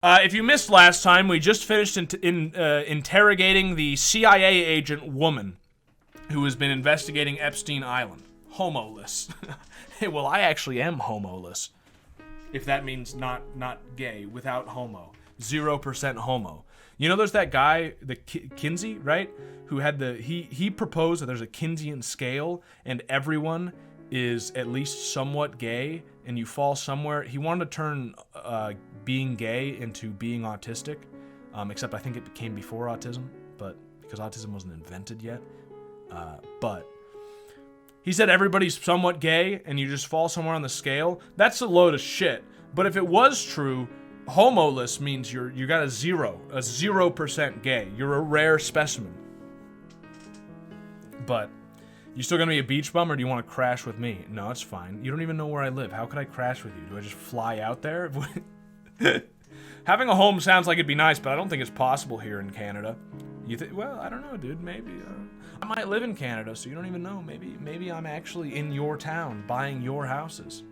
If you missed last time, we just finished interrogating the CIA agent woman who has been investigating Epstein Island. Homoless. Hey, well, I actually am homoless. If that means not gay, without homo. 0% homo. You know, there's that guy, the Kinsey, right? Who had he proposed that there's a Kinseyan scale and everyone is at least somewhat gay and you fall somewhere. He wanted to turn being gay into being autistic, except I think it came before autism, but because autism wasn't invented yet. But he said everybody's somewhat gay and you just fall somewhere on the scale. That's a load of shit. But if it was true, homoless means you got a 0% gay. You're a rare specimen. But you still gonna be a beach bum, or do you want to crash with me? No, it's fine. You don't even know where I live. How could I crash with you? Do I just fly out there? Having a home sounds like it'd be nice, but I don't think it's possible here in Canada. Well, I don't know, dude. Maybe I might live in Canada, so you don't even know. Maybe I'm actually in your town buying your houses.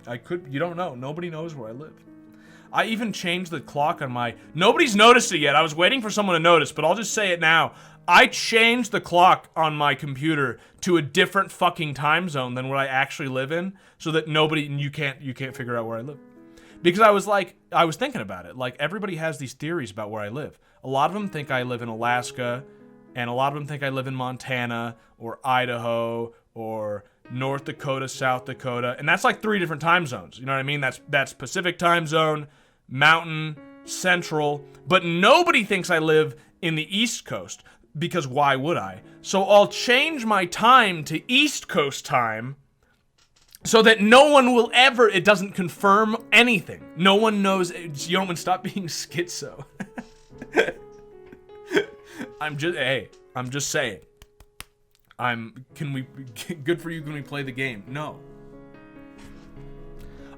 I could. You don't know. Nobody knows where I live. I even changed the clock on my... Nobody's noticed it yet. I was waiting for someone to notice, but I'll just say it now. I changed the clock on my computer to a different fucking time zone than what I actually live in, so that you can't figure out where I live. Because I was thinking about it. Like, everybody has these theories about where I live. A lot of them think I live in Alaska, and a lot of them think I live in Montana, or Idaho, or North Dakota, South Dakota, and that's like 3 different time zones. You know what I mean? That's Pacific time zone, Mountain, Central, but nobody thinks I live in the East Coast, because why would I? So I'll change my time to East Coast time so that no one will ever, it doesn't confirm anything. No one knows, Yeoman, stop being schizo. I'm just saying. Good for you, can we play the game? No.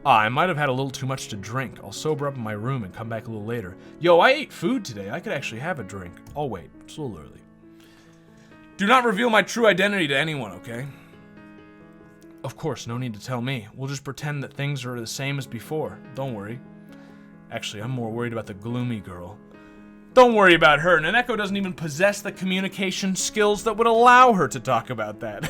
I might have had a little too much to drink. I'll sober up in my room and come back a little later. Yo, I ate food today. I could actually have a drink. I'll wait. It's a little early. Do not reveal my true identity to anyone, okay? Of course, no need to tell me. We'll just pretend that things are the same as before. Don't worry. Actually, I'm more worried about the gloomy girl. Don't worry about her. Naneko doesn't even possess the communication skills that would allow her to talk about that.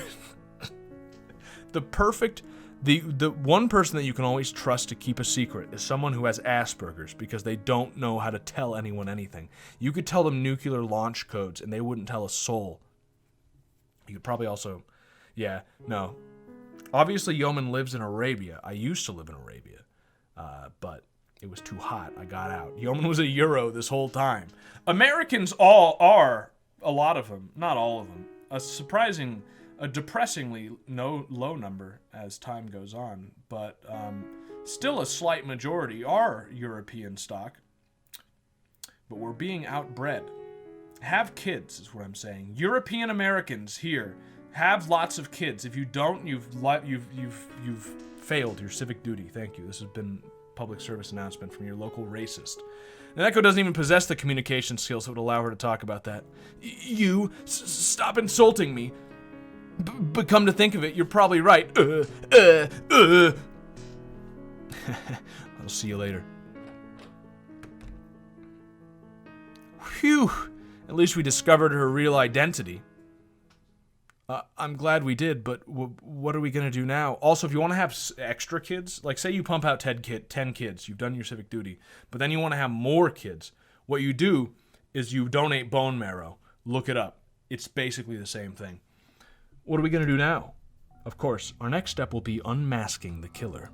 The one person that you can always trust to keep a secret is someone who has Asperger's, because they don't know how to tell anyone anything. You could tell them nuclear launch codes and they wouldn't tell a soul. You could probably also... Yeah, no. Obviously, Yeoman lives in Arabia. I used to live in Arabia. But it was too hot. I got out. Yeoman was a Euro this whole time. Americans all are, a lot of them, not all of them, a depressingly low number as time goes on, but still a slight majority are European stock. But we're being outbred. Have kids is what I'm saying. European Americans here, have lots of kids. If you don't, you've failed your civic duty. Thank you. This has been public service announcement from your local racist. Naneko doesn't even possess the communication skills that would allow her to talk about that. Stop insulting me. But come to think of it, you're probably right. I'll see you later. Phew. At least we discovered her real identity. I'm glad we did, but what are we going to do now? Also, if you want to have extra kids, like say you pump out 10 kids, you've done your civic duty, but then you want to have more kids, what you do is you donate bone marrow. Look it up. It's basically the same thing. What are we going to do now? Of course, our next step will be unmasking the killer.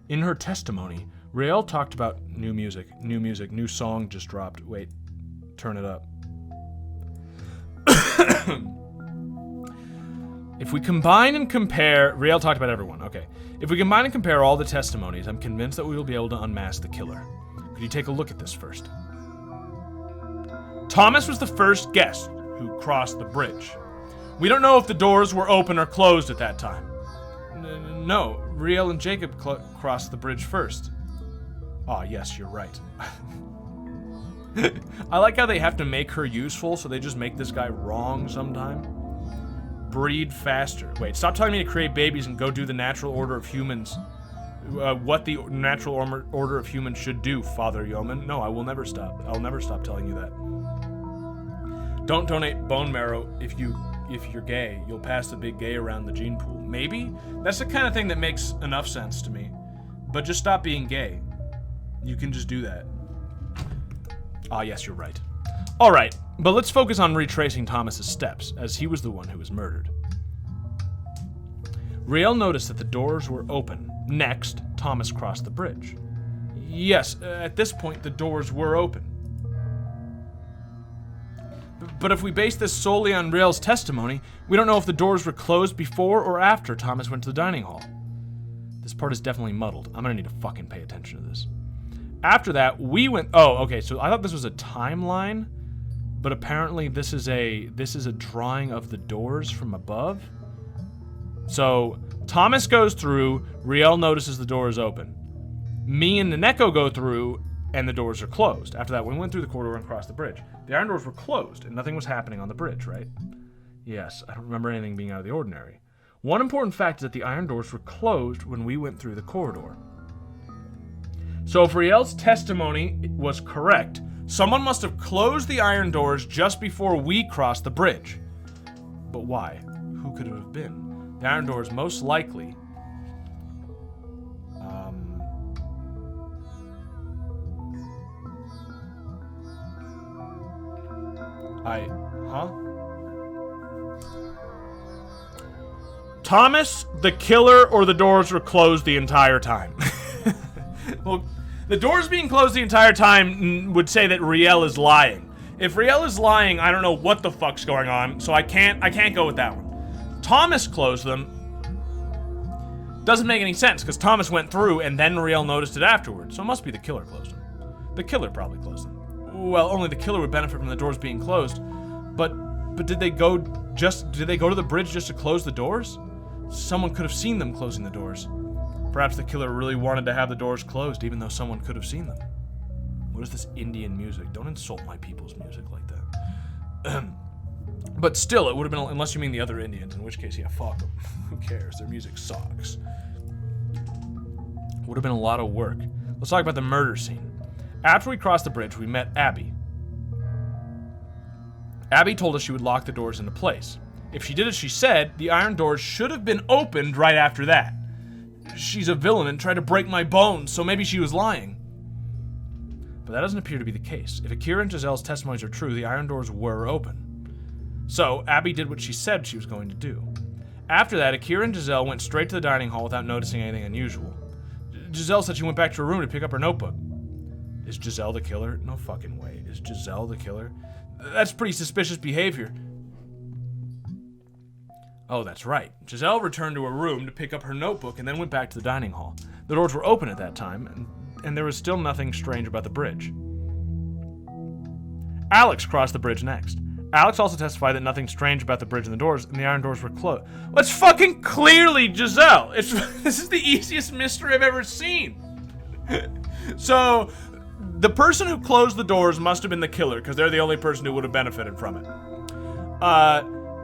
In her testimony, Rael talked about new new song just dropped. Wait, turn it up. If we combine and compare... Rael talked about everyone, okay. If we combine and compare all the testimonies, I'm convinced that we will be able to unmask the killer. Could you take a look at this first? Thomas was the first guest who crossed the bridge. We don't know if the doors were open or closed at that time. No, Rael and Jacob crossed the bridge first. Ah, yes, you're right. I like how they have to make her useful, so they just make this guy wrong sometime. Breed faster. Wait, stop telling me to create babies and go do the natural order of humans. what the natural order of humans should do, Father Yeoman. No, I will never stop. I'll never stop telling you that. Don't donate bone marrow if you're gay. You'll pass the big gay around the gene pool. Maybe? That's the kind of thing that makes enough sense to me. But just stop being gay. You can just do that. Ah, yes, you're right. Alright, but let's focus on retracing Thomas's steps, as he was the one who was murdered. Riel noticed that the doors were open. Next, Thomas crossed the bridge. Yes, at this point, the doors were open. But if we base this solely on Riel's testimony, we don't know if the doors were closed before or after Thomas went to the dining hall. This part is definitely muddled. I'm gonna need to fucking pay attention to this. After that, we went... Oh, okay, so I thought this was a timeline, but apparently this is a drawing of the doors from above. So, Thomas goes through, Riel notices the door is open. Me and Naneko go through, and the doors are closed. After that, we went through the corridor and crossed the bridge. The iron doors were closed, and nothing was happening on the bridge, right? Yes, I don't remember anything being out of the ordinary. One important fact is that the iron doors were closed when we went through the corridor. So if Riel's testimony was correct, someone must have closed the iron doors just before we crossed the bridge. But why? Who could it have been? The iron doors most likely... Thomas, the killer, or the doors were closed the entire time? Well, the doors being closed the entire time would say that Riel is lying. If Riel is lying, I don't know what the fuck's going on, so I can't go with that one. Thomas closed them. Doesn't make any sense, because Thomas went through and then Riel noticed it afterwards, so it must be the killer closed them. The killer probably closed them. Well, only the killer would benefit from the doors being closed. But did they go to the bridge just to close the doors? Someone could have seen them closing the doors. Perhaps the killer really wanted to have the doors closed, even though someone could have seen them. What is this Indian music? Don't insult my people's music like that. But still, it would have been, unless you mean the other Indians, in which case, yeah, fuck them. Who cares? Their music sucks. Would have been a lot of work. Let's talk about the murder scene. After we crossed the bridge, we met Abby. Abby told us she would lock the doors into place. If she did as she said, the iron doors should have been opened right after that. She's a villain and tried to break my bones, so maybe she was lying. But that doesn't appear to be the case. If Akira and Giselle's testimonies are true, the iron doors were open. So, Abby did what she said she was going to do. After that, Akira and Giselle went straight to the dining hall without noticing anything unusual. Giselle said she went back to her room to pick up her notebook. Is Giselle the killer? No fucking way. Is Giselle the killer? That's pretty suspicious behavior. Oh, that's right. Giselle returned to her room to pick up her notebook and then went back to the dining hall. The doors were open at that time, and there was still nothing strange about the bridge. Alex crossed the bridge next. Alex also testified that nothing strange about the bridge and the doors, and the iron doors were closed. Well, it's fucking clearly Giselle! This is the easiest mystery I've ever seen! So, the person who closed the doors must have been the killer, because they're the only person who would have benefited from it.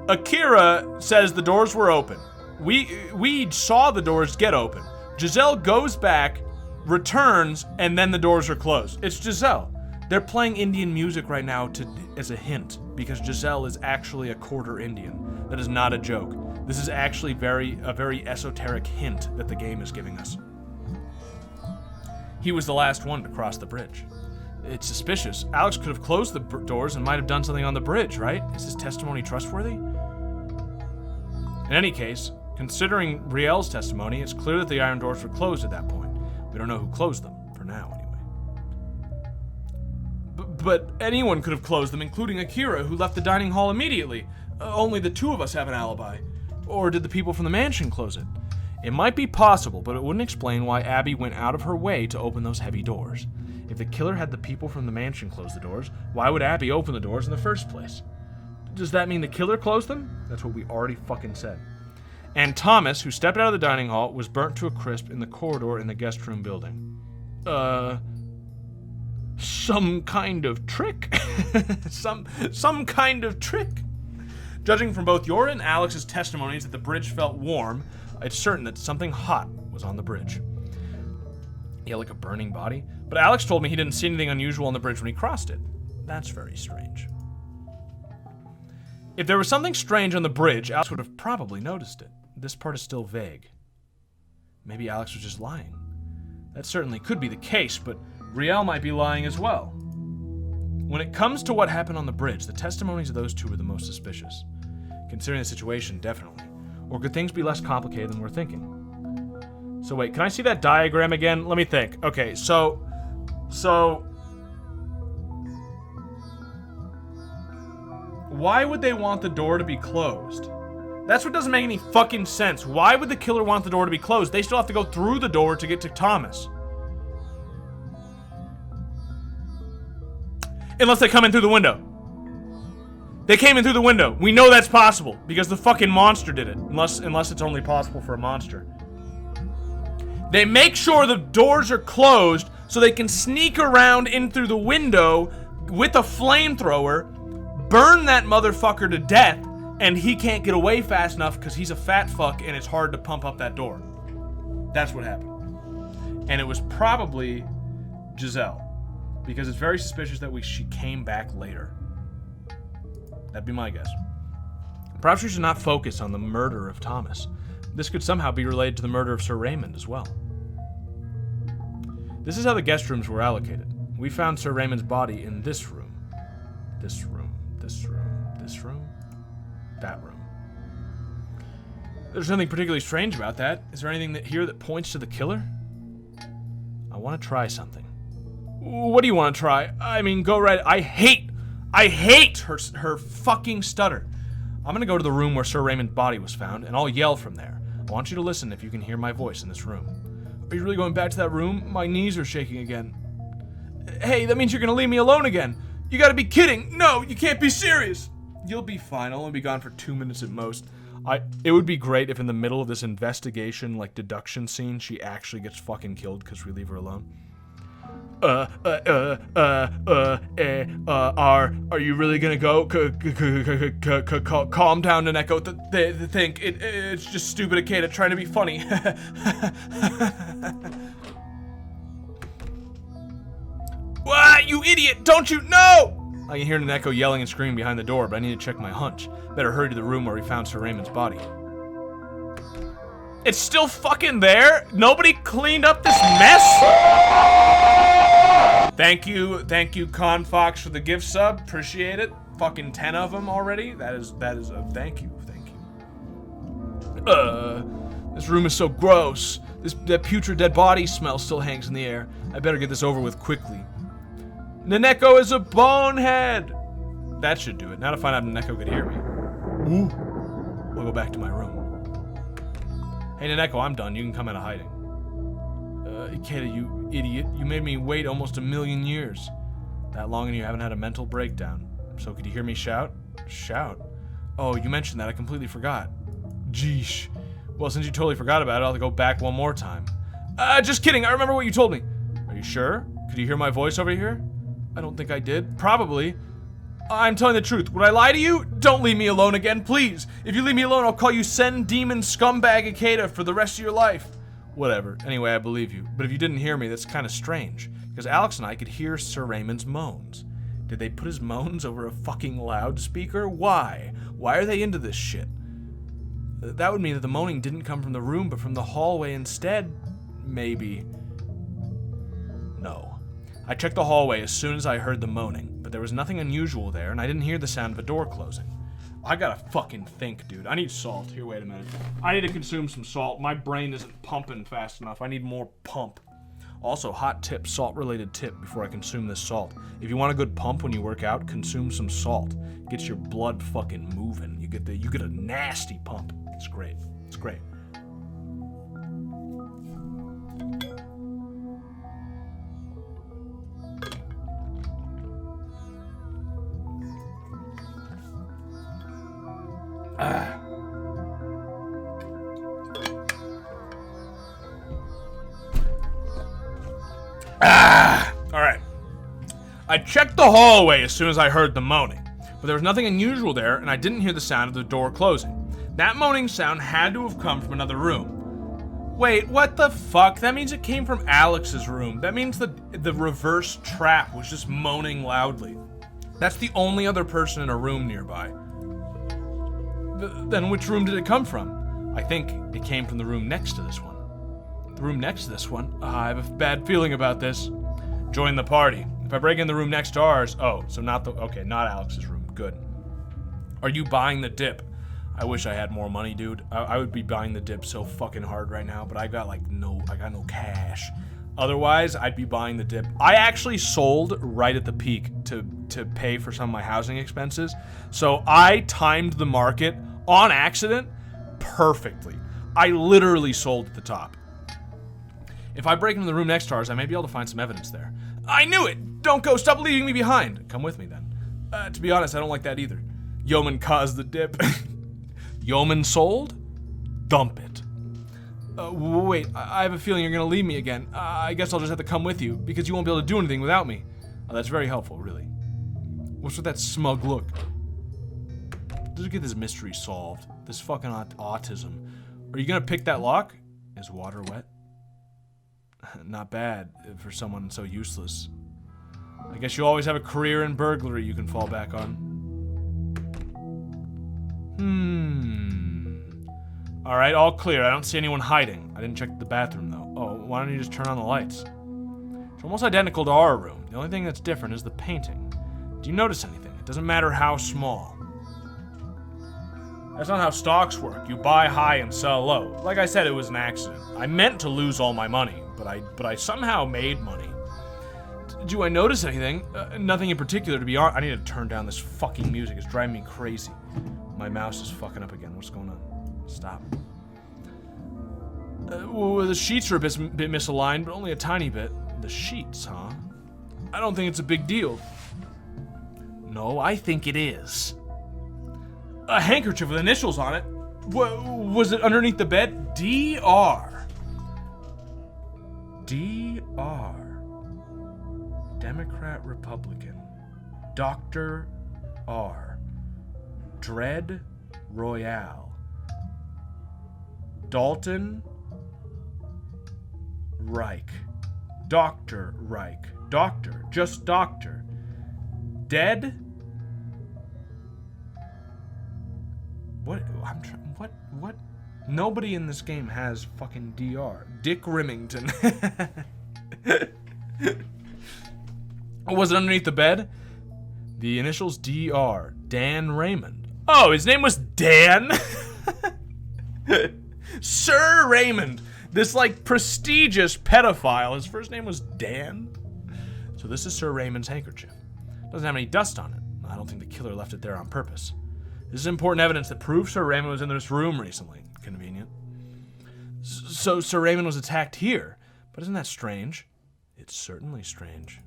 Akira says the doors were open. We saw the doors get open. Giselle goes back, returns, and then the doors are closed. It's Giselle. They're playing Indian music right now as a hint, because Giselle is actually a quarter Indian. That is not a joke. This is actually a very esoteric hint that the game is giving us. He was the last one to cross the bridge. It's suspicious. Alex could have closed the doors and might have done something on the bridge, right? Is his testimony trustworthy? In any case, considering Riel's testimony, it's clear that the iron doors were closed at that point. We don't know who closed them, for now anyway. But anyone could have closed them, including Akira, who left the dining hall immediately. Only the two of us have an alibi. Or did the people from the mansion close it? It might be possible, but it wouldn't explain why Abby went out of her way to open those heavy doors. If the killer had the people from the mansion close the doors, why would Abby open the doors in the first place? Does that mean the killer closed them? That's what we already fucking said. And Thomas, who stepped out of the dining hall, was burnt to a crisp in the corridor in the guest room building. Some kind of trick? some kind of trick? Judging from both your and Alex's testimonies that the bridge felt warm, it's certain that something hot was on the bridge. Yeah, like a burning body. But Alex told me he didn't see anything unusual on the bridge when he crossed it. That's very strange. If there was something strange on the bridge, Alex would have probably noticed it. This part is still vague. Maybe Alex was just lying. That certainly could be the case, but Riel might be lying as well. When it comes to what happened on the bridge, the testimonies of those two are the most suspicious. Considering the situation, definitely. Or could things be less complicated than we're thinking? So wait, can I see that diagram again? Let me think. Okay, so... Why would they want the door to be closed? That's what doesn't make any fucking sense. Why would the killer want the door to be closed? They still have to go through the door to get to Thomas. Unless they come in through the window. They came in through the window. We know that's possible because the fucking monster did it. Unless it's only possible for a monster. They make sure the doors are closed so they can sneak around in through the window with a flamethrower, burn that motherfucker to death, and he can't get away fast enough because he's a fat fuck and it's hard to pump up that door. That's what happened. And it was probably Giselle, because it's very suspicious that she came back later. That'd be my guess. Perhaps we should not focus on the murder of Thomas. This could somehow be related to the murder of Sir Raymond as well. This is how the guest rooms were allocated. We found Sir Raymond's body in this room. This room. This room. This room. That room. There's nothing particularly strange about that. Is there anything here that points to the killer? I want to try something. What do you want to try? I mean, go right. I hate her fucking stutter. I'm gonna go to the room where Sir Raymond's body was found, and I'll yell from there. I want you to listen if you can hear my voice in this room. Are you really going back to that room? My knees are shaking again. Hey, that means you're gonna leave me alone again. You gotta be kidding. No, you can't be serious. You'll be fine. I'll only be gone for 2 minutes at most. It would be great if in the middle of this investigation, like deduction scene, she actually gets fucking killed because we leave her alone. Are you really gonna go? Calm down, Naneko. They think it's just stupid Akeda trying to be funny. What, you idiot! Don't you know? I can hear Naneko yelling and screaming behind the door, but I need to check my hunch. Better hurry to the room where we found Sir Raymond's body. It's still fucking there? Nobody cleaned up this mess? Thank you, Confox, for the gift sub. Appreciate it. Fucking 10 of them already. That is a thank you. This room is so gross. That putrid dead body smell still hangs in the air. I better get this over with quickly. Naneko is a bonehead. That should do it. Now to find out if Naneko could hear me. Ooh. We'll go back to my room. Hey, Naneko, I'm done. You can come out of hiding. Ikeda, you idiot. You made me wait almost 1,000,000 years. That long and you haven't had a mental breakdown. So could you hear me shout? Shout? Oh, you mentioned that. I completely forgot. Jeesh. Well, since you totally forgot about it, I'll go back one more time. Just kidding. I remember what you told me. Are you sure? Could you hear my voice over here? I don't think I did. Probably. I'm telling the truth. Would I lie to you? Don't leave me alone again, please. If you leave me alone, I'll call you Sen Demon Scumbag Ikeda for the rest of your life. Whatever. Anyway, I believe you. But if you didn't hear me, that's kind of strange. Because Alex and I could hear Sir Raymond's moans. Did they put his moans over a fucking loudspeaker? Why? Why are they into this shit? That would mean that the moaning didn't come from the room, but from the hallway instead. Maybe. No. I checked the hallway as soon as I heard the moaning, but there was nothing unusual there, and I didn't hear the sound of a door closing. I gotta fucking think, dude. I need salt. Here, wait a minute. I need to consume some salt. My brain isn't pumping fast enough. I need more pump. Also, hot tip, salt-related tip before I consume this salt. If you want a good pump when you work out, consume some salt. Gets your blood fucking moving. You get a nasty pump. It's great. It's great. All right. I checked the hallway as soon as I heard the moaning, but there was nothing unusual there, and I didn't hear the sound of the door closing. That moaning sound had to have come from another room. Wait, what the fuck? That means it came from Alex's room. That means the reverse trap was just moaning loudly. That's the only other person in a room nearby. Then which room did it come from? I think it came from the room next to this one. The room next to this one? I have a bad feeling about this. Join the party. If I break in the room next to ours... Oh, so not Alex's room. Good. Are you buying the dip? I wish I had more money, dude. I would be buying the dip so fucking hard right now, but I got no cash. Otherwise, I'd be buying the dip. I actually sold right at the peak to pay for some of my housing expenses. So I timed the market on accident perfectly. I literally sold at the top. If I break into the room next to ours, I may be able to find some evidence there. I knew it! Don't go! Stop leaving me behind! Come with me, then. To be honest, I don't like that either. Yeoman caused the dip. Yeoman sold? Dump it. Wait, I have a feeling you're gonna leave me again. I guess I'll just have to come with you, because you won't be able to do anything without me. Oh, that's very helpful, really. What's with that smug look? Just get this mystery solved. This fucking autism. Are you gonna pick that lock? Is water wet? Not bad for someone so useless. I guess you always have a career in burglary you can fall back on. Alright, all clear. I don't see anyone hiding. I didn't check the bathroom, though. Oh, why don't you just turn on the lights? It's almost identical to our room. The only thing that's different is the painting. Do you notice anything? It doesn't matter how small. That's not how stocks work. You buy high and sell low. Like I said, it was an accident. I meant to lose all my money, but I somehow made money. Do I notice anything? Nothing in particular, to be honest. I need to turn down this fucking music. It's driving me crazy. My mouse is fucking up again. What's going on? Stop. Well, the sheets are a bit misaligned, but only a tiny bit. The sheets, huh? I don't think it's a big deal. No, I think it is. A handkerchief with initials on it. Was it underneath the bed? DR. DR. Democrat, Republican. Dr. R. Dread Royale. Dalton Reich. Dr. Reich. Doctor. Just doctor. Dead? What? What? Nobody in this game has fucking DR. Dick Remington. Was it underneath the bed? The initials DR. Dan Raymond. Oh, his name was Dan? Sir Raymond. This, like, prestigious pedophile. His first name was Dan? So this is Sir Raymond's handkerchief. Doesn't have any dust on it. I don't think the killer left it there on purpose. This is important evidence that proves Sir Raymond was in this room recently. Convenient. So Sir Raymond was attacked here. But isn't that strange? It's certainly strange.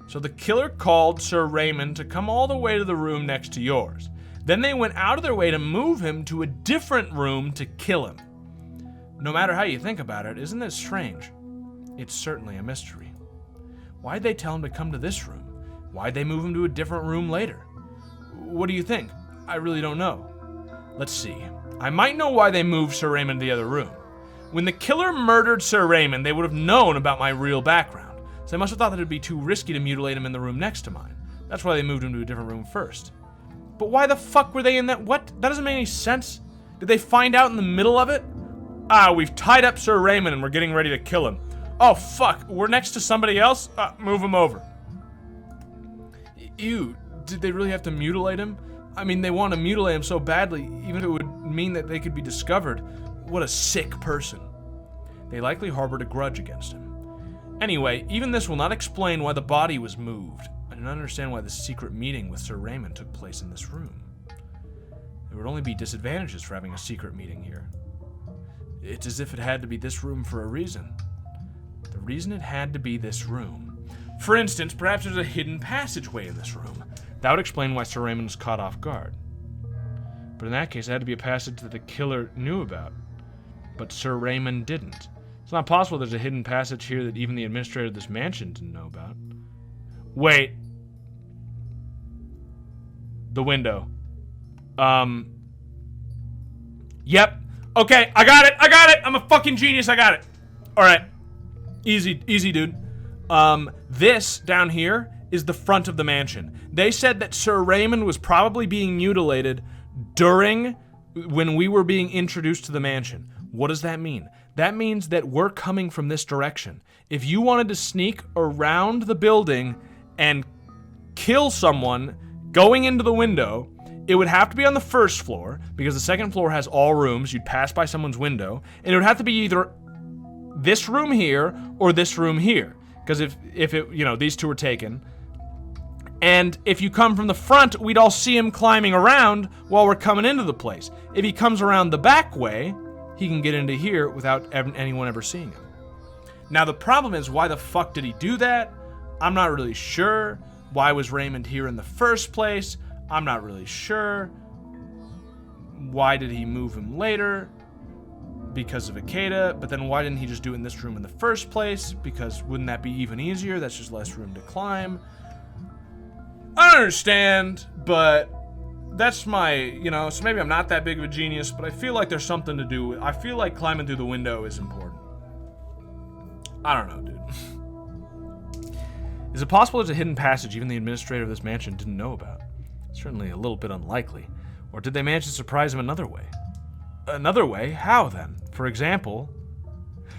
So the killer called Sir Raymond to come all the way to the room next to yours. Then they went out of their way to move him to a different room to kill him. No matter how you think about it, isn't it strange? It's certainly a mystery. Why'd they tell him to come to this room? Why'd they move him to a different room later? What do you think? I really don't know. Let's see. I might know why they moved Sir Raymond to the other room. When the killer murdered Sir Raymond, they would have known about my real background. So they must have thought that it'd be too risky to mutilate him in the room next to mine. That's why they moved him to a different room first. But why the fuck were they in that? What? That doesn't make any sense. Did they find out in the middle of it? Ah, we've tied up Sir Raymond and we're getting ready to kill him. Oh, fuck. We're next to somebody else? Move him over. Ew. Did they really have to mutilate him? I mean, they want to mutilate him so badly, even if it would mean that they could be discovered. What a sick person. They likely harbored a grudge against him. Anyway, even this will not explain why the body was moved. I do not understand why the secret meeting with Sir Raymond took place in this room. There would only be disadvantages for having a secret meeting here. It's as if it had to be this room for a reason. The reason it had to be this room. For instance, perhaps there's a hidden passageway in this room. That would explain why Sir Raymond was caught off guard. But in that case, it had to be a passage that the killer knew about. But Sir Raymond didn't. It's not possible there's a hidden passage here that even the administrator of this mansion didn't know about. Wait. The window. Yep. Okay, I got it! I'm a fucking genius, I got it! Alright. Easy, dude. This, down here, is the front of the mansion. They said that Sir Raymond was probably being mutilated when we were being introduced to the mansion. What does that mean? That means that we're coming from this direction. If you wanted to sneak around the building and kill someone going into the window, it would have to be on the first floor, because the second floor has all rooms. You'd pass by someone's window, and it would have to be either this room here or this room here, because if it, you know, these two are taken. And if you come from the front, we'd all see him climbing around while we're coming into the place. If he comes around the back way, he can get into here without anyone ever seeing him. Now the problem is, why the fuck did he do that? I'm not really sure. Why was Raymond here in the first place? I'm not really sure. Why did he move him later? Because of Ikeda, but then why didn't he just do it in this room in the first place? Because wouldn't that be even easier? That's just less room to climb. I don't understand, but that's my, you know, so maybe I'm not that big of a genius, but I feel like there's something to do with, I feel like climbing through the window is important. I don't know, dude. Is it possible there's a hidden passage even the administrator of this mansion didn't know about? Certainly a little bit unlikely. Or did they manage to surprise him another way? Another way? How then? For example,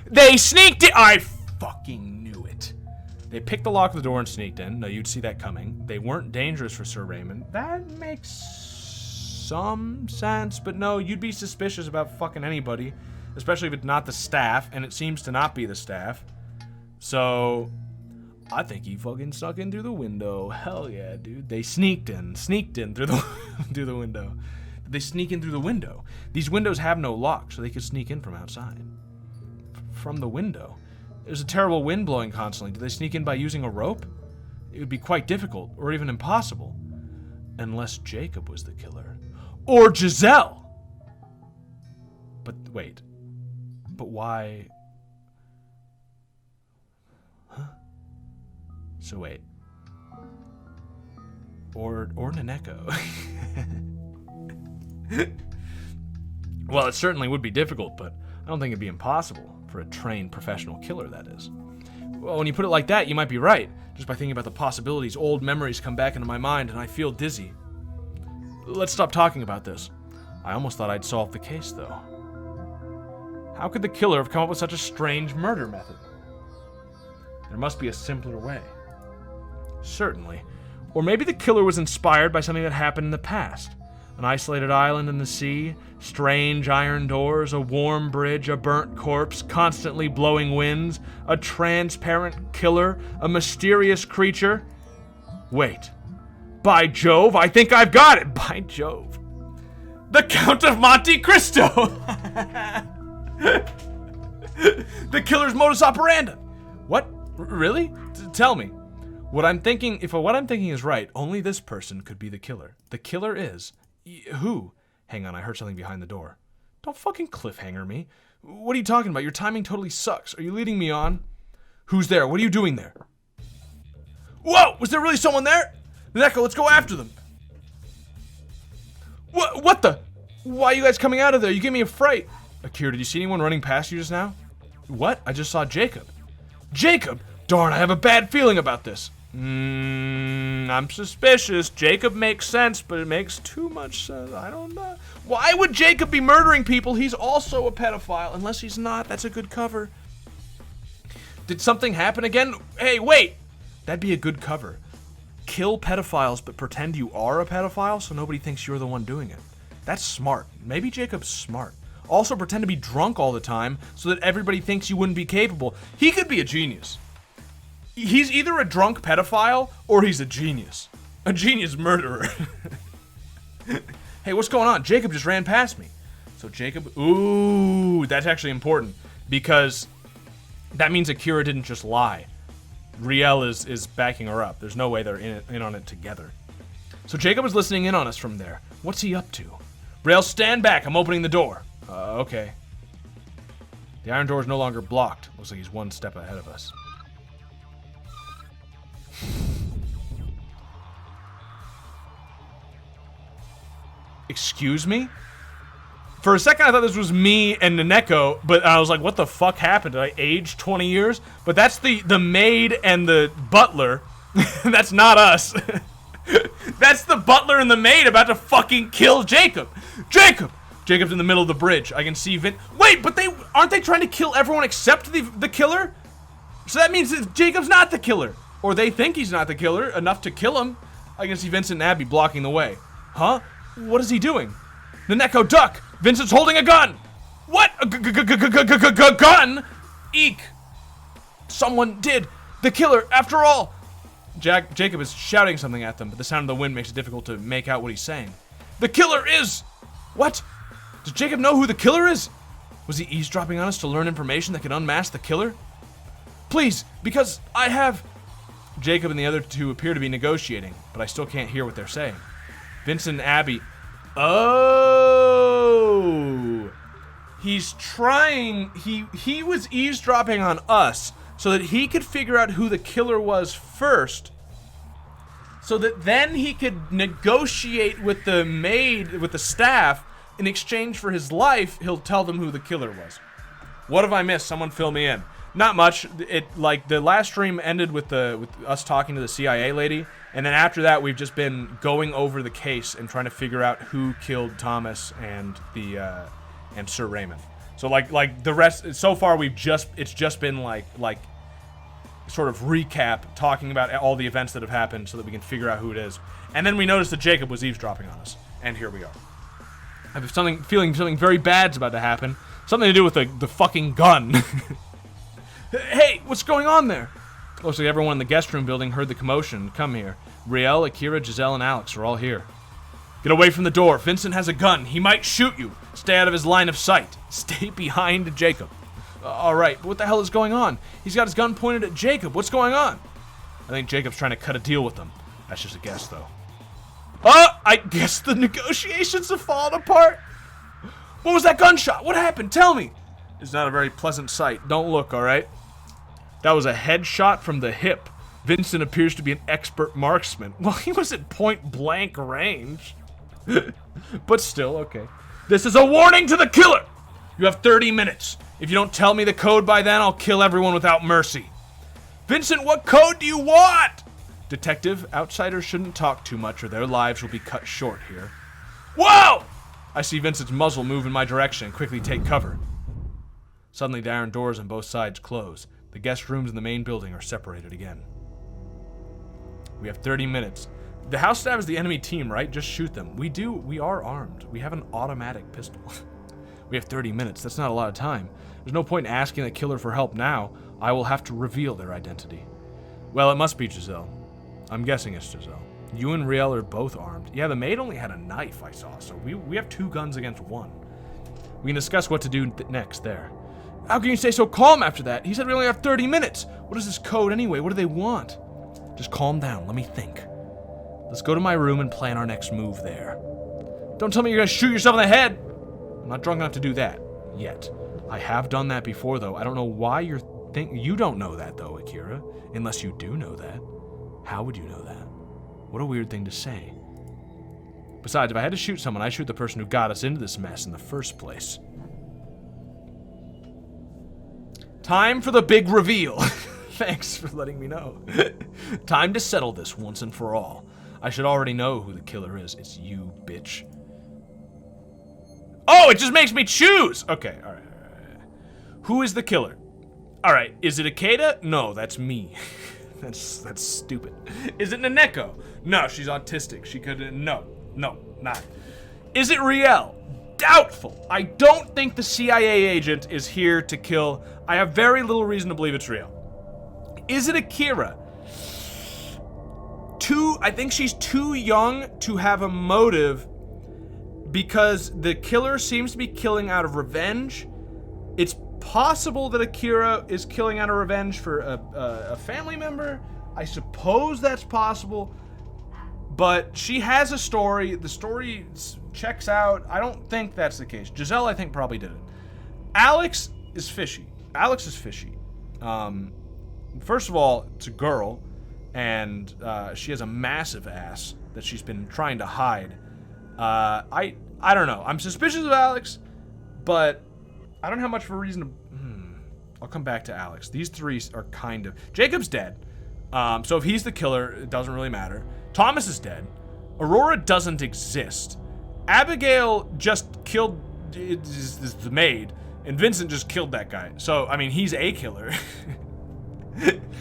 they sneaked in! I fucking knew it. They picked the lock of the door and sneaked in. No, you'd see that coming. They weren't dangerous for Sir Raymond. That makes some sense, but no, you'd be suspicious about fucking anybody, especially if it's not the staff, and it seems to not be the staff. So I think he fucking snuck in through the window. Hell yeah, dude. They sneaked in through the through the window. Did they sneak in through the window? These windows have no lock, so they could sneak in from outside. From the window. There's a terrible wind blowing constantly. Did they sneak in by using a rope? It would be quite difficult, or even impossible. Unless Jacob was the killer. Or Giselle! But wait. But why? Huh? So wait. Or Naneko. Well, it certainly would be difficult, but I don't think it'd be impossible for a trained professional killer, that is. Well, when you put it like that, you might be right. Just by thinking about the possibilities, old memories come back into my mind and I feel dizzy. Let's stop talking about this. I almost thought I'd solved the case, though. How could the killer have come up with such a strange murder method? There must be a simpler way. Certainly. Or maybe the killer was inspired by something that happened in the past. An isolated island in the sea, strange iron doors, a warm bridge, a burnt corpse, constantly blowing winds, a transparent killer, a mysterious creature. Wait. By Jove, I think I've got it! By Jove. The Count of Monte Cristo! The killer's modus operandi! What? Really? Tell me. What I'm thinking is right, only this person could be the killer. The killer is... Who? Hang on, I heard something behind the door. Don't fucking cliffhanger me. What are you talking about? Your timing totally sucks. Are you leading me on? Who's there? What are you doing there? Whoa! Was there really someone there? Neko, let's go after them. What the? Why are you guys coming out of there? You gave me a fright. Akira, did you see anyone running past you just now? What? I just saw Jacob. Jacob? Darn, I have a bad feeling about this. I'm suspicious. Jacob makes sense, but it makes too much sense. I don't know. Why would Jacob be murdering people? He's also a pedophile. Unless he's not. That's a good cover. Did something happen again? Hey, wait! That'd be a good cover. Kill pedophiles, but pretend you are a pedophile so nobody thinks you're the one doing it. That's smart. Maybe Jacob's smart. Also pretend to be drunk all the time so that everybody thinks you wouldn't be capable. He could be a genius. He's either a drunk pedophile or he's a genius. A genius murderer. Hey, what's going on? Jacob just ran past me. So Jacob... Ooh, that's actually important. Because that means Akira didn't just lie. Riel is backing her up. There's no way they're in on it together. So Jacob is listening in on us from there. What's he up to? Riel, stand back. I'm opening the door. Okay. The iron door is no longer blocked. Looks like he's one step ahead of us. Excuse me? For a second, I thought this was me and Naneko, but I was like, what the fuck happened? Did I age 20 years? But that's the maid and the butler. That's not us. That's the butler and the maid about to fucking kill Jacob. Jacob! Jacob's in the middle of the bridge. I can see Wait, but aren't they trying to kill everyone except the killer? So that means that Jacob's not the killer. Or they think he's not the killer, enough to kill him. I can see Vincent and Abby blocking the way. Huh? What is he doing? Naneko, duck! Vincent's holding a gun! What? A gun? Eek! Someone did! The killer, after all! Jacob is shouting something at them, but the sound of the wind makes it difficult to make out what he's saying. The killer is... What? Does Jacob know who the killer is? Was he eavesdropping on us to learn information that could unmask the killer? Please, because I have... Jacob and the other two appear to be negotiating, but I still can't hear what they're saying. Vincent and Abby... Oh! He's trying... He was eavesdropping on us so that he could figure out who the killer was first, so that then he could negotiate with the maid, with the staff, in exchange for his life. He'll tell them who the killer was. What have I missed? Someone fill me in. Not much. Like the last stream ended with us talking to the CIA lady, and then after that we've just been going over the case and trying to figure out who killed Thomas and and Sir Raymond. So like the rest so far it's just been like sort of recap, talking about all the events that have happened so that we can figure out who it is. And then we noticed that Jacob was eavesdropping on us, and here we are. I have feeling something very bad's about to happen. Something to do with the fucking gun. Hey, what's going on there? Looks like everyone in the guest room building heard the commotion. Come here. Riel, Akira, Giselle, and Alex are all here. Get away from the door. Vincent has a gun. He might shoot you. Stay out of his line of sight. Stay behind Jacob. Alright, but what the hell is going on? He's got his gun pointed at Jacob. What's going on? I think Jacob's trying to cut a deal with them. That's just a guess, though. I guess the negotiations have fallen apart. What was that gunshot? What happened? Tell me. It's not a very pleasant sight. Don't look, alright? That was a headshot from the hip. Vincent appears to be an expert marksman. Well, he was at point-blank range. But still, okay. This is a warning to the killer! You have 30 minutes. If you don't tell me the code by then, I'll kill everyone without mercy. Vincent, what code do you want? Detective, outsiders shouldn't talk too much or their lives will be cut short here. Whoa! I see Vincent's muzzle move in my direction and quickly take cover. Suddenly, the iron doors on both sides close. The guest rooms in the main building are separated again. We have 30 minutes. The house staff is the enemy team, right? Just shoot them. We are armed. We have an automatic pistol. We have 30 minutes. That's not a lot of time. There's no point in asking the killer for help now. I will have to reveal their identity. Well, it must be Giselle. I'm guessing it's Giselle. You and Riel are both armed. Yeah, the maid only had a knife, I saw, so we have 2 guns against 1. We can discuss what to do next there. How can you stay so calm after that? He said we only have 30 minutes. What is this code anyway? What do they want? Just calm down. Let me think. Let's go to my room and plan our next move there. Don't tell me you're gonna shoot yourself in the head. I'm not drunk enough to do that. Yet. I have done that before, though. I don't know why you're you don't know that, though, Akira. Unless you do know that. How would you know that? What a weird thing to say. Besides, if I had to shoot someone, I'd shoot the person who got us into this mess in the first place. Time for the big reveal. Thanks for letting me know. Time to settle this once and for all. I should already know who the killer is. It's you, bitch. Oh, it just makes me choose! Okay, alright. Who is the killer? Alright, is it Ikeda? No, that's me. That's stupid. Is it Naneko? No, she's autistic. She could... No, not. Is it Riel? Doubtful. I don't think the CIA agent is here to kill. I have very little reason to believe it's Riel. Is it Akira? I think she's too young to have a motive because the killer seems to be killing out of revenge. It's possible that Akira is killing out of revenge for a family member. I suppose that's possible. But she has a story. The story checks out. I don't think that's the case. Giselle, I think, probably did it. Alex is fishy. First of all, it's a girl, and she has a massive ass that she's been trying to hide. I don't know. I'm suspicious of Alex. But I don't have much of a reason to... I'll come back to Alex. These three are kind of... Jacob's dead. So if he's the killer, it doesn't really matter. Thomas is dead. Aurora doesn't exist. Abigail just killed the maid, and Vincent just killed that guy. So, I mean, he's a killer.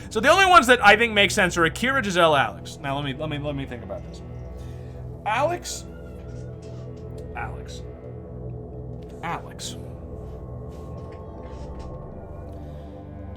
So the only ones that I think make sense are Akira, Giselle, Alex. Now let me think about this. Alex.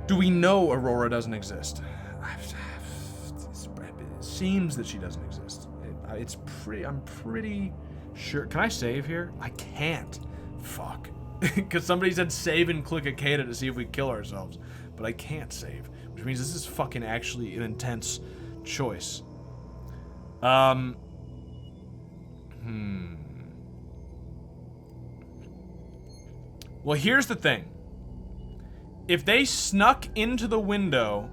Do we know Aurora doesn't exist? It seems that she doesn't exist. I'm pretty sure. Can I save here? I can't. Fuck. Because somebody said save and click Akeda to see if we kill ourselves. But I can't save. Which means this is fucking actually an intense choice. Well, here's the thing. If they snuck into the window...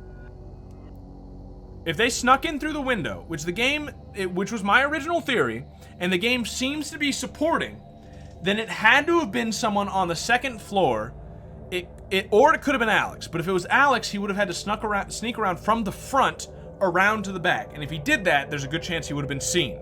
If they snuck in through the window, which was my original theory, and the game seems to be supporting, then it had to have been someone on the second floor, or it could have been Alex. But if it was Alex, he would have had to sneak around from the front around to the back. And if he did that, there's a good chance he would have been seen.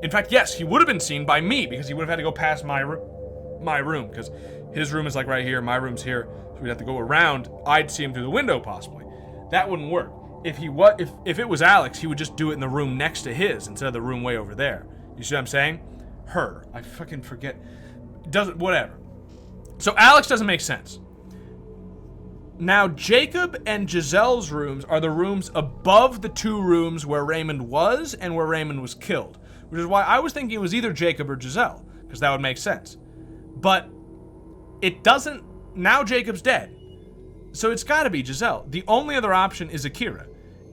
In fact, yes, he would have been seen by me, because he would have had to go past my room, because his room is like right here, my room's here, so we'd have to go around. I'd see him through the window, possibly. That wouldn't work. If it was Alex, he would just do it in the room next to his instead of the room way over there. You see what I'm saying? Her. I fucking forget. Whatever. So Alex doesn't make sense. Now, Jacob and Giselle's rooms are the rooms above the two rooms where Raymond was and where Raymond was killed. Which is why I was thinking it was either Jacob or Giselle, because that would make sense. But it doesn't. Now Jacob's dead. So it's gotta be Giselle. The only other option is Akira.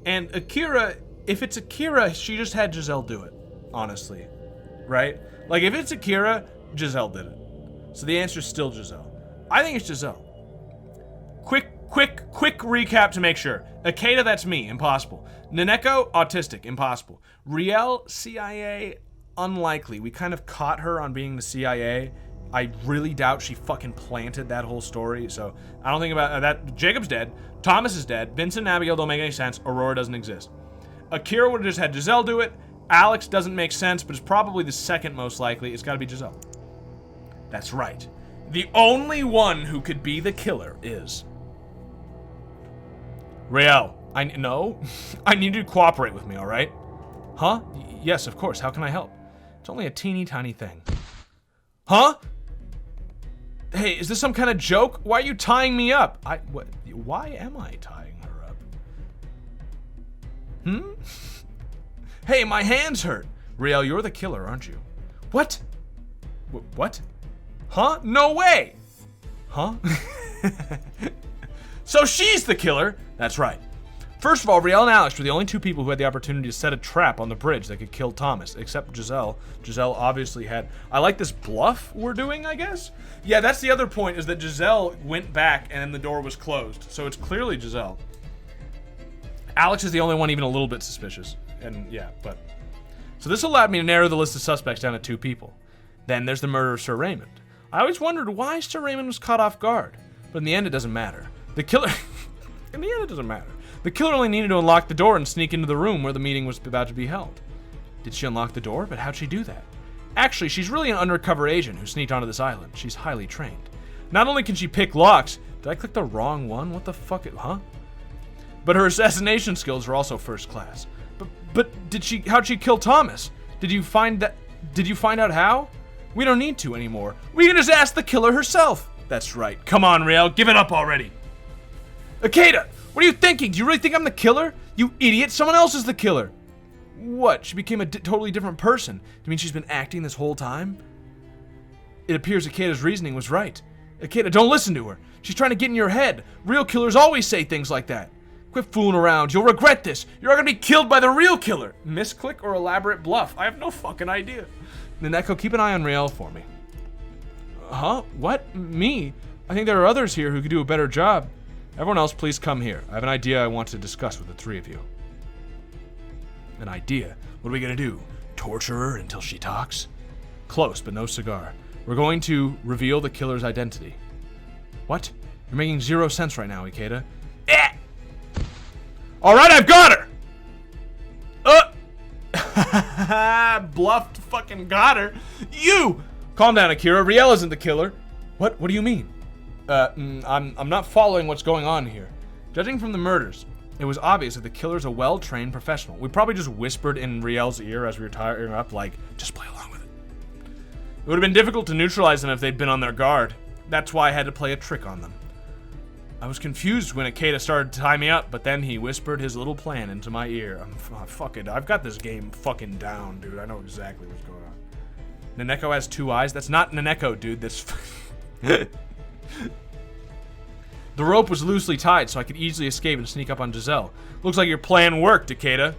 And Akira, if it's Akira, she just had Giselle do it, honestly. Right? Like, if it's Akira, Giselle did it. So the answer is still Giselle. I think it's Giselle. Quick recap to make sure. Akeda, that's me, impossible. Naneko, autistic, impossible. Riel, CIA, unlikely. We kind of caught her on being the CIA. I really doubt she fucking planted that whole story, so I don't think about that. Jacob's dead. Thomas is dead. Vincent and Abigail don't make any sense. Aurora doesn't exist. Akira would have just had Giselle do it. Alex doesn't make sense, but it's probably the second most likely. It's gotta be Giselle. That's right. The only one who could be the killer is... Riel. I need you to cooperate with me, alright? Huh? Yes, of course. How can I help? It's only a teeny tiny thing. Huh? Hey, is this some kind of joke? Why are you tying me up? Why am I tying her up? Hey, my hands hurt. Riel, you're the killer, aren't you? What? What? Huh? No way! Huh? So she's the killer! That's right. First of all, Riel and Alex were the only two people who had the opportunity to set a trap on the bridge that could kill Thomas, except Giselle. Giselle obviously had... I like this bluff we're doing, I guess? Yeah, that's the other point, is that Giselle went back and then the door was closed. So it's clearly Giselle. Alex is the only one even a little bit suspicious. And yeah, but... So this allowed me to narrow the list of suspects down to 2 people. Then there's the murder of Sir Raymond. I always wondered why Sir Raymond was caught off guard. But in the end, it doesn't matter. The killer... In the end, it doesn't matter. The killer only needed to unlock the door and sneak into the room where the meeting was about to be held. Did she unlock the door? But how'd she do that? Actually, she's really an undercover agent who sneaked onto this island. She's highly trained. Not only can she pick locks... Did I click the wrong one? What the fuck? Huh? But her assassination skills are also first class. But how'd she kill Thomas? Did you find out how? We don't need to anymore. We can just ask the killer herself. That's right. Come on, Riel. Give it up already. Akeda, what are you thinking? Do you really think I'm the killer? You idiot. Someone else is the killer. What? She became a totally different person. Do you mean she's been acting this whole time? It appears Akeda's reasoning was right. Akeda, don't listen to her. She's trying to get in your head. Real killers always say things like that. Quit fooling around. You'll regret this. You're gonna be killed by the real killer. Misclick or elaborate bluff? I have no fucking idea. Naneko, keep an eye on Riel for me. Huh? What? Me? I think there are others here who could do a better job. Everyone else, please come here. I have an idea I want to discuss with the 3 of you. An idea? What are we gonna do? Torture her until she talks? Close, but no cigar. We're going to reveal the killer's identity. What? You're making 0 sense right now, Ikeda. Alright, I've got her! Bluffed fucking got her. You! Calm down, Akira. Riel isn't the killer. What do you mean? I'm not following what's going on here. Judging from the murders, it was obvious that the killer's a well-trained professional. We probably just whispered in Riel's ear as we were tying her up, like, just play along with it. It would have been difficult to neutralize them if they'd been on their guard. That's why I had to play a trick on them. I was confused when Ikeda started to tie me up, but then he whispered his little plan into my ear. Fuck it, I've got this game fucking down, dude. I know exactly what's going on. Naneko has 2 eyes? That's not Naneko, dude. This... The rope was loosely tied, so I could easily escape and sneak up on Giselle. Looks like your plan worked, Ikeda.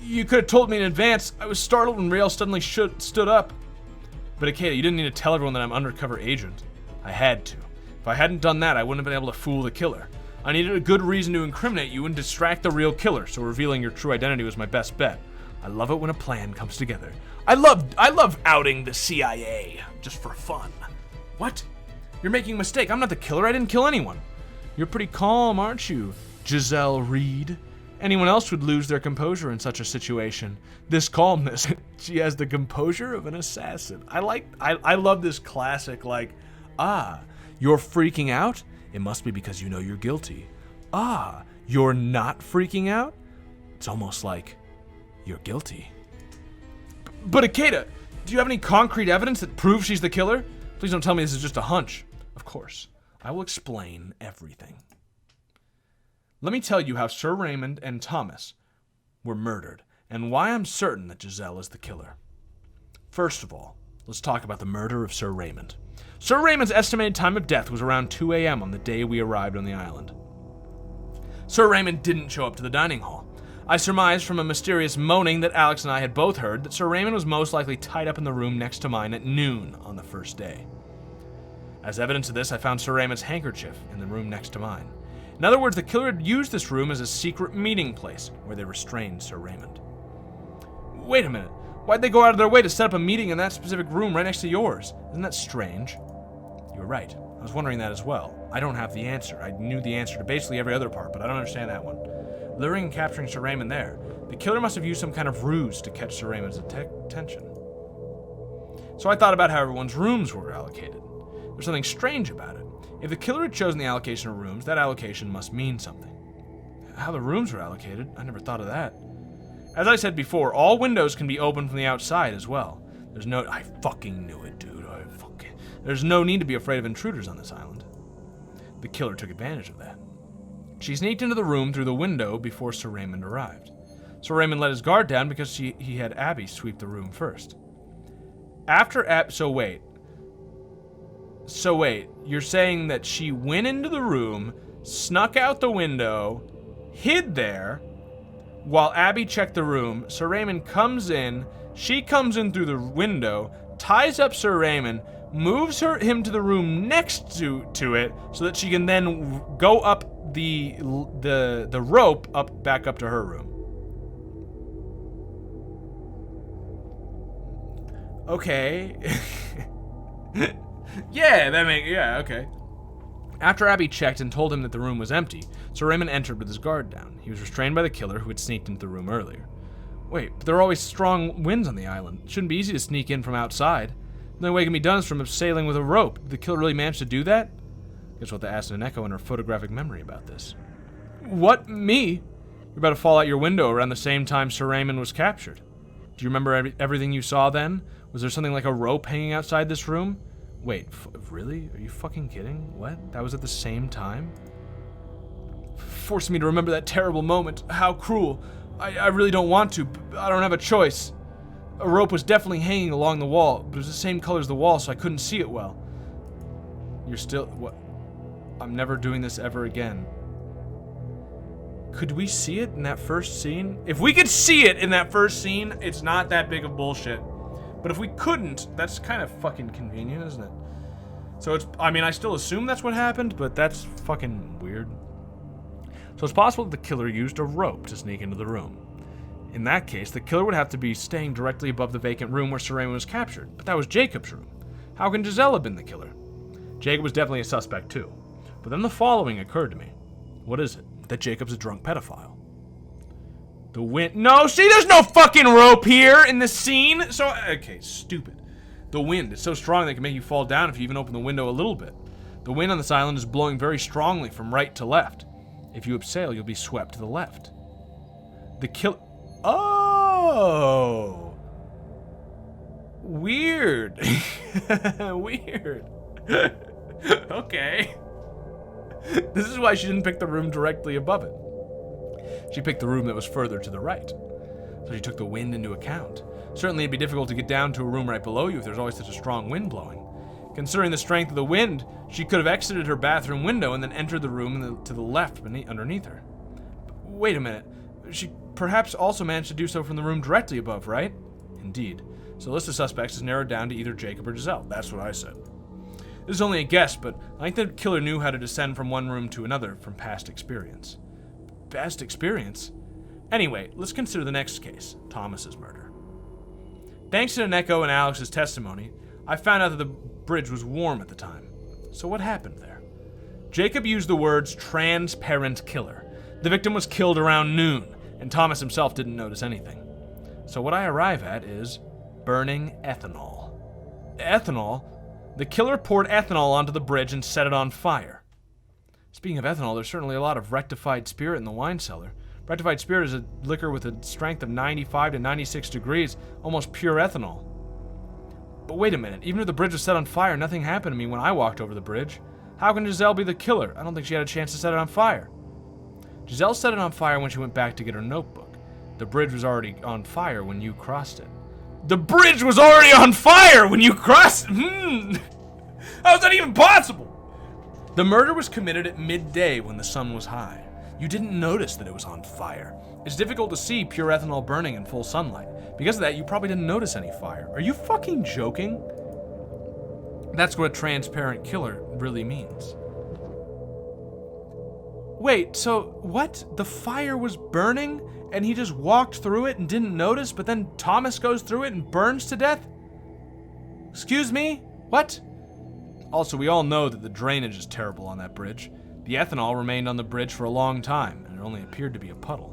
You could have told me in advance. I was startled when Riel suddenly stood up. But Ikeda, you didn't need to tell everyone that I'm an undercover agent. I had to. If I hadn't done that, I wouldn't have been able to fool the killer. I needed a good reason to incriminate you and distract the real killer, so revealing your true identity was my best bet. I love it when a plan comes together. I love outing the CIA, just for fun. What? You're making a mistake. I'm not the killer. I didn't kill anyone. You're pretty calm, aren't you, Giselle Reed? Anyone else would lose their composure in such a situation. This calmness, she has the composure of an assassin. I love this classic, like, you're freaking out? It must be because you know you're guilty. You're not freaking out? It's almost like you're guilty. But Ikeda, do you have any concrete evidence that proves she's the killer? Please don't tell me this is just a hunch. Of course, I will explain everything. Let me tell you how Sir Raymond and Thomas were murdered, and why I'm certain that Giselle is the killer. First of all, let's talk about the murder of Sir Raymond. Sir Raymond's estimated time of death was around 2 a.m. on the day we arrived on the island. Sir Raymond didn't show up to the dining hall. I surmised from a mysterious moaning that Alex and I had both heard that Sir Raymond was most likely tied up in the room next to mine at noon on the first day. As evidence of this, I found Sir Raymond's handkerchief in the room next to mine. In other words, the killer had used this room as a secret meeting place where they restrained Sir Raymond. Wait a minute. Why'd they go out of their way to set up a meeting in that specific room right next to yours? Isn't that strange? You're right. I was wondering that as well. I don't have the answer. I knew the answer to basically every other part, but I don't understand that one. Luring and capturing Sir Raymond there. The killer must have used some kind of ruse to catch Sir Raymond's attention. So I thought about how everyone's rooms were allocated. There's something strange about it. If the killer had chosen the allocation of rooms, that allocation must mean something. How the rooms were allocated, I never thought of that. As I said before, all windows can be opened from the outside as well. I fucking knew it, dude. There's no need to be afraid of intruders on this island. The killer took advantage of that. She sneaked into the room through the window before Sir Raymond arrived. Sir Raymond let his guard down because he had Abby sweep the room first. So wait, you're saying that she went into the room, snuck out the window, hid there, while Abby checked the room. Sir Raymond comes in, she comes in through the window, ties up Sir Raymond, moves him to the room next to it so that she can then go up the rope back up to her room. Okay. Yeah, okay. After Abby checked and told him that the room was empty, Sir Raymond entered with his guard down. He was restrained by the killer who had sneaked into the room earlier. Wait, but there are always strong winds on the island. It shouldn't be easy to sneak in from outside. The only way it can be done is from sailing with a rope. Did the killer really manage to do that? Guess we'll have to ask Naneko in her photographic memory about this. What? Me? You're about to fall out your window around the same time Sir Raymond was captured. Do you remember everything you saw then? Was there something like a rope hanging outside this room? Wait, really? Are you fucking kidding? What? That was at the same time? Forced me to remember that terrible moment. How cruel. I really don't want to. I don't have a choice. A rope was definitely hanging along the wall, but it was the same color as the wall, so I couldn't see it well. You're still... What? I'm never doing this ever again. Could we see it in that first scene? If we could see it in that first scene, it's not that big of bullshit. But if we couldn't, that's kind of fucking convenient, isn't it? So it's... I mean, I still assume that's what happened, but that's fucking weird. So it's possible that the killer used a rope to sneak into the room. In that case, the killer would have to be staying directly above the vacant room where Sir Raymond was captured, but that was Jacob's room. How can Giselle have been the killer? Jacob was definitely a suspect too. But then the following occurred to me. What is it? That Jacob's a drunk pedophile. The wind. No, see, there's no fucking rope here in this scene. So, okay, stupid. The wind is so strong that it can make you fall down if you even open the window a little bit. The wind on this island is blowing very strongly from right to left. If you abseil, you'll be swept to the left. The kill. Oh. Weird. Weird. Okay. This is why she didn't pick the room directly above it. She picked the room that was further to the right. So she took the wind into account. Certainly it'd be difficult to get down to a room right below you if there's always such a strong wind blowing. Considering the strength of the wind, she could have exited her bathroom window and then entered the room to the left underneath her. But wait a minute. She perhaps also managed to do so from the room directly above, right? Indeed. So the list of suspects is narrowed down to either Jacob or Giselle. That's what I said. This is only a guess, but I think the killer knew how to descend from one room to another from past experience. Past experience? Anyway, let's consider the next case, Thomas's murder. Thanks to Neko and Alex's testimony, I found out that the bridge was warm at the time. So what happened there? Jacob used the words transparent killer. The victim was killed around noon, and Thomas himself didn't notice anything. So what I arrive at is burning ethanol. Ethanol? The killer poured ethanol onto the bridge and set it on fire. Speaking of ethanol, there's certainly a lot of rectified spirit in the wine cellar. Rectified spirit is a liquor with a strength of 95 to 96 degrees, almost pure ethanol. But wait a minute, even if the bridge was set on fire, nothing happened to me when I walked over the bridge. How can Giselle be the killer? I don't think she had a chance to set it on fire. Giselle set it on fire when she went back to get her notebook. The bridge was already on fire when you crossed it. The bridge was already on fire when you crossed it? How is that even possible? The murder was committed at midday when the sun was high. You didn't notice that it was on fire. It's difficult to see pure ethanol burning in full sunlight. Because of that, you probably didn't notice any fire. Are you fucking joking? That's what a transparent killer really means. Wait, so what? The fire was burning and he just walked through it and didn't notice, but then Thomas goes through it and burns to death? Excuse me? What? Also, we all know that the drainage is terrible on that bridge. The ethanol remained on the bridge for a long time, and it only appeared to be a puddle.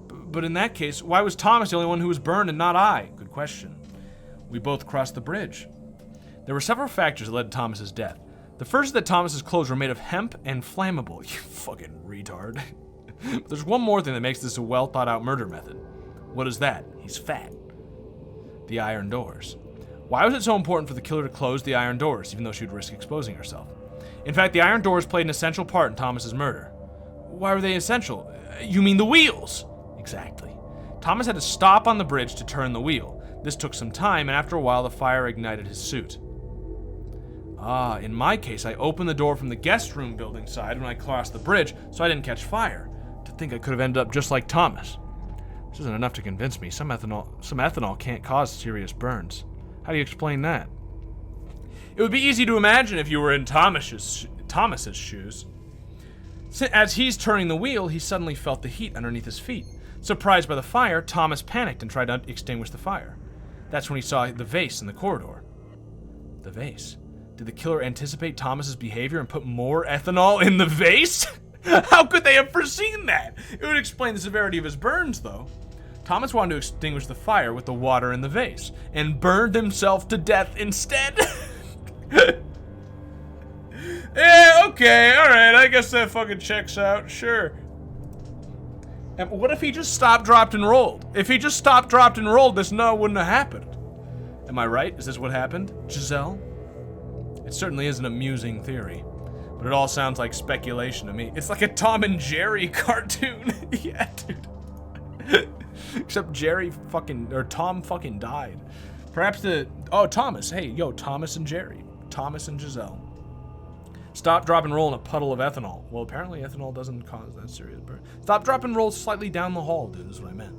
But in that case, why was Thomas the only one who was burned and not I? Good question. We both crossed the bridge. There were several factors that led to Thomas's death. The first is that Thomas's clothes were made of hemp and flammable. You fucking retard. But there's one more thing that makes this a well-thought-out murder method. What is that? He's fat. The iron doors. Why was it so important for the killer to close the iron doors, even though she would risk exposing herself? In fact, the iron doors played an essential part in Thomas's murder. Why were they essential? You mean the wheels? Exactly. Thomas had to stop on the bridge to turn the wheel. This took some time, and after a while, the fire ignited his suit. In my case, I opened the door from the guest room building side when I crossed the bridge, so I didn't catch fire. To think I could have ended up just like Thomas. This isn't enough to convince me. Some ethanol can't cause serious burns. How do you explain that? It would be easy to imagine if you were in Thomas's shoes. As he's turning the wheel, he suddenly felt the heat underneath his feet. Surprised by the fire, Thomas panicked and tried to extinguish the fire. That's when he saw the vase in the corridor. The vase? Did the killer anticipate Thomas's behavior and put more ethanol in the vase? How could they have foreseen that? It would explain the severity of his burns, though. Thomas wanted to extinguish the fire with the water in the vase, and burned himself to death instead. Yeah, okay, alright, I guess that fucking checks out, sure. And what if he just stopped, dropped, and rolled? If he just stopped, dropped, and rolled, this wouldn't have happened. Am I right? Is this what happened, Giselle? It certainly is an amusing theory, but it all sounds like speculation to me. It's like a Tom and Jerry cartoon. Yeah, dude. Except Tom fucking died. Perhaps Thomas. Hey, yo, Thomas and Jerry. Thomas and Giselle. Stop, drop, and roll in a puddle of ethanol. Well, apparently ethanol doesn't cause that serious burn. Stop, drop, and roll slightly down the hall, dude, is what I meant.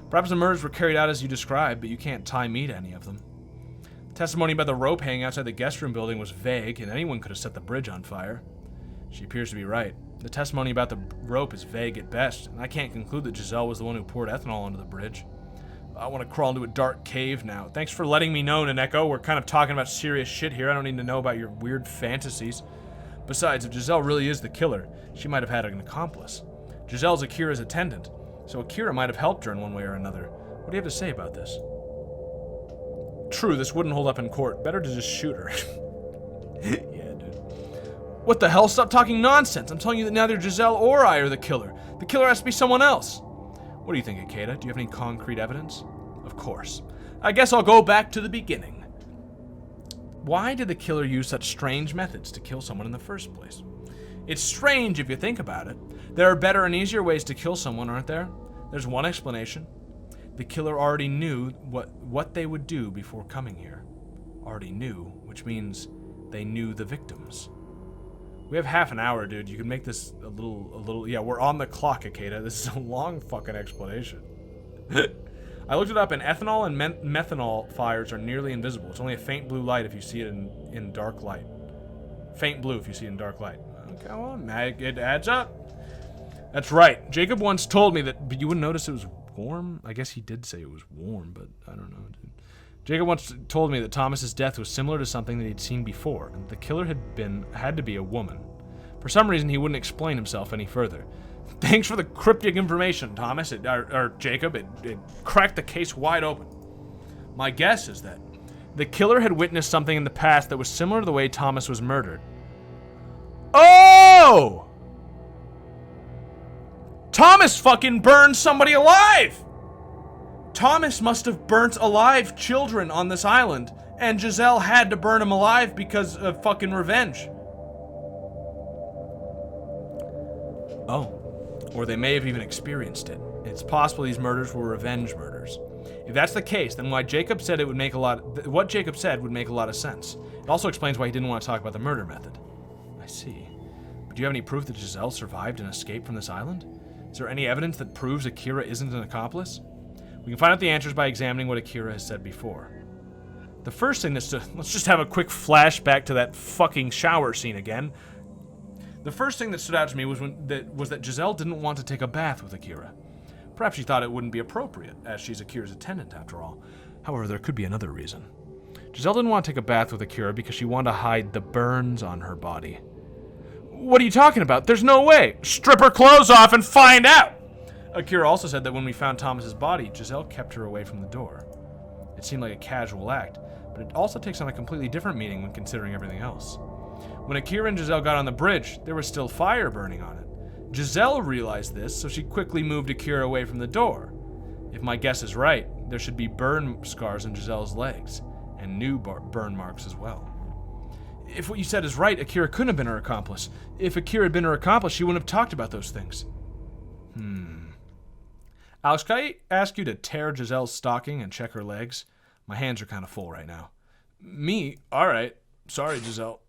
Perhaps the murders were carried out as you described, but you can't tie me to any of them. Testimony about the rope hanging outside the guest room building was vague, and anyone could have set the bridge on fire. She appears to be right. The testimony about the rope is vague at best, and I can't conclude that Giselle was the one who poured ethanol onto the bridge. I want to crawl into a dark cave now. Thanks for letting me know, Naneko. We're kind of talking about serious shit here. I don't need to know about your weird fantasies. Besides, if Giselle really is the killer, she might have had an accomplice. Giselle's Akira's attendant, so Akira might have helped her in one way or another. What do you have to say about this? True, this wouldn't hold up in court. Better to just shoot her. Yeah, dude. What the hell? Stop talking nonsense. I'm telling you that neither Giselle or I are the killer. The killer has to be someone else. What do you think, Ikeda? Do you have any concrete evidence? Of course. I guess I'll go back to the beginning. Why did the killer use such strange methods to kill someone in the first place? It's strange if you think about it. There are better and easier ways to kill someone, aren't there? There's one explanation. The killer already knew what they would do before coming here. Already knew, which means they knew the victims. We have half an hour, dude. You can make this a little... Yeah, we're on the clock, Ikeda. This is a long fucking explanation. I looked it up, and ethanol and methanol fires are nearly invisible. It's only a faint blue light if you see it in dark light. Faint blue if you see it in dark light. Come on, it adds up. That's right. Jacob once told me that... But you wouldn't notice it was warm? I guess he did say it was warm, but I don't know, dude. Jacob once told me that Thomas's death was similar to something that he'd seen before, and the killer had to be a woman. For some reason, he wouldn't explain himself any further. Thanks for the cryptic information, Thomas, or Jacob. It cracked the case wide open. My guess is that the killer had witnessed something in the past that was similar to the way Thomas was murdered. Oh! Thomas fucking burned somebody alive! Thomas must have burnt alive children on this island, and Giselle had to burn him alive because of fucking revenge. Oh. Or they may have even experienced it. It's possible these murders were revenge murders. If that's the case, then what Jacob said would make a lot of sense. It also explains why he didn't want to talk about the murder method. I see. But do you have any proof that Giselle survived and escaped from this island? Is there any evidence that proves Akira isn't an accomplice? We can find out the answers by examining what Akira has said before. The first thing is let's just have a quick flashback to that fucking shower scene again. The first thing that stood out to me was that Giselle didn't want to take a bath with Akira. Perhaps she thought it wouldn't be appropriate, as she's Akira's attendant after all. However, there could be another reason. Giselle didn't want to take a bath with Akira because she wanted to hide the burns on her body. What are you talking about? There's no way! Strip her clothes off and find out! Akira also said that when we found Thomas's body, Giselle kept her away from the door. It seemed like a casual act, but it also takes on a completely different meaning when considering everything else. When Akira and Giselle got on the bridge, there was still fire burning on it. Giselle realized this, so she quickly moved Akira away from the door. If my guess is right, there should be burn scars on Giselle's legs, and new burn marks as well. If what you said is right, Akira couldn't have been her accomplice. If Akira had been her accomplice, she wouldn't have talked about those things. Alex, can I ask you to tear Giselle's stocking and check her legs? My hands are kind of full right now. Me? Alright. Sorry, Giselle.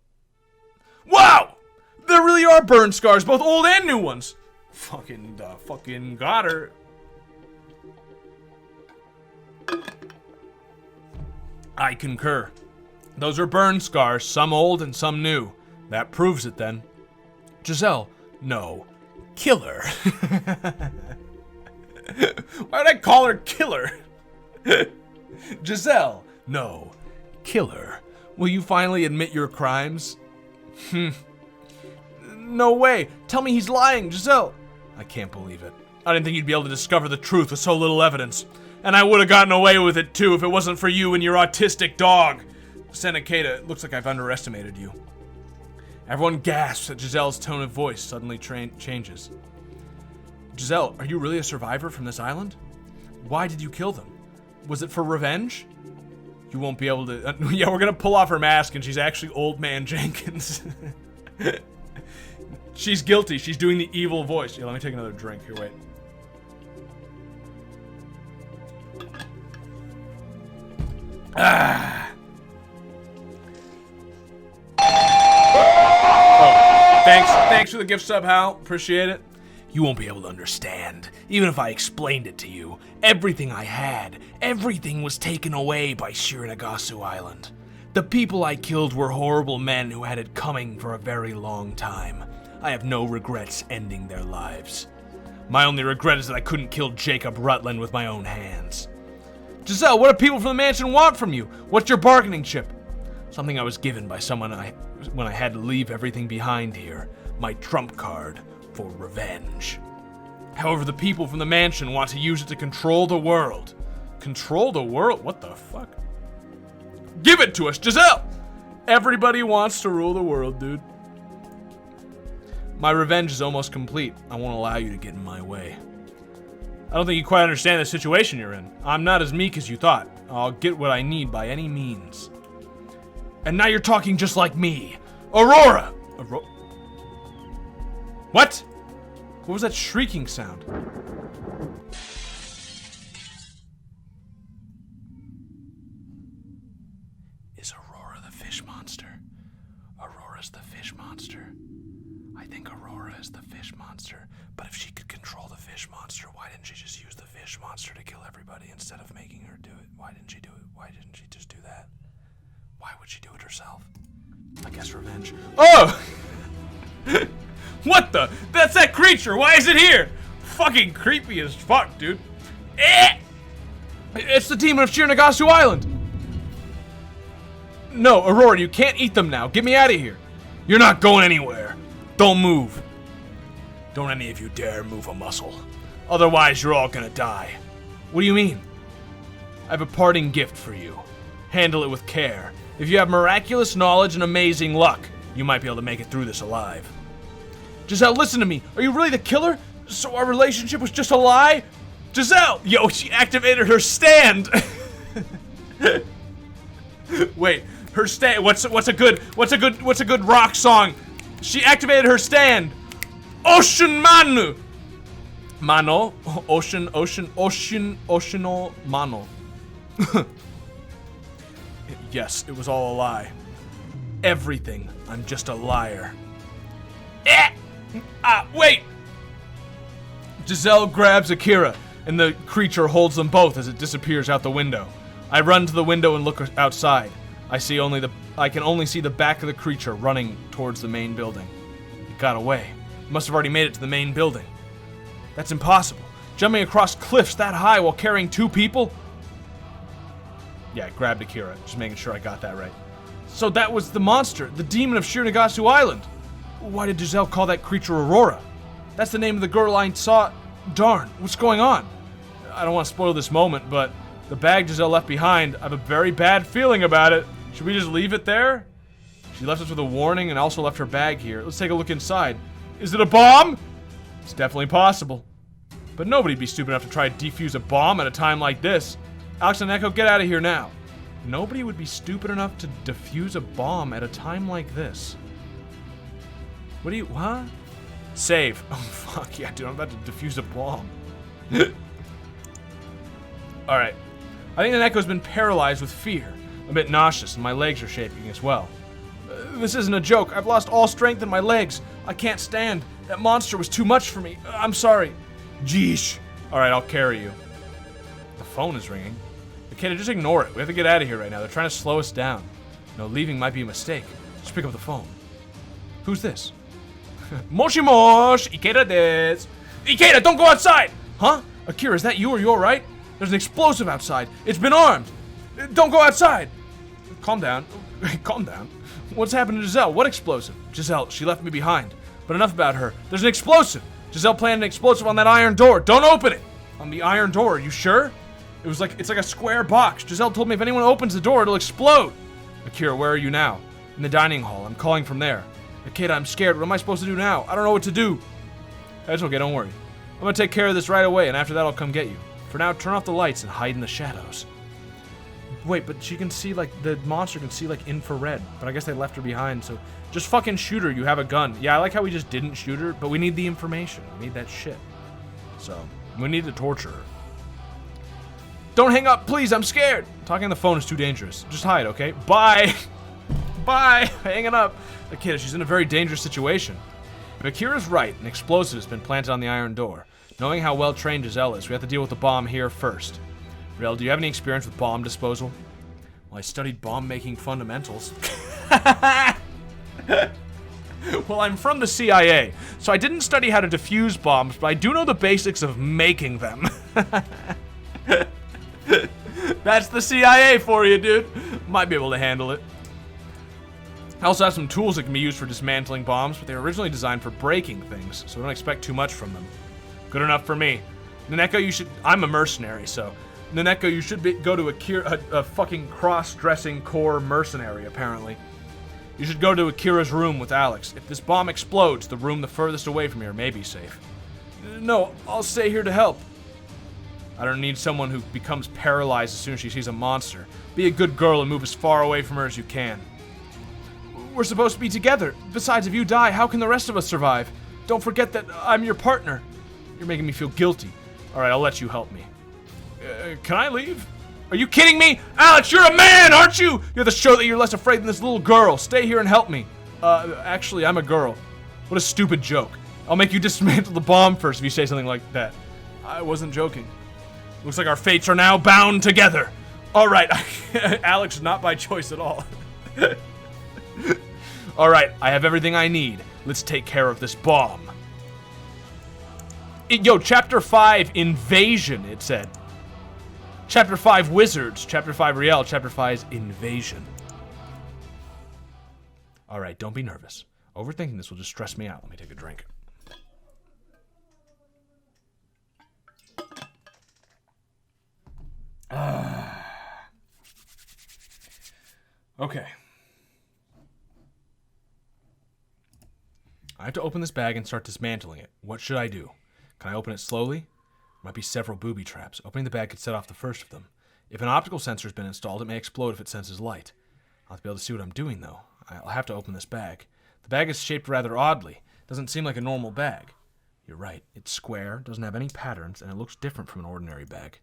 Wow! There really are burn scars, both old and new ones! Fucking got her. I concur. Those are burn scars, some old and some new. That proves it then. Giselle, no. Killer. Why would I call her killer? Giselle, no. Killer. Will you finally admit your crimes? No way. Tell me he's lying, Giselle. I can't believe it. I didn't think you'd be able to discover the truth with so little evidence. And I would have gotten away with it too if it wasn't for you and your autistic dog. Seneketa, it looks like I've underestimated you. Everyone gasps as Giselle's tone of voice suddenly changes. Giselle, are you really a survivor from this island? Why did you kill them? Was it for revenge? You won't be able to... yeah, we're gonna pull off her mask and she's actually Old Man Jenkins. She's guilty. She's doing the evil voice. Yeah, let me take another drink. Here, wait. Ah. Oh, thanks for the gift sub, Hal. Appreciate it. You won't be able to understand, even if I explained it to you. Everything I had, everything was taken away by Shironagasu Island. The people I killed were horrible men who had it coming for a very long time. I have no regrets ending their lives. My only regret is that I couldn't kill Jacob Rutland with my own hands. Giselle, what do people from the mansion want from you? What's your bargaining chip? Something I was given by someone when I had to leave everything behind here. My trump card for revenge. However, the people from the mansion want to use it to control the world. Control the world? What the fuck? Give it to us, Giselle! Everybody wants to rule the world, dude. My revenge is almost complete. I won't allow you to get in my way. I don't think you quite understand the situation you're in. I'm not as meek as you thought. I'll get what I need by any means. And now you're talking just like me. Aurora! What? What was that shrieking sound? Is Aurora the fish monster? Aurora's the fish monster. I think Aurora is the fish monster. But if she could control the fish monster, why didn't she just use the fish monster to kill everybody instead of making her do it? Why didn't she do it? Why didn't she just do that? Why would she do it herself? I guess revenge. Oh! What the? That's that creature! Why is it here? Fucking creepy as fuck, dude. It's the demon of Shironagasu Island! No, Aurora, you can't eat them now. Get me out of here. You're not going anywhere. Don't move. Don't any of you dare move a muscle. Otherwise, you're all gonna die. What do you mean? I have a parting gift for you. Handle it with care. If you have miraculous knowledge and amazing luck, you might be able to make it through this alive. Giselle, listen to me. Are you really the killer? So our relationship was just a lie? Giselle! Yo, she activated her stand! Wait, her stand. What's a good rock song? She activated her stand. Ocean Manu. Mano. Oceanal Mano. Yes, it was all a lie. Everything. I'm just a liar. Wait! Giselle grabs Akira, and the creature holds them both as it disappears out the window. I run to the window and look outside. I can only see the back of the creature running towards the main building. It got away. It must have already made it to the main building. That's impossible. Jumping across cliffs that high while carrying two people? Yeah, I grabbed Akira, just making sure I got that right. So that was the monster, the demon of Shironagasu Island. Why did Giselle call that creature Aurora? That's the name of the girl I saw. Darn, what's going on? I don't want to spoil this moment, but the bag Giselle left behind, I have a very bad feeling about it. Should we just leave it there? She left us with a warning and also left her bag here. Let's take a look inside. Is it a bomb? It's definitely possible. But nobody'd be stupid enough to try to defuse a bomb at a time like this. Alex and Echo, get out of here now. Nobody would be stupid enough to defuse a bomb at a time like this. Huh? Save. Oh, fuck yeah, dude, I'm about to defuse a bomb. Alright. I think Neko's been paralyzed with fear. A bit nauseous, and my legs are shaking as well. This isn't a joke. I've lost all strength in my legs. I can't stand. That monster was too much for me. I'm sorry. Jeesh. Alright, I'll carry you. The phone is ringing. Okay, just ignore it. We have to get out of here right now. They're trying to slow us down. No, leaving might be a mistake. Just pick up the phone. Who's this? Moshi mosh! Ikeda desu! Ikeda, don't go outside! Huh? Akira, is that you? Are you alright? There's an explosive outside. It's been armed! Don't go outside! Calm down. Calm down. What's happened to Giselle? What explosive? Giselle, she left me behind. But enough about her. There's an explosive! Giselle planted an explosive on that iron door. Don't open it! On the iron door, are you sure? It's like a square box. Giselle told me if anyone opens the door, it'll explode. Akira, where are you now? In the dining hall. I'm calling from there. Akira, I'm scared. What am I supposed to do now? I don't know what to do. That's okay, don't worry. I'm gonna take care of this right away, and after that I'll come get you. For now, turn off the lights and hide in the shadows. Wait, but she can see, like, the monster can see, like, infrared. But I guess they left her behind, so just fucking shoot her. You have a gun. Yeah, I like how we just didn't shoot her, but we need the information. We need that shit. So, we need to torture her. Don't hang up, please. I'm scared. Talking on the phone is too dangerous. Just hide, okay? Bye. Bye. Hanging up. Akira, she's in a very dangerous situation. If Akira's right, an explosive has been planted on the iron door. Knowing how well trained Giselle is, we have to deal with the bomb here first. Rel, do you have any experience with bomb disposal? Well, I studied bomb-making fundamentals. Well, I'm from the CIA, so I didn't study how to defuse bombs, but I do know the basics of making them. That's the CIA for you, dude. Might be able to handle it. I also have some tools that can be used for dismantling bombs, but they were originally designed for breaking things, so don't expect too much from them. Good enough for me. Naneko, you should... I'm a mercenary, so... Naneko, you should go to a fucking cross-dressing core mercenary, apparently. You should go to Akira's room with Alex. If this bomb explodes, the room the furthest away from here may be safe. No, I'll stay here to help. I don't need someone who becomes paralyzed as soon as she sees a monster. Be a good girl and move as far away from her as you can. We're supposed to be together. Besides, if you die, how can the rest of us survive? Don't forget that I'm your partner. You're making me feel guilty. Alright, I'll let you help me. Can I leave? Are you kidding me? Alex, you're a man, aren't you? You have to show that you're less afraid than this little girl. Stay here and help me. Actually, I'm a girl. What a stupid joke. I'll make you dismantle the bomb first if you say something like that. I wasn't joking. Looks like our fates are now bound together. Alright, Alex, not by choice at all. Alright, I have everything I need. Let's take care of this bomb. Yo, Chapter 5, Invasion, it said. Chapter 5, Wizards. Chapter 5, Riel. Chapter 5, Invasion. Alright, don't be nervous. Overthinking this will just stress me out. Let me take a drink. Okay. I have to open this bag and start dismantling it. What should I do? Can I open it slowly? There might be several booby traps. Opening the bag could set off the first of them. If an optical sensor has been installed, it may explode if it senses light. I'll have to be able to see what I'm doing, though. I'll have to open this bag. The bag is shaped rather oddly. It doesn't seem like a normal bag. You're right. It's square, doesn't have any patterns, and it looks different from an ordinary bag.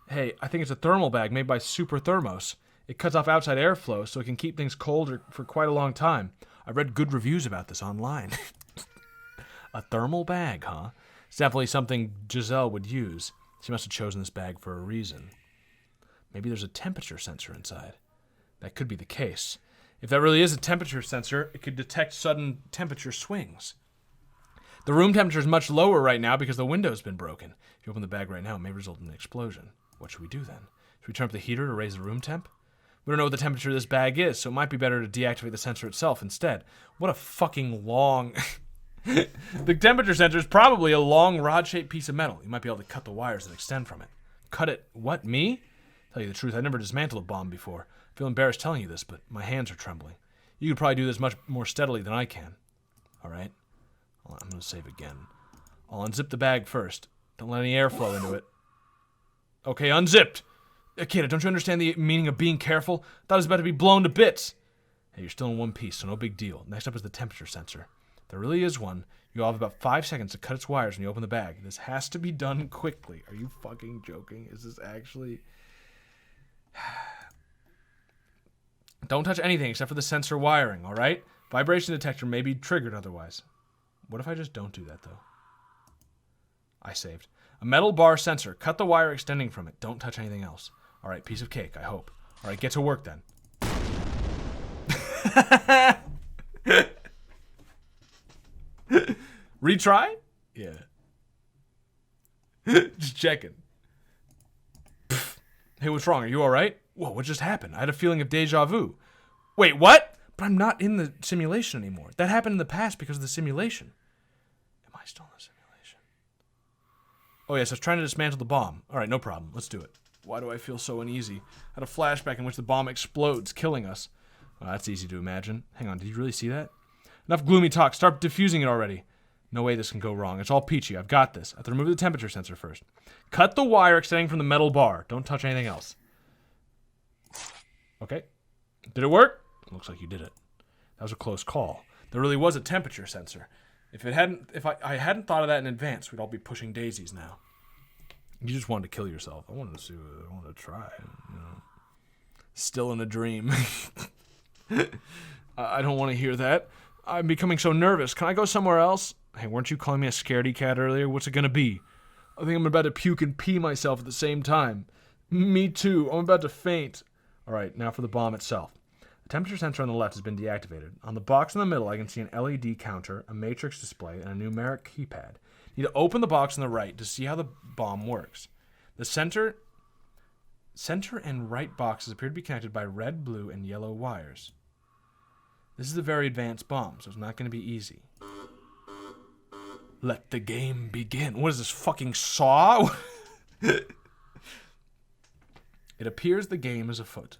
Hey, I think it's a thermal bag made by Super Thermos. It cuts off outside airflow so it can keep things cold for quite a long time. I read good reviews about this online. A thermal bag, huh? It's definitely something Giselle would use. She must have chosen this bag for a reason. Maybe there's a temperature sensor inside. That could be the case. If that really is a temperature sensor, it could detect sudden temperature swings. The room temperature is much lower right now because the window's been broken. If you open the bag right now, it may result in an explosion. What should we do then? Should we turn up the heater to raise the room temp? We don't know what the temperature of this bag is, so it might be better to deactivate the sensor itself instead. What a fucking long... The temperature sensor is probably a long rod-shaped piece of metal. You might be able to cut the wires that extend from it. Cut it? What, me? Tell you the truth, I've never dismantled a bomb before. I feel embarrassed telling you this, but my hands are trembling. You could probably do this much more steadily than I can. Alright. I'm going to save again. I'll unzip the bag first. Don't let any air flow into it. Okay, unzipped! Akira, don't you understand the meaning of being careful? I thought it was about to be blown to bits. Hey, you're still in one piece, so no big deal. Next up is the temperature sensor. There really is one. You'll have about 5 seconds to cut its wires when you open the bag. This has to be done quickly. Are you fucking joking? Is this actually... Don't touch anything except for the sensor wiring, alright? Vibration detector may be triggered otherwise. What if I just don't do that, though? I saved. A metal bar sensor. Cut the wire extending from it. Don't touch anything else. Alright, piece of cake, I hope. Alright, get to work then. Retry? Yeah. Just checking. Hey, what's wrong? Are you alright? Whoa, what just happened? I had a feeling of deja vu. Wait, what? But I'm not in the simulation anymore. That happened in the past because of the simulation. Am I still in the simulation? Oh, yes, I was trying to dismantle the bomb. Alright, no problem. Let's do it. Why do I feel so uneasy? I had a flashback in which the bomb explodes, killing us. Well, that's easy to imagine. Hang on, did you really see that? Enough gloomy talk. Start diffusing it already. No way this can go wrong. It's all peachy. I've got this. I have to remove the temperature sensor first. Cut the wire extending from the metal bar. Don't touch anything else. Okay. Did it work? Looks like you did it. That was a close call. There really was a temperature sensor. If I hadn't thought of that in advance, we'd all be pushing daisies now. You just wanted to kill yourself. I wanted to see what I wanted to try. You know. Still in a dream. I don't want to hear that. I'm becoming so nervous. Can I go somewhere else? Hey, weren't you calling me a scaredy cat earlier? What's it gonna be? I think I'm about to puke and pee myself at the same time. Me too. I'm about to faint. Alright, now for the bomb itself. The temperature sensor on the left has been deactivated. On the box in the middle, I can see an LED counter, a matrix display, and a numeric keypad. You need to open the box on the right to see how the bomb works. The center Center and right boxes appear to be connected by red, blue, and yellow wires. This is a very advanced bomb, so it's not going to be easy. Let the game begin. What is this, fucking Saw? It appears the game is afoot.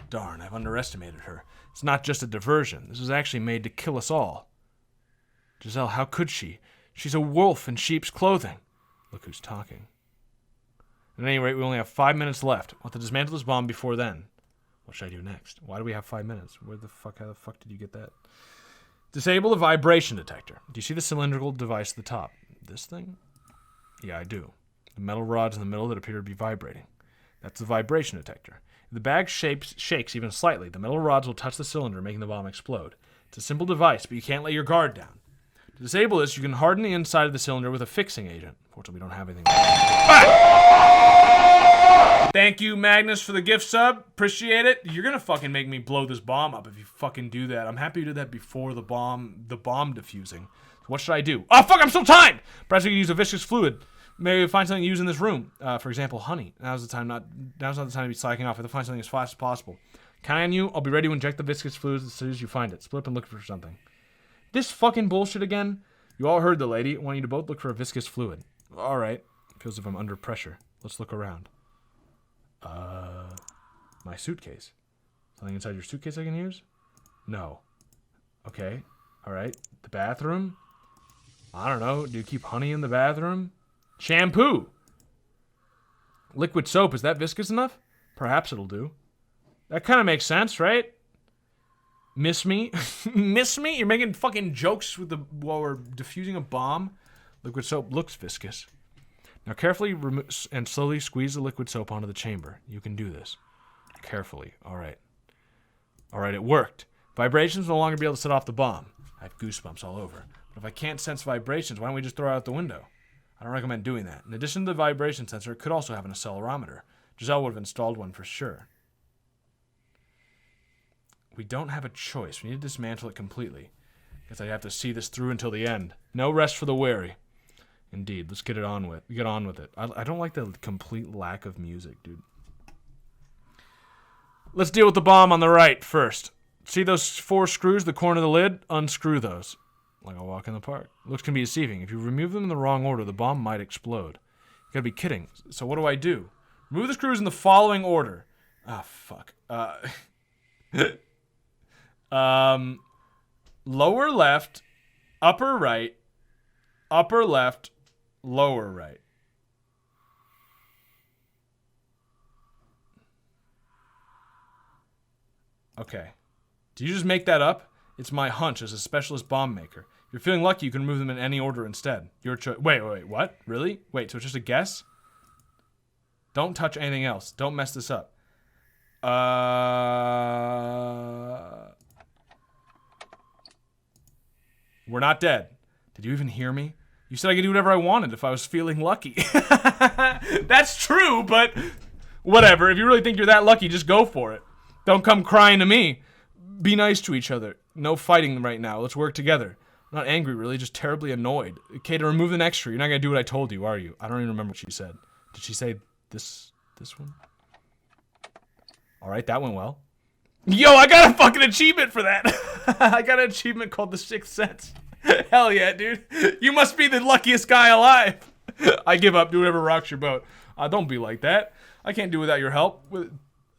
Darn, I've underestimated her. It's not just a diversion. This was actually made to kill us all. Giselle, how could she? She's a wolf in sheep's clothing. Look who's talking. At any rate, we only have 5 minutes left. We'll have to dismantle this bomb before then. What should I do next? Why do we have 5 minutes? How the fuck did you get that? Disable the vibration detector. Do you see the cylindrical device at the top? This thing? Yeah, I do. The metal rods in the middle that appear to be vibrating. That's the vibration detector. If the bag shakes even slightly, the metal rods will touch the cylinder, making the bomb explode. It's a simple device, but you can't let your guard down. To disable this, you can harden the inside of the cylinder with a fixing agent. Fortunately, we don't have anything. Thank you, Magnus, for the gift sub. Appreciate it. You're gonna fucking make me blow this bomb up if you fucking do that. I'm happy you did that before the bomb defusing. So what should I do? Oh, fuck, I'm still timed! Perhaps we could use a viscous fluid. Maybe find something to use in this room. For example, honey. Now's not the time to be slacking off. I have to find something as fast as possible. Count on you. I'll be ready to inject the viscous fluid as soon as you find it. Split up and look for something. This fucking bullshit again? You all heard the lady. I want you to both look for a viscous fluid. Alright. Feels as if I'm under pressure. Let's look around. My suitcase. Something inside your suitcase I can use? No. Okay. Alright. The bathroom? I don't know. Do you keep honey in the bathroom? Shampoo! Liquid soap. Is that viscous enough? Perhaps it'll do. That kind of makes sense, right? Miss me? Miss me? You're making fucking jokes with while we're defusing a bomb? Liquid soap looks viscous. Now carefully remove and slowly squeeze the liquid soap onto the chamber. You can do this. Carefully. Alright. Alright, it worked. Vibrations will no longer be able to set off the bomb. I have goosebumps all over. But if I can't sense vibrations, why don't we just throw it out the window? I don't recommend doing that. In addition to the vibration sensor, it could also have an accelerometer. Giselle would have installed one for sure. We don't have a choice. We need to dismantle it completely. Guess I have to see this through until the end. No rest for the weary. Indeed. Let's get on with it. I don't like the complete lack of music, dude. Let's deal with the bomb on the right first. See those 4 screws, the corner of the lid? Unscrew those. Like a walk in the park. Looks can be deceiving. If you remove them in the wrong order, the bomb might explode. You gotta be kidding. So what do I do? Remove the screws in the following order. Ah, fuck. Lower left, upper right, upper left, lower right. Okay. Did you just make that up? It's my hunch as a specialist bomb maker. If you're feeling lucky, you can remove them in any order instead. Your choice. Wait, what? Really? Wait, so it's just a guess? Don't touch anything else. Don't mess this up. We're not dead. Did you even hear me? You said I could do whatever I wanted if I was feeling lucky. That's true, but whatever. If you really think you're that lucky, just go for it. Don't come crying to me. Be nice to each other. No fighting right now. Let's work together. I'm not angry, really, just terribly annoyed. Okay, to remove the next tree, you're not gonna do what I told you, are you? I don't even remember what she said. Did she say this one? Alright, that went well. Yo, I got a fucking achievement for that. I got an achievement called the Sixth Sense. Hell yeah, dude. You must be the luckiest guy alive. I give up. Do whatever rocks your boat. Don't be like that. I can't do without your help.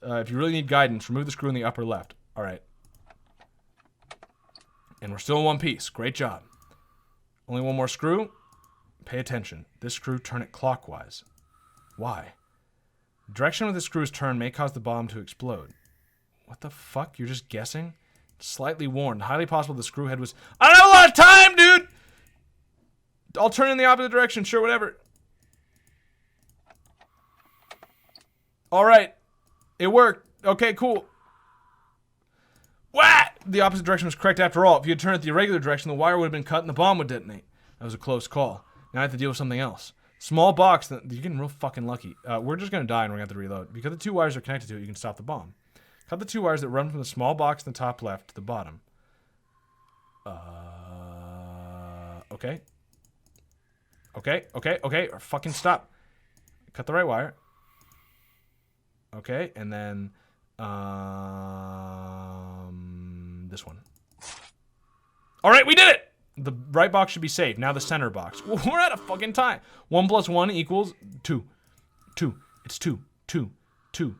If you really need guidance, remove the screw in the upper left. Alright. And we're still in one piece. Great job. Only one more screw. Pay attention. This screw, turn it clockwise. Why? The direction of the screw's turn may cause the bomb to explode. What the fuck? You're just guessing? Slightly warned. Highly possible the screw head was... I don't have a lot of time, dude! I'll turn in the opposite direction. Sure, whatever. Alright. It worked. Okay, cool. What? The opposite direction was correct after all. If you had turned it the irregular direction, the wire would have been cut and the bomb would detonate. That was a close call. Now I have to deal with something else. Small box. You're getting real fucking lucky. We're just going to die and we're going to have to reload. Because the 2 wires are connected to it, you can stop the bomb. Cut the 2 wires that run from the small box in the top left to the bottom. Okay. Okay. Or fucking stop. Cut the right wire. Okay, and then this one. All right, we did it. The right box should be safe. Now the center box. We're out of fucking time. 1 + 1 equals 2. 2. It's 2. 2. 2.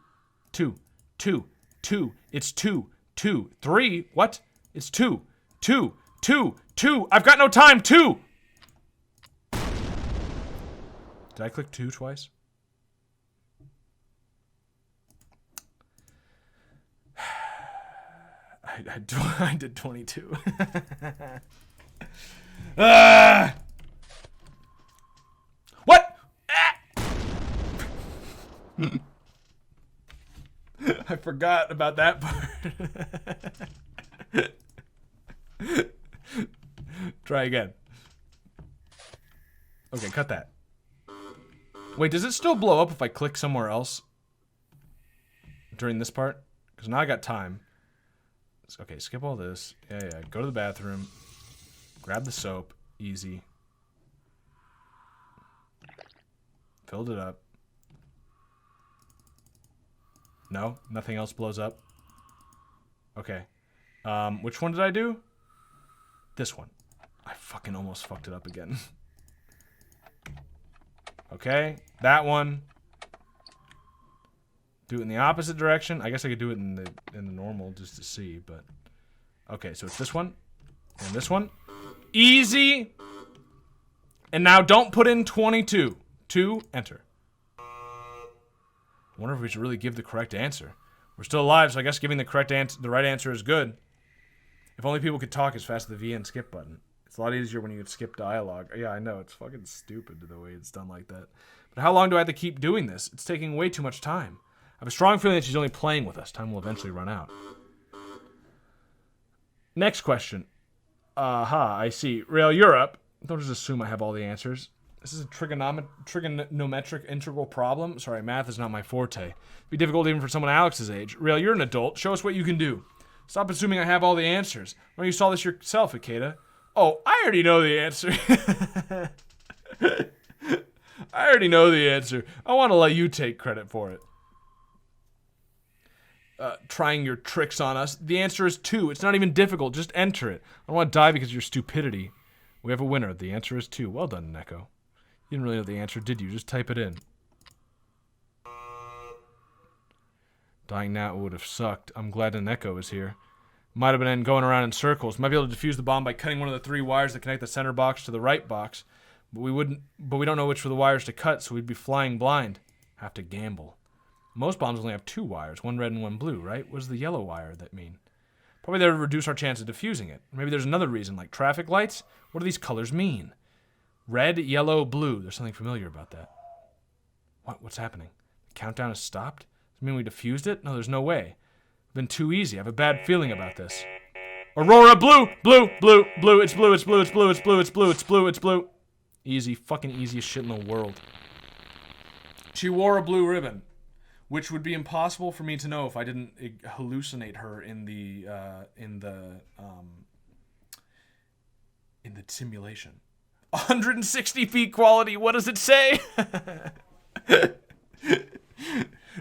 2. 2. 2. It's 2. 2. 3. What? It's 2. 2. 2. 2. I've got no time. 2. Did I click 2 twice? I did 22. What? I forgot about that part. Try again. Okay, cut that. Wait, does it still blow up if I click somewhere else during this part? Because now I got time. Okay, skip all this. Yeah. Go to the bathroom. Grab the soap. Easy. Filled it up. No? Nothing else blows up? Okay. Which one did I do? This one. I fucking almost fucked it up again. Okay. That one. Do it in the opposite direction. I guess I could do it in the normal just to see, but okay, so it's this one and this one. Easy. And now don't put in 22. 2, enter. I wonder if we should really give the correct answer. We're still alive, so I guess giving the right answer is good. If only people could talk as fast as the V and skip button. It's a lot easier when you could skip dialogue. Yeah, I know, it's fucking stupid the way it's done like that. But how long do I have to keep doing this? It's taking way too much time. I have a strong feeling that she's only playing with us. Time will eventually run out. Next question. I see. Rail Europe. Don't just assume I have all the answers. This is a trigonometric integral problem. Sorry, math is not my forte. It'd be difficult even for someone Alex's age. Rail, you're an adult. Show us what you can do. Stop assuming I have all the answers. Why don't you solve this yourself, Ikeda? Oh, I already know the answer. I already know the answer. I want to let you take credit for it. Trying your tricks on us. The answer is 2. It's not even difficult. Just enter it. I don't want to die because of your stupidity. We have a winner. The answer is 2. Well done, Neko. You didn't really know the answer, did you? Just type it in. Dying now would have sucked. I'm glad Neko is here. Might have been going around in circles. Might be able to defuse the bomb by cutting one of the 3 wires that connect the center box to the right box. But we don't know which of the wires to cut, so we'd be flying blind. Have to gamble. Most bombs only have 2 wires, one red and one blue, right? What does the yellow wire that mean? Probably that would reduce our chance of defusing it. Maybe there's another reason, like traffic lights? What do these colors mean? Red, yellow, blue. There's something familiar about that. What's happening? The countdown has stopped? Does it mean we defused it? No, there's no way. It's been too easy. I have a bad feeling about this. Aurora, blue, blue, blue, blue. It's blue, it's blue, it's blue, it's blue, it's blue, it's blue, it's blue. Easy, fucking easiest shit in the world. She wore a blue ribbon. Which would be impossible for me to know if I didn't hallucinate her in the simulation. 160 feet quality. What does it say?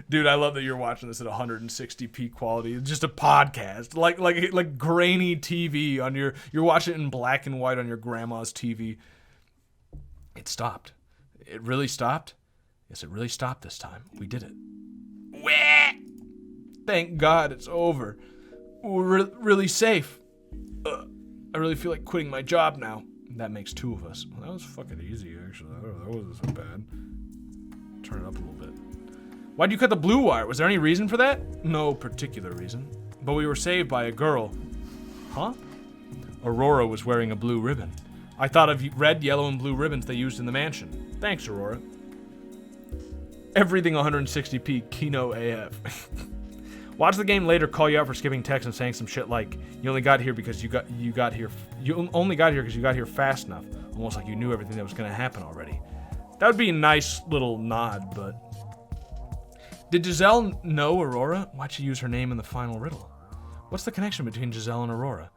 Dude, I love that you're watching this at 160p quality. It's just a podcast, like grainy TV on you're watching it in black and white on your grandma's TV. It stopped. It really stopped. Yes, it really stopped this time. We did it. Thank God it's over. We're really safe. I really feel like quitting my job now. That makes 2 of us. Well, that was fucking easy, actually. That wasn't so bad. Turn it up a little bit. Why'd you cut the blue wire? Was there any reason for that? No particular reason. But we were saved by a girl. Huh? Aurora was wearing a blue ribbon. I thought of red, yellow, and blue ribbons they used in the mansion. Thanks, Aurora. Everything 160p Kino AF. Watch the game later call you out for skipping text and saying some shit like, you only got here because you only got here because you got here fast enough. Almost like you knew everything that was going to happen already. That would be a nice little nod, but... Did Giselle know Aurora? Why'd she use her name in the final riddle? What's the connection between Giselle and Aurora?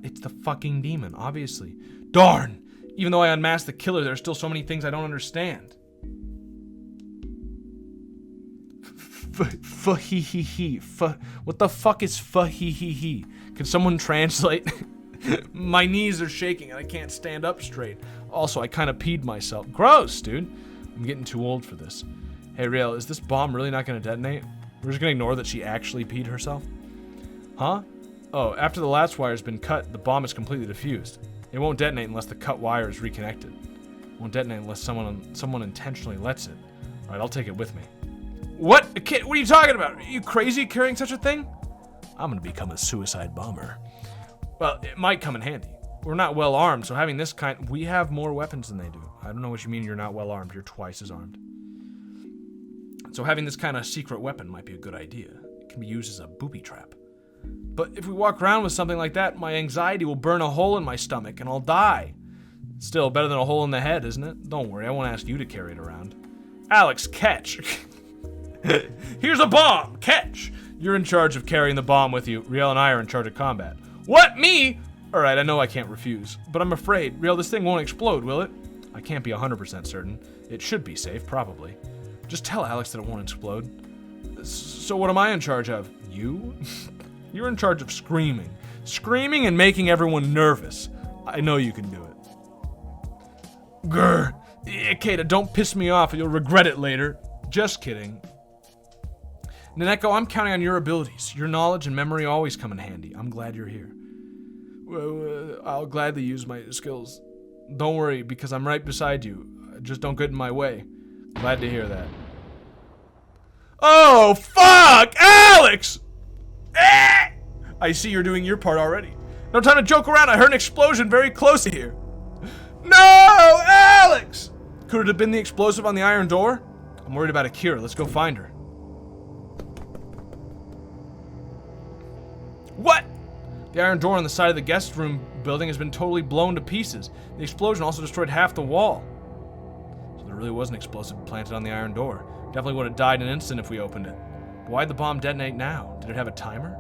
It's the fucking demon, obviously. Darn! Even though I unmasked the killer, there are still so many things I don't understand. F-he-he-he. What the fuck is f-he-he-he? Can someone translate? My knees are shaking and I can't stand up straight. Also, I kind of peed myself. Gross, dude. I'm getting too old for this. Hey, Riel, is this bomb really not going to detonate? We're just going to ignore that she actually peed herself? Huh? Oh, after the last wire has been cut, the bomb is completely diffused. It won't detonate unless the cut wire is reconnected. It won't detonate unless someone intentionally lets it. Alright, I'll take it with me. What? A kid? What are you talking about? Are you crazy carrying such a thing? I'm gonna become a suicide bomber. Well, it might come in handy. We're not well armed, so having this kind... We have more weapons than they do. I don't know what you mean you're not well armed. You're twice as armed. So having this kind of secret weapon might be a good idea. It can be used as a booby trap. But if we walk around with something like that, my anxiety will burn a hole in my stomach and I'll die. Still, better than a hole in the head, isn't it? Don't worry, I won't ask you to carry it around. Alex, catch. Here's a bomb, catch. You're in charge of carrying the bomb with you. Riel and I are in charge of combat. What, me? Alright, I know I can't refuse, but I'm afraid. Riel, this thing won't explode, will it? I can't be 100% certain. It should be safe, probably. Just tell Alex that it won't explode. So what am I in charge of? You? You're in charge of screaming. Screaming and making everyone nervous. I know you can do it. Grr. Ikeda, don't piss me off. You'll regret it later. Just kidding. Naneko, I'm counting on your abilities. Your knowledge and memory always come in handy. I'm glad you're here. Well, I'll gladly use my skills. Don't worry, because I'm right beside you. Just don't get in my way. Glad to hear that. Oh, fuck! Alex! I see you're doing your part already. No time to joke around. I heard an explosion very close to here. No, Alex! Could it have been the explosive on the iron door? I'm worried about Akira. Let's go find her. What? The iron door on the side of the guest room building has been totally blown to pieces. The explosion also destroyed half the wall. So there really was an explosive planted on the iron door. Definitely would have died in an instant if we opened it. But why'd the bomb detonate now? Did it have a timer?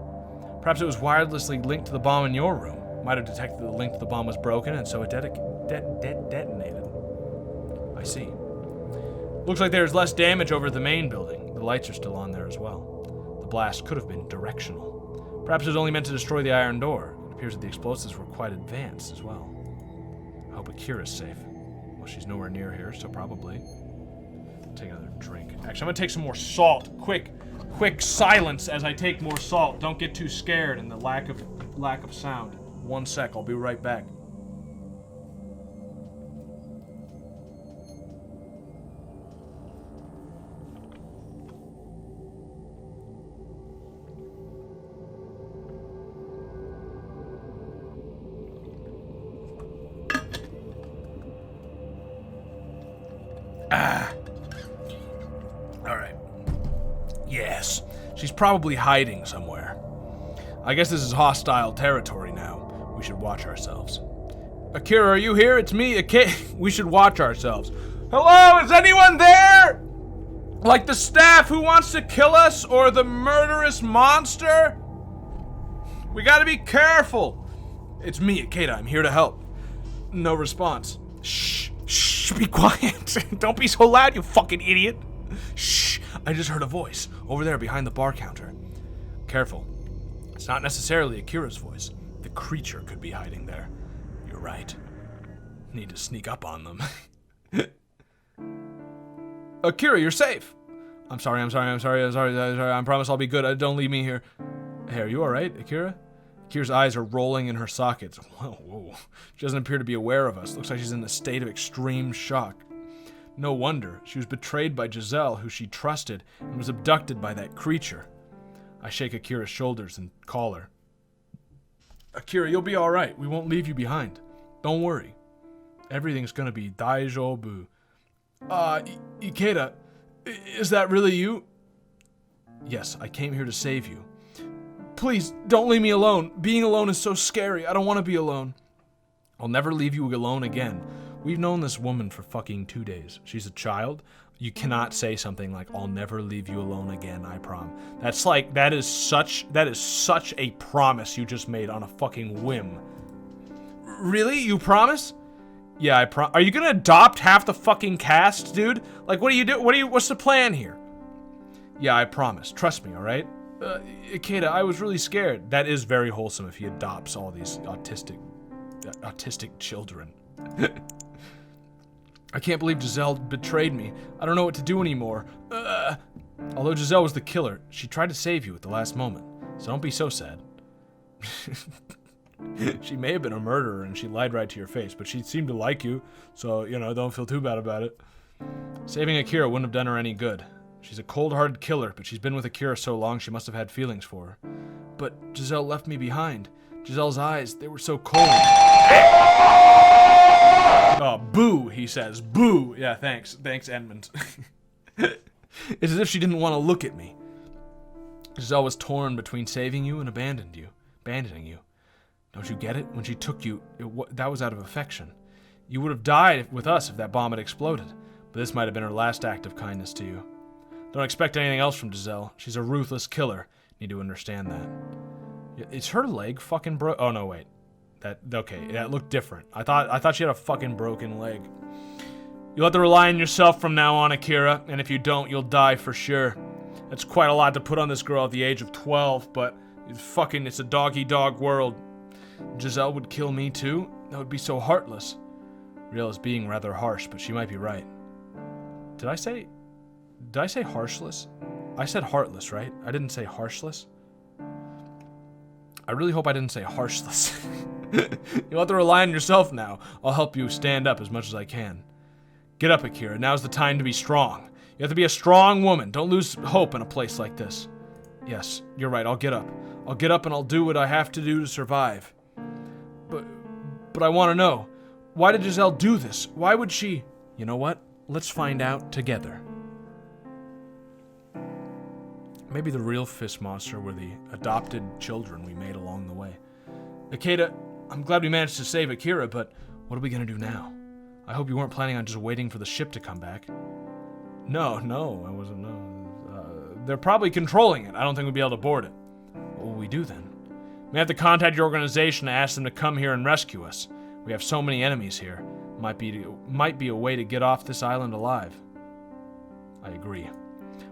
Perhaps it was wirelessly linked to the bomb in your room. Might have detected the link to the bomb was broken, and so it detonated. I see. Looks like there's less damage over the main building. The lights are still on there as well. The blast could have been directional. Perhaps it was only meant to destroy the iron door. It appears that the explosives were quite advanced as well. I hope Akira's safe. Well, she's nowhere near here, so probably. Take another drink. Actually, I'm gonna take some more salt. Quick silence as I take more salt. Don't get too scared in the lack of sound. 1 sec, I'll be right back. Alright. Yes. She's probably hiding somewhere. I guess this is hostile territory now. We should watch ourselves. Akira, are you here? It's me, Akira. We should watch ourselves. Hello, is anyone there? Like the staff who wants to kill us or the murderous monster? We gotta be careful. It's me, Ikeda. I'm here to help. No response. Shh, be quiet. Don't be so loud, you fucking idiot. Shh, I just heard a voice over there behind the bar counter. Careful. It's not necessarily Akira's voice. The creature could be hiding there. You're right. Need to sneak up on them. Akira, you're safe. I'm sorry. I promise I'll be good. Don't leave me here. Hey, are you alright, Akira? Akira's eyes are rolling in her sockets. Whoa. She doesn't appear to be aware of us. Looks like she's in a state of extreme shock. No wonder. She was betrayed by Giselle, who she trusted, and was abducted by that creature. I shake Akira's shoulders and call her. Akira, you'll be alright. We won't leave you behind. Don't worry. Everything's gonna be daijoubu. Ikeda, is that really you? Yes, I came here to save you. Please, don't leave me alone. Being alone is so scary. I don't want to be alone. I'll never leave you alone again. We've known this woman for fucking 2 days. She's a child. You cannot say something like, I'll never leave you alone again, I promise. That is such a promise you just made on a fucking whim. Really? You promise? Yeah, Are you gonna adopt half the fucking cast, dude? Like, what do you do? What's the plan here? Yeah, I promise. Trust me, alright? Ikeda, I was really scared. That is very wholesome if he adopts all these autistic children. I can't believe Giselle betrayed me. I don't know what to do anymore. Although Giselle was the killer, she tried to save you at the last moment. So don't be so sad. She may have been a murderer and she lied right to your face, but she seemed to like you, so, you know, don't feel too bad about it. Saving Akira wouldn't have done her any good. She's a cold-hearted killer, but she's been with Akira so long she must have had feelings for her. But Giselle left me behind. Giselle's eyes, they were so cold. Oh, boo, he says. Boo! Yeah, thanks. Thanks, Edmund. It's as if she didn't want to look at me. Giselle was torn between saving you and abandoning you. Don't you get it? When she took you, that was out of affection. You would have died with us if that bomb had exploded, but this might have been her last act of kindness to you. Don't expect anything else from Giselle. She's a ruthless killer. Need to understand that. Is her leg fucking broke? Oh, no, wait. Okay, that looked different. I thought she had a fucking broken leg. You'll have to rely on yourself from now on, Akira, and if you don't, you'll die for sure. That's quite a lot to put on this girl at the age of 12, but it's a dog-eat-dog world. Giselle would kill me too? That would be so heartless. Real is being rather harsh, but she might be right. Did I say harshless? I said heartless, right? I didn't say harshless? I really hope I didn't say harshless. You'll have to rely on yourself now. I'll help you stand up as much as I can. Get up, Akira. Now's the time to be strong. You have to be a strong woman. Don't lose hope in a place like this. Yes, you're right. I'll get up. I'll get up and I'll do what I have to do to survive. But I want to know. Why did Giselle do this? Why would she... You know what? Let's find out together. Maybe the real fist monster were the adopted children we made along the way. Ikeda, I'm glad we managed to save Akira, but what are we going to do now? I hope you weren't planning on just waiting for the ship to come back. No, I wasn't, no. They're probably controlling it. I don't think we'd be able to board it. What will we do then? We have to contact your organization to ask them to come here and rescue us. We have so many enemies here. Might be a way to get off this island alive. I agree.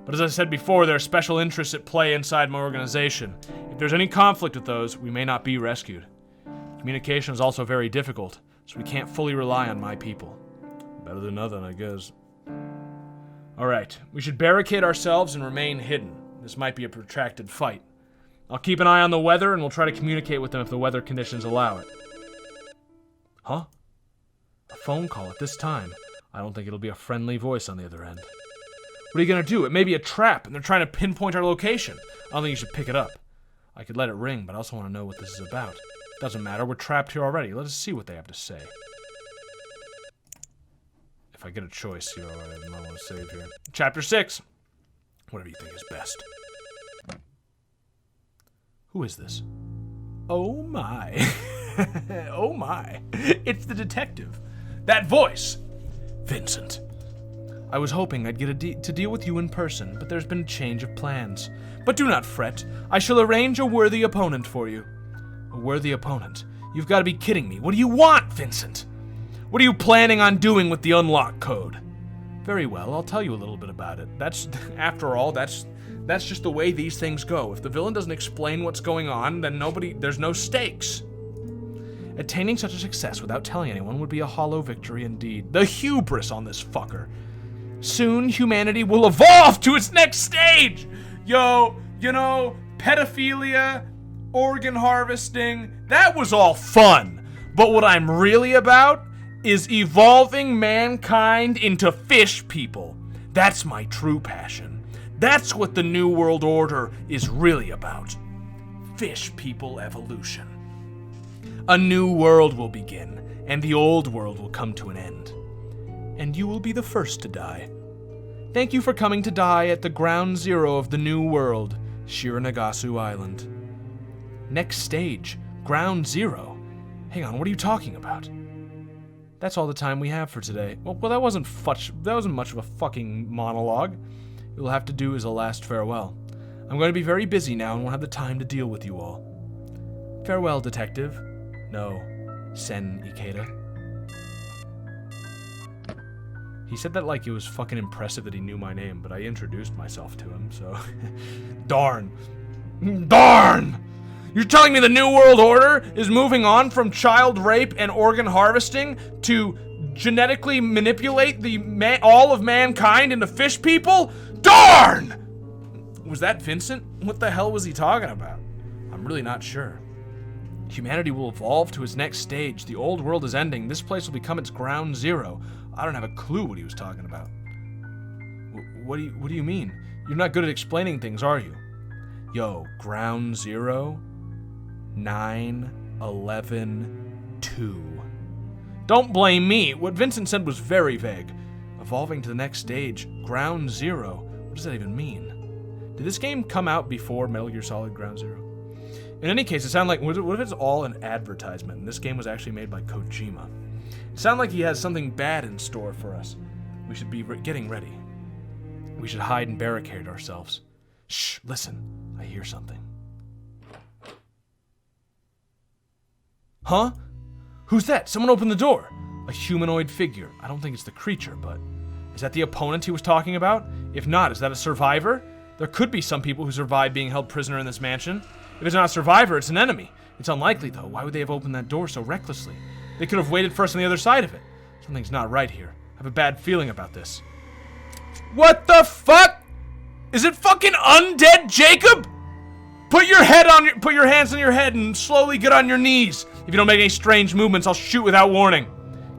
But as I said before, there are special interests at play inside my organization. If there's any conflict with those, we may not be rescued. Communication is also very difficult, so we can't fully rely on my people. Better than nothing, I guess. Alright, we should barricade ourselves and remain hidden. This might be a protracted fight. I'll keep an eye on the weather and we'll try to communicate with them if the weather conditions allow it. Huh? A phone call at this time? I don't think it'll be a friendly voice on the other end. What are you gonna do? It may be a trap and they're trying to pinpoint our location. I don't think you should pick it up. I could let it ring, but I also want to know what this is about. Doesn't matter, we're trapped here already. Let us see what they have to say. If I get a choice, you know, I might want to save here. Chapter 6. Whatever you think is best. Who is this? Oh my. Oh my. It's the detective. That voice. Vincent. I was hoping I'd get to deal with you in person, but there's been a change of plans. But do not fret. I shall arrange a worthy opponent for you. A worthy opponent? You've got to be kidding me. What do you want, Vincent? What are you planning on doing with the unlock code? Very well, I'll tell you a little bit about it. After all, that's just the way these things go. If the villain doesn't explain what's going on, then there's no stakes. Attaining such a success without telling anyone would be a hollow victory indeed. The hubris on this fucker. Soon, humanity will evolve to its next stage! Yo, you know, pedophilia, organ harvesting, that was all fun. But what I'm really about is evolving mankind into fish people. That's my true passion. That's what the New World Order is really about. Fish people evolution. A new world will begin, and the old world will come to an end. And you will be the first to die. Thank you for coming to die at the ground zero of the new world, Shironagasu Island. Next stage, ground zero. Hang on, what are you talking about? That's all the time we have for today. Well, that wasn't much of a fucking monologue. You'll have to do as a last farewell. I'm going to be very busy now and won't have the time to deal with you all. Farewell, detective. No, Sen Ikeda. He said that like it was fucking impressive that he knew my name, but I introduced myself to him, so... Darn. Darn! You're telling me the New World Order is moving on from child rape and organ harvesting to genetically manipulate all of mankind into fish people? Darn! Was that Vincent? What the hell was he talking about? I'm really not sure. Humanity will evolve to its next stage. The old world is ending. This place will become its ground zero. I don't have a clue what he was talking about. What do you mean? You're not good at explaining things, are you? Yo, ground zero? 9, 11, 2. Don't blame me. What Vincent said was very vague. Evolving to the next stage. Ground zero. What does that even mean? Did this game come out before Metal Gear Solid Ground Zero? In any case, it sounded like, what if it's all an advertisement and this game was actually made by Kojima? It sounded like he has something bad in store for us. We should be getting ready. We should hide and barricade ourselves. Shh, listen. I hear something. Huh? Who's that? Someone open the door. A humanoid figure. I don't think it's the creature, but... Is that the opponent he was talking about? If not, is that a survivor? There could be some people who survived being held prisoner in this mansion. If it's not a survivor, it's an enemy. It's unlikely, though. Why would they have opened that door so recklessly? They could have waited for us on the other side of it. Something's not right here. I have a bad feeling about this. What the fuck? Is it fucking undead Jacob? Put your hands on your head and slowly get on your knees. If you don't make any strange movements, I'll shoot without warning.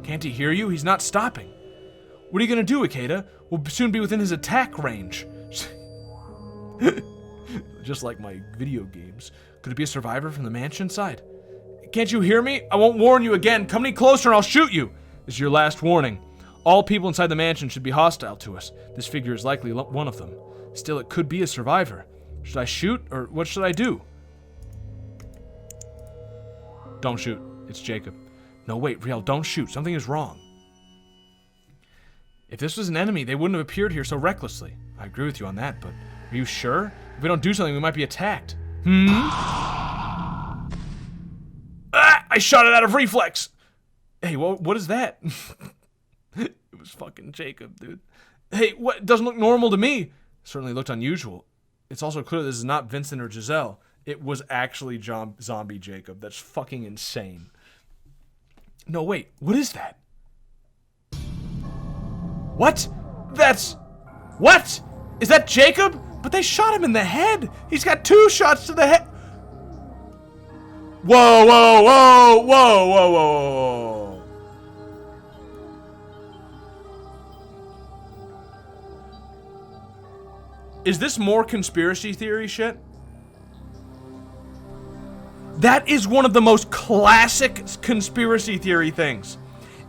Can't he hear you? He's not stopping. What are you gonna do, Ikeda? We'll soon be within his attack range. Just like my video games. Could it be a survivor from the mansion side? Can't you hear me? I won't warn you again. Come any closer and I'll shoot you. This is your last warning. All people inside the mansion should be hostile to us. This figure is likely one of them. Still, it could be a survivor. Should I shoot, or what should I do? Don't shoot. It's Jacob. No, wait, Riel, don't shoot. Something is wrong. If this was an enemy, they wouldn't have appeared here so recklessly. I agree with you on that, but are you sure? If we don't do something, we might be attacked. Ah! I shot it out of reflex! Hey, what is that? It was fucking Jacob, dude. Hey, what? It doesn't look normal to me. It certainly looked unusual. It's also clear this is not Vincent or Giselle. It was actually zombie Jacob. That's fucking insane. No, wait. What is that? What? What? Is that Jacob? But they shot him in the head. He's got 2 shots to the head. Whoa, whoa, whoa, whoa, whoa, whoa. Is this more conspiracy theory shit? That is one of the most classic conspiracy theory things.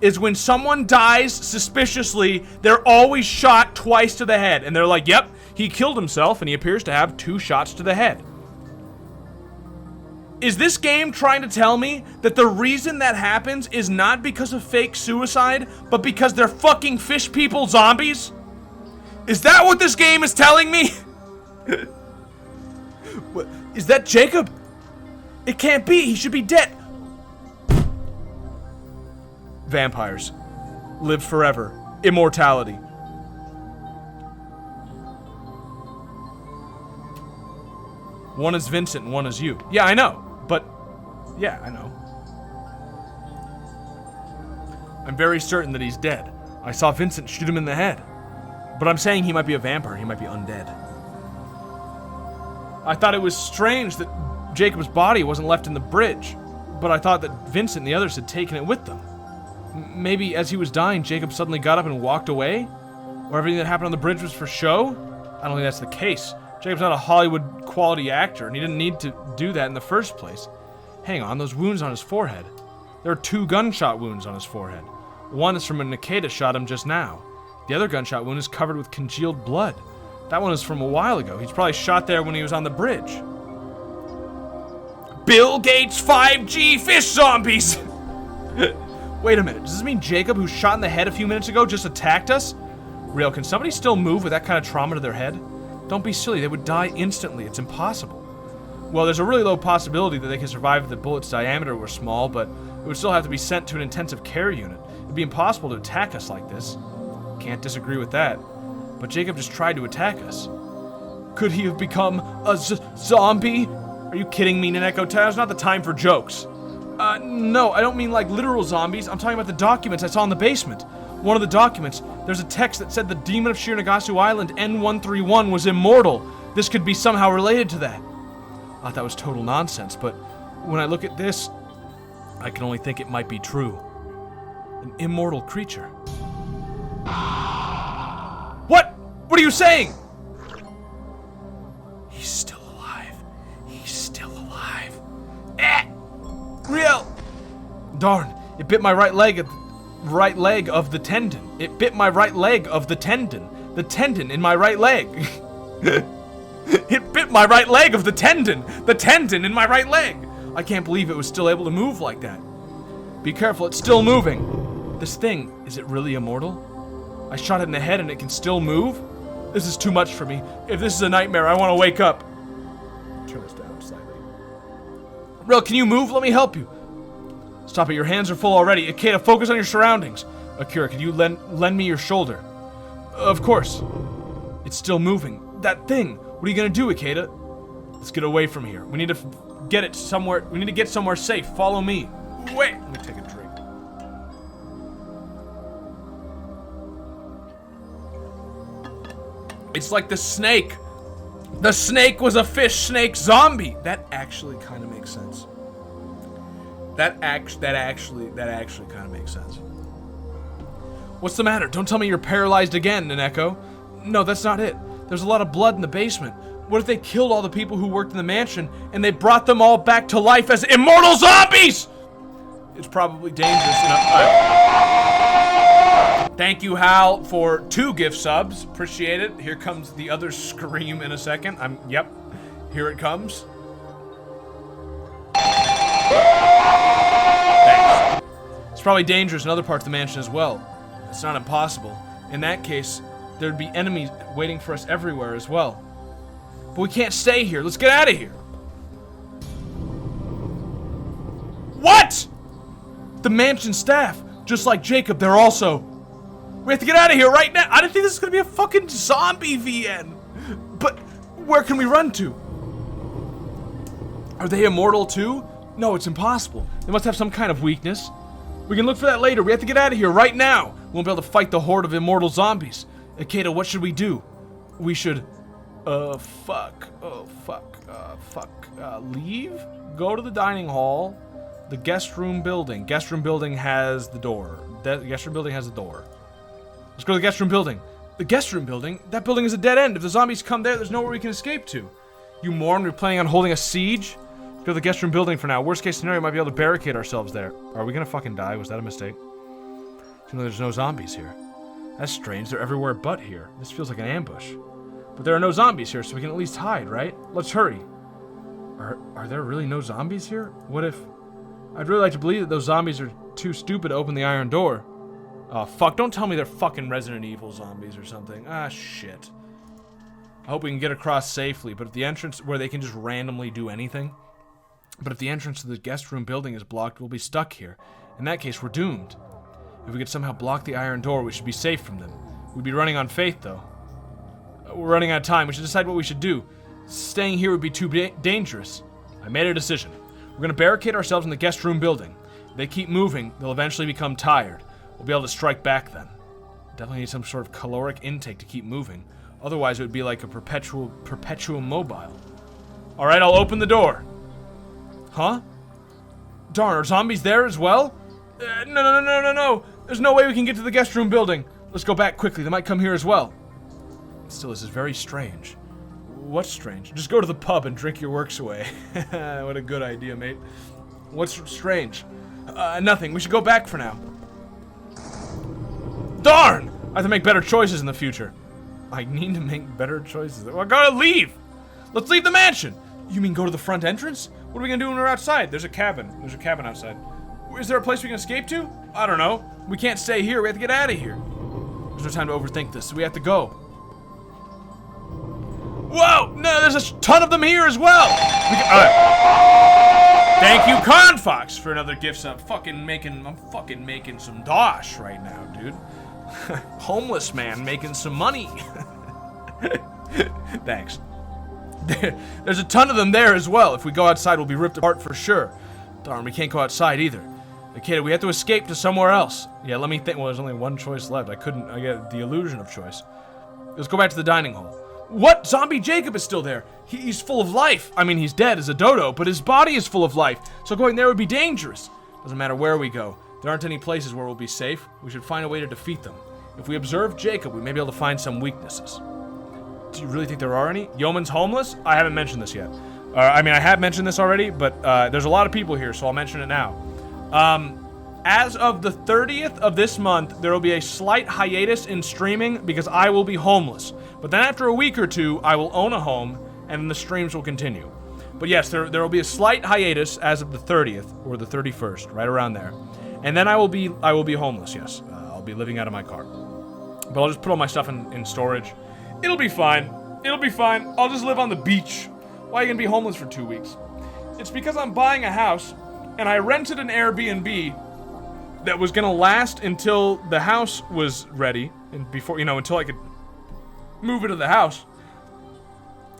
Is when someone dies suspiciously, they're always shot twice to the head. And they're like, yep, he killed himself and he appears to have 2 shots to the head. Is this game trying to tell me that the reason that happens is not because of fake suicide, but because they're fucking fish people zombies? Is that what this game is telling me? What, is that Jacob? It can't be, he should be dead. Vampires. Live forever. Immortality. One is Vincent and one is you. Yeah, I know. But, yeah, I know. I'm very certain that he's dead. I saw Vincent shoot him in the head. But I'm saying he might be a vampire. He might be undead. I thought it was strange that Jacob's body wasn't left in the bridge. But I thought that Vincent and the others had taken it with them. Maybe as he was dying, Jacob suddenly got up and walked away? Or everything that happened on the bridge was for show? I don't think that's the case. Jacob's not a Hollywood quality actor, and he didn't need to do that in the first place. Hang on, those wounds on his forehead. There are 2 gunshot wounds on his forehead. One is from when Nikita shot him just now. The other gunshot wound is covered with congealed blood. That one is from a while ago. He's probably shot there when he was on the bridge. Bill Gates 5G fish zombies! Wait a minute, does this mean Jacob, who shot in the head a few minutes ago, just attacked us? Real, can somebody still move with that kind of trauma to their head? Don't be silly, they would die instantly. It's impossible. Well, there's a really low possibility that they could survive if the bullet's diameter were small, but it would still have to be sent to an intensive care unit. It'd be impossible to attack us like this. Can't disagree with that. But Jacob just tried to attack us. Could he have become a zombie? Are you kidding me, Naneko? Now's not the time for jokes. No, I don't mean like literal zombies. I'm talking about the documents I saw in the basement. One of the documents, there's a text that said the demon of Shironagasu Island, N131, was immortal. This could be somehow related to that. I thought that was total nonsense, but when I look at this, I can only think it might be true. An immortal creature. What? What are you saying? He's still alive. He's still alive. Real. Darn, it bit my right leg of the tendon. It bit my right leg of the tendon. The tendon in my right leg. It bit my right leg of the tendon. The tendon in my right leg. I can't believe it was still able to move like that. Be careful, it's still moving. This thing, is it really immortal? I shot it in the head and it can still move? This is too much for me. If this is a nightmare, I want to wake up. Turn this down slightly. Real, can you move? Let me help you. Stop it, your hands are full already. Ikeda, focus on your surroundings. Akira, could you lend me your shoulder? Of course. It's still moving. That thing. What are you gonna do, Ikeda? Let's get away from here. We need to get it somewhere. We need to get somewhere safe. Follow me. Wait. Let me take a drink. It's like the snake. The snake was a fish snake zombie. That actually kind of makes sense. That actually kind of makes sense. What's the matter? Don't tell me you're paralyzed again, Naneko. No, that's not it. There's a lot of blood in the basement. What if they killed all the people who worked in the mansion and they brought them all back to life as immortal zombies? It's probably dangerous enough. Thank you, Hal, for 2 gift subs. Appreciate it. Here comes the other scream in a second. Yep. Here it comes. Thanks. It's probably dangerous in other parts of the mansion as well. It's not impossible. In that case, there'd be enemies waiting for us everywhere as well. But we can't stay here. Let's get out of here. What? The mansion staff, just like Jacob, they're also... We have to get out of here right now. I didn't think this was gonna be a fucking zombie VN. But where can we run to? Are they immortal too? No, it's impossible. They must have some kind of weakness. We can look for that later. We have to get out of here right now. We won't be able to fight the horde of immortal zombies. Ikeda, what should we do? We should... leave? Go to the dining hall. The guest room building. Guest room building has the door. Guest room building has the door. Let's go to the guest room building. The guest room building? That building is a dead end. If the zombies come there, there's nowhere we can escape to. You moron, we're planning on holding a siege? Let's go to the guest room building for now. Worst case scenario, we might be able to barricade ourselves there. Are we gonna fucking die? Was that a mistake? There's no zombies here. That's strange. They're everywhere but here. This feels like an ambush. But there are no zombies here, so we can at least hide, right? Let's hurry. Are there really no zombies here? What if... I'd really like to believe that those zombies are too stupid to open the iron door. Oh, fuck. Don't tell me they're fucking Resident Evil zombies or something. Ah, shit. I hope we can get across safely, but if the entrance... Where they can just randomly do anything. But if the entrance to the guest room building is blocked, we'll be stuck here. In that case, we're doomed. If we could somehow block the iron door, we should be safe from them. We'd be running on faith, though. We're running out of time. We should decide what we should do. Staying here would be too dangerous. I made a decision. We're going to barricade ourselves in the guest room building. If they keep moving, they'll eventually become tired. We'll be able to strike back then. Definitely need some sort of caloric intake to keep moving. Otherwise, it would be like a perpetuum mobile. Alright, I'll open the door. Huh? Darn, are zombies there as well? No. There's no way we can get to the guest room building. Let's go back quickly. They might come here as well. Still, this is very strange. What's strange? Just go to the pub and drink your works away. What a good idea, mate. What's strange? Nothing. We should go back for now. Darn! I have to make better choices in the future. I need to make better choices. I gotta leave! Let's leave the mansion! You mean go to the front entrance? What are we gonna do when we're outside? There's a cabin. There's a cabin outside. Is there a place we can escape to? I don't know. We can't stay here. We have to get out of here. There's no time to overthink this, so we have to go. Whoa! No, there's a ton of them here as well! Thank you, Confox, for another gift sub. I'm fucking making some dosh right now, dude. Homeless man making some money. Thanks. There's a ton of them there as well. If we go outside, we'll be ripped apart for sure. Darn, we can't go outside either. Okay, we have to escape to somewhere else. Yeah, let me think. Well, there's only one choice left. I get the illusion of choice. Let's go back to the dining hall. What? Zombie Jacob is still there. He's full of life. I mean, he's dead as a dodo, but his body is full of life. So going there would be dangerous. Doesn't matter where we go. There aren't any places where we'll be safe. We should find a way to defeat them. If we observe Jacob, we may be able to find some weaknesses. Do you really think there are any? Yeoman's homeless? I haven't mentioned this yet. I mean, I have mentioned this already, but there's a lot of people here, so I'll mention it now. As of the 30th of this month, there will be a slight hiatus in streaming because I will be homeless. But then after a week or two, I will own a home, and then the streams will continue. But yes, there will be a slight hiatus as of the 30th or the 31st, right around there. And then I will be homeless, yes. I'll be living out of my car. But I'll just put all my stuff in storage. It'll be fine. It'll be fine. I'll just live on the beach. Why are you gonna be homeless for 2 weeks? It's because I'm buying a house, and I rented an Airbnb that was gonna last until the house was ready, and before, until I could move into the house.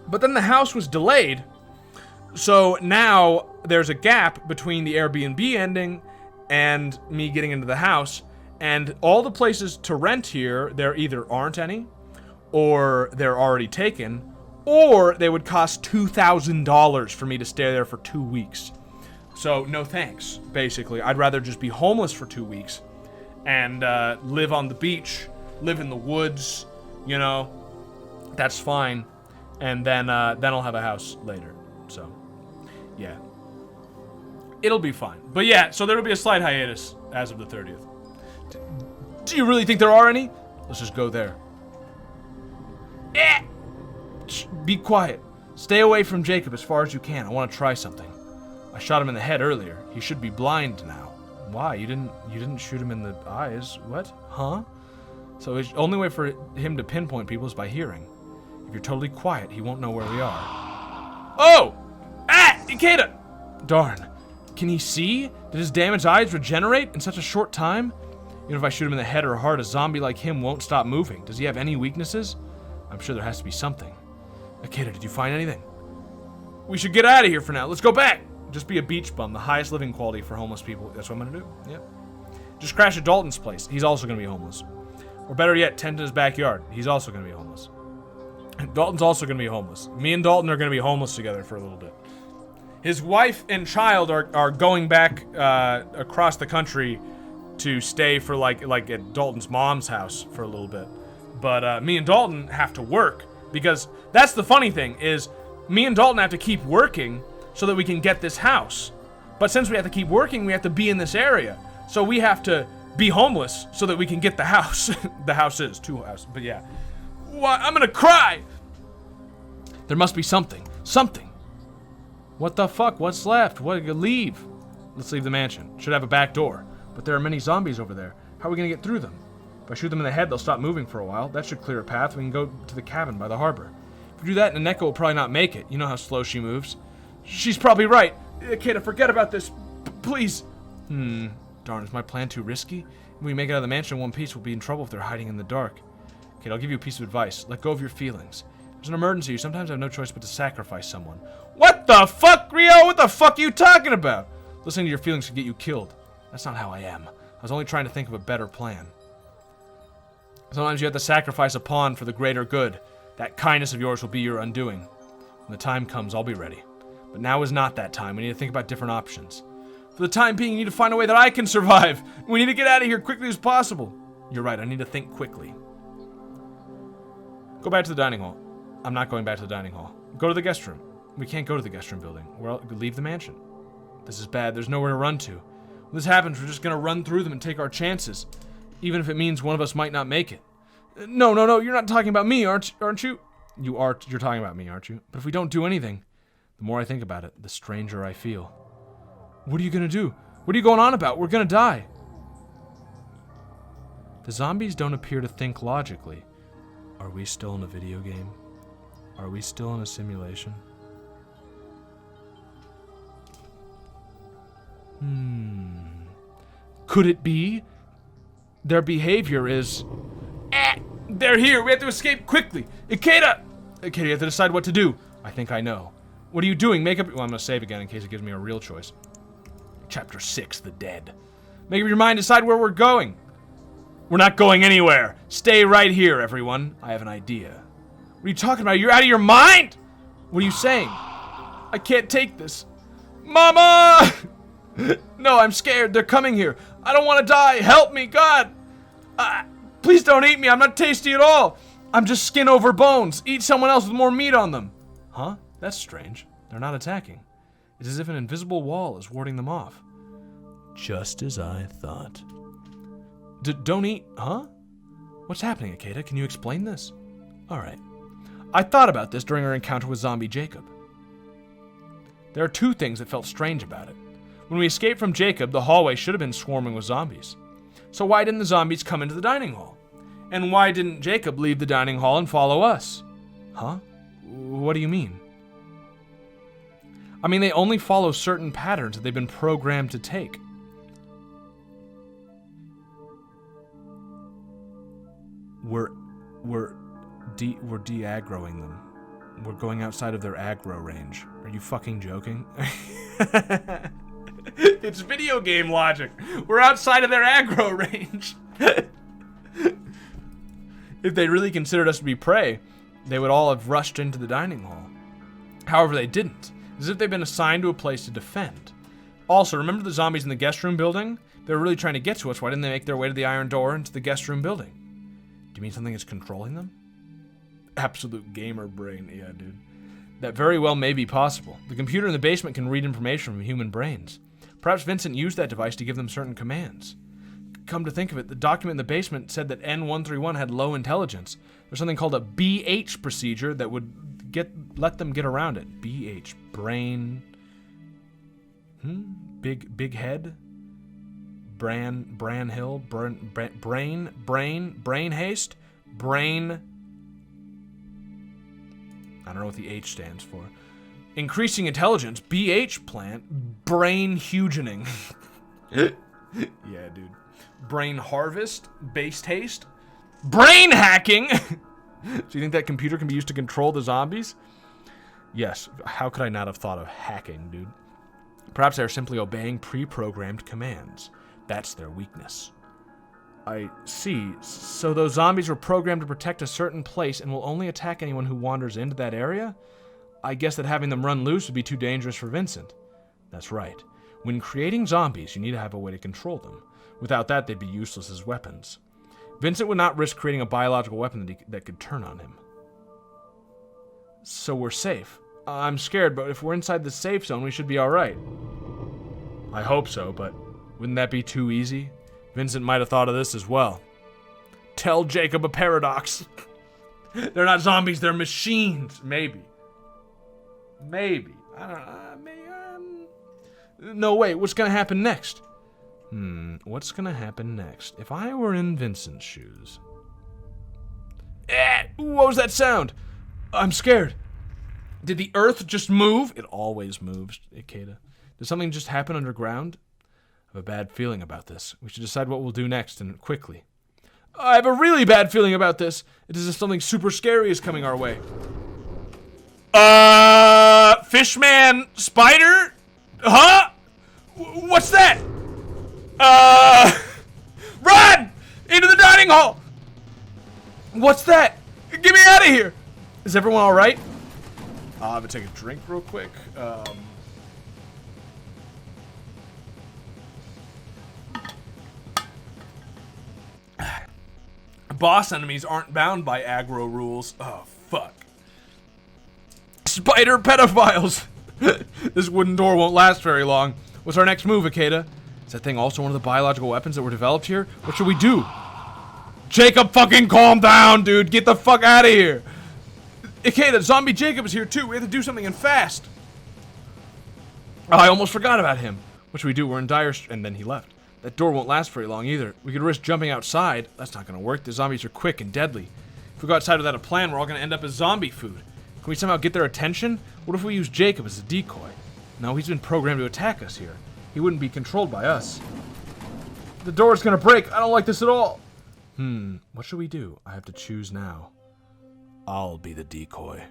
But then the house was delayed, so now there's a gap between the Airbnb ending and me getting into the house, and all the places to rent here, there either aren't any, or they're already taken, or they would cost $2,000 for me to stay there for 2 weeks. So, no thanks, basically. I'd rather just be homeless for 2 weeks and live on the beach, live in the woods, That's fine. And then I'll have a house later. So, yeah. It'll be fine. But yeah, so there'll be a slight hiatus as of the 30th. Do you really think there are any? Let's just go there. Shh, be quiet. Stay away from Jacob as far as you can. I want to try something. I shot him in the head earlier. He should be blind now. Why? You didn't shoot him in the eyes? What? Huh? So the only way for him to pinpoint people is by hearing. If you're totally quiet, he won't know where we are. Oh! Ikeda! Darn. Can he see? Did his damaged eyes regenerate in such a short time? Even if I shoot him in the head or heart, a zombie like him won't stop moving. Does he have any weaknesses? I'm sure there has to be something. Ikeda, did you find anything? We should get out of here for now. Let's go back. Just be a beach bum, the highest living quality for homeless people. That's what I'm gonna do. Yep. Just crash at Dalton's place. He's also gonna be homeless. Or better yet, tent in his backyard. He's also gonna be homeless. Dalton's also gonna be homeless. Me and Dalton are gonna be homeless together for a little bit. His wife and child are going back across the country to stay for like at Dalton's mom's house for a little bit. But me and Dalton have to work because that's the funny thing is me and Dalton have to keep working so that we can get this house. But since we have to keep working, we have to be in this area. So we have to be homeless so that we can get the house. The house is 2 houses, but yeah. What? I'm gonna cry! There must be something. Something. What the fuck? What's left? What? Leave. Let's leave the mansion. Should have a back door. But there are many zombies over there. How are we gonna get through them? If I shoot them in the head, they'll stop moving for a while. That should clear a path. We can go to the cabin by the harbor. If we do that, Naneko will probably not make it. You know how slow she moves. She's probably right. Ikeda, forget about this. Please. Darn, is my plan too risky? If we make it out of the mansion in one piece, we'll be in trouble if they're hiding in the dark. Okay, I'll give you a piece of advice. Let go of your feelings. If there's an emergency, you sometimes have no choice but to sacrifice someone. What the fuck, Rio? What the fuck are you talking about? Listening to your feelings could get you killed. That's not how I am. I was only trying to think of a better plan. Sometimes you have to sacrifice a pawn for the greater good. That kindness of yours will be your undoing. When the time comes, I'll be ready. But now is not that time. We need to think about different options. For the time being, you need to find a way that I can survive. We need to get out of here quickly as possible. You're right, I need to think quickly. Go back to the dining hall. I'm not going back to the dining hall. Go to the guest room. We can't go to the guest room building. We'll leave the mansion. This is bad. There's nowhere to run to. When this happens, we're just going to run through them and take our chances. Even if it means one of us might not make it. No, you're not talking about me, aren't you? You're talking about me, aren't you? But if we don't do anything, the more I think about it, the stranger I feel. What are you gonna do? What are you going on about? We're gonna die. The zombies don't appear to think logically. Are we still in a video game? Are we still in a simulation? Could it be? Their behavior is... They're here. We have to escape quickly. Ikeda! Ikeda, you have to decide what to do. I think I know. What are you doing? Make up... Well, I'm going to save again in case it gives me a real choice. Chapter 6, The Dead. Make up your mind. Decide where we're going. We're not going anywhere. Stay right here, everyone. I have an idea. What are you talking about? You're out of your mind? What are you saying? I can't take this. Mama! No, I'm scared. They're coming here. I don't want to die. Help me, God. Please don't eat me. I'm not tasty at all. I'm just skin over bones. Eat someone else with more meat on them. Huh? That's strange. They're not attacking. It's as if an invisible wall is warding them off. Just as I thought. Don't eat, huh? What's happening, Ikeda? Can you explain this? Alright. I thought about this during our encounter with Zombie Jacob. There are two things that felt strange about it. When we escaped from Jacob, the hallway should have been swarming with zombies. So why didn't the zombies come into the dining hall? And why didn't Jacob leave the dining hall and follow us? Huh? What do you mean? I mean, they only follow certain patterns that they've been programmed to take. We're de-aggroing them. We're going outside of their aggro range. Are you fucking joking? It's video game logic. We're outside of their aggro range. If they really considered us to be prey, they would all have rushed into the dining hall. However, they didn't. As if they've been assigned to a place to defend. Also, remember the zombies in the guest room building? They were really trying to get to us. Why didn't they make their way to the iron door into the guest room building? Do you mean something is controlling them? Absolute gamer brain. Yeah, dude. That very well may be possible. The computer in the basement can read information from human brains. Perhaps Vincent used that device to give them certain commands. Come to think of it, the document in the basement said that N131 had low intelligence. There's something called a BH procedure that would let them get around it. BH, brain... Big head? Bran Hill? Brain haste? Brain... I don't know what the H stands for. Increasing intelligence, BH plant, brain hugening. Yeah, dude. Brain harvest, based haste, brain hacking. Do you think that computer can be used to control the zombies? Yes. How could I not have thought of hacking, dude? Perhaps they're simply obeying pre-programmed commands. That's their weakness. I see. So those zombies were programmed to protect a certain place and will only attack anyone who wanders into that area? I guess that having them run loose would be too dangerous for Vincent. That's right. When creating zombies, you need to have a way to control them. Without that, they'd be useless as weapons. Vincent would not risk creating a biological weapon that could turn on him. So we're safe. I'm scared, but if we're inside the safe zone, we should be alright. I hope so, but wouldn't that be too easy? Vincent might have thought of this as well. Tell Jacob a paradox. They're not zombies, they're machines. Maybe. I don't know. No, wait, what's gonna happen next? What's gonna happen next? If I were in Vincent's shoes... What was that sound? I'm scared. Did the earth just move? It always moves, Ikeda. Did something just happen underground? I have a bad feeling about this. We should decide what we'll do next, and quickly. I have a really bad feeling about this. It is as if something super scary is coming our way. Fishman spider? Huh? What's that? Run! Into the dining hall! What's that? Get me out of here! Is everyone alright? I'm gonna take a drink real quick. Boss enemies aren't bound by aggro rules. Oh, fuck. Spider pedophiles! This wooden door won't last very long. What's our next move, Ikeda? Is that thing also one of the biological weapons that were developed here? What should we do? Jacob, fucking calm down, dude. Get the fuck out of here. Ikeda, zombie Jacob is here too. We have to do something and fast. Oh, I almost forgot about him. What should we do? We're in dire... And then he left. That door won't last very long either. We could risk jumping outside. That's not going to work. The zombies are quick and deadly. If we go outside without a plan, we're all going to end up as zombie food. Can we somehow get their attention? What if we use Jacob as a decoy? No, he's been programmed to attack us here. He wouldn't be controlled by us. The door's gonna break. I don't like this at all. What should we do? I have to choose now. I'll be the decoy.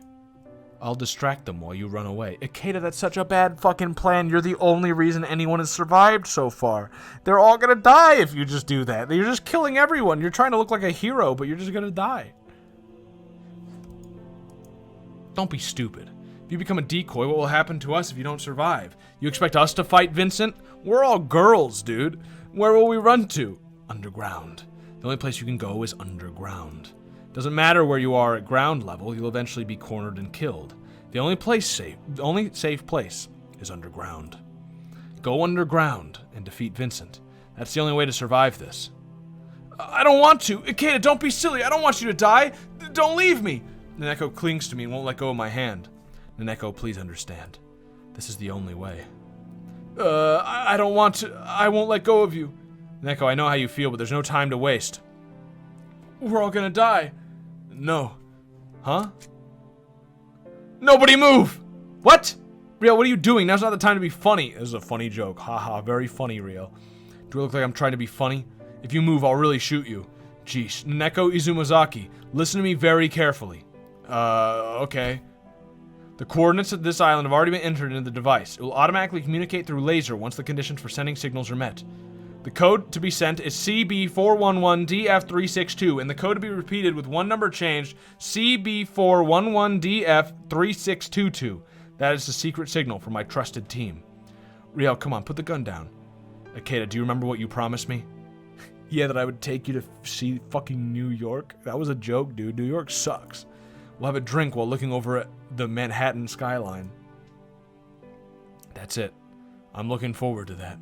I'll distract them while you run away. Ikeda, that's such a bad fucking plan. You're the only reason anyone has survived so far. They're all gonna die if you just do that. You're just killing everyone. You're trying to look like a hero, but you're just gonna die. Don't be stupid. If you become a decoy, what will happen to us if you don't survive? You expect us to fight Vincent? We're all girls, dude. Where will we run to? Underground. The only place you can go is underground. Doesn't matter where you are at ground level, you'll eventually be cornered and killed. The only safe place is underground. Go underground and defeat Vincent. That's the only way to survive this. I don't want to. Ikeda, don't be silly. I don't want you to die. Don't leave me. Naneko clings to me and won't let go of my hand. Naneko, please understand. This is the only way. I don't want to. I won't let go of you. Naneko, I know how you feel, but there's no time to waste. We're all gonna die. No. Huh? Nobody move! What? Riel, what are you doing? Now's not the time to be funny. This is a funny joke. Haha, very funny, Riel. Do I look like I'm trying to be funny? If you move, I'll really shoot you. Jeesh. Naneko Izumazaki, listen to me very carefully. Okay. The coordinates of this island have already been entered into the device. It will automatically communicate through laser once the conditions for sending signals are met. The code to be sent is CB411DF362, and the code to be repeated with one number changed, CB411DF3622. That is the secret signal for my trusted team. Riel, come on, put the gun down. Ikeda, do you remember what you promised me? Yeah, that I would take you to see fucking New York? That was a joke, dude. New York sucks. We'll have a drink while looking over at the Manhattan skyline. That's it. I'm looking forward to that.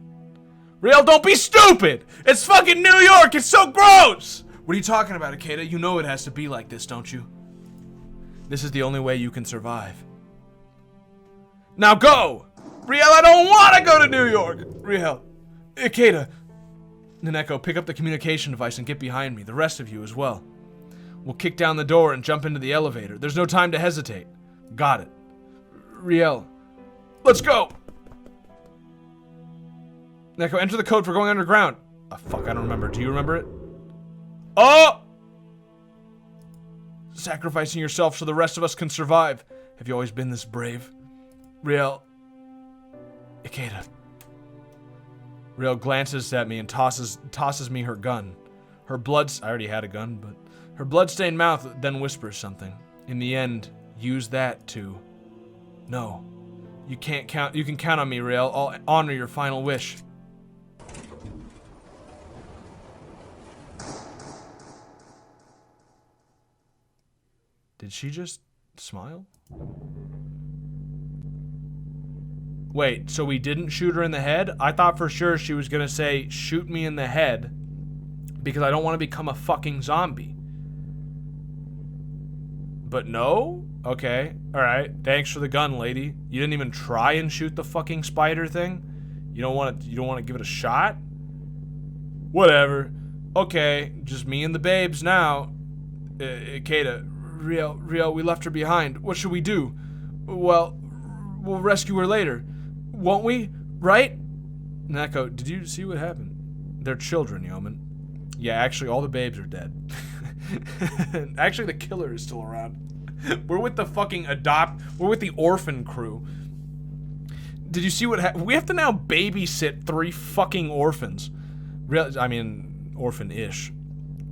Riel, don't be stupid! It's fucking New York! It's so gross! What are you talking about, Ikeda? You know it has to be like this, don't you? This is the only way you can survive. Now go! Riel, I don't want to go to New York! Riel, Ikeda. Naneko, pick up the communication device and get behind me. The rest of you as well. We'll kick down the door and jump into the elevator. There's no time to hesitate. Got it. Riel, let's go! Neko, enter the code for going underground. Oh, fuck, I don't remember. Do you remember it? Oh! Sacrificing yourself so the rest of us can survive. Have you always been this brave? Riel. Ikeda. Riel glances at me and tosses me her gun. Her I already had a gun, but her bloodstained mouth then whispers something. In the end, use that to... No. You can count on me, Riel. I'll honor your final wish. Did she just smile? Wait, so we didn't shoot her in the head? I thought for sure she was gonna say, shoot me in the head, because I don't want to become a fucking zombie. But no? Okay, alright. Thanks for the gun, lady. You didn't even try and shoot the fucking spider thing? You don't want to give it a shot? Whatever. Okay, just me and the babes now. Ikeda. Riel, we left her behind. What should we do? Well, we'll rescue her later. Won't we? Right? Neko, did you see what happened? They're children, Yeoman. Yeah, actually, all the babes are dead. Actually, the killer is still around. We're with the fucking we're with the orphan crew. Did you see what happened? We have to now babysit 3 fucking orphans. Orphan-ish.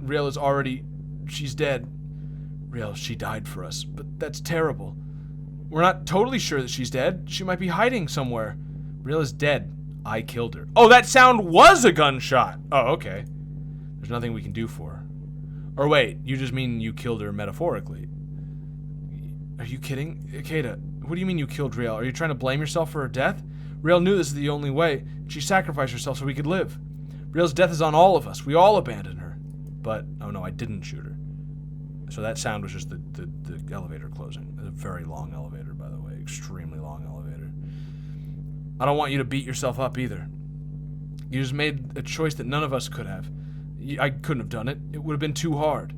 Riel is already... She's dead. Riel, she died for us, but that's terrible. We're not totally sure that she's dead. She might be hiding somewhere. Riel is dead. I killed her. Oh, that sound was a gunshot! Oh, okay. There's nothing we can do for her. Or wait, you just mean you killed her metaphorically. Are you kidding? Ikeda, what do you mean you killed Riel? Are you trying to blame yourself for her death? Riel knew this is the only way. She sacrificed herself so we could live. Riel's death is on all of us. We all abandoned her. But, oh no, I didn't shoot her. So that sound was just the elevator closing. It's a very long elevator, by the way. Extremely long elevator. I don't want you to beat yourself up either. You just made a choice that none of us could have. I couldn't have done it. It would have been too hard.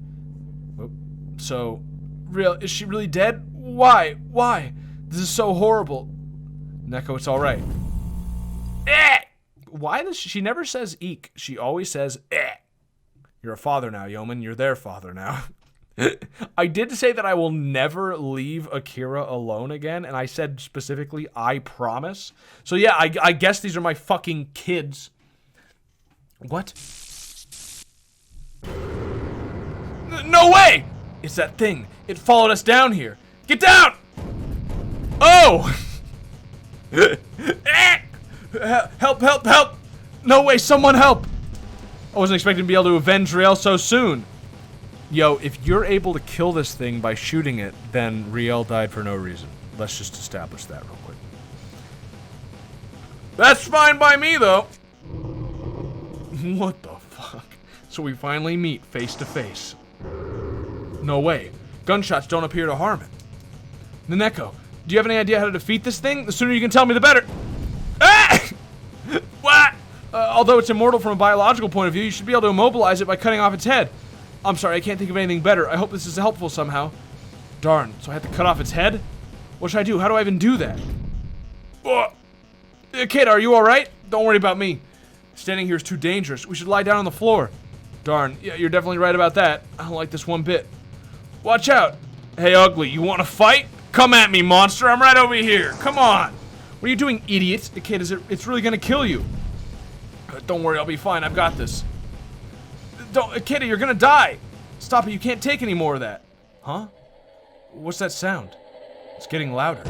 So, Riel, is she really dead? Why? Why? This is so horrible. Neko, it's alright. Why does she never says eek? She always says eh. You're a father now, Yeoman. You're their father now. I did say that I will never leave Akira alone again, and I said specifically, I promise. So yeah, I guess these are my fucking kids. What? No way! It's that thing. It followed us down here. Get down! Oh! Help, help, help! No way, someone help! I wasn't expecting to be able to avenge Riel so soon. Yo, if you're able to kill this thing by shooting it, then Riel died for no reason. Let's just establish that real quick. That's fine by me, though. What the fuck? So we finally meet face to face. No way. Gunshots don't appear to harm it. Naneko, do you have any idea how to defeat this thing? The sooner you can tell me, the better. Ah! What? Although it's immortal from a biological point of view, you should be able to immobilize it by cutting off its head. I'm sorry, I can't think of anything better. I hope this is helpful somehow. Darn, so I have to cut off its head? What should I do? How do I even do that? Kid, are you alright? Don't worry about me. Standing here is too dangerous. We should lie down on the floor. Darn, yeah, you're definitely right about that. I don't like this one bit. Watch out. Hey, Ugly, you want to fight? Come at me, monster. I'm right over here. Come on. What are you doing, idiot? The kid, it's really gonna kill you. Don't worry, I'll be fine. I've got this. Kitty, you're gonna die! Stop it, you can't take any more of that. Huh? What's that sound? It's getting louder.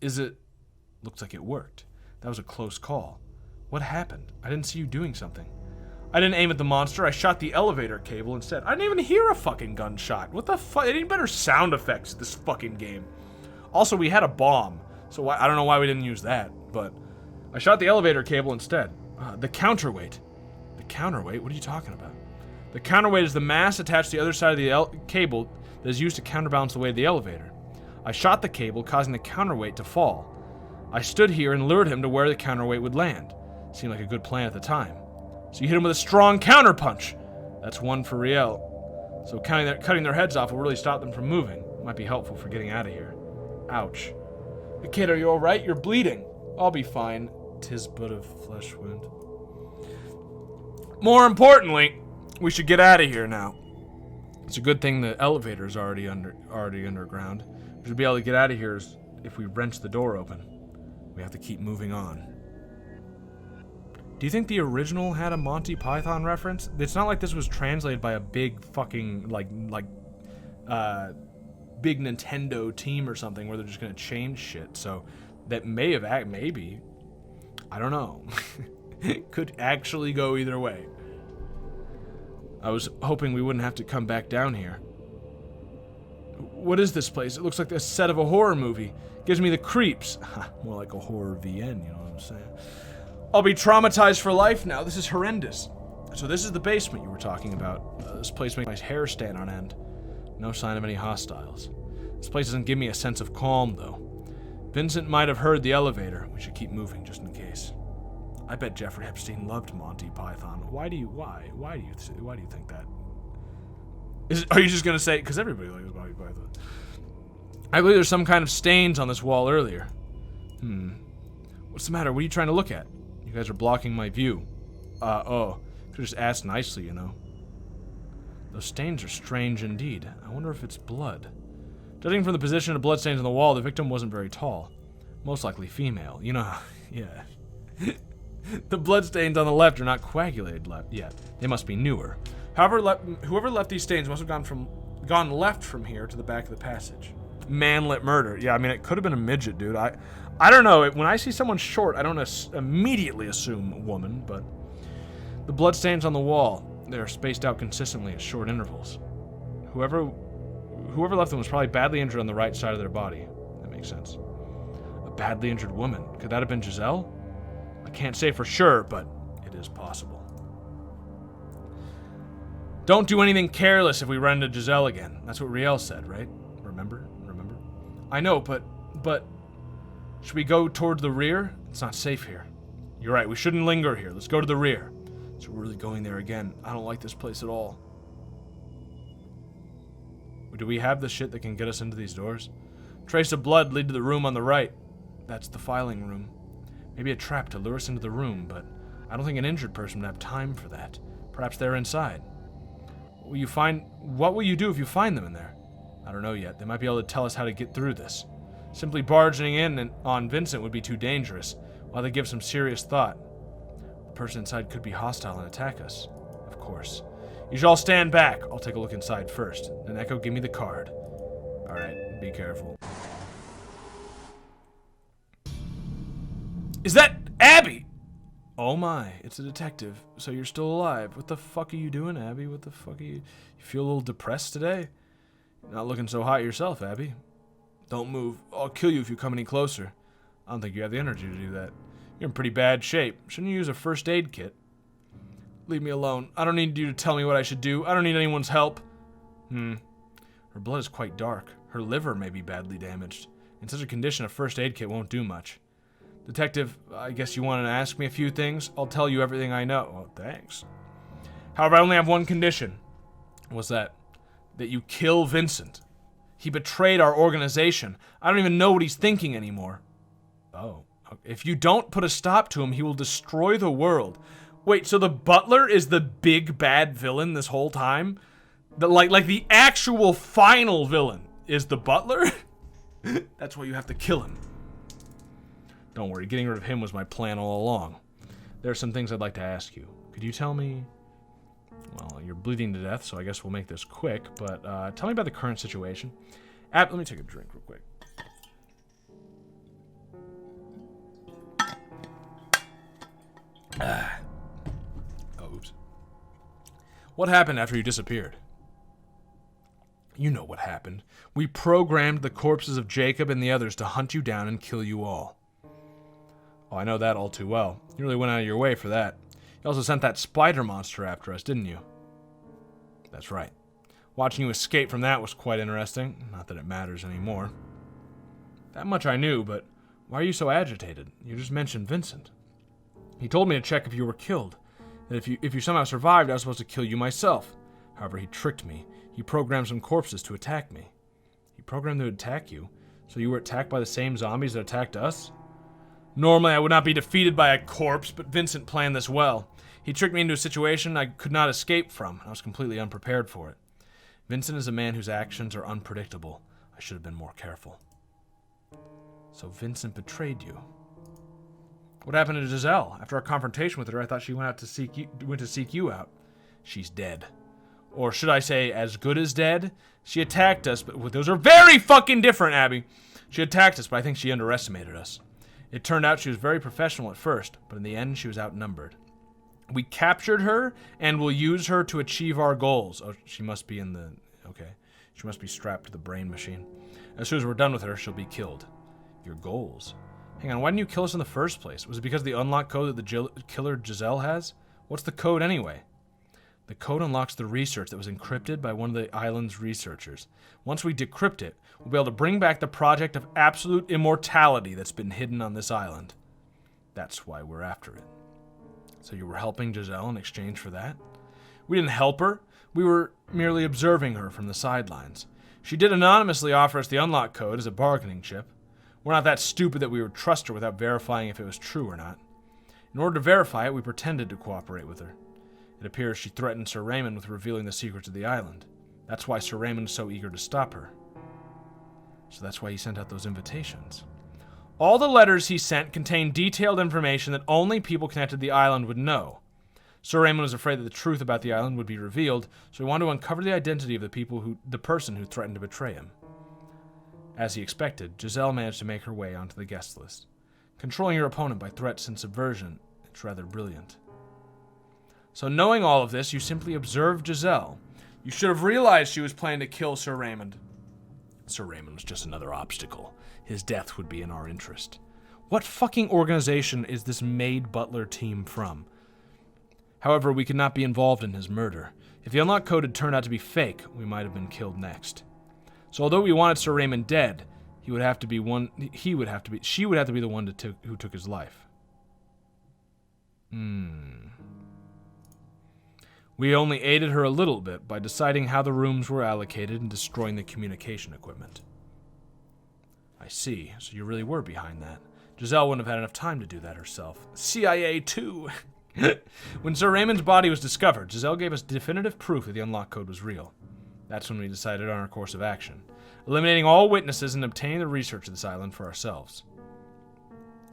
Is it... Looks like it worked. That was a close call. What happened? I didn't see you doing something. I didn't aim at the monster, I shot the elevator cable instead. I didn't even hear a fucking gunshot. What the fuck? They need better sound effects this fucking game. Also, we had a bomb, so I don't know why we didn't use that. But I shot the elevator cable instead. The counterweight. The counterweight? What are you talking about? The counterweight is the mass attached to the other side of the cable that is used to counterbalance the weight of the elevator. I shot the cable, causing the counterweight to fall. I stood here and lured him to where the counterweight would land. Seemed like a good plan at the time. So you hit him with a strong counterpunch. That's one for Riel. So cutting their heads off will really stop them from moving. Might be helpful for getting out of here. Ouch. Kid, are you alright? You're bleeding. I'll be fine. 'Tis but a flesh wound. More importantly, we should get out of here now. It's a good thing the elevator's already underground. We should be able to get out of here if we wrench the door open. We have to keep moving on. Do you think the original had a Monty Python reference? It's not like this was translated by a big fucking big Nintendo team or something where they're just gonna change shit. So that may have maybe. I don't know. It could actually go either way. I was hoping we wouldn't have to come back down here. What is this place? It looks like the set of a horror movie. Gives me the creeps. More like a horror VN, you know what I'm saying? I'll be traumatized for life now. This is horrendous. So this is the basement you were talking about. This place makes my hair stand on end. No sign of any hostiles. This place doesn't give me a sense of calm, though. Vincent might have heard the elevator. We should keep moving just in case. I bet Jeffrey Epstein loved Monty Python. Why do you think that? Are you just gonna say? Because everybody likes Monty Python. I believe there's some kind of stains on this wall earlier. What's the matter? What are you trying to look at? You guys are blocking my view. Could just ask nicely, you know. Those stains are strange indeed. I wonder if it's blood. Judging from the position of bloodstains on the wall, the victim wasn't very tall. Most likely female. You know, yeah. The bloodstains on the left are not coagulated yet. They must be newer. However, whoever left these stains must have gone left from here to the back of the passage. Manlet murder. Yeah, I mean, it could have been a midget, dude. I don't know. When I see someone short, I don't immediately assume woman, but the bloodstains on the wall, they're spaced out consistently at short intervals. Whoever left them was probably badly injured on the right side of their body. That makes sense. A badly injured woman. Could that have been Giselle? I can't say for sure, but it is possible. Don't do anything careless if we run into Giselle again. That's what Riel said, right? Remember? I know, but should we go toward the rear? It's not safe here. You're right, we shouldn't linger here. Let's go to the rear. So we're really going there again. I don't like this place at all. Do we have the shit that can get us into these doors? Trace of blood lead to the room on the right. That's the filing room. Maybe a trap to lure us into the room, but I don't think an injured person would have time for that. Perhaps they're inside. What will you do if you find them in there? I don't know yet. They might be able to tell us how to get through this. Simply barging in on Vincent would be too dangerous. While they give some serious thought. The person inside could be hostile and attack us. Of course. You should all stand back. I'll take a look inside first. Then Echo, give me the card. Alright, be careful. Is that Abby? Oh my, it's a detective. So you're still alive. What the fuck are you doing, Abby? What the fuck are you... You feel a little depressed today? You're not looking so hot yourself, Abby. Don't move. I'll kill you if you come any closer. I don't think you have the energy to do that. You're in pretty bad shape. Shouldn't you use a first aid kit? Leave me alone. I don't need you to tell me what I should do. I don't need anyone's help. Her blood is quite dark. Her liver may be badly damaged. In such a condition, a first aid kit won't do much. Detective, I guess you wanted to ask me a few things? I'll tell you everything I know. Oh, thanks. However, I only have one condition. What's that? That you kill Vincent. He betrayed our organization. I don't even know what he's thinking anymore. Oh. If you don't put a stop to him, he will destroy the world. Wait, so the butler is the big bad villain this whole time? Like the actual final villain is the butler? That's why you have to kill him. Don't worry, getting rid of him was my plan all along. There are some things I'd like to ask you. Could you tell me... Well, you're bleeding to death, so I guess we'll make this quick, but tell me about the current situation. Let me take a drink real quick. Oh, oops. What happened after you disappeared? You know what happened. We programmed the corpses of Jacob and the others to hunt you down and kill you all. Oh, I know that all too well. You really went out of your way for that. You also sent that spider monster after us, didn't you? That's right. Watching you escape from that was quite interesting. Not that it matters anymore. That much I knew, but why are you so agitated? You just mentioned Vincent. He told me to check if you were killed. That if you somehow survived, I was supposed to kill you myself. However, he tricked me. He programmed some corpses to attack me. He programmed them to attack you? So you were attacked by the same zombies that attacked us? Normally, I would not be defeated by a corpse, but Vincent planned this well. He tricked me into a situation I could not escape from. I was completely unprepared for it. Vincent is a man whose actions are unpredictable. I should have been more careful. So Vincent betrayed you. What happened to Giselle? After our confrontation with her, I thought she went to seek you out. She's dead. Or should I say, as good as dead? She attacked us, but those are very fucking different, Abby. She attacked us, but I think she underestimated us. It turned out she was very professional at first, but in the end, she was outnumbered. We captured her, and will use her to achieve our goals. Oh, she must be in the... Okay. She must be strapped to the brain machine. As soon as we're done with her, she'll be killed. Your goals? Hang on, why didn't you kill us in the first place? Was it because of the unlock code that the killer Giselle has? What's the code anyway? The code unlocks the research that was encrypted by one of the island's researchers. Once we decrypt it, we'll be able to bring back the project of absolute immortality that's been hidden on this island. That's why we're after it. So you were helping Giselle in exchange for that? We didn't help her. We were merely observing her from the sidelines. She did anonymously offer us the unlock code as a bargaining chip. We're not that stupid that we would trust her without verifying if it was true or not. In order to verify it, we pretended to cooperate with her. It appears she threatened Sir Raymond with revealing the secrets of the island. That's why Sir Raymond is so eager to stop her. So that's why he sent out those invitations. All the letters he sent contained detailed information that only people connected to the island would know. Sir Raymond was afraid that the truth about the island would be revealed, so he wanted to uncover the identity of the person who threatened to betray him. As he expected, Giselle managed to make her way onto the guest list. Controlling your opponent by threats and subversion, it's rather brilliant. So knowing all of this, you simply observed Giselle. You should have realized she was planning to kill Sir Raymond. Sir Raymond was just another obstacle. His death would be in our interest. What fucking organization is this maid butler team from? However, we could not be involved in his murder. If the unlock code had turned out to be fake, we might have been killed next. So although we wanted Sir Raymond dead, she would have to be the one who took his life. We only aided her a little bit by deciding how the rooms were allocated and destroying the communication equipment. I see. So you really were behind that. Giselle wouldn't have had enough time to do that herself. CIA too. When Sir Raymond's body was discovered, Giselle gave us definitive proof that the unlock code was real. That's when we decided on our course of action, eliminating all witnesses and obtaining the research of this island for ourselves.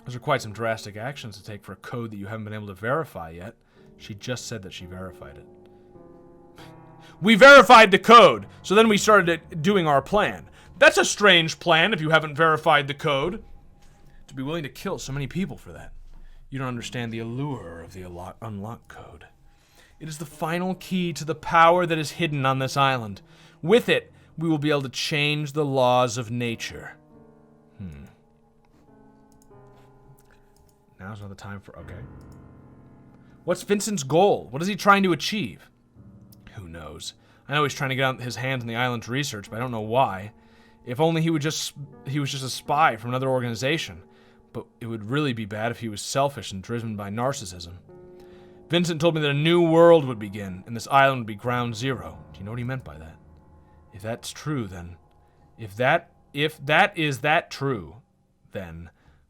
Those are quite some drastic actions to take for a code that you haven't been able to verify yet. She just said that she verified it. We verified the code, so then we started doing our plan. That's a strange plan if you haven't verified the code. To be willing to kill so many people for that. You don't understand the allure of the unlock code. It is the final key to the power that is hidden on this island. With it, we will be able to change the laws of nature. Now's not the time for... Okay. What's Vincent's goal? What is he trying to achieve? Who knows? I know he's trying to get his hands on the island's research, but I don't know why. If only he was just a spy from another organization. But it would really be bad if he was selfish and driven by narcissism. Vincent told me that a new world would begin, and this island would be ground zero. Do you know what he meant by that? If that's true, then... If that is true, then...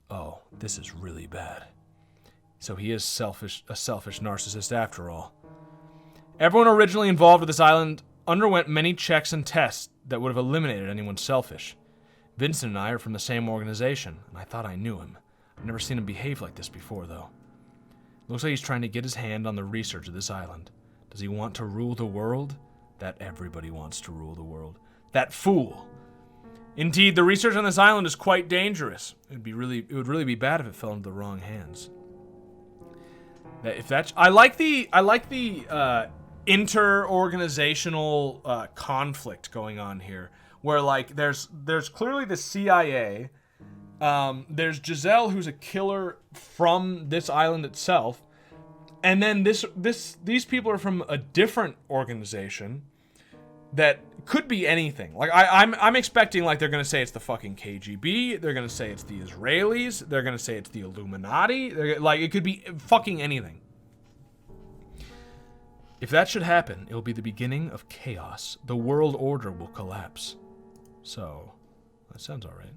Oh, this is really bad. So he is a selfish narcissist after all. Everyone originally involved with this island underwent many checks and tests that would have eliminated anyone selfish. Vincent and I are from the same organization, and I thought I knew him. I've never seen him behave like this before, though. Looks like he's trying to get his hand on the research of this island. Does he want to rule the world? That everybody wants to rule the world. That fool! Indeed, the research on this island is quite dangerous. It would really be bad if it fell into the wrong hands. I like the inter-organizational conflict going on here, where like there's clearly the CIA. There's Giselle, who's a killer from this island itself, and then these people are from a different organization that could be anything. Like I'm expecting like they're gonna say it's the fucking KGB. They're gonna say it's the Israelis. They're gonna say it's the Illuminati. Like it could be fucking anything. If that should happen, it will be the beginning of chaos. The world order will collapse. So, that sounds all right.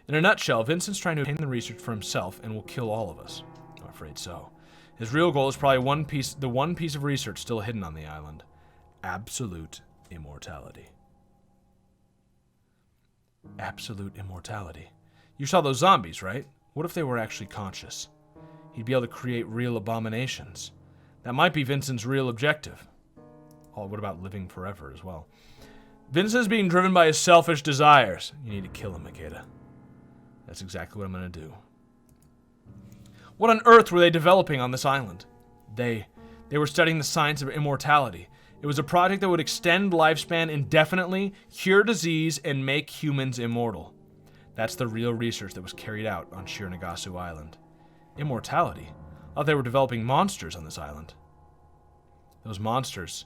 In a nutshell, Vincent's trying to obtain the research for himself and will kill all of us. I'm afraid so. His real goal is probably the one piece of research still hidden on the island. Absolute immortality. Absolute immortality. You saw those zombies, right? What if they were actually conscious? He'd be able to create real abominations. That might be Vincent's real objective. Oh, what about living forever as well? Vincent's being driven by his selfish desires. You need to kill him, Makeda. That's exactly what I'm going to do. What on earth were they developing on this island? They were studying the science of immortality. It was a project that would extend lifespan indefinitely, cure disease, and make humans immortal. That's the real research that was carried out on Shironagasu Island. Immortality? I thought they were developing monsters on this island. Those monsters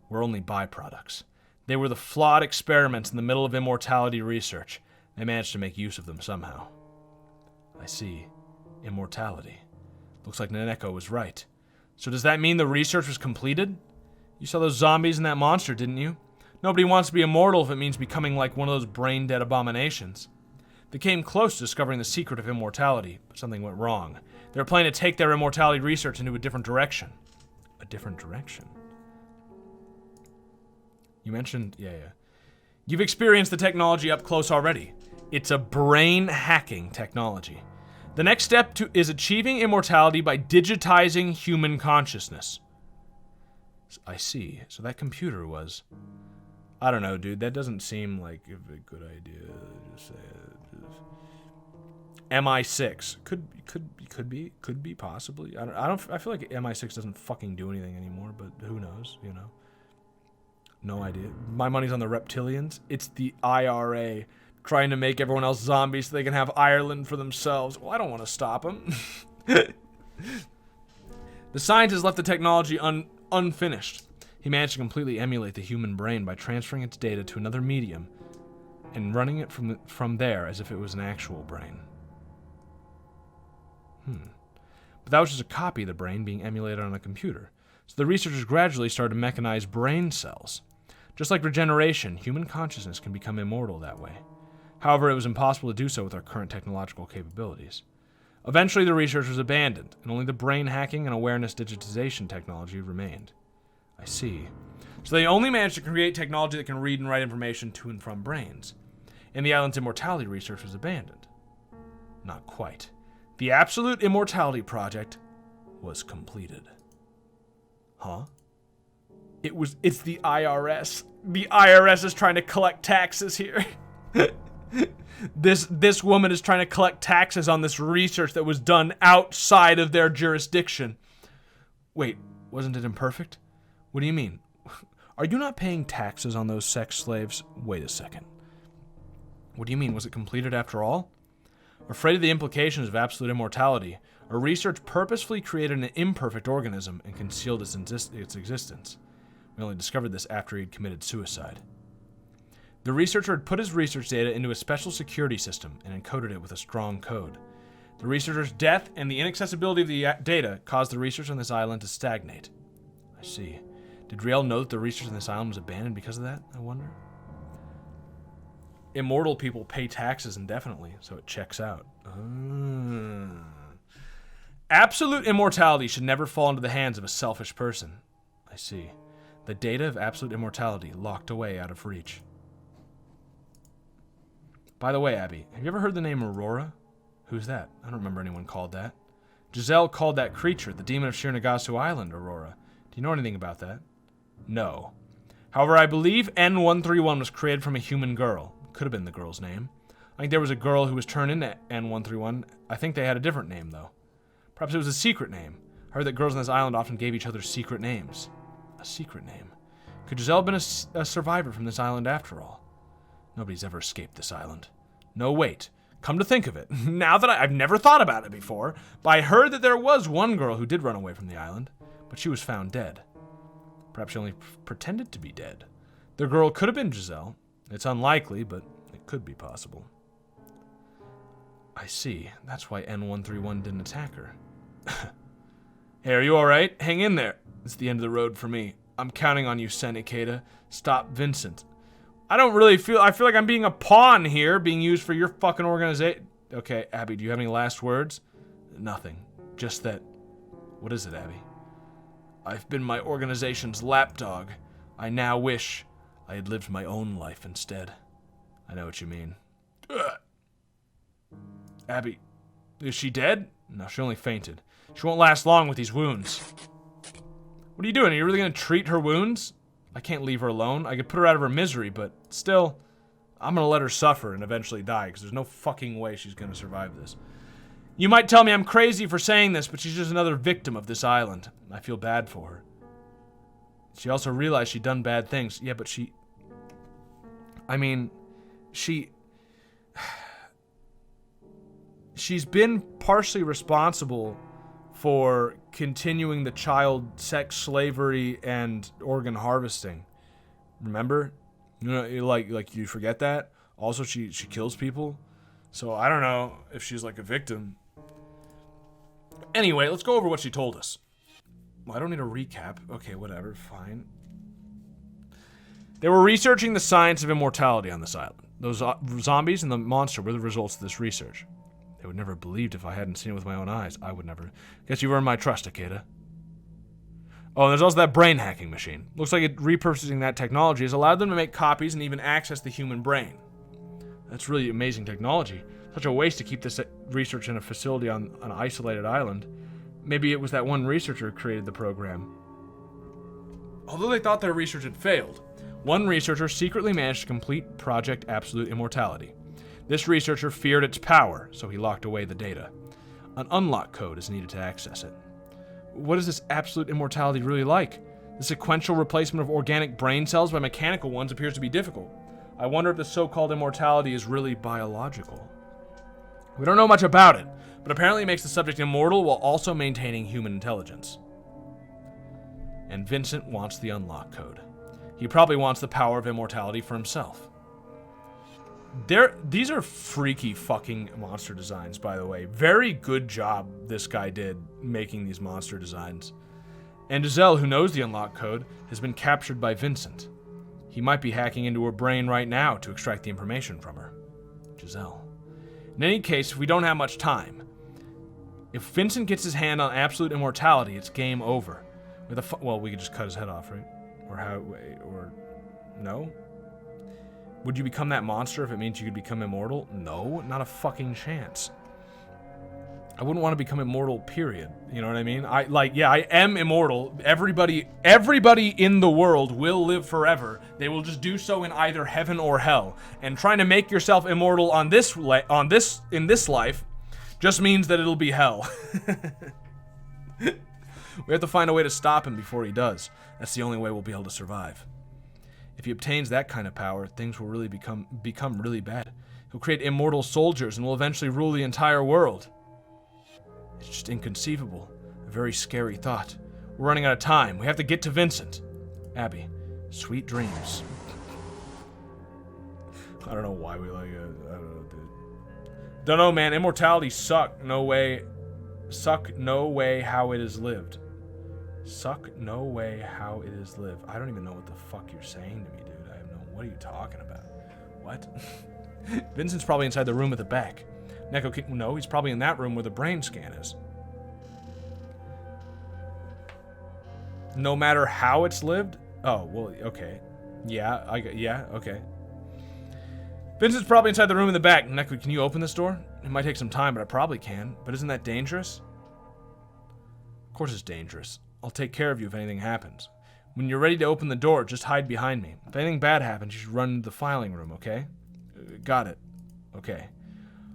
were only byproducts. They were the flawed experiments in the middle of immortality research. They managed to make use of them somehow. I see. Immortality. Looks like Naneko was right. So does that mean the research was completed? You saw those zombies and that monster, didn't you? Nobody wants to be immortal if it means becoming like one of those brain-dead abominations. They came close to discovering the secret of immortality, but something went wrong. They were planning to take their immortality research into a different direction. A different direction? You mentioned... Yeah. You've experienced the technology up close already. It's a brain-hacking technology. The next step is achieving immortality by digitizing human consciousness. I see. So that computer was... I don't know, dude. That doesn't seem like a good idea. Just say it. MI6 could be possibly. I feel like MI6 doesn't fucking do anything anymore, but who knows? You know. No idea. My money's on the reptilians. It's the IRA trying to make everyone else zombies so they can have Ireland for themselves. Well, I don't want to stop them. The scientist left the technology unfinished. He managed to completely emulate the human brain by transferring its data to another medium and running it from there as if it was an actual brain. But that was just a copy of the brain being emulated on a computer. So the researchers gradually started to mechanize brain cells. Just like regeneration, human consciousness can become immortal that way. However, it was impossible to do so with our current technological capabilities. Eventually, the research was abandoned, and only the brain hacking and awareness digitization technology remained. I see. So they only managed to create technology that can read and write information to and from brains. And the island's immortality research was abandoned. Not quite. The Absolute Immortality Project was completed. Huh? It's the IRS. The IRS is trying to collect taxes here. This woman is trying to collect taxes on this research that was done outside of their jurisdiction. Wait, wasn't it imperfect? What do you mean? Are you not paying taxes on those sex slaves? Wait a second. What do you mean? Was it completed after all? Afraid of the implications of absolute immortality, our research purposefully created an imperfect organism and concealed its existence. We only discovered this after he'd committed suicide. The researcher had put his research data into a special security system and encoded it with a strong code. The researcher's death and the inaccessibility of the data caused the research on this island to stagnate. I see. Did Riel know that the research on this island was abandoned because of that, I wonder? Immortal people pay taxes indefinitely, so it checks out. Absolute immortality should never fall into the hands of a selfish person. I see. The data of absolute immortality locked away out of reach. By the way, Abby, have you ever heard the name Aurora? Who's that? I don't remember anyone called that. Giselle called that creature, the demon of Shironagasu Island, Aurora. Do you know anything about that? No. However, I believe N131 was created from a human girl. Could have been the girl's name. I think there was a girl who was turned into N131. I think they had a different name, though. Perhaps it was a secret name. I heard that girls on this island often gave each other secret names. A secret name. Could Giselle have been a survivor from this island after all? Nobody's ever escaped this island. No, wait. Come to think of it, now that I've never thought about it before, but I heard that there was one girl who did run away from the island, but she was found dead. Perhaps she only pretended to be dead. The girl could have been Giselle. It's unlikely, but it could be possible. I see. That's why N131 didn't attack her. Hey, are you alright? Hang in there. It's the end of the road for me. I'm counting on you, Senikata. Stop Vincent. I feel like I'm being a pawn here, being used for your fucking organization. Okay, Abby, do you have any last words? Nothing. Just that. What is it, Abby? I've been my organization's lapdog. I now wish I had lived my own life instead. I know what you mean. Ugh. Abby, is she dead? No, she only fainted. She won't last long with these wounds. What are you doing? Are you really gonna treat her wounds? I can't leave her alone. I could put her out of her misery, but still, I'm gonna let her suffer and eventually die, because there's no fucking way she's gonna survive this. You might tell me I'm crazy for saying this, but she's just another victim of this island. I feel bad for her. She also realized she'd done bad things. Yeah, but she's been partially responsible for continuing the child sex slavery and organ harvesting. Remember? You know, like you forget that? Also, she kills people. So I don't know if she's like a victim. Anyway, let's go over what she told us. Well, I don't need a recap. Okay, whatever, fine. They were researching the science of immortality on this island. Those zombies and the monster were the results of this research. They would never have believed if I hadn't seen it with my own eyes. I would never. Guess you've earned my trust, Takeda. Oh, and there's also that brain hacking machine. Looks like repurposing that technology has allowed them to make copies and even access the human brain. That's really amazing technology. Such a waste to keep this research in a facility on an isolated island. Maybe it was that one researcher who created the program. Although they thought their research had failed, one researcher secretly managed to complete Project Absolute Immortality. This researcher feared its power, so he locked away the data. An unlock code is needed to access it. What is this absolute immortality really like? The sequential replacement of organic brain cells by mechanical ones appears to be difficult. I wonder if the so-called immortality is really biological. We don't know much about it, but apparently it makes the subject immortal while also maintaining human intelligence. And Vincent wants the unlock code. He probably wants the power of immortality for himself. These are freaky fucking monster designs, by the way. Very good job this guy did making these monster designs. And Giselle, who knows the unlock code, has been captured by Vincent. He might be hacking into her brain right now to extract the information from her. Giselle. In any case, if we don't have much time, if Vincent gets his hand on absolute immortality, it's game over. Well, we could just cut his head off, right? Or no? Would you become that monster if it means you could become immortal? No, not a fucking chance. I wouldn't want to become immortal, period. You know what I mean? I am immortal. Everybody in the world will live forever. They will just do so in either heaven or hell. And trying to make yourself immortal in this life just means that it'll be hell. We have to find a way to stop him before he does. That's the only way we'll be able to survive. If he obtains that kind of power, things will really become really bad. He'll create immortal soldiers and will eventually rule the entire world. It's just inconceivable. A very scary thought. We're running out of time. We have to get to Vincent. Abby, sweet dreams. I don't know why we like it. I don't know, dude. Don't know, man. Immortality suck. No way. Suck no way how it is lived. Suck no way how it is lived. I don't even know what the fuck you're saying to me, dude. I have no... What are you talking about? What? Vincent's probably inside the room at the back. Neko, no, he's probably in that room where the brain scan is. No matter how it's lived? Oh, well, okay. Yeah, okay. Vincent's probably inside the room in the back. Neko, can you open this door? It might take some time, but I probably can. But isn't that dangerous? Of course it's dangerous. I'll take care of you if anything happens. When you're ready to open the door, just hide behind me. If anything bad happens, you should run into the filing room, okay? Got it. Okay.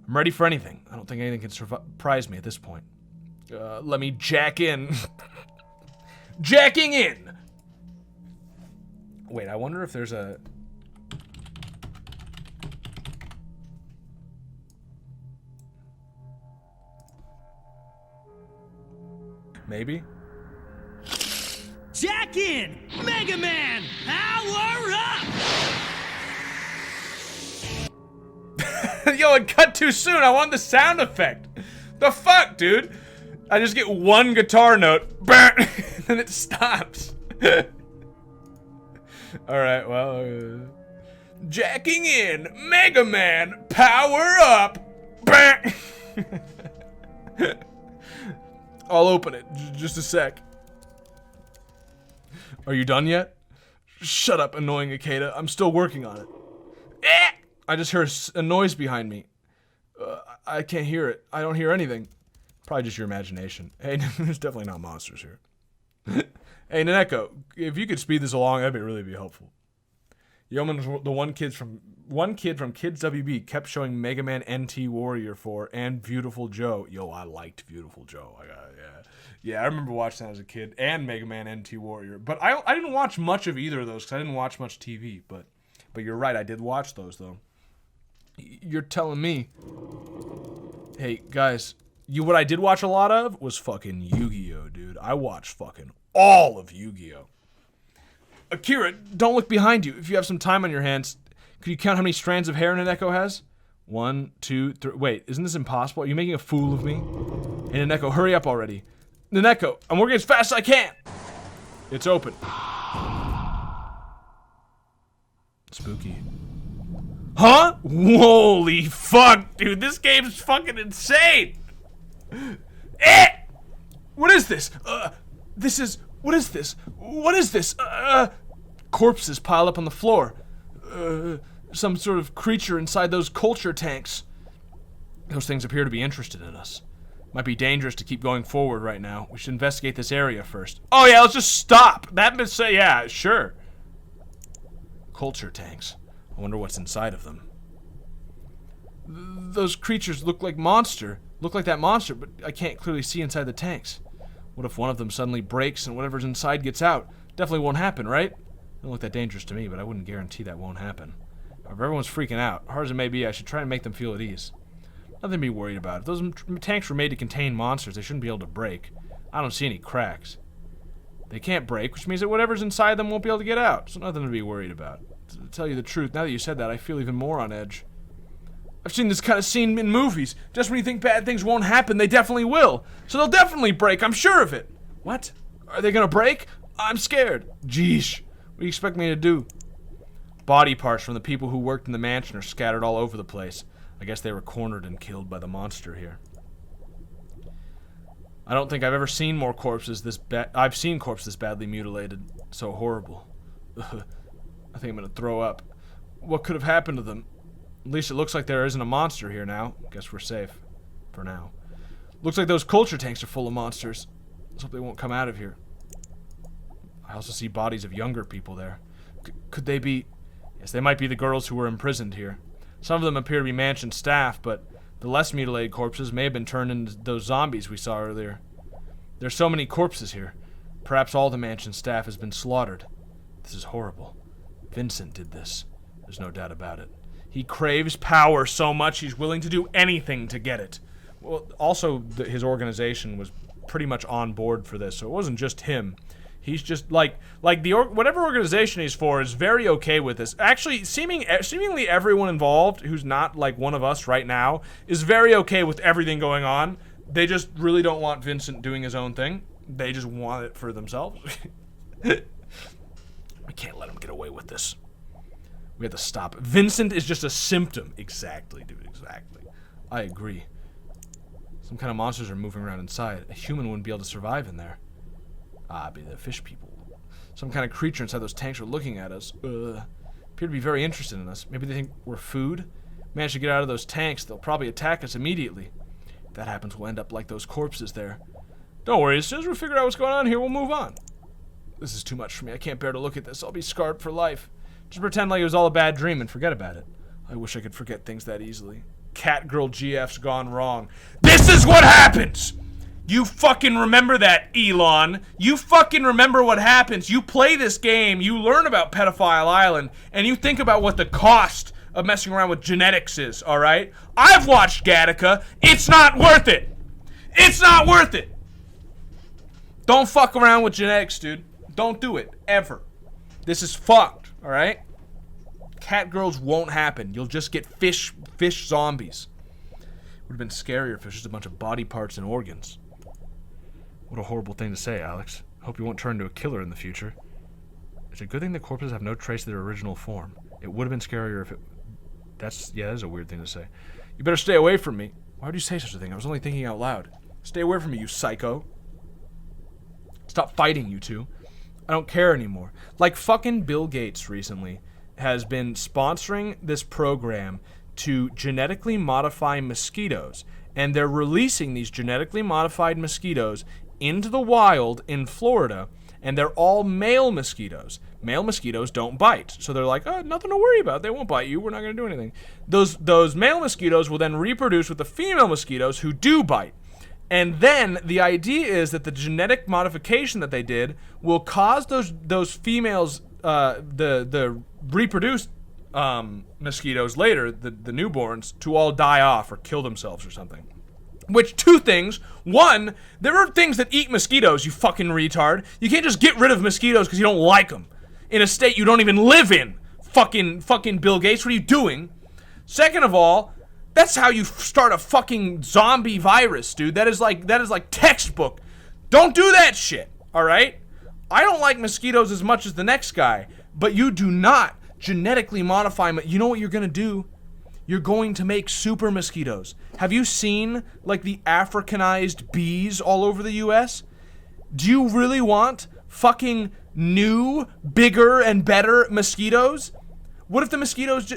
I'm ready for anything. I don't think anything can surprise me at this point. Let me jack in. Jacking in! Wait, I wonder if there's a... Maybe? Jack in! Mega Man! Power up! Yo, it cut too soon. I want the sound effect. The fuck, dude? I just get one guitar note, and it stops. Alright, well... jacking in! Mega Man! Power up! I'll open it. Just a sec. Are you done yet? Shut up, annoying Ikeda. I'm still working on it. I just heard a noise behind me. I can't hear it. I don't hear anything. Probably just your imagination. Hey, there's definitely not monsters here. Hey, Naneko, if you could speed this along, that'd really be helpful. Yeoman, the one kid from Kids WB kept showing Mega Man NT Warrior 4 and Beautiful Joe. Yo, I liked Beautiful Joe. Yeah, I remember watching that as a kid, and Mega Man NT Warrior. But I didn't watch much of either of those because I didn't watch much TV. But you're right, I did watch those though. You're telling me. Hey guys, what I did watch a lot of was fucking Yu-Gi-Oh, dude. I watched fucking all of Yu-Gi-Oh. Akira, don't look behind you. If you have some time on your hands, could you count how many strands of hair Naneko has? 1, 2, 3. Wait, isn't this impossible? Are you making a fool of me? Hey, Naneko, hurry up already. Naneko, I'm working as fast as I can. It's open. Spooky. Huh? Holy fuck, dude. This game's fucking insane. What is this? What is this? What is this? Corpses piled up on the floor. Some sort of creature inside those culture tanks. Those things appear to be interested in us. Might be dangerous to keep going forward right now. We should investigate this area first. Oh yeah, let's just stop. That must say, yeah, sure. Culture tanks. I wonder what's inside of them. Those creatures look like that monster, but I can't clearly see inside the tanks. What if one of them suddenly breaks and whatever's inside gets out? Definitely won't happen, right? Doesn't look that dangerous to me, but I wouldn't guarantee that won't happen. However, everyone's freaking out. Hard as it may be, I should try and make them feel at ease. Nothing to be worried about. If those tanks were made to contain monsters, they shouldn't be able to break. I don't see any cracks. They can't break, which means that whatever's inside them won't be able to get out, so nothing to be worried about. To tell you the truth, now that you said that, I feel even more on edge. I've seen this kind of scene in movies. Just when you think bad things won't happen, they definitely will. So they'll definitely break, I'm sure of it. What? Are they gonna break? I'm scared. Jeesh. What do you expect me to do? Body parts from the people who worked in the mansion are scattered all over the place. I guess they were cornered and killed by the monster here. I don't think I've ever seen more corpses this bad. I've seen corpses badly mutilated. So horrible. I think I'm gonna throw up. What could have happened to them? At least it looks like there isn't a monster here now. Guess we're safe. For now. Looks like those culture tanks are full of monsters. Let's hope they won't come out of here. I also see bodies of younger people there. Could they be... Yes, they might be the girls who were imprisoned here. Some of them appear to be mansion staff, but the less mutilated corpses may have been turned into those zombies we saw earlier. There's so many corpses here. Perhaps all the mansion staff has been slaughtered. This is horrible. Vincent did this. There's no doubt about it. He craves power so much he's willing to do anything to get it. Well, also, his organization was pretty much on board for this, so it wasn't just him. He's just whatever organization he's for is very okay with this. Actually, seemingly everyone involved who's not like one of us right now is very okay with everything going on. They just really don't want Vincent doing his own thing. They just want it for themselves. We can't let him get away with this. We have to stop. Vincent is just a symptom. Exactly, dude, exactly. I agree. Some kind of monsters are moving around inside. A human wouldn't be able to survive in there. Ah, be the fish people. Some kind of creature inside those tanks are looking at us. Appear to be very interested in us. Maybe they think we're food. Manage to get out of those tanks, they'll probably attack us immediately. If that happens, we'll end up like those corpses there. Don't worry, as soon as we figure out what's going on here, we'll move on. This is too much for me. I can't bear to look at this. I'll be scarred for life. Just pretend like it was all a bad dream and forget about it. I wish I could forget things that easily. Catgirl GF's gone wrong. This is what happens! You fucking remember that, Elon. You fucking remember what happens. You play this game, you learn about Pedophile Island, and you think about what the cost of messing around with genetics is, alright? I've watched Gattaca. It's not worth it. It's not worth it. Don't fuck around with genetics, dude. Don't do it. Ever. This is fucked, alright? Cat girls won't happen. You'll just get fish zombies. Would have been scarier if it was just a bunch of body parts and organs. What a horrible thing to say, Alex. Hope you won't turn into a killer in the future. It's a good thing the corpses have no trace of their original form. It would have been scarier if it... that is a weird thing to say. You better stay away from me. Why would you say such a thing? I was only thinking out loud. Stay away from me, you psycho. Stop fighting, you two. I don't care anymore. Like fucking Bill Gates recently has been sponsoring this program to genetically modify mosquitoes. And they're releasing these genetically modified mosquitoes into the wild in Florida, and they're all male mosquitoes. Male mosquitoes don't bite. So they're like, oh, nothing to worry about. They won't bite you. We're not going to do anything. Those male mosquitoes will then reproduce with the female mosquitoes who do bite. And then the idea is that the genetic modification that they did will cause those females, the reproduced mosquitoes later, the newborns, to all die off or kill themselves or something. Which, two things. One, there are things that eat mosquitoes, you fucking retard. You can't just get rid of mosquitoes because you don't like them. In a state you don't even live in. Fucking Bill Gates, what are you doing? Second of all, that's how you start a fucking zombie virus, dude. That is like textbook. Don't do that shit, alright? I don't like mosquitoes as much as the next guy, but you do not genetically modify them. You know what you're gonna do? You're going to make super mosquitoes. Have you seen, like, the Africanized bees all over the US? Do you really want fucking new, bigger, and better mosquitoes? What if the mosquitoes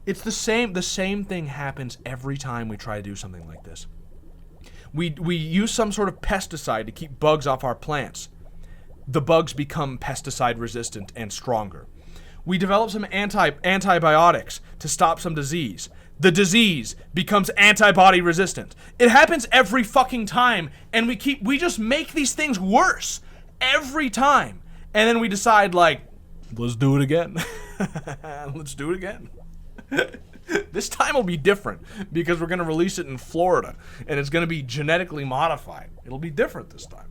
it's the same thing happens every time we try to do something like this. We use some sort of pesticide to keep bugs off our plants. The bugs become pesticide resistant and stronger. We develop some antibiotics to stop some disease. The disease becomes antibody resistant. It happens every fucking time, and we just make these things worse every time. And then we decide, like, let's do it again. Let's do it again. This time will be different because we're going to release it in Florida, and it's going to be genetically modified. It'll be different this time.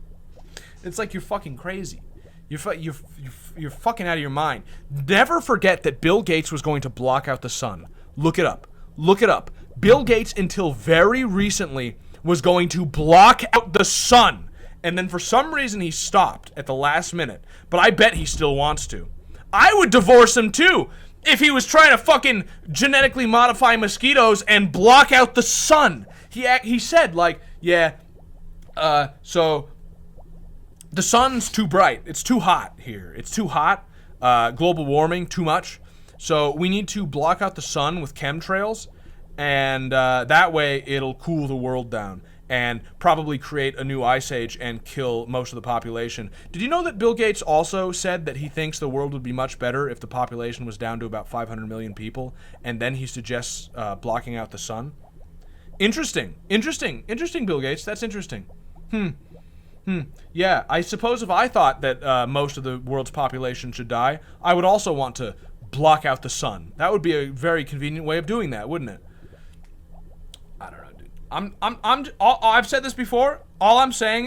It's like you're fucking crazy. You're fucking out of your mind. Never forget that Bill Gates was going to block out the sun. Look it up. Look it up. Bill Gates, until very recently, was going to block out the sun. And then for some reason he stopped at the last minute. But I bet he still wants to. I would divorce him too. if he was trying to fucking genetically modify mosquitoes and block out the sun. He said, like, yeah, so the sun's too bright. It's too hot here. It's too hot. Global warming, too much. So we need to block out the sun with chemtrails, and that way it'll cool the world down and probably create a new ice age and kill most of the population. Did you know that Bill Gates also said that he thinks the world would be much better if the population was down to about 500 million people, and then he suggests blocking out the sun? Interesting, Bill Gates. That's interesting. Yeah, I suppose if I thought that most of the world's population should die, I would also want to block out the sun. That would be a very convenient way of doing that, wouldn't it? I don't know, dude. I've said this before. All I'm saying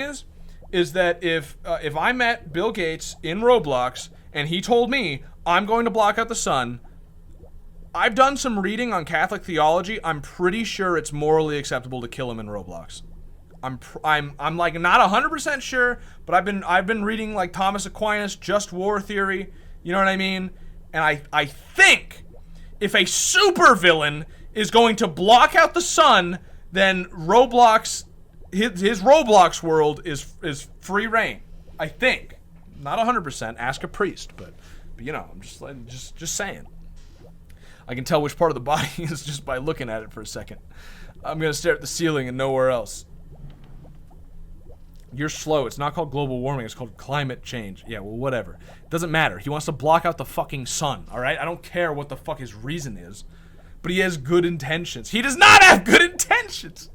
is that if I met Bill Gates in Roblox and he told me I'm going to block out the sun, I've done some reading on Catholic theology. I'm pretty sure it's morally acceptable to kill him in Roblox. I'm like not 100% sure, but I've been reading like Thomas Aquinas' just war theory. You know what I mean? And I think if a supervillain is going to block out the sun, then Roblox, his Roblox world is free reign. I think, not 100%. Ask a priest, but you know, I'm just saying. I can tell which part of the body is just by looking at it for a second. I'm gonna stare at the ceiling and nowhere else. You're slow. It's not called global warming. It's called climate change. Yeah, well, whatever. Doesn't matter. He wants to block out the fucking sun, all right? I don't care what the fuck his reason is, but he has good intentions. He does not have good intentions.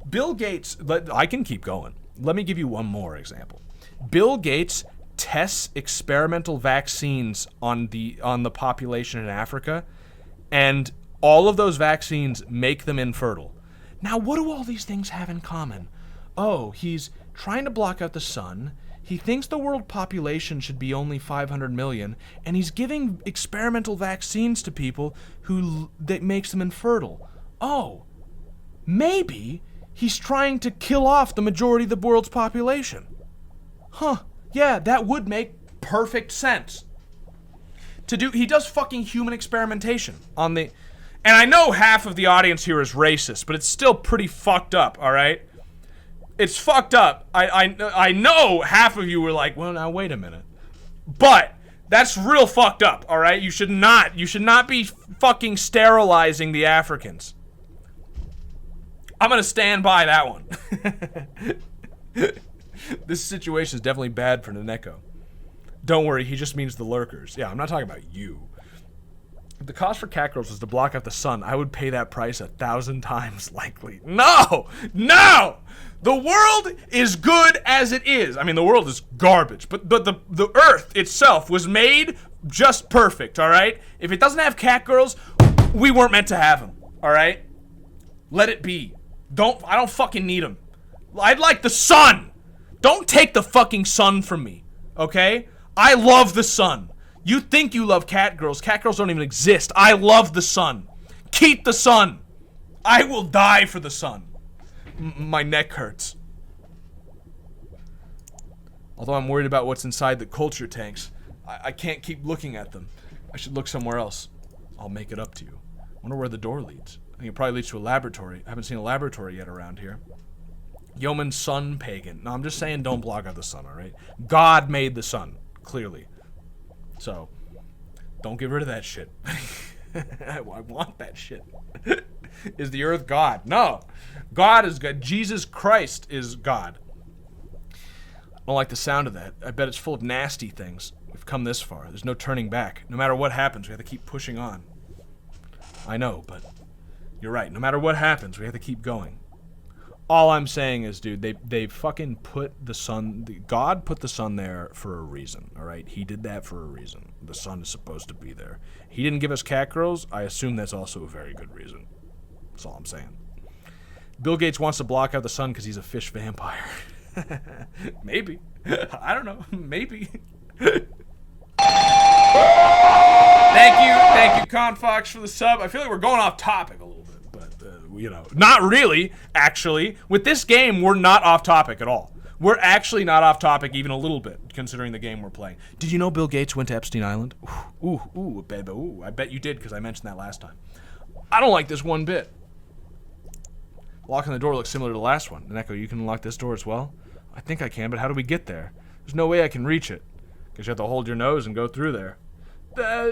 Bill Gates, I can keep going. Let me give you one more example. Bill Gates tests experimental vaccines on the population in Africa, and all of those vaccines make them infertile. Now, what do all these things have in common? Oh, he's trying to block out the sun. He thinks the world population should be only 500 million, and he's giving experimental vaccines to people that makes them infertile. Oh, maybe he's trying to kill off the majority of the world's population. Huh, yeah, that would make perfect sense. He does fucking human experimentation on the... And I know half of the audience here is racist, but it's still pretty fucked up, all right? It's fucked up. I know half of you were like, well, now wait a minute. But that's real fucked up, all right? You should not be fucking sterilizing the Africans. I'm gonna stand by that one. This situation is definitely bad for Naneko. Don't worry, he just means the lurkers. Yeah, I'm not talking about you. If the cost for catgirls was to block out the sun, I would pay that price 1,000 times likely. No! The world is good as it is. I mean, the world is garbage, but the earth itself was made just perfect, all right? If it doesn't have catgirls, we weren't meant to have them, all right? Let it be. I don't fucking need them. I'd like the sun. Don't take the fucking sun from me, okay? I love the sun. You think you love catgirls. Catgirls don't even exist. I love the sun. Keep the sun. I will die for the sun. My neck hurts. Although I'm worried about what's inside the culture tanks, I can't keep looking at them. I should look somewhere else. I'll make it up to you. I wonder where the door leads. I think it probably leads to a laboratory. I haven't seen a laboratory yet around here. Yeoman sun pagan. No, I'm just saying don't block out the sun, alright? God made the sun, clearly. So, don't get rid of that shit. I want that shit. Is the earth God? No. God is God. Jesus Christ is God. I don't like the sound of that. I bet it's full of nasty things. We've come this far. There's no turning back. No matter what happens, we have to keep pushing on. I know, but you're right. No matter what happens, we have to keep going. All I'm saying is, dude, they fucking put the sun... God put the sun there for a reason, all right? He did that for a reason. The sun is supposed to be there. He didn't give us catgirls. I assume that's also a very good reason. That's all I'm saying. Bill Gates wants to block out the sun because he's a fish vampire. Maybe. I don't know. Maybe. Thank you, Confox, for the sub. I feel like we're going off topic a little bit, but, you know, not really, actually. With this game, we're not off topic at all. We're actually not off topic even a little bit, considering the game we're playing. Did you know Bill Gates went to Epstein Island? Ooh, baby, ooh. I bet you did, because I mentioned that last time. I don't like this one bit. Locking the door looks similar to the last one. Neko, you can unlock this door as well? I think I can, but how do we get there? There's no way I can reach it. Guess you have to hold your nose and go through there.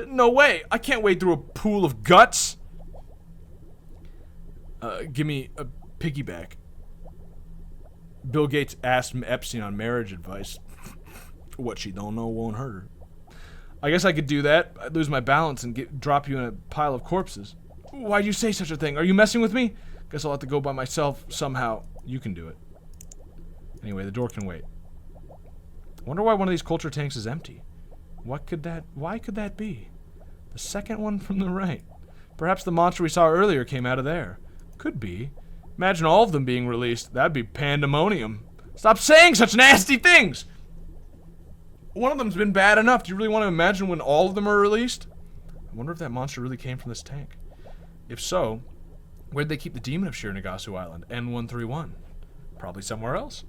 No way! I can't wade through a pool of guts! Give me a piggyback. Bill Gates asked Epstein on marriage advice. What she don't know won't hurt her. I guess I could do that. I'd lose my balance and drop you in a pile of corpses. Why'd you say such a thing? Are you messing with me? Guess I'll have to go by myself somehow. You can do it. Anyway, the door can wait. I wonder why one of these culture tanks is empty. Why could that be? The second one from the right. Perhaps the monster we saw earlier came out of there. Could be. Imagine all of them being released. That'd be pandemonium. Stop saying such nasty things! One of them's been bad enough. Do you really want to imagine when all of them are released? I wonder if that monster really came from this tank. If so, where'd they keep the demon of Shironagasu Island, N131? Probably somewhere else.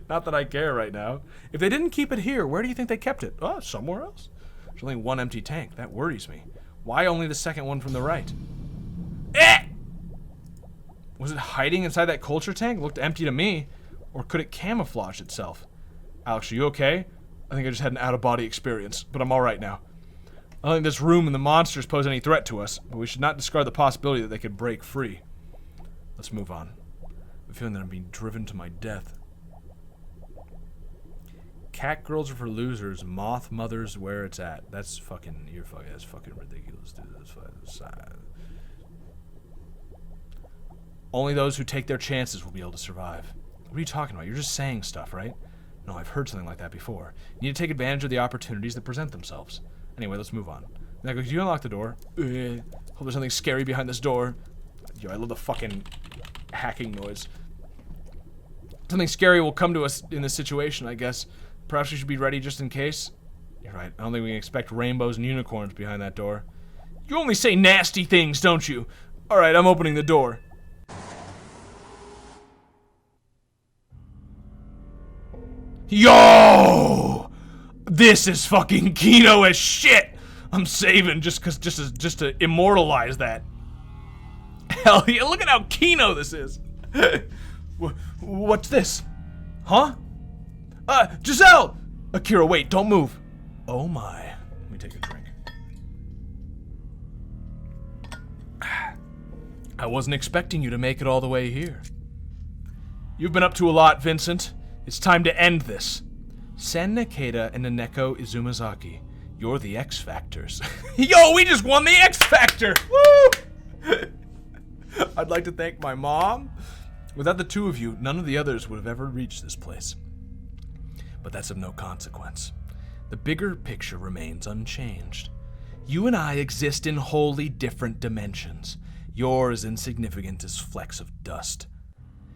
Not that I care right now. If they didn't keep it here, where do you think they kept it? Oh, somewhere else. There's only one empty tank. That worries me. Why only the second one from the right? Eh! Was it hiding inside that culture tank? Looked empty to me. Or could it camouflage itself? Alex, are you okay? I think I just had an out-of-body experience, but I'm alright now. I don't think this room and the monsters pose any threat to us, but we should not discard the possibility that they could break free. Let's move on. I'm feeling that I'm being driven to my death. Cat girls are for losers, moth mothers where it's at. That's fucking ridiculous, dude. That's fucking sad. Only those who take their chances will be able to survive. What are you talking about? You're just saying stuff, right? No, I've heard something like that before. You need to take advantage of the opportunities that present themselves. Anyway, let's move on. Now, could you unlock the door? Hope there's something scary behind this door. Yo, I love the fucking hacking noise. Something scary will come to us in this situation, I guess. Perhaps we should be ready just in case. You're right. I don't think we can expect rainbows and unicorns behind that door. You only say nasty things, don't you? Alright, I'm opening the door. Yo! This is fucking Kino as shit! I'm saving just to immortalize that. Hell yeah, look at how Kino this is! What's this? Huh? Giselle! Akira, wait, don't move. Oh my. Let me take a drink. I wasn't expecting you to make it all the way here. You've been up to a lot, Vincent. It's time to end this. Sen Nakeda and Naneko Izumazaki, you're the X Factors. Yo, we just won the X Factor! Woo! I'd like to thank my mom. Without the two of you, none of the others would have ever reached this place. But that's of no consequence. The bigger picture remains unchanged. You and I exist in wholly different dimensions. You're as insignificant as flecks of dust.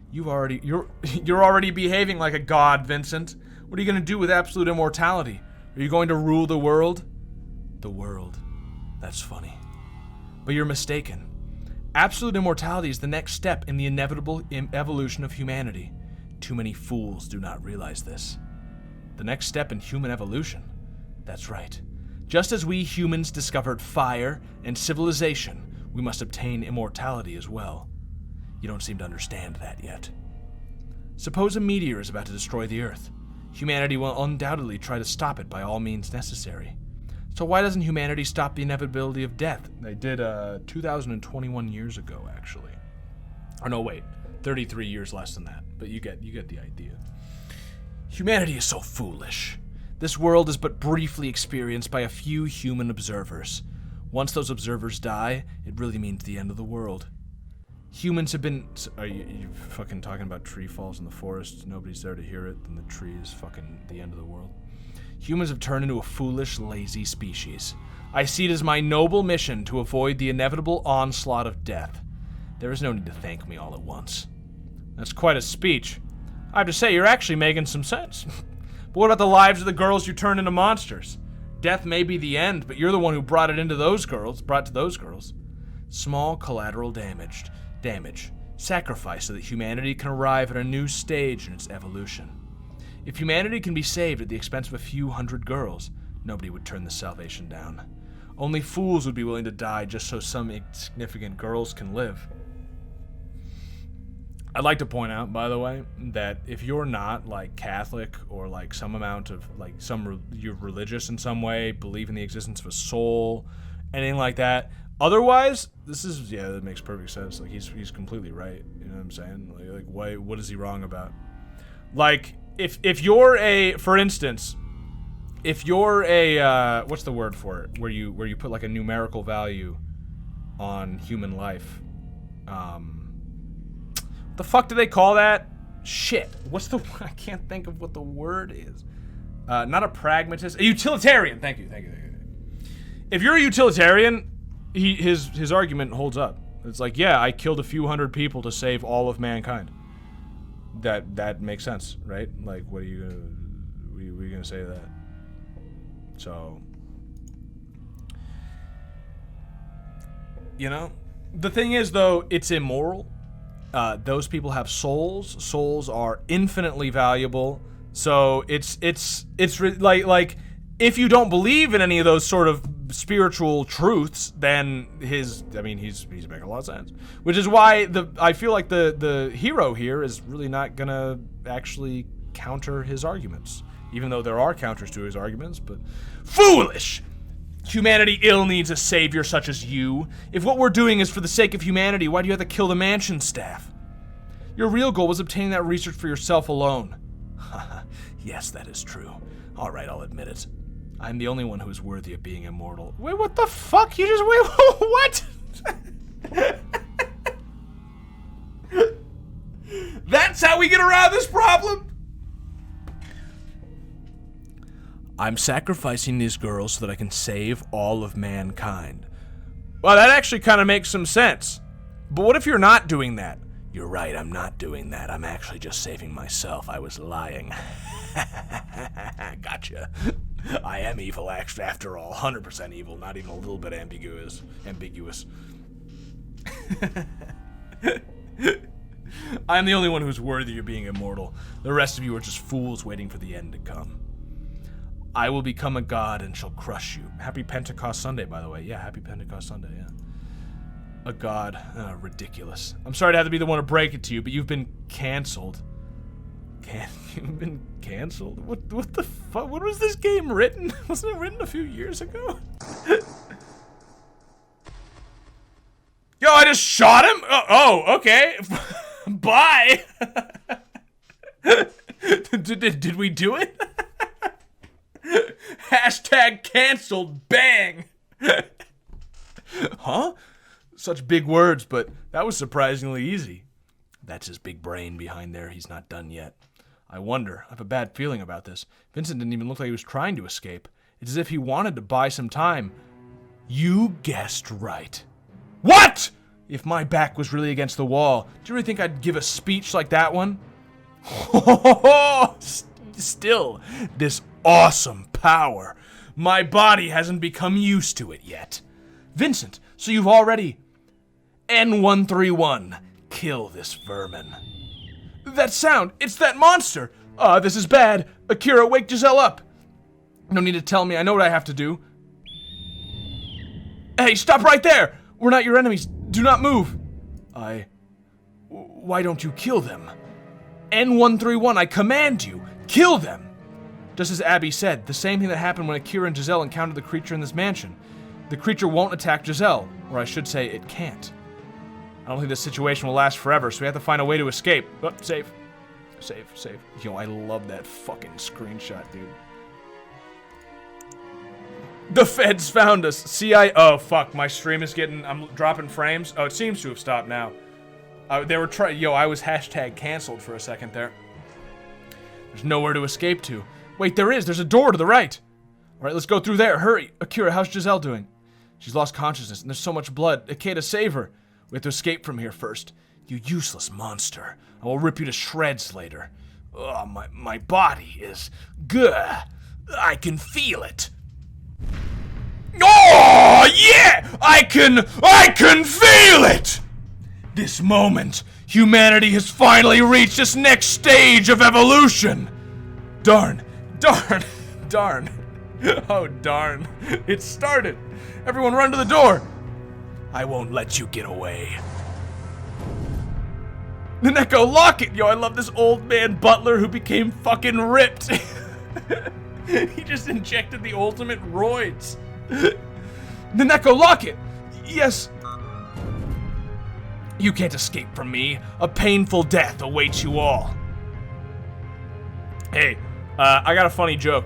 You're already behaving like a god, Vincent. What are you going to do with absolute immortality? Are you going to rule the world? The world. That's funny. But you're mistaken. Absolute immortality is the next step in the inevitable evolution of humanity. Too many fools do not realize this. The next step in human evolution? That's right. Just as we humans discovered fire and civilization, we must obtain immortality as well. You don't seem to understand that yet. Suppose a meteor is about to destroy the Earth. Humanity will undoubtedly try to stop it by all means necessary. So why doesn't humanity stop the inevitability of death? They did 2021 years ago, actually. Or no, wait, 33 years less than that. But you get the idea. Humanity is so foolish. This world is but briefly experienced by a few human observers. Once those observers die, it really means the end of the world. Humans have been... Are you fucking talking about tree falls in the forest? Nobody's there to hear it, then the tree is fucking the end of the world. Humans have turned into a foolish, lazy species. I see it as my noble mission to avoid the inevitable onslaught of death. There is no need to thank me all at once. That's quite a speech. I have to say, you're actually making some sense. But what about the lives of the girls you turned into monsters? Death may be the end, but you're the one who brought it to those girls. Small collateral damage. Sacrifice so that humanity can arrive at a new stage in its evolution. If humanity can be saved at the expense of a few hundred girls, nobody would turn the salvation down. Only fools would be willing to die just so some insignificant girls can live. I'd like to point out, by the way, that if you're not, like, Catholic or, like, some amount of, like, you're religious in some way, believe in the existence of a soul, anything like that, otherwise, that makes perfect sense. Like, he's completely right. You know what I'm saying? Like what is he wrong about? Like, if you're for instance, if you're what's the word for it? Where you put, like, a numerical value on human life. The fuck do they call that? Shit. I can't think of what the word is. Not a pragmatist. A utilitarian. Thank you. If you're a utilitarian, his argument holds up. It's like, yeah, I killed a few hundred people to save all of mankind. That makes sense, right? Like, what are you gonna say to that? So, you know, the thing is, though, it's immoral. Those people have souls. Souls are infinitely valuable. So it's like if you don't believe in any of those sort of spiritual truths, then he's making a lot of sense. Which is why I feel like the hero here is really not gonna actually counter his arguments, even though there are counters to his arguments. But foolish! Humanity ill needs a savior such as you. If what we're doing is for the sake of humanity, why do you have to kill the mansion staff? Your real goal was obtaining that research for yourself alone. Yes, that is true. All right, I'll admit it. I'm the only one who is worthy of being immortal. Wait, what the fuck? What? That's how we get around this problem? I'm sacrificing these girls so that I can save all of mankind. Well, that actually kind of makes some sense. But what if you're not doing that? You're right, I'm not doing that. I'm actually just saving myself. I was lying. Gotcha. I am evil, after all. 100% evil, not even a little bit ambiguous. I'm the only one who's worthy of being immortal. The rest of you are just fools waiting for the end to come. I will become a god and shall crush you. Happy Pentecost Sunday, by the way. Yeah, happy Pentecost Sunday, yeah. A god. Ridiculous. I'm sorry to have to be the one to break it to you, but you've been canceled. You've been canceled? What the fuck? When was this game written? Wasn't it written a few years ago? Yo, I just shot him? Oh, okay. Bye. Did we do it? Hashtag canceled. Bang. Huh? Such big words, but that was surprisingly easy. That's his big brain behind there. He's not done yet. I wonder. I have a bad feeling about this. Vincent didn't even look like he was trying to escape. It's as if he wanted to buy some time. You guessed right. What? If my back was really against the wall, do you really think I'd give a speech like that one? Still, this awesome power. My body hasn't become used to it yet. Vincent, so you've already... N131, kill this vermin. That sound, it's that monster. This is bad. Akira, wake Giselle up. No need to tell me, I know what I have to do. Hey, stop right there. We're not your enemies. Do not move. Why don't you kill them? N131, I command you, kill them. Just as Abby said, the same thing that happened when Akira and Giselle encountered the creature in this mansion. The creature won't attack Giselle, or I should say, it can't. I don't think this situation will last forever, so we have to find a way to escape. Oh, save. Save. Yo, I love that fucking screenshot, dude. The feds found us. Oh, fuck, my stream is I'm dropping frames. Oh, it seems to have stopped now. They were I was hashtag canceled for a second there. There's nowhere to escape to. Wait, there's a door to the right. All right, let's go through there, hurry. Akira, how's Giselle doing? She's lost consciousness, and there's so much blood. Ikeda, save her. We have to escape from here first. You useless monster. I will rip you to shreds later. Oh, my body is... Gah! I can feel it. Oh, yeah! I can feel it! This moment, humanity has finally reached its next stage of evolution. Darn. Darn. Oh, darn. It started. Everyone run to the door. I won't let you get away. Naneko, lock it! Yo, I love this old man butler who became fucking ripped. He just injected the ultimate roids. Naneko, lock it! Yes. You can't escape from me. A painful death awaits you all. Hey, I got a funny joke.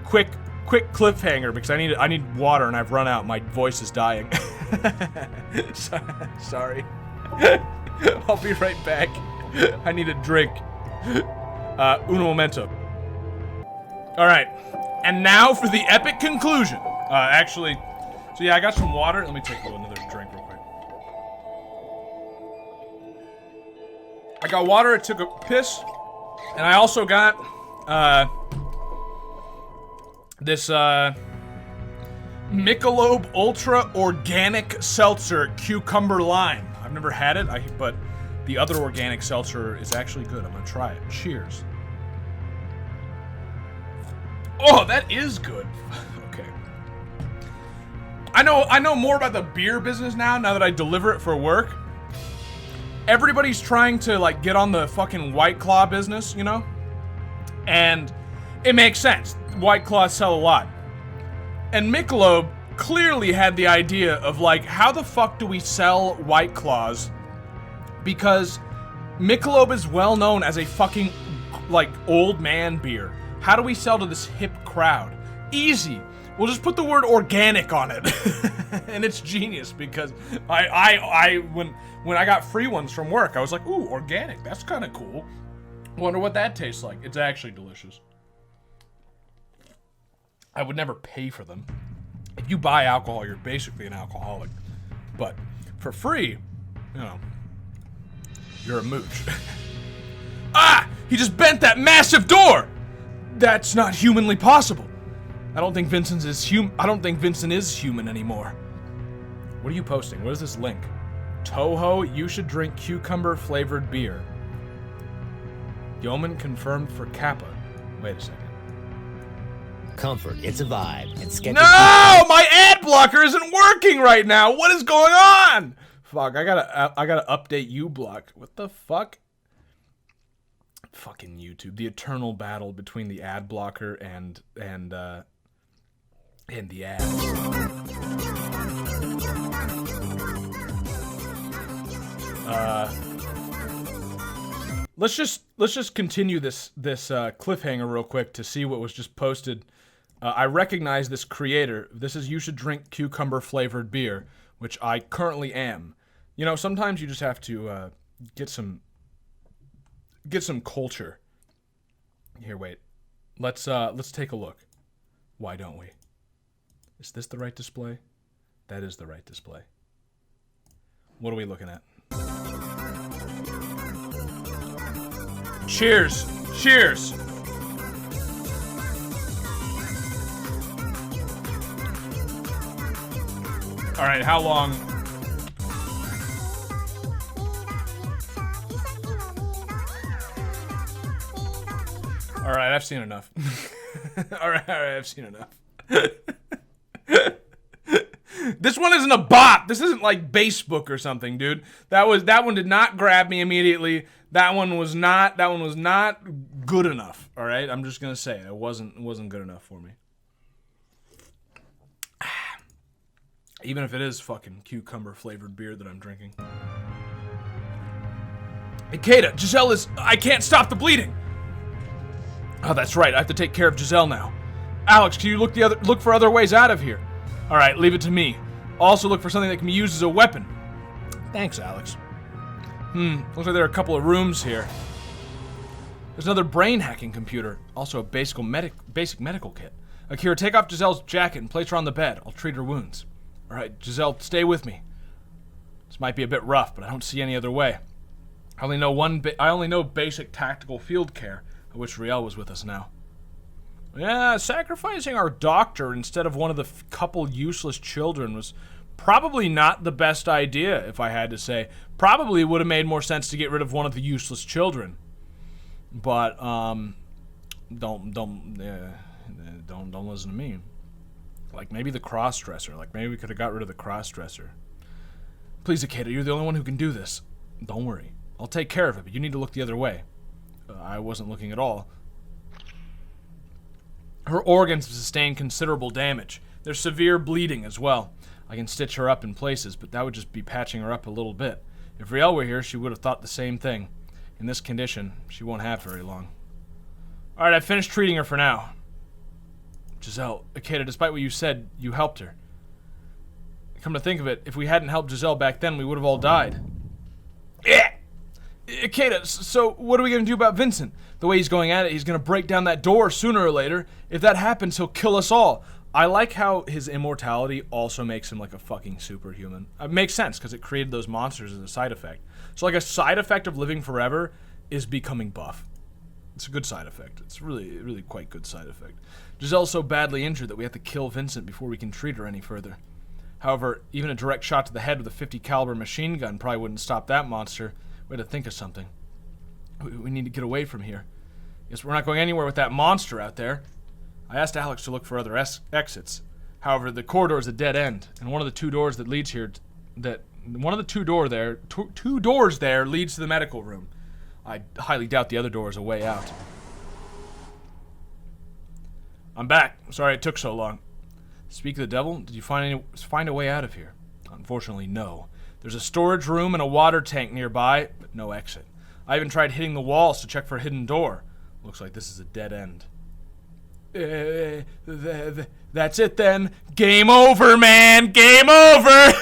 Quick cliffhanger because I need water and I've run out. My voice is dying. Sorry. I'll be right back. I need a drink. Uno momento. All right, and now for the epic conclusion. Actually, so yeah, I got some water. Let me take another drink real quick. I got water. I took a piss, and I also got this Michelob Ultra Organic Seltzer Cucumber Lime. I've never had it, but the other organic seltzer is actually good. I'm gonna try it. Cheers. Oh, that is good. Okay. I know more about the beer business now that I deliver it for work. Everybody's trying to like get on the fucking White Claw business, you know? And it makes sense. White Claws sell a lot. And Michelob clearly had the idea of like, how the fuck do we sell White Claws? Because Michelob is well known as a fucking like old man beer. How do we sell to this hip crowd? Easy. We'll just put the word organic on it. And it's genius because when I got free ones from work, I was like, ooh, organic, that's kind of cool. Wonder what that tastes like. It's actually delicious. I would never pay for them. If you buy alcohol, you're basically an alcoholic. But for free, you know, you're a mooch. Ah! He just bent that massive door! That's not humanly possible. I don't think Vincent is human anymore. What are you posting? What is this link? Toho, you should drink cucumber flavored beer. Yeoman confirmed for Kappa. Wait a second. Comfort, it's a vibe. And sketchy. No! My ad blocker isn't working right now! What is going on? Fuck, I gotta update uBlock. What the fuck? Fucking YouTube. The eternal battle between the ad blocker and the ads. Let's just continue this cliffhanger real quick to see what was just posted. I recognize this creator. This is You Should Drink Cucumber Flavored Beer, which I currently am. You know, sometimes you just have to get some culture. Here, wait. Let's take a look. Why don't we? Is this the right display? That is the right display. What are we looking at? Cheers! Cheers! Alright, how long? Alright, I've seen enough. Alright, I've seen enough. This one isn't a bot. This isn't like Facebook or something, dude. That one did not grab me immediately. That one was not good enough. All right, I'm just gonna say it wasn't good enough for me. Even if it is fucking cucumber flavored beer that I'm drinking. Hey, Kata, I can't stop the bleeding. Oh, that's right. I have to take care of Giselle now. Alex, can you look for other ways out of here? All right, leave it to me. Also look for something that can be used as a weapon. Thanks, Alex. Looks like there are a couple of rooms here. There's another brain hacking computer. Also a basic medical kit. Akira, take off Giselle's jacket and place her on the bed. I'll treat her wounds. All right, Giselle, stay with me. This might be a bit rough, but I don't see any other way. I only know basic tactical field care. I wish Riel was with us now. Yeah, sacrificing our doctor instead of one of the couple useless children was Probably not the best idea, if I had to say. Probably would have made more sense to get rid of one of the useless children. But don't listen to me. Like maybe the cross-dresser. Like maybe we could have got rid of the cross-dresser. Please, Akeda, you're the only one who can do this. Don't worry. I'll take care of it, but you need to look the other way. I wasn't looking at all. Her organs have sustained considerable damage. There's severe bleeding as well. I can stitch her up in places, but that would just be patching her up a little bit. If Riel were here, she would have thought the same thing. In this condition, she won't have very long. Alright, I've finished treating her for now. Giselle, Akeda, despite what you said, you helped her. Come to think of it, if we hadn't helped Giselle back then, we would have all died. Yeah. Akeda, so what are we going to do about Vincent? The way he's going at it, he's going to break down that door sooner or later. If that happens, he'll kill us all. I like how his immortality also makes him like a fucking superhuman. It makes sense, because it created those monsters as a side effect. So like a side effect of living forever is becoming buff. It's a good side effect. It's really quite good side effect. Giselle's so badly injured that we have to kill Vincent before we can treat her any further. However, even a direct shot to the head with a 50 caliber machine gun probably wouldn't stop that monster. We had to think of something. We need to get away from here. Yes, we're not going anywhere with that monster out there. I asked Alex to look for other exits. However, the corridor is a dead end, and one of the two doors that leads here, two doors there leads to the medical room. I highly doubt the other door is a way out. I'm back. Sorry it took so long. Speak of the devil, did you find a way out of here? Unfortunately, no. There's a storage room and a water tank nearby, but no exit. I even tried hitting the walls to check for a hidden door. Looks like this is a dead end. That's it then. Game over, man. Game over.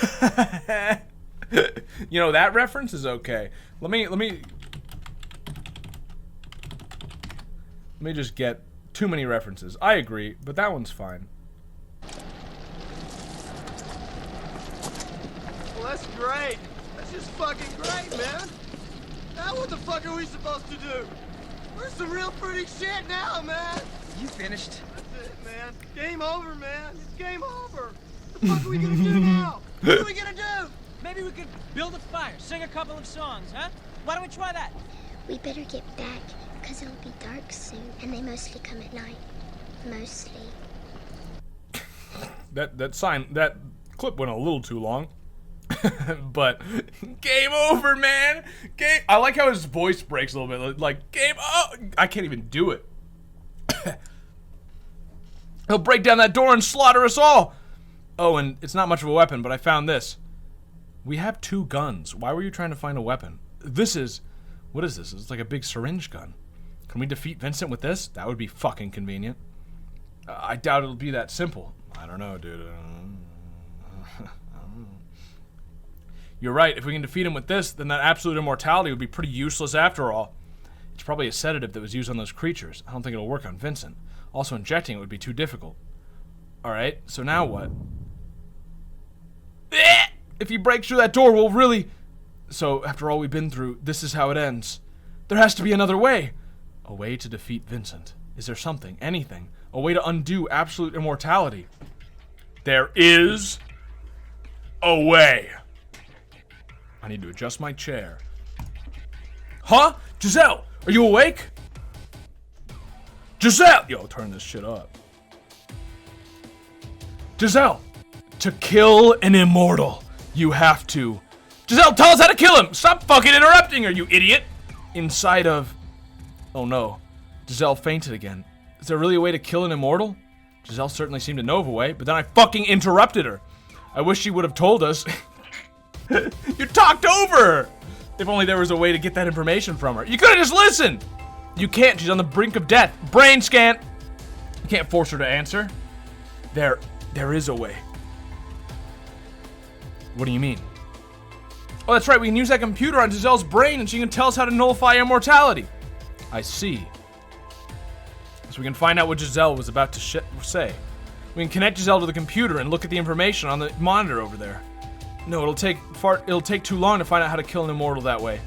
You know, that reference is okay. Let me just get too many references. I agree, but that one's fine. Well, that's great. That's just fucking great, man. Now what the fuck are we supposed to do? We're some real pretty shit now, man. You finished? That's it, man. Game over, man. It's game over. What the fuck are we gonna do now? What are we gonna do? Maybe we could build a fire, sing a couple of songs, huh? Why don't we try that? We better get back, because it'll be dark soon, and they mostly come at night. Mostly. That clip went a little too long. But game over, man. I like how his voice breaks a little bit. Like game over. I can't even do it. He'll break down that door and slaughter us all. Oh, and it's not much of a weapon, but I found this. We have 2 guns. Why were you trying to find a weapon? What is this? It's like a big syringe gun. Can we defeat Vincent with this? That would be fucking convenient. I doubt it'll be that simple. I don't know, dude. You're right. If we can defeat him with this, then that absolute immortality would be pretty useless after all. It's probably a sedative that was used on those creatures. I don't think it'll work on Vincent. Also, injecting it would be too difficult. Alright, so now what? If he breaks through that door, we'll really... So, after all we've been through, this is how it ends. There has to be another way. A way to defeat Vincent. Is there something, anything? A way to undo absolute immortality? There is a way. I need to adjust my chair. Huh? Giselle, are you awake? Giselle! Yo, turn this shit up. Giselle, to kill an immortal, you have to... Giselle, tell us how to kill him! Stop fucking interrupting her, you idiot! Inside of... Oh no. Giselle fainted again. Is there really a way to kill an immortal? Giselle certainly seemed to know of a way, but then I fucking interrupted her. I wish she would have told us. You talked over her! If only there was a way to get that information from her. You could've just listened! You can't, she's on the brink of death. Brain scan! You can't force her to answer. There is a way. What do you mean? Oh, that's right, we can use that computer on Giselle's brain and she can tell us how to nullify immortality. I see. So we can find out what Giselle was about to say. We can connect Giselle to the computer and look at the information on the monitor over there. No, it'll take too long to find out how to kill an immortal that way.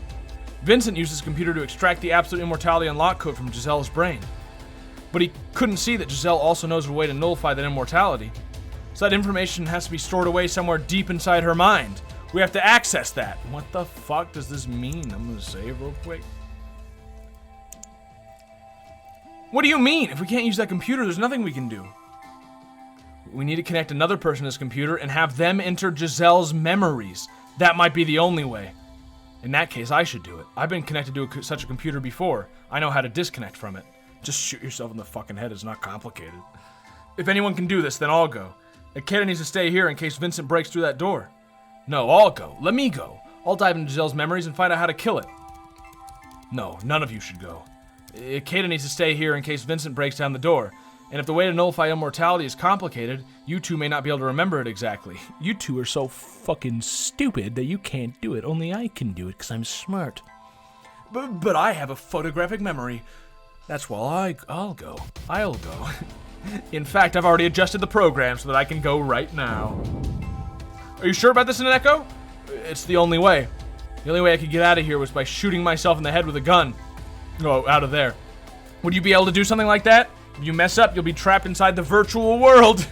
Vincent used his computer to extract the absolute immortality unlock code from Giselle's brain. But he couldn't see that Giselle also knows a way to nullify that immortality. So that information has to be stored away somewhere deep inside her mind. We have to access that. What the fuck does this mean? I'm gonna save real quick. What do you mean? If we can't use that computer, there's nothing we can do. We need to connect another person to this computer and have them enter Giselle's memories. That might be the only way. In that case, I should do it. I've been connected to such a computer before. I know how to disconnect from it. Just shoot yourself in the fucking head. It's not complicated. If anyone can do this, then I'll go. Akeda needs to stay here in case Vincent breaks through that door. No, I'll go. Let me go. I'll dive into Giselle's memories and find out how to kill it. No, none of you should go. Akeda needs to stay here in case Vincent breaks down the door. And if the way to nullify immortality is complicated, you two may not be able to remember it exactly. You two are so fucking stupid that you can't do it. Only I can do it because I'm smart. But I have a photographic memory. That's why I'll go. I'll go. In fact, I've already adjusted the program so that I can go right now. Are you sure about this, Naneko? It's the only way. The only way I could get out of here was by shooting myself in the head with a gun. Oh, out of there. Would you be able to do something like that? If you mess up, you'll be trapped inside the virtual world.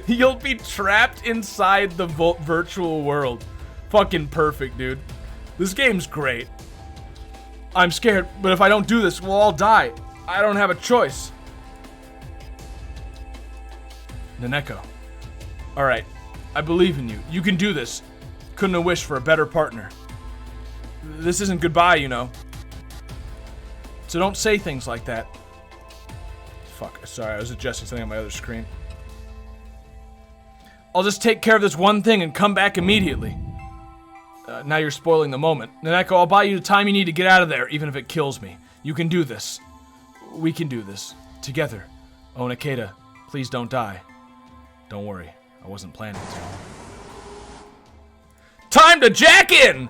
You'll be trapped inside the virtual world. Fucking perfect, dude. This game's great. I'm scared, but if I don't do this, we'll all die. I don't have a choice. Naneko. Alright, I believe in you. You can do this. Couldn't have wished for a better partner. This isn't goodbye, you know. So don't say things like that. Fuck, sorry, I was adjusting something on my other screen. I'll just take care of this one thing and come back immediately. Now you're spoiling the moment. Naneko, I'll buy you the time you need to get out of there, even if it kills me. You can do this. We can do this. Together. Oh, Nakeda, please don't die. Don't worry, I wasn't planning to. Time to jack in!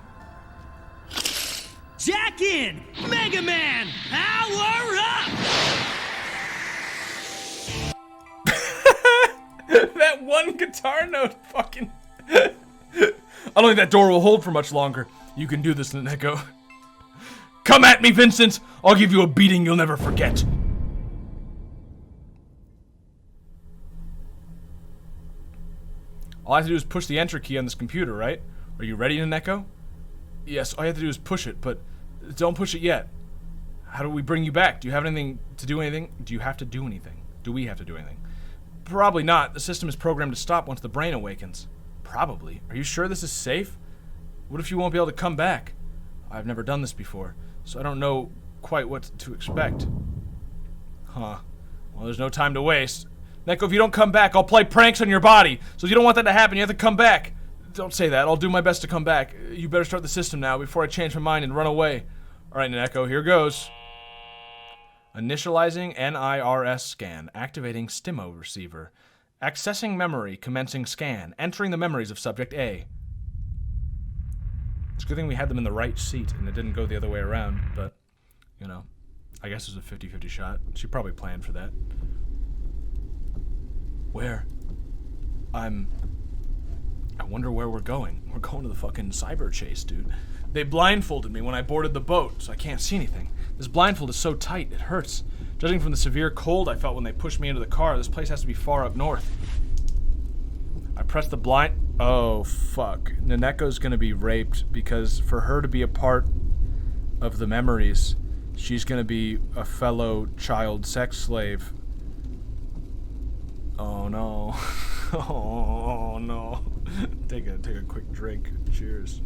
Jack in! Mega Man! Power up! That one guitar note fucking... I don't think that door will hold for much longer. You can do this, Naneko. Come at me, Vincent! I'll give you a beating you'll never forget. All I have to do is push the enter key on this computer, right? Are you ready, Naneko? Yes, all you have to do is push it, but don't push it yet. How do we bring you back? Do you have anything to do anything? Do you have to do anything? Do we have to do anything? Probably not. The system is programmed to stop once the brain awakens. Probably. Are you sure this is safe? What if you won't be able to come back? I've never done this before, so I don't know quite what to expect. Huh. Well, there's no time to waste. Neko, if you don't come back, I'll play pranks on your body. So if you don't want that to happen, you have to come back. Don't say that. I'll do my best to come back. You better start the system now before I change my mind and run away. Alright, Neko, here goes. Initializing NIRS scan. Activating STIMO receiver. Accessing memory. Commencing scan. Entering the memories of subject A. It's a good thing we had them in the right seat and it didn't go the other way around, but, you know, I guess it was a 50-50 shot. She probably planned for that. Where? I wonder where we're going. We're going to the fucking cyber chase, dude. They blindfolded me when I boarded the boat, so I can't see anything. This blindfold is so tight, it hurts. Judging from the severe cold I felt when they pushed me into the car, this place has to be far up north. I pressed the blind... Oh, fuck. Naneko's gonna be raped because for her to be a part of the memories, she's gonna be a fellow child sex slave. Oh, no. Oh, no. Take a quick drink. Cheers.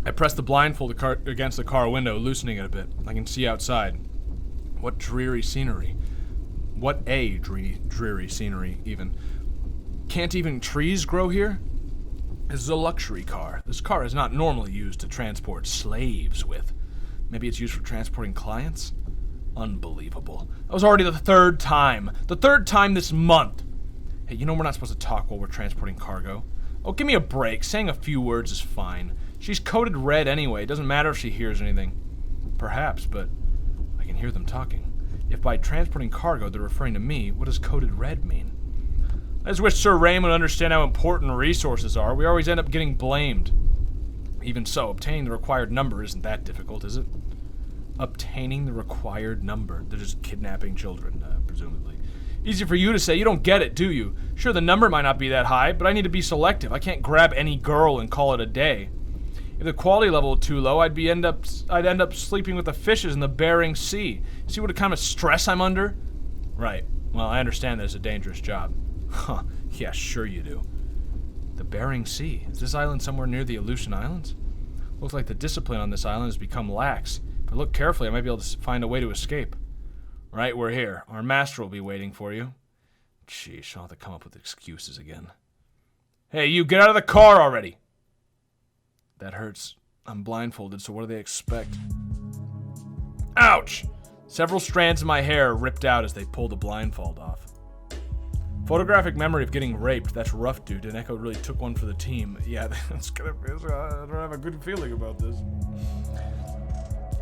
I pressed the blindfold against the car window, loosening it a bit. I can see outside. What dreary scenery. What a dreary scenery, even. Can't even trees grow here? This is a luxury car. This car is not normally used to transport slaves with. Maybe it's used for transporting clients? Unbelievable. That was already the third time. The third time this month. Hey, you know we're not supposed to talk while we're transporting cargo. Oh, give me a break. Saying a few words is fine. She's coded red anyway. It doesn't matter if she hears anything. Perhaps, but I can hear them talking. If by transporting cargo they're referring to me, what does coded red mean? I just wish Sir Raymond would understand how important resources are. We always end up getting blamed. Even so, obtaining the required number isn't that difficult, is it? Obtaining the required number. They're just kidnapping children, presumably. Easy for you to say. You don't get it, do you? Sure, the number might not be that high, but I need to be selective. I can't grab any girl and call it a day. If the quality level was too low, I'd end up sleeping with the fishes in the Bering Sea. See what kind of stress I'm under? Right. Well, I understand that it's a dangerous job. Huh. Yeah, sure you do. The Bering Sea. Is this island somewhere near the Aleutian Islands? Looks like the discipline on this island has become lax. If I look carefully, I might be able to find a way to escape. Right, we're here. Our master will be waiting for you. Sheesh, I'll have to come up with excuses again. Hey, you, get out of the car already! That hurts. I'm blindfolded, so what do they expect? Ouch! Several strands of my hair ripped out as they pulled the blindfold off. Photographic memory of getting raped. That's rough, dude. And Echo really took one for the team. Yeah, that's gonna be, I don't have a good feeling about this.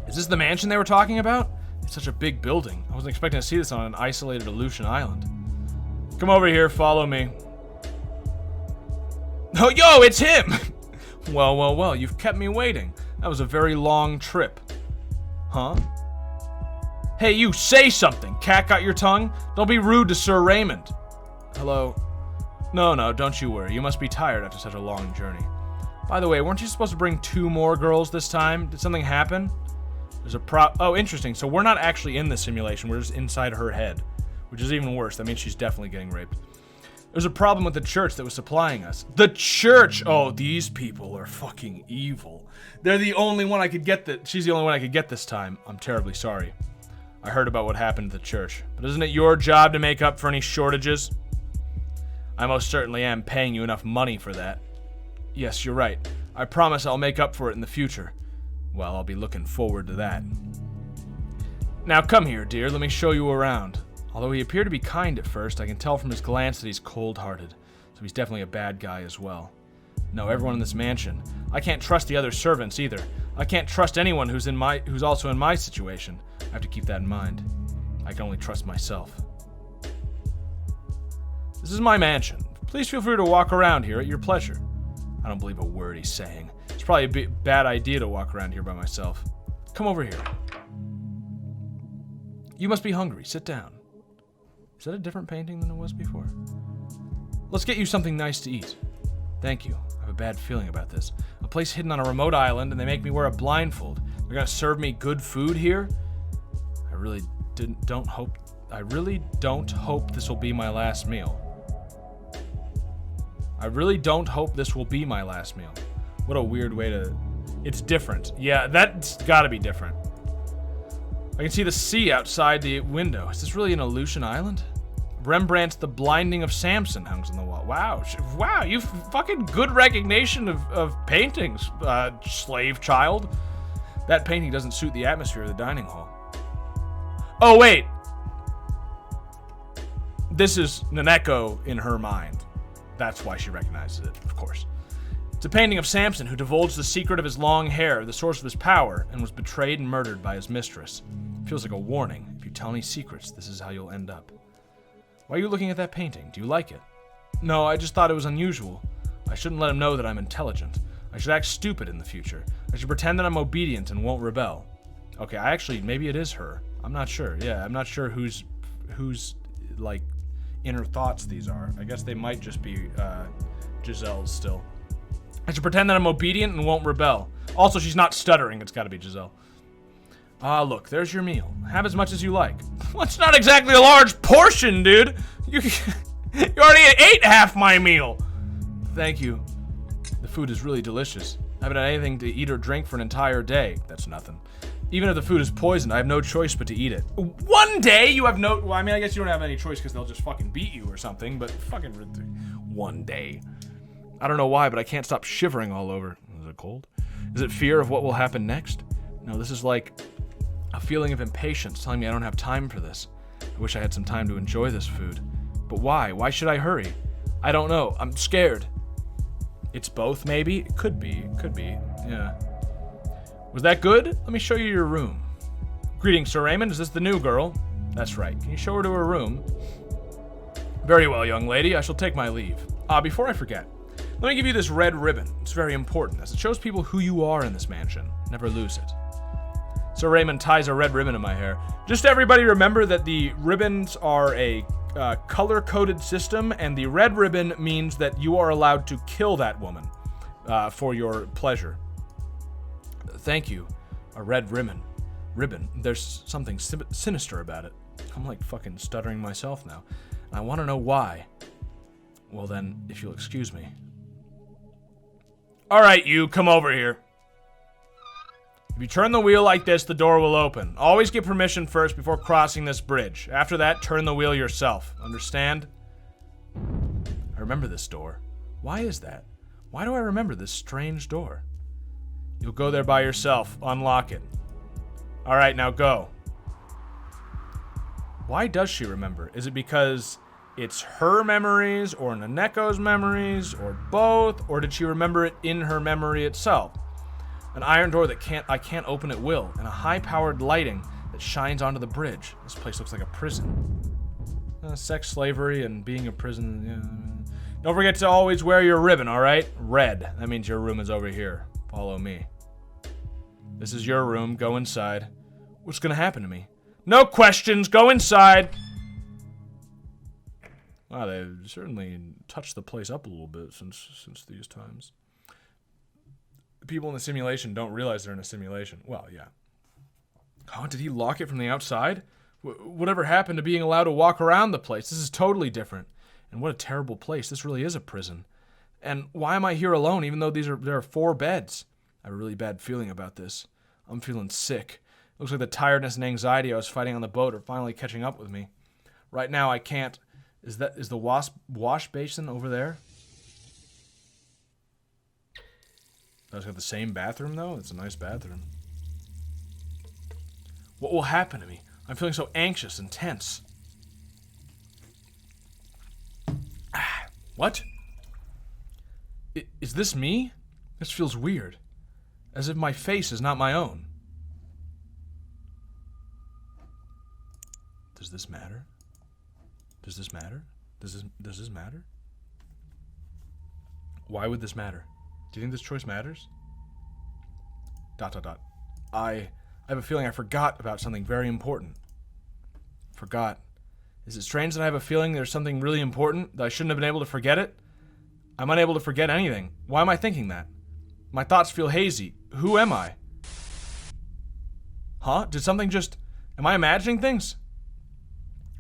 Is this the mansion they were talking about? It's such a big building. I wasn't expecting to see this on an isolated Aleutian island. Come over here, follow me. Oh, yo, it's him! Well, you've kept me waiting. That was a very long trip. Huh? Hey, you, say something! Cat got your tongue? Don't be rude to Sir Raymond. Hello? No, don't you worry. You must be tired after such a long journey. By the way, weren't you supposed to bring 2 more girls this time? Did something happen? There's a oh, interesting. So we're not actually in the simulation. We're just inside her head, which is even worse. That means she's definitely getting raped. There's a problem with the church that was supplying us. The church! Oh, these people are fucking evil. They're the only one I could get that. She's the only one I could get this time. I'm terribly sorry. I heard about what happened to the church. But isn't it your job to make up for any shortages? I most certainly am paying you enough money for that. Yes, you're right. I promise I'll make up for it in the future. Well, I'll be looking forward to that. Now come here, dear. Let me show you around. Although he appeared to be kind at first, I can tell from his glance that he's cold-hearted. So he's definitely a bad guy as well. No, everyone in this mansion. I can't trust the other servants either. I can't trust anyone who's also in my situation. I have to keep that in mind. I can only trust myself. This is my mansion. Please feel free to walk around here at your pleasure. I don't believe a word he's saying. It's probably a bad idea to walk around here by myself. Come over here. You must be hungry. Sit down. Is that a different painting than it was before? Let's get you something nice to eat. Thank you. I have a bad feeling about this. A place hidden on a remote island, and they make me wear a blindfold. They're gonna serve me good food here? I really don't hope this will be my last meal. I really don't hope this will be my last meal. What a weird way to... It's different. Yeah, that's gotta be different. I can see the sea outside the window. Is this really an Aleutian island? Rembrandt's The Blinding of Samson hangs on the wall. Wow, you fucking good recognition of paintings, slave child. That painting doesn't suit the atmosphere of the dining hall. Oh, wait. This is Naneko in her mind. That's why she recognizes it, of course. It's a painting of Samson, who divulged the secret of his long hair, the source of his power, and was betrayed and murdered by his mistress. It feels like a warning. If you tell any secrets, this is how you'll end up. Why are you looking at that painting? Do you like it? No, I just thought it was unusual. I shouldn't let him know that I'm intelligent. I should act stupid in the future. I should pretend that I'm obedient and won't rebel. Okay, maybe it is her. I'm not sure. Yeah, I'm not sure whose like, inner thoughts these are. I guess they might just be, Giselle's still. I should pretend that I'm obedient and won't rebel. Also, she's not stuttering. It's gotta be Giselle. Ah, look, there's your meal. Have as much as you like. Well, it's not exactly a large portion, dude. You already ate half my meal. Thank you. The food is really delicious. I haven't had anything to eat or drink for an entire day. That's nothing. Even if the food is poisoned, I have no choice but to eat it. One day you have no... Well, I mean, I guess you don't have any choice because they'll just fucking beat you or something, but fucking... One day. I don't know why, but I can't stop shivering all over. Is it cold? Is it fear of what will happen next? No, this is like a feeling of impatience telling me I don't have time for this. I wish I had some time to enjoy this food. But why? Why should I hurry? I don't know. I'm scared. It's both, maybe? It could be. Could be. Yeah. Was that good? Let me show you your room. Greetings, Sir Raymond. Is this the new girl? That's right. Can you show her to her room? Very well, young lady. I shall take my leave. Before I forget, let me give you this red ribbon. It's very important, as it shows people who you are in this mansion. Never lose it. Sir Raymond ties a red ribbon in my hair. Just everybody remember that the ribbons are a color-coded system, and the red ribbon means that you are allowed to kill that woman for your pleasure. Thank you. A red ribbon. There's something sinister about it. I'm like fucking stuttering myself now. And I want to know why. Well then, if you'll excuse me. Alright, you, come over here. If you turn the wheel like this, the door will open. Always get permission first before crossing this bridge. After that, turn the wheel yourself. Understand? I remember this door. Why is that? Why do I remember this strange door? You'll go there by yourself. Unlock it. Alright, now go. Why does she remember? Is it because it's her memories, or Naneko's memories, or both? Or did she remember it in her memory itself? An iron door that I can't open at will, and a high-powered lighting that shines onto the bridge. This place looks like a prison. Sex, slavery, and being a prison. Yeah. Don't forget to always wear your ribbon, alright? Red. That means your room is over here. Follow me. This is your room. Go inside. What's gonna happen to me? No questions. Go inside. Wow, they've certainly touched the place up a little bit since these times. People in the simulation don't realize they're in a simulation. Well, yeah. Oh, did he lock it from the outside? Whatever happened to being allowed to walk around the place? This is totally different. And what a terrible place. This really is a prison. And why am I here alone, even though there are 4 beds? I have a really bad feeling about this. I'm feeling sick. Looks like the tiredness and anxiety I was fighting on the boat are finally catching up with me. Right now, I can't. Is the wash basin over there? It's got the same bathroom, though? It's a nice bathroom. What will happen to me? I'm feeling so anxious and tense. What? Is this me? This feels weird. As if my face is not my own. Does this matter? Does this matter? Does this matter? Why would this matter? Do you think this choice matters? ... I have a feeling I forgot about something very important. Forgot. Is it strange that I have a feeling there's something really important that I shouldn't have been able to forget it? I'm unable to forget anything. Why am I thinking that? My thoughts feel hazy. Who am I? Huh? Did something just... Am I imagining things?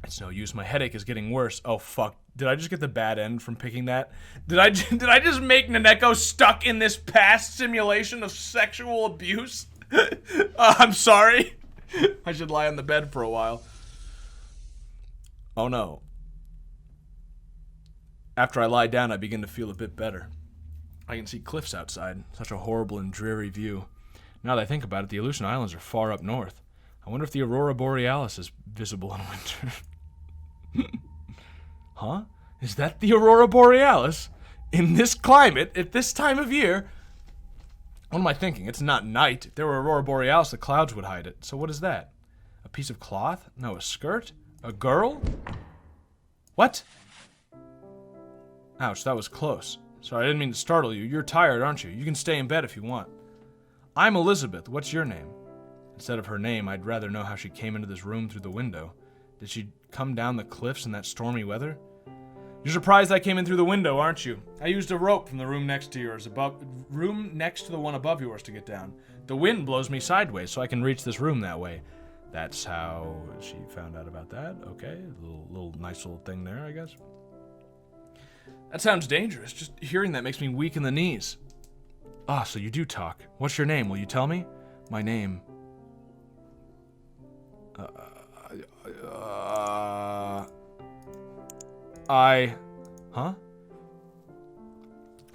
It's no use. My headache is getting worse. Oh, fuck. Did I just get the bad end from picking that? Did I just make Naneko stuck in this past simulation of sexual abuse? I'm sorry. I should lie on the bed for a while. Oh, no. After I lie down, I begin to feel a bit better. I can see cliffs outside. Such a horrible and dreary view. Now that I think about it, the Aleutian Islands are far up north. I wonder if the Aurora Borealis is visible in winter. Huh? Is that the Aurora Borealis? In this climate, at this time of year? What am I thinking? It's not night. If there were Aurora Borealis, the clouds would hide it. So what is that? A piece of cloth? No, a skirt? A girl? What? Ouch, that was close. Sorry, I didn't mean to startle you. You're tired, aren't you? You can stay in bed if you want. I'm Elizabeth. What's your name? Instead of her name, I'd rather know how she came into this room through the window. Did she come down the cliffs in that stormy weather? You're surprised I came in through the window, aren't you? I used a rope from the room next to yours, room next to the one above yours to get down. The wind blows me sideways, so I can reach this room that way. That's how she found out about that. Okay, little nice little thing there, I guess. That sounds dangerous. Just hearing that makes me weak in the knees. Ah, so you do talk. What's your name? Will you tell me? My name. Huh?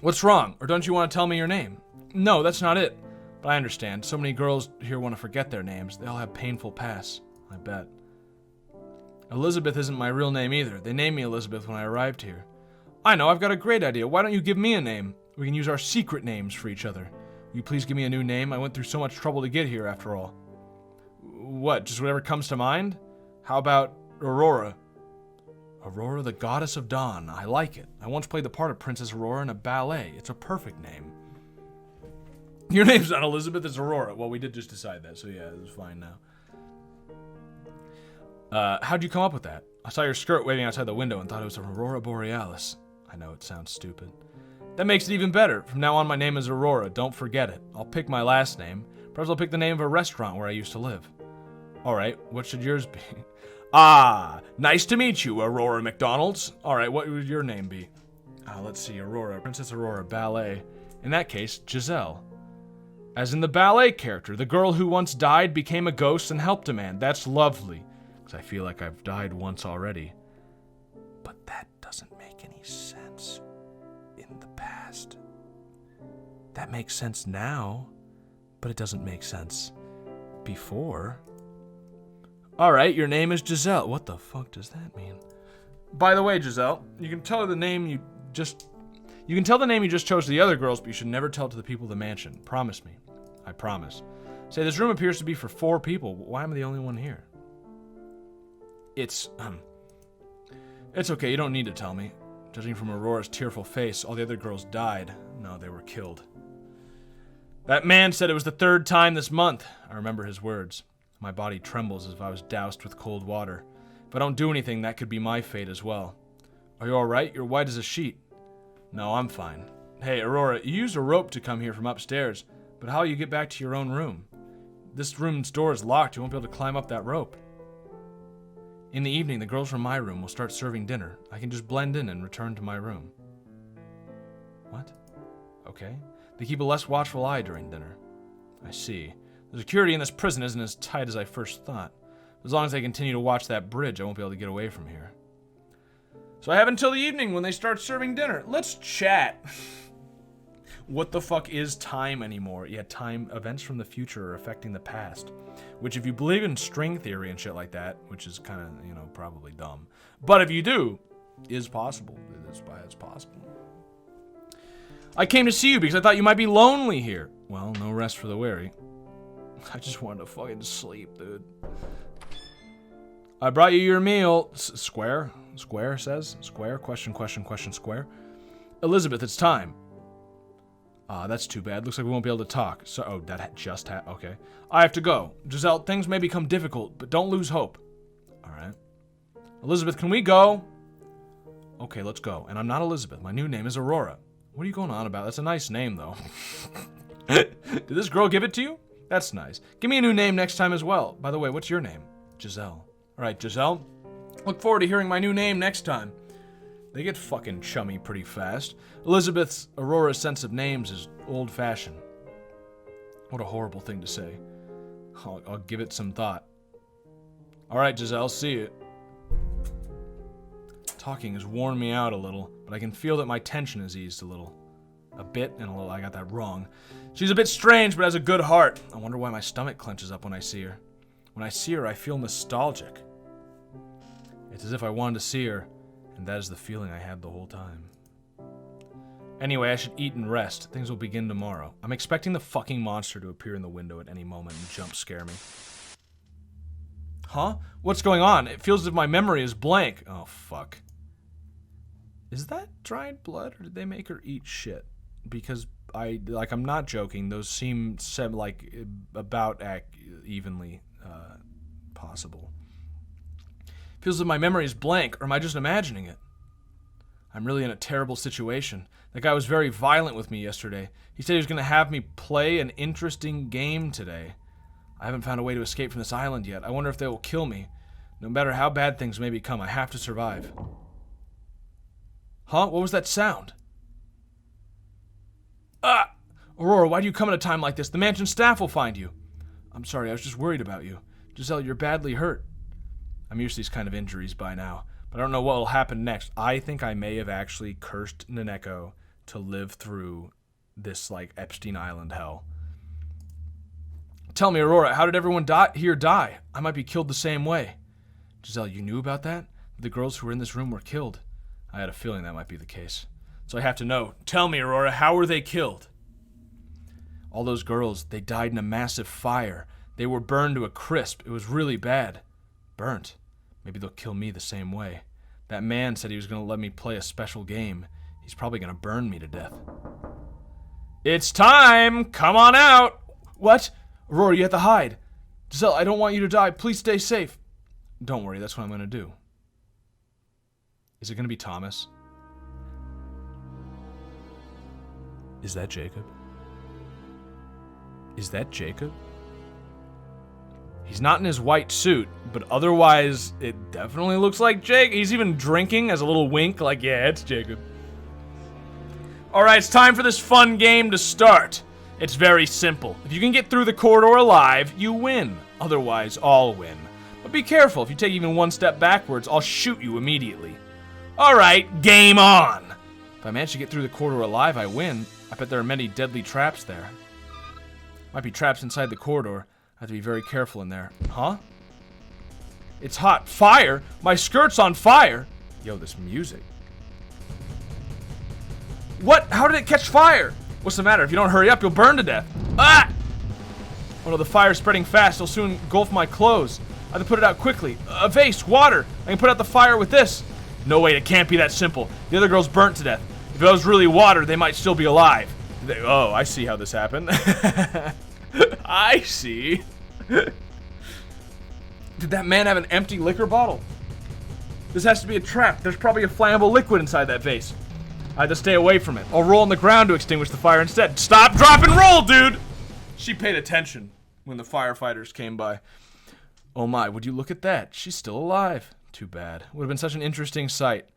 What's wrong? Or don't you want to tell me your name? No, that's not it. But I understand. So many girls here want to forget their names. They all have painful pasts, I bet. Elizabeth isn't my real name either. They named me Elizabeth when I arrived here. I know, I've got a great idea. Why don't you give me a name? We can use our secret names for each other. Will you please give me a new name? I went through so much trouble to get here, after all. What, just whatever comes to mind? How about Aurora? Aurora, the goddess of dawn. I like it. I once played the part of Princess Aurora in a ballet. It's a perfect name. Your name's not Elizabeth, it's Aurora. Well, we did just decide that, so yeah, it's fine now. How'd you come up with that? I saw your skirt waving outside the window and thought it was Aurora Borealis. I know it sounds stupid. That makes it even better. From now on, my name is Aurora. Don't forget it. I'll pick my last name. Perhaps I'll pick the name of a restaurant where I used to live. Alright, what should yours be? Ah, nice to meet you, Aurora McDonald's. Alright, what would your name be? Let's see, Aurora. Princess Aurora Ballet. In that case, Giselle. As in the ballet character, the girl who once died became a ghost and helped a man. That's lovely. Because I feel like I've died once already. But that doesn't make any sense in the past. That makes sense now, but it doesn't make sense before. Alright, your name is Giselle. What the fuck does that mean? By the way, Giselle, you can tell the name you just chose to the other girls, but you should never tell it to the people of the mansion. Promise me. I promise. Say, this room appears to be for 4 people. Why am I the only one here? It's okay, you don't need to tell me. Judging from Aurora's tearful face, all the other girls died. No, they were killed. That man said it was the 3rd time this month. I remember his words. My body trembles as if I was doused with cold water. If I don't do anything, that could be my fate as well. Are you alright? You're white as a sheet. No, I'm fine. Hey, Aurora, you used a rope to come here from upstairs, but how will you get back to your own room? This room's door is locked. You won't be able to climb up that rope. In the evening, the girls from my room will start serving dinner. I can just blend in and return to my room. What? Okay. They keep a less watchful eye during dinner. I see. The security in this prison isn't as tight as I first thought. As long as I continue to watch that bridge, I won't be able to get away from here. So I have until the evening when they start serving dinner. Let's chat. What the fuck is time anymore? Yeah, time, events from the future are affecting the past. Which, if you believe in string theory and shit like that, which is kind of, probably dumb. But if you do, is possible. It's possible. I came to see you because I thought you might be lonely here. Well, no rest for the weary. I just wanted to fucking sleep, dude. I brought you your meal. Square? Square says? Square? Question, square. Elizabeth, it's time. That's too bad. Looks like we won't be able to talk. So, that just okay. I have to go. Giselle, things may become difficult, but don't lose hope. Alright. Elizabeth, can we go? Okay, let's go. And I'm not Elizabeth. My new name is Aurora. What are you going on about? That's a nice name, though. Did this girl give it to you? That's nice. Give me a new name next time as well. By the way, what's your name? Giselle. Alright, Giselle. Look forward to hearing my new name next time. They get fucking chummy pretty fast. Aurora's sense of names is old-fashioned. What a horrible thing to say. I'll give it some thought. Alright, Giselle, see you. Talking has worn me out a little, but I can feel that my tension has eased a little. A bit and a little. I got that wrong. She's a bit strange, but has a good heart. I wonder why my stomach clenches up when I see her. When I see her, I feel nostalgic. It's as if I wanted to see her, and that is the feeling I had the whole time. Anyway, I should eat and rest. Things will begin tomorrow. I'm expecting the fucking monster to appear in the window at any moment and jump scare me. Huh? What's going on? It feels as if my memory is blank. Oh, fuck. Is that dried blood, or did they make her eat shit? Because I'm not joking. Those seem about evenly possible. Feels as if my memory is blank, or am I just imagining it? I'm really in a terrible situation. That guy was very violent with me yesterday. He said he was going to have me play an interesting game today. I haven't found a way to escape from this island yet. I wonder if they will kill me. No matter how bad things may become, I have to survive. Huh? What was that sound? Ah! Aurora, why do you come at a time like this? The mansion staff will find you. I'm sorry, I was just worried about you. Giselle, you're badly hurt. I'm used to these kind of injuries by now, but I don't know what will happen next. I think I may have actually cursed Naneko to live through this, Epstein Island hell. Tell me, Aurora, how did everyone here die? I might be killed the same way. Giselle, you knew about that? The girls who were in this room were killed. I had a feeling that might be the case. So I have to know. Tell me, Aurora, how were they killed? All those girls, they died in a massive fire. They were burned to a crisp. It was really bad. Burnt. Maybe they'll kill me the same way. That man said he was going to let me play a special game. He's probably going to burn me to death. It's time! Come on out! What? Aurora, you have to hide. Giselle, I don't want you to die. Please stay safe. Don't worry, that's what I'm gonna do. Is it gonna be Thomas? Is that Jacob? Is that Jacob? He's not in his white suit, but otherwise, it definitely looks like Jake. He's even drinking as a little wink, like, yeah, it's Jacob. Alright, it's time for this fun game to start. It's very simple. If you can get through the corridor alive, you win. Otherwise, I'll win. But be careful, if you take even one step backwards, I'll shoot you immediately. Alright, game on! If I manage to get through the corridor alive, I win. I bet there are many deadly traps there. Might be traps inside the corridor. I have to be very careful in there. Huh? It's hot. Fire? My skirt's on fire! Yo, this music. What? How did it catch fire? What's the matter? If you don't hurry up, you'll burn to death. Ah! Oh no, the fire's spreading fast. It'll soon engulf my clothes. I have to put it out quickly. A vase, water. I can put out the fire with this. No way, it can't be that simple. The other girl's burnt to death. If it was really water, they might still be alive. Oh, I see how this happened. I see. Did that man have an empty liquor bottle? This has to be a trap. There's probably a flammable liquid inside that vase. I had to stay away from it. I'll roll on the ground to extinguish the fire instead. Stop, drop, and roll, dude! She paid attention when the firefighters came by. Oh my, would you look at that? She's still alive. Too bad. Would have been such an interesting sight.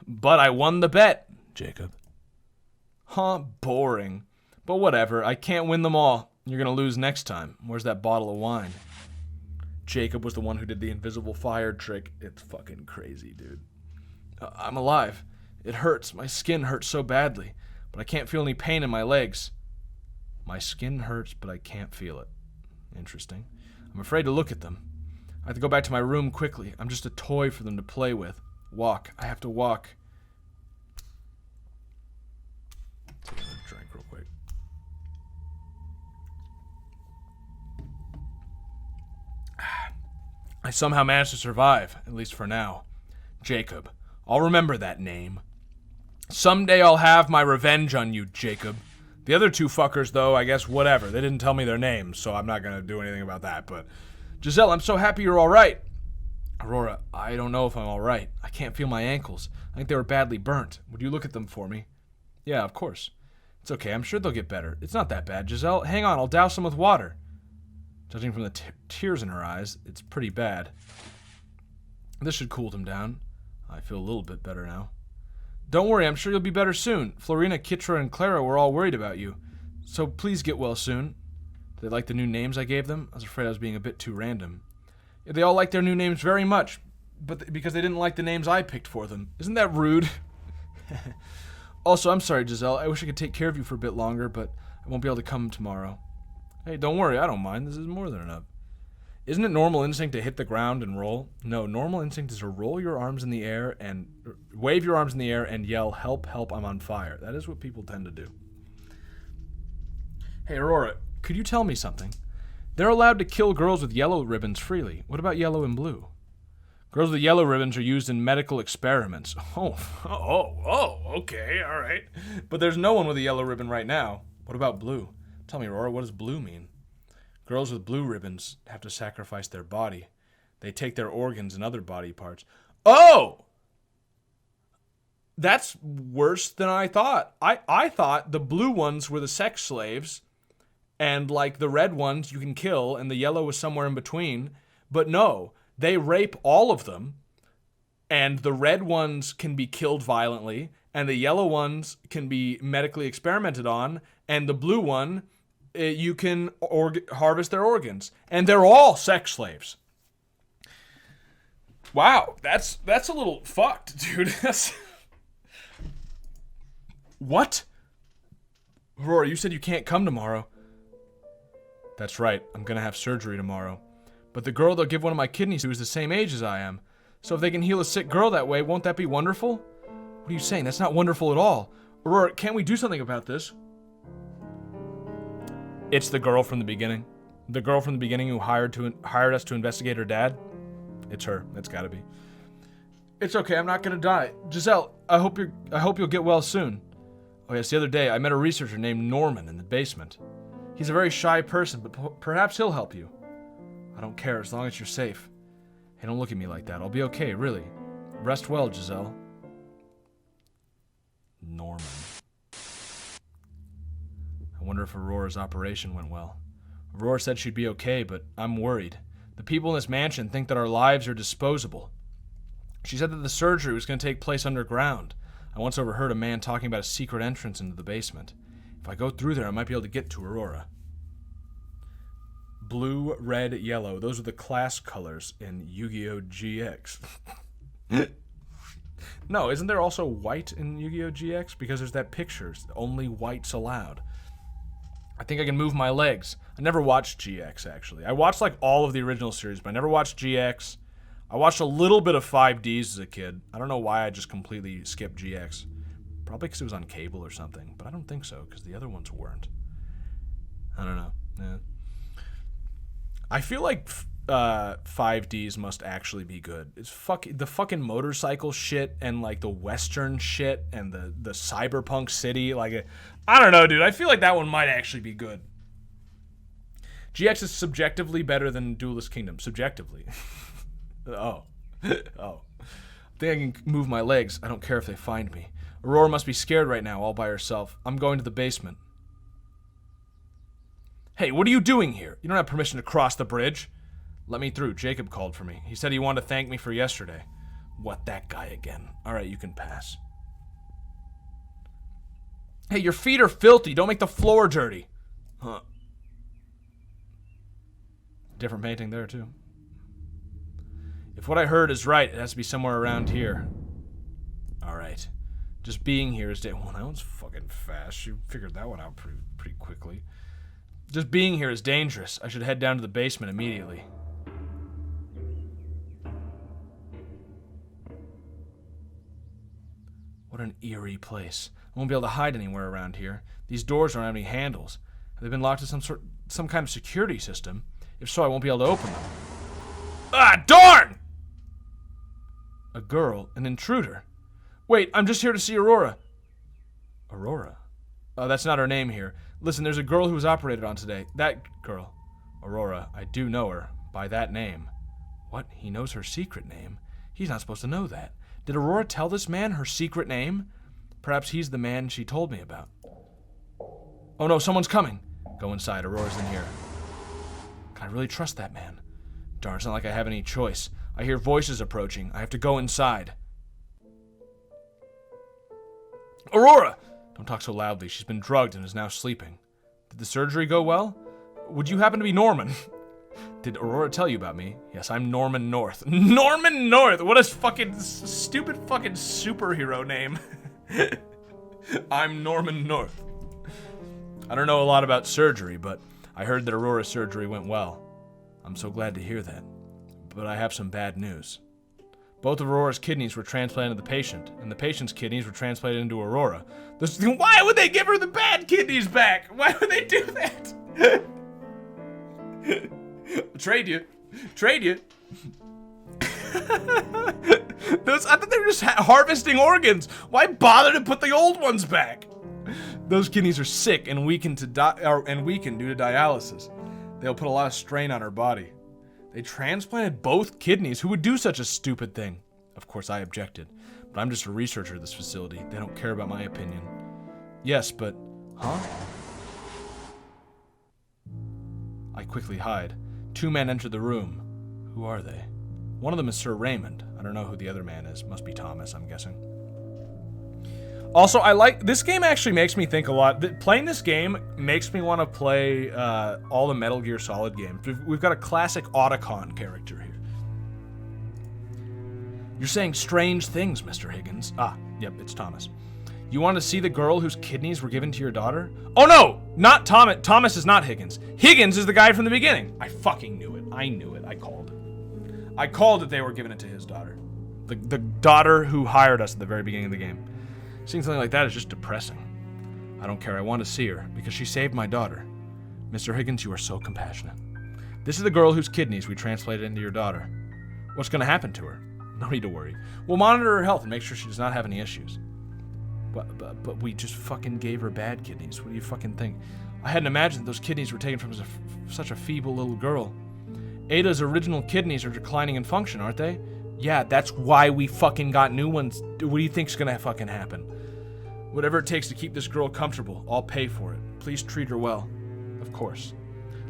But I won the bet, Jacob. Huh, boring. But whatever, I can't win them all. You're gonna lose next time. Where's that bottle of wine? Jacob was the one who did the invisible fire trick. It's fucking crazy, dude. I'm alive. It hurts. My skin hurts so badly, but I can't feel any pain in my legs. My skin hurts, but I can't feel it. Interesting. I'm afraid to look at them. I have to go back to my room quickly. I'm just a toy for them to play with. Walk. I have to walk. Take another drink real quick. I somehow managed to survive, at least for now. Jacob. I'll remember that name. Someday I'll have my revenge on you, Jacob. The other two fuckers, though, I guess whatever. They didn't tell me their names, so I'm not gonna do anything about that, but... Giselle, I'm so happy you're alright. Aurora, I don't know if I'm alright. I can't feel my ankles. I think they were badly burnt. Would you look at them for me? Yeah, of course. It's okay, I'm sure they'll get better. It's not that bad, Giselle. Hang on, I'll douse them with water. Judging from the tears in her eyes, it's pretty bad. This should cool them down. I feel a little bit better now. Don't worry, I'm sure you'll be better soon. Florina, Kitra, and Clara were all worried about you. So please get well soon. Did they like the new names I gave them? I was afraid I was being a bit too random. Yeah, they all like their new names very much, but because they didn't like the names I picked for them. Isn't that rude? Also, I'm sorry, Giselle. I wish I could take care of you for a bit longer, but I won't be able to come tomorrow. Hey, don't worry, I don't mind. This is more than enough. Isn't it normal instinct to hit the ground and roll? No, normal instinct is to roll your arms in the air and wave your arms in the air and yell, "Help, help, I'm on fire." That is what people tend to do. Hey, Aurora, could you tell me something? They're allowed to kill girls with yellow ribbons freely. What about yellow and blue? Girls with yellow ribbons are used in medical experiments. Okay, all right. But there's no one with a yellow ribbon right now. What about blue? Tell me, Aurora, what does blue mean? Girls with blue ribbons have to sacrifice their body. They take their organs and other body parts. Oh! That's worse than I thought. I thought the blue ones were the sex slaves, and like the red ones you can kill, and the yellow was somewhere in between. But no, they rape all of them, and the red ones can be killed violently, and the yellow ones can be medically experimented on, and the blue one... you can harvest their organs. And they're all sex slaves. Wow, that's a little fucked, dude. What? Aurora, you said you can't come tomorrow. That's right, I'm gonna have surgery tomorrow. But the girl they'll give one of my kidneys to is the same age as I am. So if they can heal a sick girl that way, won't that be wonderful? What are you saying? That's not wonderful at all. Aurora, can't we do something about this? It's the girl from the beginning. The girl from the beginning who hired us to investigate her dad. It's her. It's gotta be. It's okay. I'm not gonna die. Giselle, I hope you'll get well soon. Oh yes, the other day I met a researcher named Norman in the basement. He's a very shy person, but perhaps he'll help you. I don't care as long as you're safe. Hey, don't look at me like that. I'll be okay, really. Rest well, Giselle. Norman. I wonder if Aurora's operation went well. Aurora said she'd be okay, but I'm worried. The people in this mansion think that our lives are disposable. She said that the surgery was going to take place underground. I once overheard a man talking about a secret entrance into the basement. If I go through there, I might be able to get to Aurora. Blue, red, yellow. Those are the class colors in Yu-Gi-Oh! GX. No, isn't there also white in Yu-Gi-Oh! GX? Because there's that picture. Only white's allowed. I think I can move my legs. I never watched GX, actually. I watched, like, all of the original series, but I never watched GX. I watched a little bit of 5Ds as a kid. I don't know why I just completely skipped GX. Probably because it was on cable or something, but I don't think so, because the other ones weren't. I don't know. Yeah. I feel like 5Ds must actually be good. It's the fucking motorcycle shit and like the western shit and the cyberpunk city. Like, I don't know, dude. I feel like that one might actually be good. GX is subjectively better than Duelist Kingdom. Subjectively. Oh. I think I can move my legs. I don't care if they find me. Aurora must be scared right now, all by herself. I'm going to the basement. Hey, what are you doing here? You don't have permission to cross the bridge. Let me through. Jacob called for me. He said he wanted to thank me for yesterday. What, that guy again? All right, you can pass. Hey, your feet are filthy. Don't make the floor dirty. Huh. Different painting there, too. If what I heard is right, it has to be somewhere around here. All right. Just being here is... Well, that one's fucking fast. You figured that one out pretty quickly. Just being here is dangerous. I should head down to the basement immediately. What an eerie place. I won't be able to hide anywhere around here. These doors don't have any handles. Have they been locked to some kind of security system? If so, I won't be able to open them. Ah, darn! A girl, an intruder. Wait, I'm just here to see Aurora. Aurora? That's not her name here. Listen, there's a girl who was operated on today. That girl. Aurora, I do know her. By that name. What? He knows her secret name? He's not supposed to know that. Did Aurora tell this man her secret name? Perhaps he's the man she told me about. Oh no, someone's coming. Go inside, Aurora's in here. Can I really trust that man? Darn, it's not like I have any choice. I hear voices approaching. I have to go inside. Aurora! Don't talk so loudly. She's been drugged and is now sleeping. Did the surgery go well? Would you happen to be Norman? Did Aurora tell you about me? Yes, I'm Norman North. Norman North! What a fucking stupid fucking superhero name. I'm Norman North. I don't know a lot about surgery, but I heard that Aurora's surgery went well. I'm so glad to hear that. But I have some bad news. Both of Aurora's kidneys were transplanted to the patient, and the patient's kidneys were transplanted into Aurora. Why would they give her the bad kidneys back? Why would they do that? Trade you. I thought they were just harvesting organs. Why bother to put the old ones back? Those kidneys are sick and weakened due to dialysis. They'll put a lot of strain on her body. They transplanted both kidneys. Who would do such a stupid thing? Of course, I objected. But I'm just a researcher at this facility. They don't care about my opinion. Yes, but... Huh? I quickly hide. 2 men enter the room. Who are they? One of them is Sir Raymond. I don't know who the other man is. Must be Thomas, I'm guessing. Also, this game actually makes me think a lot. Playing this game makes me want to play all the Metal Gear Solid games. We've got a classic Otacon character here. You're saying strange things, Mr. Higgins. Ah, yep, it's Thomas. You want to see the girl whose kidneys were given to your daughter? Oh no, not Thomas. Thomas is not Higgins. Higgins is the guy from the beginning. I fucking knew it. I knew it. I called it. I called that they were giving it to his daughter. The daughter who hired us at the very beginning of the game. Seeing something like that is just depressing. I don't care. I want to see her because she saved my daughter. Mr. Higgins, you are so compassionate. This is the girl whose kidneys we transplanted into your daughter. What's going to happen to her? No need to worry. We'll monitor her health and make sure she does not have any issues. But we just fucking gave her bad kidneys. What do you fucking think? I hadn't imagined those kidneys were taken from such a feeble little girl. Ada's original kidneys are declining in function, aren't they? Yeah, that's why we fucking got new ones. What do you think's gonna fucking happen? Whatever it takes to keep this girl comfortable, I'll pay for it. Please treat her well. Of course.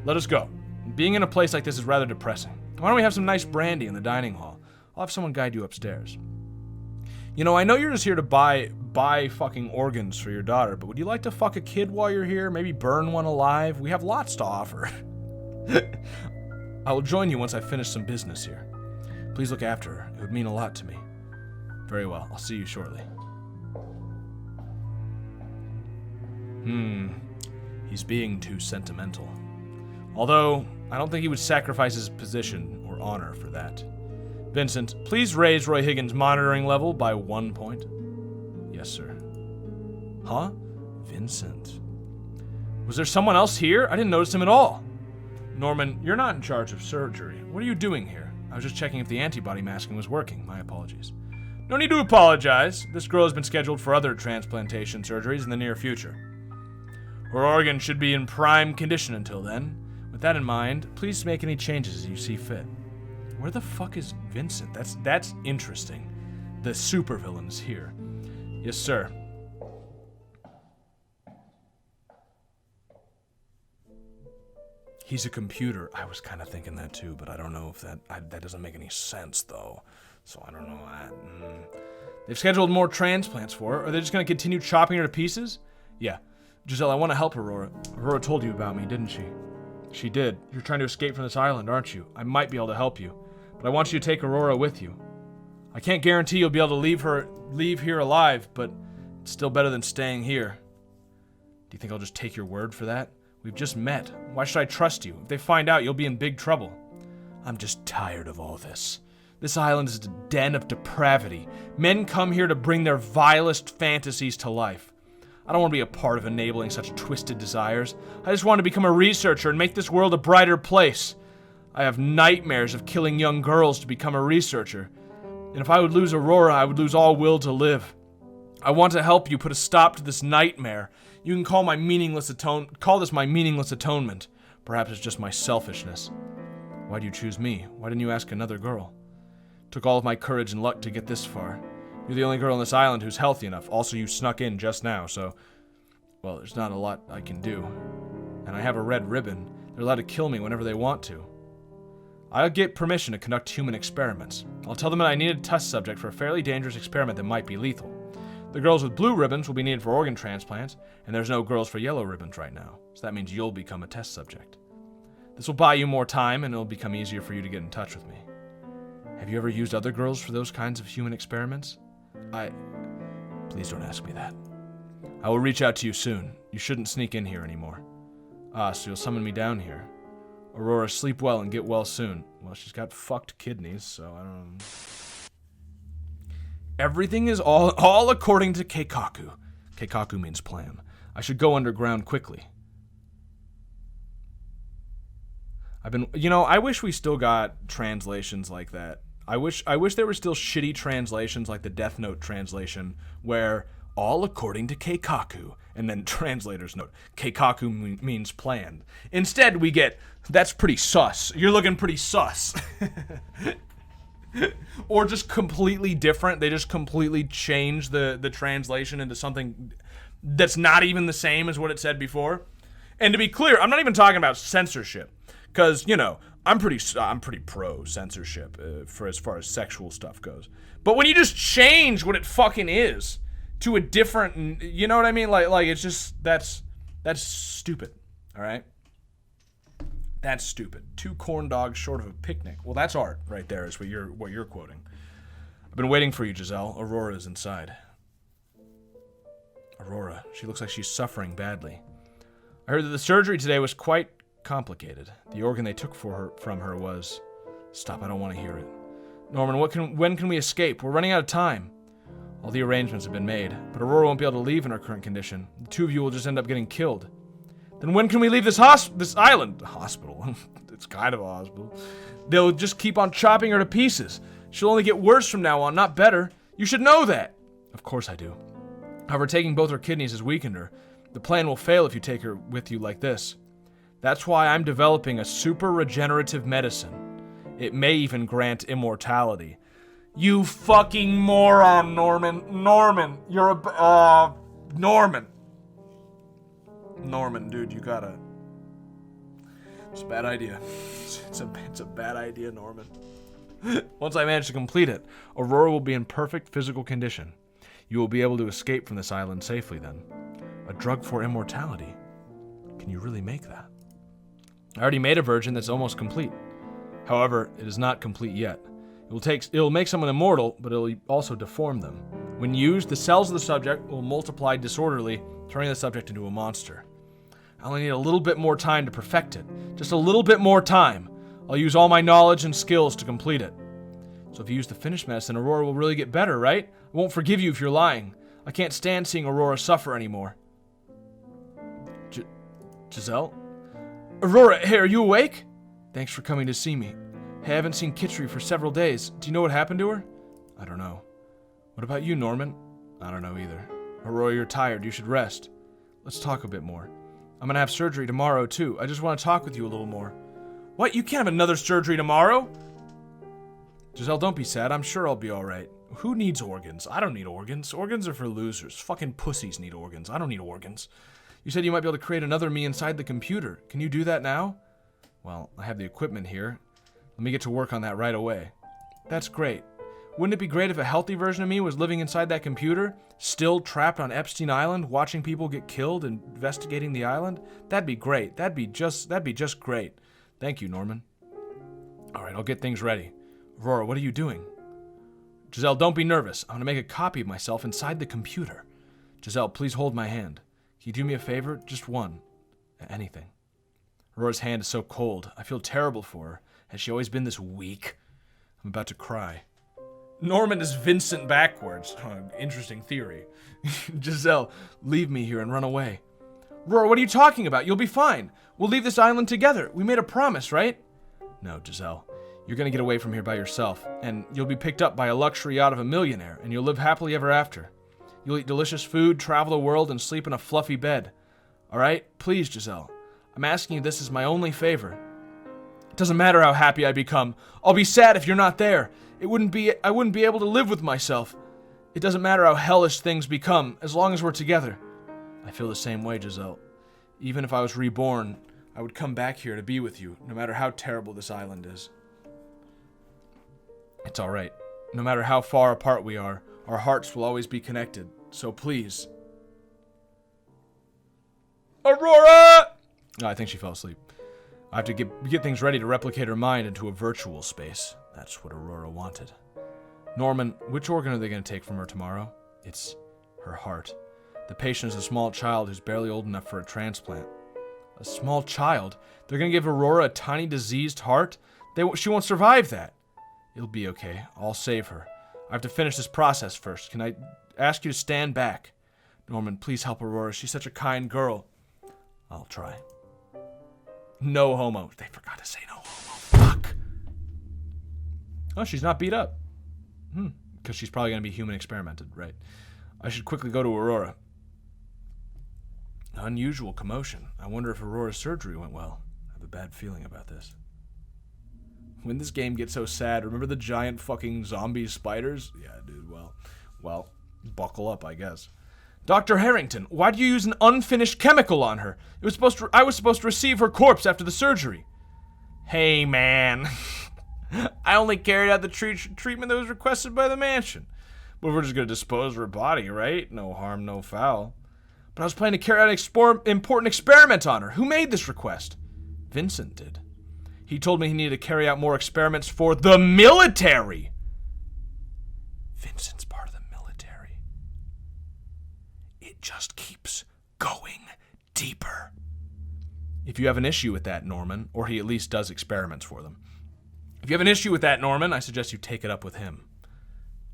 Let us go. Being in a place like this is rather depressing. Why don't we have some nice brandy in the dining hall? I'll have someone guide you upstairs. You know, I know you're just here to buy fucking organs for your daughter, but would you like to fuck a kid while you're here? Maybe burn one alive? We have lots to offer. I will join you once I finish some business here. Please look after her. It would mean a lot to me. Very well. I'll see you shortly. He's being too sentimental. Although, I don't think he would sacrifice his position or honor for that. Vincent, please raise Roy Higgins' monitoring level by 1 point. Yes, sir. Huh? Vincent. Was there someone else here? I didn't notice him at all. Norman, you're not in charge of surgery. What are you doing here? I was just checking if the antibody masking was working. My apologies. No need to apologize. This girl has been scheduled for other transplantation surgeries in the near future. Her organ should be in prime condition until then. With that in mind, please make any changes as you see fit. Where the fuck is Vincent? That's interesting. The supervillain's here. Yes, sir. He's a computer. I was kind of thinking that too, but I don't know if that doesn't make any sense though. So I don't know. They've scheduled more transplants for her. Are they just going to continue chopping her to pieces? Yeah. Giselle, I want to help Aurora. Aurora told you about me, didn't she? She did. You're trying to escape from this island, aren't you? I might be able to help you, but I want you to take Aurora with you. I can't guarantee you'll be able to leave here alive, but it's still better than staying here. Do you think I'll just take your word for that? We've just met. Why should I trust you? If they find out, you'll be in big trouble. I'm just tired of all this. This island is a den of depravity. Men come here to bring their vilest fantasies to life. I don't want to be a part of enabling such twisted desires. I just want to become a researcher and make this world a brighter place. I have nightmares of killing young girls to become a researcher. And if I would lose Aurora, I would lose all will to live. I want to help you put a stop to this nightmare. You can call this my meaningless atonement. Perhaps it's just my selfishness. Why do you choose me? Why didn't you ask another girl? It took all of my courage and luck to get this far. You're the only girl on this island who's healthy enough. Also, you snuck in just now, so... Well, there's not a lot I can do. And I have a red ribbon. They're allowed to kill me whenever they want to. I'll get permission to conduct human experiments. I'll tell them that I need a test subject for a fairly dangerous experiment that might be lethal. The girls with blue ribbons will be needed for organ transplants, and there's no girls for yellow ribbons right now. So that means you'll become a test subject. This will buy you more time, and it'll become easier for you to get in touch with me. Have you ever used other girls for those kinds of human experiments? Please don't ask me that. I will reach out to you soon. You shouldn't sneak in here anymore. So you'll summon me down here. Aurora, sleep well and get well soon. Well, she's got fucked kidneys, so I don't know. Everything is all according to Keikaku. Keikaku means plan. I should go underground quickly. I wish we still got translations like that. I wish there were still shitty translations like the Death Note translation, where all according to Keikaku, and then translator's note, Keikaku means planned. Instead, we get, that's pretty sus. You're looking pretty sus. Or just completely different. They just completely change the translation into something that's not even the same as what it said before. And to be clear, I'm not even talking about censorship, because, I'm pretty pro censorship for as far as sexual stuff goes. But when you just change what it fucking is to a different, you know what I mean? Like it's just that's stupid. All right? That's stupid. 2 corn dogs short of a picnic. Well, that's art right there is what you're quoting. I've been waiting for you, Giselle. Aurora is inside. Aurora, she looks like she's suffering badly. I heard that the surgery today was quite complicated. The organ they took from her was... Stop, I don't want to hear it. Norman, when can we escape? We're running out of time. All the arrangements have been made, but Aurora won't be able to leave in her current condition. The 2 of you will just end up getting killed. Then when can we leave this island? Hospital. It's kind of a hospital. They'll just keep on chopping her to pieces. She'll only get worse from now on, not better. You should know that. Of course I do. However, taking both her kidneys has weakened her. The plan will fail if you take her with you like this. That's why I'm developing a super regenerative medicine. It may even grant immortality. You fucking moron, Norman. Norman, you're a... Norman. Norman, dude, you gotta... It's a bad idea. It's a bad idea, Norman. Once I manage to complete it, Aurora will be in perfect physical condition. You will be able to escape from this island safely then. A drug for immortality. Can you really make that? I already made a version that's almost complete. However, it is not complete yet. It'll make someone immortal, but it'll also deform them. When used, the cells of the subject will multiply disorderly, turning the subject into a monster. I only need a little bit more time to perfect it. Just a little bit more time. I'll use all my knowledge and skills to complete it. So if you use the finished medicine, Aurora will really get better, right? I won't forgive you if you're lying. I can't stand seeing Aurora suffer anymore. Giselle? Aurora, hey, are you awake? Thanks for coming to see me. Hey, I haven't seen Kitchery for several days. Do you know what happened to her? I don't know. What about you, Norman? I don't know either. Aurora, you're tired. You should rest. Let's talk a bit more. I'm gonna have surgery tomorrow, too. I just want to talk with you a little more. What? You can't have another surgery tomorrow? Giselle, don't be sad. I'm sure I'll be alright. Who needs organs? I don't need organs. Organs are for losers. Fucking pussies need organs. I don't need organs. You said you might be able to create another me inside the computer. Can you do that now? Well, I have the equipment here. Let me get to work on that right away. That's great. Wouldn't it be great if a healthy version of me was living inside that computer, still trapped on Epstein Island, watching people get killed and investigating the island? That'd be great. That'd be just great. Thank you, Norman. All right, I'll get things ready. Aurora, what are you doing? Giselle, don't be nervous. I'm gonna make a copy of myself inside the computer. Giselle, please hold my hand. Can you do me a favor? Just one. Anything. Aurora's hand is so cold. I feel terrible for her. Has she always been this weak? I'm about to cry. Norman is Vincent backwards. Interesting theory. Giselle, leave me here and run away. Aurora, what are you talking about? You'll be fine. We'll leave this island together. We made a promise, right? No, Giselle. You're gonna get away from here by yourself, and you'll be picked up by a luxury yacht of a millionaire, and you'll live happily ever after. You'll eat delicious food, travel the world, and sleep in a fluffy bed. Alright? Please, Giselle. I'm asking you this as my only favor. It doesn't matter how happy I become. I'll be sad if you're not there. I wouldn't be able to live with myself. It doesn't matter how hellish things become, as long as we're together. I feel the same way, Giselle. Even if I was reborn, I would come back here to be with you, no matter how terrible this island is. It's alright. No matter how far apart we are, our hearts will always be connected. So please. Aurora! Oh, I think she fell asleep. I have to get things ready to replicate her mind into a virtual space. That's what Aurora wanted. Norman, which organ are they going to take from her tomorrow? It's her heart. The patient is a small child who's barely old enough for a transplant. A small child? They're going to give Aurora a tiny diseased heart? She won't survive that. It'll be okay. I'll save her. I have to finish this process first. Can I ask you to stand back? Norman, please help Aurora. She's such a kind girl. I'll try. No homo. They forgot to say no homo. Fuck. Oh, she's not beat up. Because she's probably going to be human experimented, right? I should quickly go to Aurora. Unusual commotion. I wonder if Aurora's surgery went well. I have a bad feeling about this. When this game gets so sad, remember the giant fucking zombie spiders? Yeah, dude, well, buckle up, I guess. Dr. Harrington, why did you use an unfinished chemical on her? I was supposed to receive her corpse after the surgery. Hey, man. I only carried out the treatment that was requested by the mansion. But we're just going to dispose of her body, right? No harm, no foul. But I was planning to carry out an important experiment on her. Who made this request? Vincent did. He told me he needed to carry out more experiments for the military. Vincent's part of the military. It just keeps going deeper. If you have an issue with that, Norman, or he at least does experiments for them. If you have an issue with that, Norman, I suggest you take it up with him.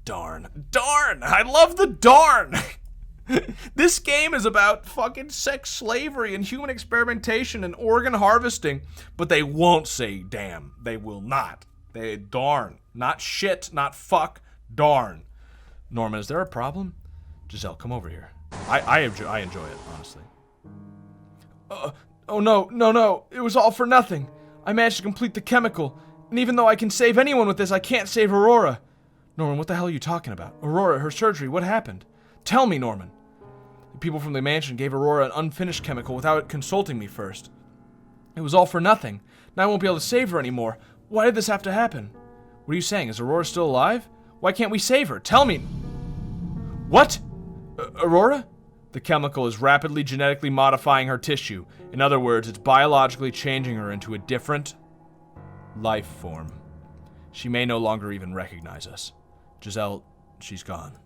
Darn. Darn! I love the darn! This game is about fucking sex slavery and human experimentation and organ harvesting, but they won't say damn. They will not. They darn. Not shit, not fuck, darn. Norman, is there a problem? Giselle, come over here. I enjoy it, honestly. Oh no. It was all for nothing. I managed to complete the chemical. And even though I can save anyone with this, I can't save Aurora. Norman, what the hell are you talking about? Aurora, her surgery, what happened? Tell me, Norman. The people from the mansion gave Aurora an unfinished chemical without consulting me first. It was all for nothing. Now I won't be able to save her anymore. Why did this have to happen? What are you saying? Is Aurora still alive? Why can't we save her? Tell me. What? Aurora? The chemical is rapidly genetically modifying her tissue. In other words, it's biologically changing her into a different life form. She may no longer even recognize us. Giselle, she's gone.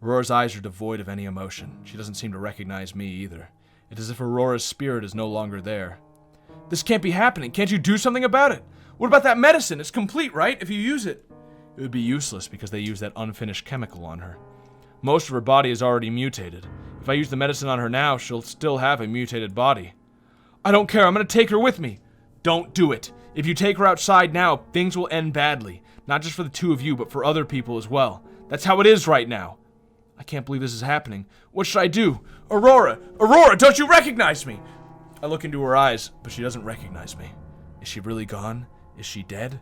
Aurora's eyes are devoid of any emotion. She doesn't seem to recognize me either. It's as if Aurora's spirit is no longer there. This can't be happening. Can't you do something about it? What about that medicine? It's complete, right? If you use it. It would be useless because they used that unfinished chemical on her. Most of her body is already mutated. If I use the medicine on her now, she'll still have a mutated body. I don't care. I'm going to take her with me. Don't do it. If you take her outside now, things will end badly. Not just for the two of you, but for other people as well. That's how it is right now. I can't believe this is happening. What should I do? Aurora! Aurora, don't you recognize me? I look into her eyes, but she doesn't recognize me. Is she really gone? Is she dead?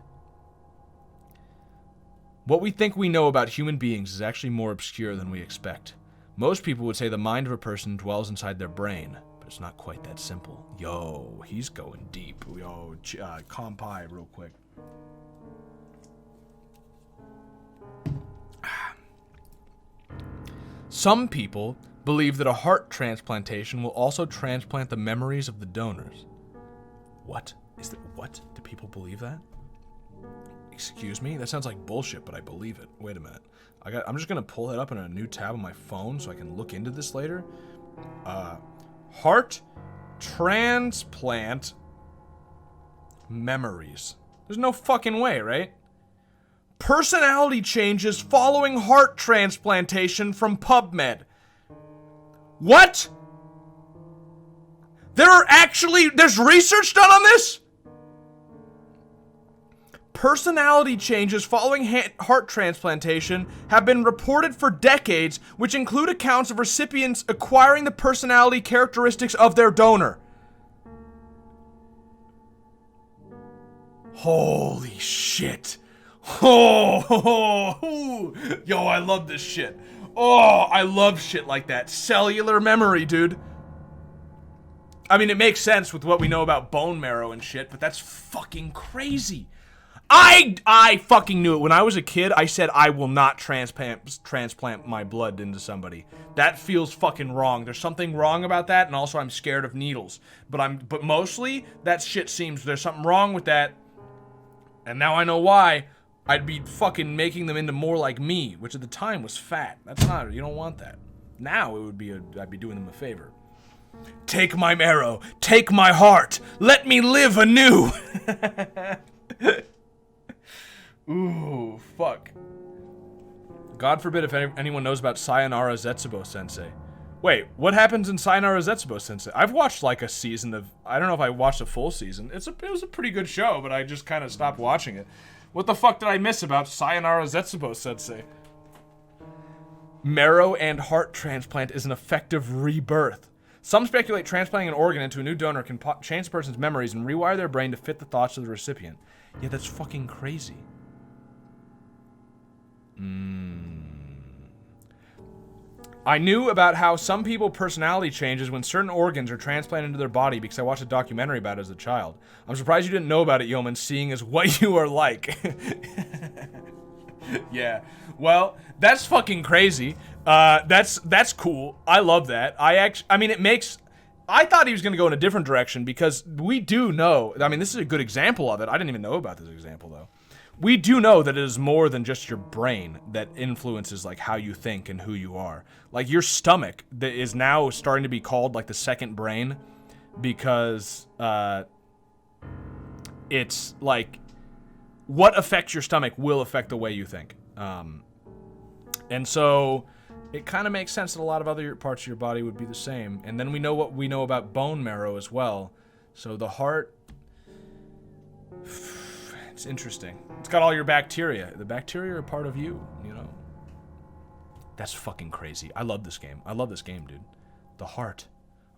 What we think we know about human beings is actually more obscure than we expect. Most people would say the mind of a person dwells inside their brain, but it's not quite that simple. Yo, he's going deep. Yo, compie real quick. Some people believe that a heart transplantation will also transplant the memories of the donors. What? What? Do people believe that? Excuse me? That sounds like bullshit, but I believe it. Wait a minute. I'm just gonna pull that up in a new tab on my phone so I can look into this later. Heart transplant memories. There's no fucking way, right? Personality changes following heart transplantation from PubMed. What? There's research done on this? Personality changes following heart transplantation have been reported for decades, which include accounts of recipients acquiring the personality characteristics of their donor. Holy shit. Oh, yo, I love this shit. Oh, I love shit like that. Cellular memory, dude. I mean, it makes sense with what we know about bone marrow and shit, but that's fucking crazy. I fucking knew it. When I was a kid, I said I will not transplant my blood into somebody. That feels fucking wrong. There's something wrong about that, and also I'm scared of needles. But mostly, that shit seems there's something wrong with that. And now I know why. I'd be fucking making them into more like me, which at the time was fat. That's not, you don't want that. Now it would be I'd be doing them a favor. Take my marrow, take my heart, let me live anew. Ooh, fuck. God forbid if anyone knows about Sayonara Zetsubo Sensei. Wait, what happens in Sayonara Zetsubo Sensei? I've watched like a season of, I don't know if I watched a full season. It was a pretty good show, but I just kind of stopped watching it. What the fuck did I miss about Sayonara Zetsubo Sensei? Marrow and heart transplant is an effective rebirth. Some speculate transplanting an organ into a new donor can change the person's memories and rewire their brain to fit the thoughts of the recipient. Yeah, that's fucking crazy. I knew about how some people personality changes when certain organs are transplanted into their body because I watched a documentary about it as a child. I'm surprised you didn't know about it, Yeoman, seeing as what you are like. Yeah. Well, that's fucking crazy. That's cool. I love that. I mean, it makes... I thought he was going to go in a different direction because we do know... I mean, this is a good example of it. I didn't even know about this example, though. We do know that it is more than just your brain that influences, like, how you think and who you are. Like, your stomach that is now starting to be called, like, the second brain because, it's, like, what affects your stomach will affect the way you think. And so... it kind of makes sense that a lot of other parts of your body would be the same. And then we know what we know about bone marrow as well. So the heart... it's interesting. It's got all your bacteria. The bacteria are part of you, you know? That's fucking crazy. I love this game. I love this game, dude. The heart.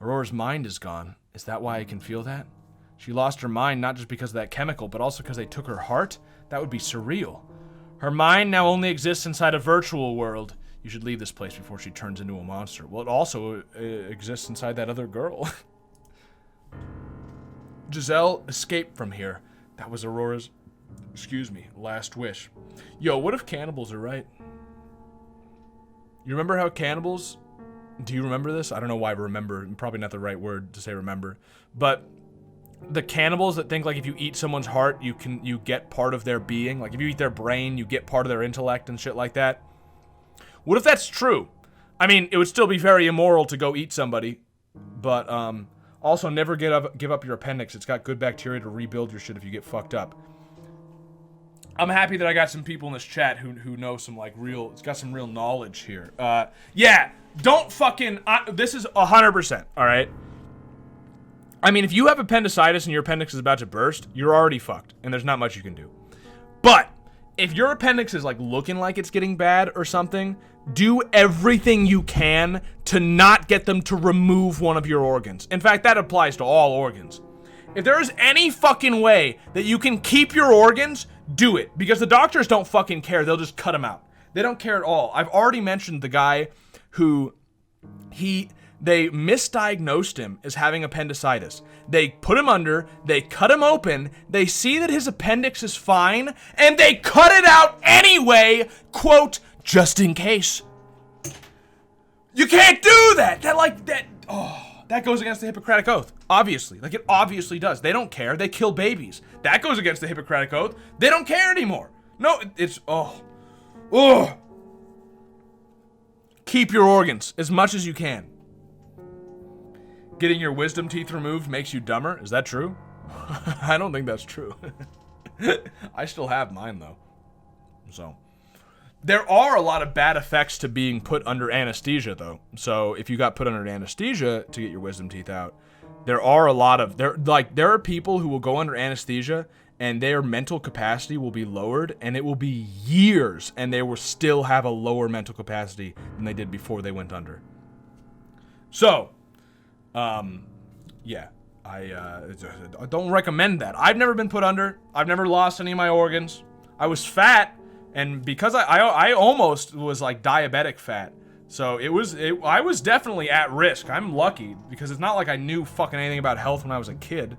Aurora's mind is gone. Is that why I can feel that? She lost her mind not just because of that chemical, but also because they took her heart? That would be surreal. Her mind now only exists inside a virtual world. You should leave this place before she turns into a monster. Well, it also exists inside that other girl. Giselle escaped from here. That was Aurora's, last wish. Yo, what if cannibals are right? You remember how cannibals... Do you remember this? I don't know why remember, probably not the right word to say remember. But the cannibals that think like if you eat someone's heart, you get part of their being. Like if you eat their brain, you get part of their intellect and shit like that. What if that's true? I mean, it would still be very immoral to go eat somebody. But also never give up your appendix. It's got good bacteria to rebuild your shit if you get fucked up. I'm happy that I got some people in this chat who know some like real, it's got some real knowledge here. Yeah, don't fucking, this is 100%, all right? I mean, if you have appendicitis and your appendix is about to burst, you're already fucked, and there's not much you can do. But if your appendix is like looking like it's getting bad or something, do everything you can to not get them to remove one of your organs. In fact, that applies to all organs. If there is any fucking way that you can keep your organs, do it. Because the doctors don't fucking care. They'll just cut them out. They don't care at all. I've already mentioned the guy who they misdiagnosed him as having appendicitis. They put him under, they cut him open, they see that his appendix is fine, and they cut it out anyway, quote, just in case. You can't do that! That goes against the Hippocratic Oath. Obviously. Like, it obviously does. They don't care. They kill babies. That goes against the Hippocratic Oath. They don't care anymore. No, it's, Keep your organs as much as you can. Getting your wisdom teeth removed makes you dumber? Is that true? I don't think that's true. I still have mine, though. So, there are a lot of bad effects to being put under anesthesia, though. So, if you got put under anesthesia to get your wisdom teeth out, there are people who will go under anesthesia and their mental capacity will be lowered, and it will be years, and they will still have a lower mental capacity than they did before they went under. So, yeah, I don't recommend that. I've never been put under. I've never lost any of my organs. I was fat, and because I almost was like diabetic fat. So I was definitely at risk. I'm lucky because it's not like I knew fucking anything about health when I was a kid.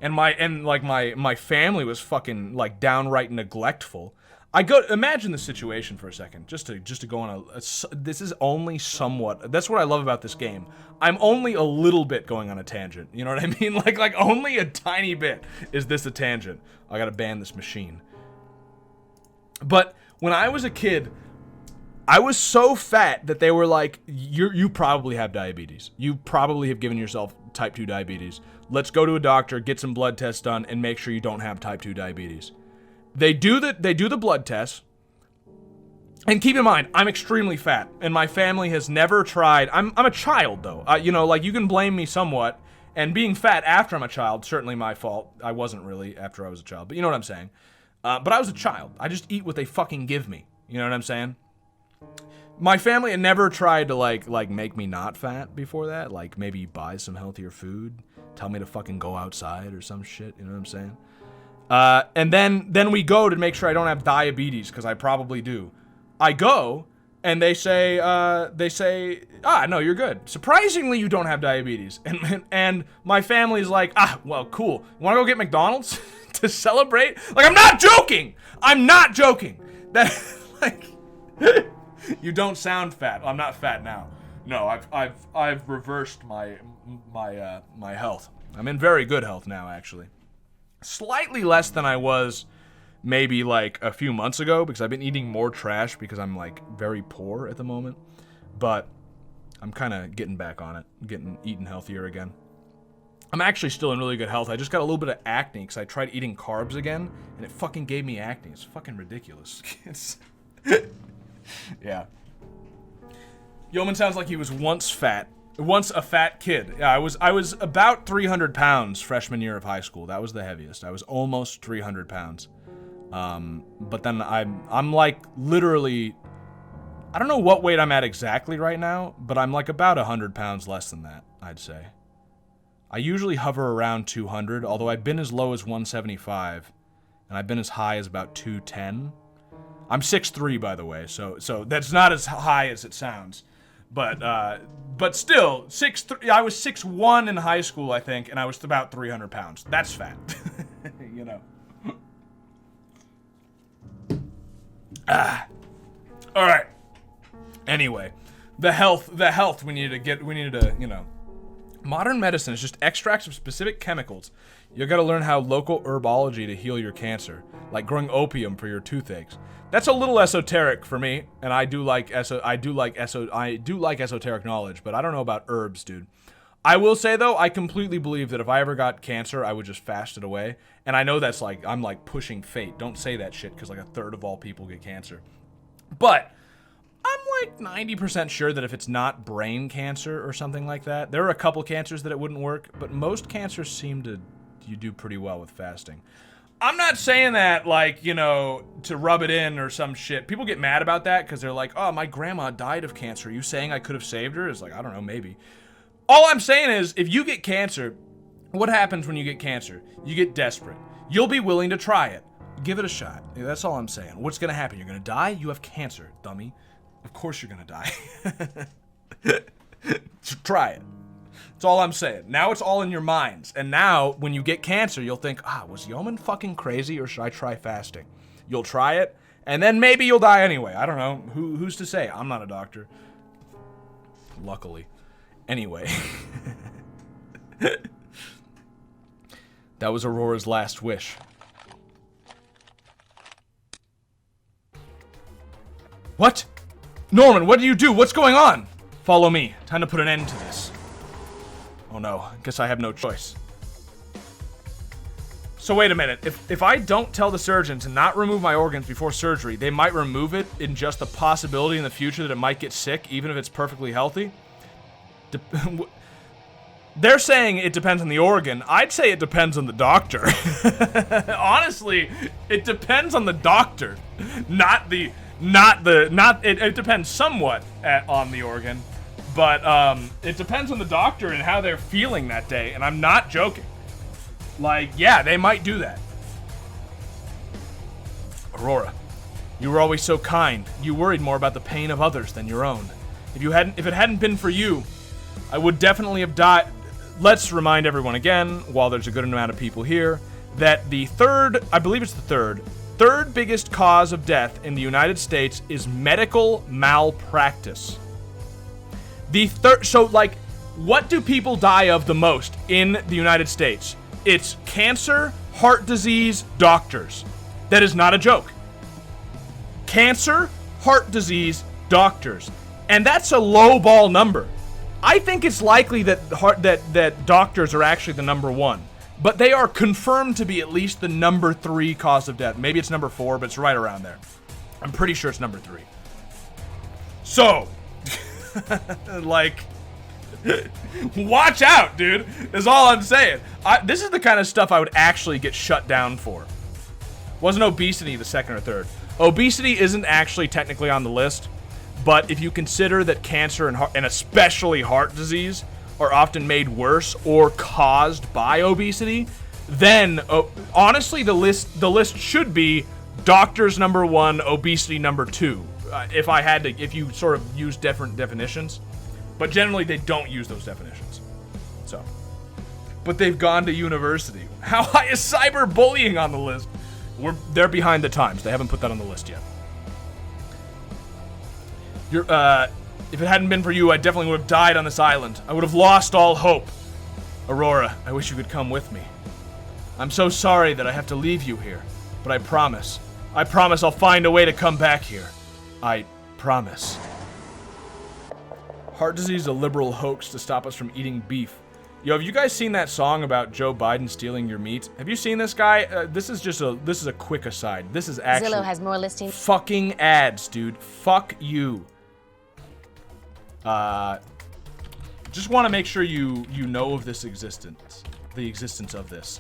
And my family was fucking like downright neglectful. Imagine the situation for a second, just to go on this is only somewhat, that's what I love about this game. I'm only a little bit going on a tangent, you know what I mean? Like only a tiny bit is this a tangent. I gotta ban this machine. But when I was a kid, I was so fat that they were like, you probably have diabetes. You probably have given yourself type 2 diabetes. Let's go to a doctor, get some blood tests done, and make sure you don't have type 2 diabetes. They do the blood tests. And keep in mind, I'm extremely fat, and my family has never tried. I'm a child, though. You can blame me somewhat. And being fat after I'm a child, certainly my fault. I wasn't really after I was a child, but you know what I'm saying. But I was a child. I just eat what they fucking give me. You know what I'm saying? My family had never tried to like make me not fat before that. Like maybe buy some healthier food, tell me to fucking go outside or some shit. You know what I'm saying? And then we go to make sure I don't have diabetes, because I probably do. I go and they say, no, you're good. Surprisingly, you don't have diabetes. And my family's like, well, cool. You want to go get McDonald's to celebrate? Like, I'm not joking. That like. You don't sound fat. I'm not fat now. No, I've reversed my health. I'm in very good health now, actually. Slightly less than I was maybe like a few months ago, because I've been eating more trash because I'm like very poor at the moment. But I'm kind of getting back on it, eating healthier again. I'm actually still in really good health. I just got a little bit of acne because I tried eating carbs again, and it fucking gave me acne. It's fucking ridiculous. Yeah. Yeoman sounds like he was once a fat kid. Yeah, I was about 300 pounds freshman year of high school. That was the heaviest. I was almost 300 pounds. But then I'm like literally I don't know what weight I'm at exactly right now, but I'm like about 100 pounds less than that, I'd say. I usually hover around 200, although I've been as low as 175, and I've been as high as about 210. I'm 6'3", by the way, so that's not as high as it sounds. But still, 6'3", I was 6'1" in high school, I think, and I was about 300 pounds. That's fat, you know. All right. Anyway, the health we needed to, you know. Modern medicine is just extracts of specific chemicals. You gotta learn how local herbology to heal your cancer, like growing opium for your toothaches. That's a little esoteric for me, and I do like esoteric knowledge, but I don't know about herbs, dude. I will say though, I completely believe that if I ever got cancer, I would just fast it away. And I know that's like, I'm like pushing fate. Don't say that shit, because like a third of all people get cancer. But I'm like 90% sure that if it's not brain cancer or something like that, there are a couple cancers that it wouldn't work, but most cancers seem to, you do pretty well with fasting. I'm not saying that, like, you know, to rub it in or some shit. People get mad about that because they're like, oh, my grandma died of cancer. Are you saying I could have saved her? It's like, I don't know, maybe. All I'm saying is, if you get cancer, what happens when you get cancer? You get desperate. You'll be willing to try it. Give it a shot. That's all I'm saying. What's going to happen? You're going to die? You have cancer, dummy. Of course you're going to die. Try it. That's all I'm saying. Now it's all in your minds. And now, when you get cancer, you'll think, was Yeoman fucking crazy, or should I try fasting? You'll try it, and then maybe you'll die anyway. I don't know. Who's to say? I'm not a doctor. Luckily. Anyway. That was Aurora's last wish. What? Norman, what do you do? What's going on? Follow me. Time to put an end to this. Oh no, guess I have no choice. So wait a minute. If I don't tell the surgeon to not remove my organs before surgery, they might remove it in just the possibility in the future that it might get sick, even if it's perfectly healthy? They're saying it depends on the organ. I'd say it depends on the doctor. Honestly, it depends on the doctor, it depends somewhat on the organ, but it depends on the doctor and how they're feeling that day, and I'm not joking. Like, yeah, they might do that. Aurora, you were always so kind. You worried more about the pain of others than your own. If it hadn't been for you, I would definitely have died. Let's remind everyone again, while there's a good amount of people here, that the third biggest cause of death in the United States is medical malpractice. So, like, what do people die of the most in the United States? It's cancer, heart disease, doctors. That is not a joke. Cancer, heart disease, doctors. And that's a low ball number. I think it's likely that doctors are actually the number one. But they are confirmed to be at least the number 3 cause of death. Maybe it's number 4, but it's right around there. I'm pretty sure it's number 3. So, like, watch out, dude, is all I'm saying. This is the kind of stuff I would actually get shut down for. Wasn't obesity the second or third? Obesity isn't actually technically on the list, but if you consider that cancer and especially heart disease are often made worse or caused by obesity, then honestly the list should be doctors number 1, obesity number 2. If you sort of use different definitions, but generally they don't use those definitions. So, but they've gone to university. How high is cyberbullying on the list? They're behind the times. They haven't put that on the list yet. If it hadn't been for you, I definitely would have died on this island. I would have lost all hope. Aurora, I wish you could come with me. I'm so sorry that I have to leave you here, but I promise I'll find a way to come back here. I promise. Heart disease is a liberal hoax to stop us from eating beef. Yo, have you guys seen that song about Joe Biden stealing your meat? Have you seen this guy? This is a quick aside. This is actually Zillow has more listings. Fucking ads, dude. Fuck you. Just want to make sure you know of this existence, the existence of this.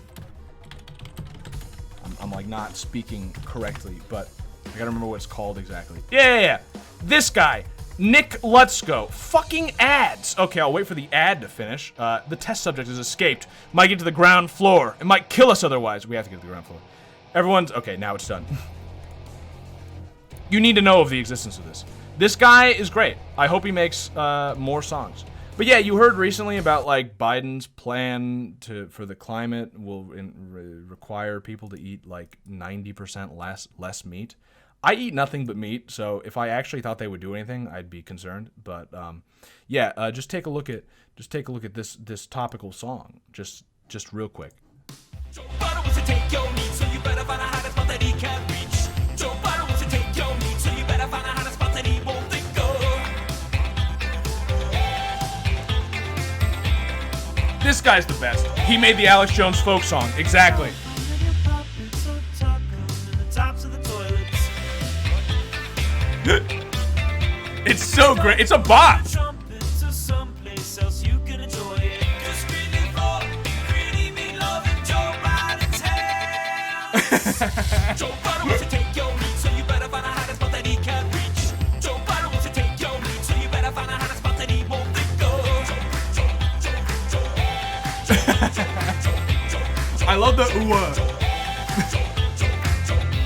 I'm like not speaking correctly, but I gotta remember what it's called exactly. Yeah. This guy. Nick Lutzko. Fucking ads. Okay, I'll wait for the ad to finish. The test subject has escaped. Might get to the ground floor. It might kill us otherwise. We have to get to the ground floor. Everyone's... Okay, now it's done. You need to know of the existence of this. This guy is great. I hope he makes more songs. But yeah, you heard recently about like Biden's plan for the climate will require people to eat like 90% less meat. I eat nothing but meat, so if I actually thought they would do anything, I'd be concerned. But yeah, just take a look at this topical song, just real quick. Joe Biden wants to take your meat, so you better find a hiding spot that he can't reach. Joe Biden wants to take your meat, so you better find a hiding spot that he won't think of. This guy's the best. He made the Alex Jones folk song. Exactly. It's so great. It's a bop. Joe Biden wants to take your meat, so you better find a hiding spot that he can't reach. Joe Biden wants to take your meat, so you better find a hiding spot that he won't think of. I love the ooh.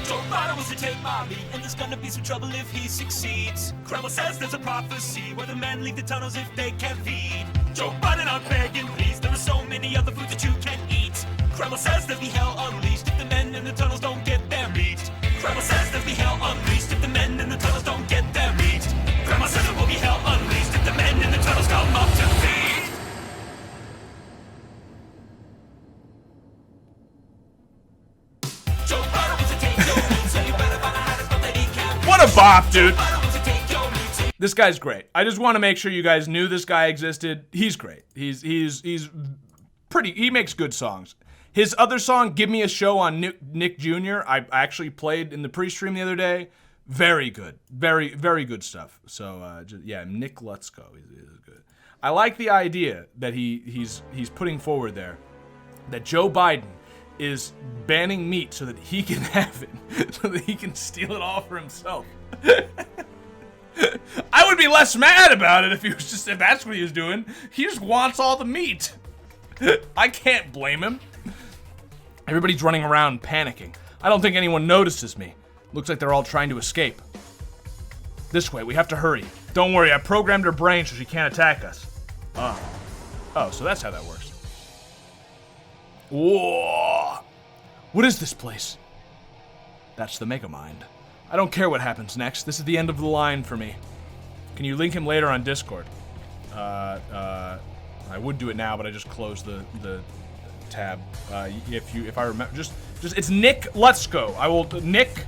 Joe Biden wants to take my meat, and there's gonna be some trouble if he succeeds. Kremlin says there's a prophecy where the men leave the tunnels if they can't feed. Joe Biden, I'm begging, please. There are so many other foods that you can eat. Kremlin says there'll be hell unleashed if the men in the tunnels don't get their meat. Kremlin says there'll be hell unleashed if the men in the tunnels don't get their meat. Kremlin says there will be hell unleashed if the men in the tunnels come up to feed. Joe Biden wants to take your meat, so you better find a hiding spot that he can't reach. What a bop, dude. Joe Biden wants to take your meat, so This guy's great. I just want to make sure you guys knew this guy existed. He's great. He's pretty. He makes good songs. His other song, "Give Me a Show" on Nick Jr., I actually played in the pre-stream the other day. Very good. Very, very good stuff. So, yeah, Nick Lutzko is good. I like the idea that he's putting forward there, that Joe Biden is banning meat so that he can have it, so that he can steal it all for himself. I would be less mad about it if that's what he was doing. He just wants all the meat. I can't blame him. Everybody's running around panicking. I don't think anyone notices me. Looks like they're all trying to escape. This way, we have to hurry. Don't worry, I programmed her brain so she can't attack us. Oh, so that's how that works. Whoa! What is this place? That's the Megamind. I don't care what happens next. This is the end of the line for me. Can you link him later on Discord? I would do it now, but I just closed the tab. If I remember, just it's Nick Lutzko. I will Nick.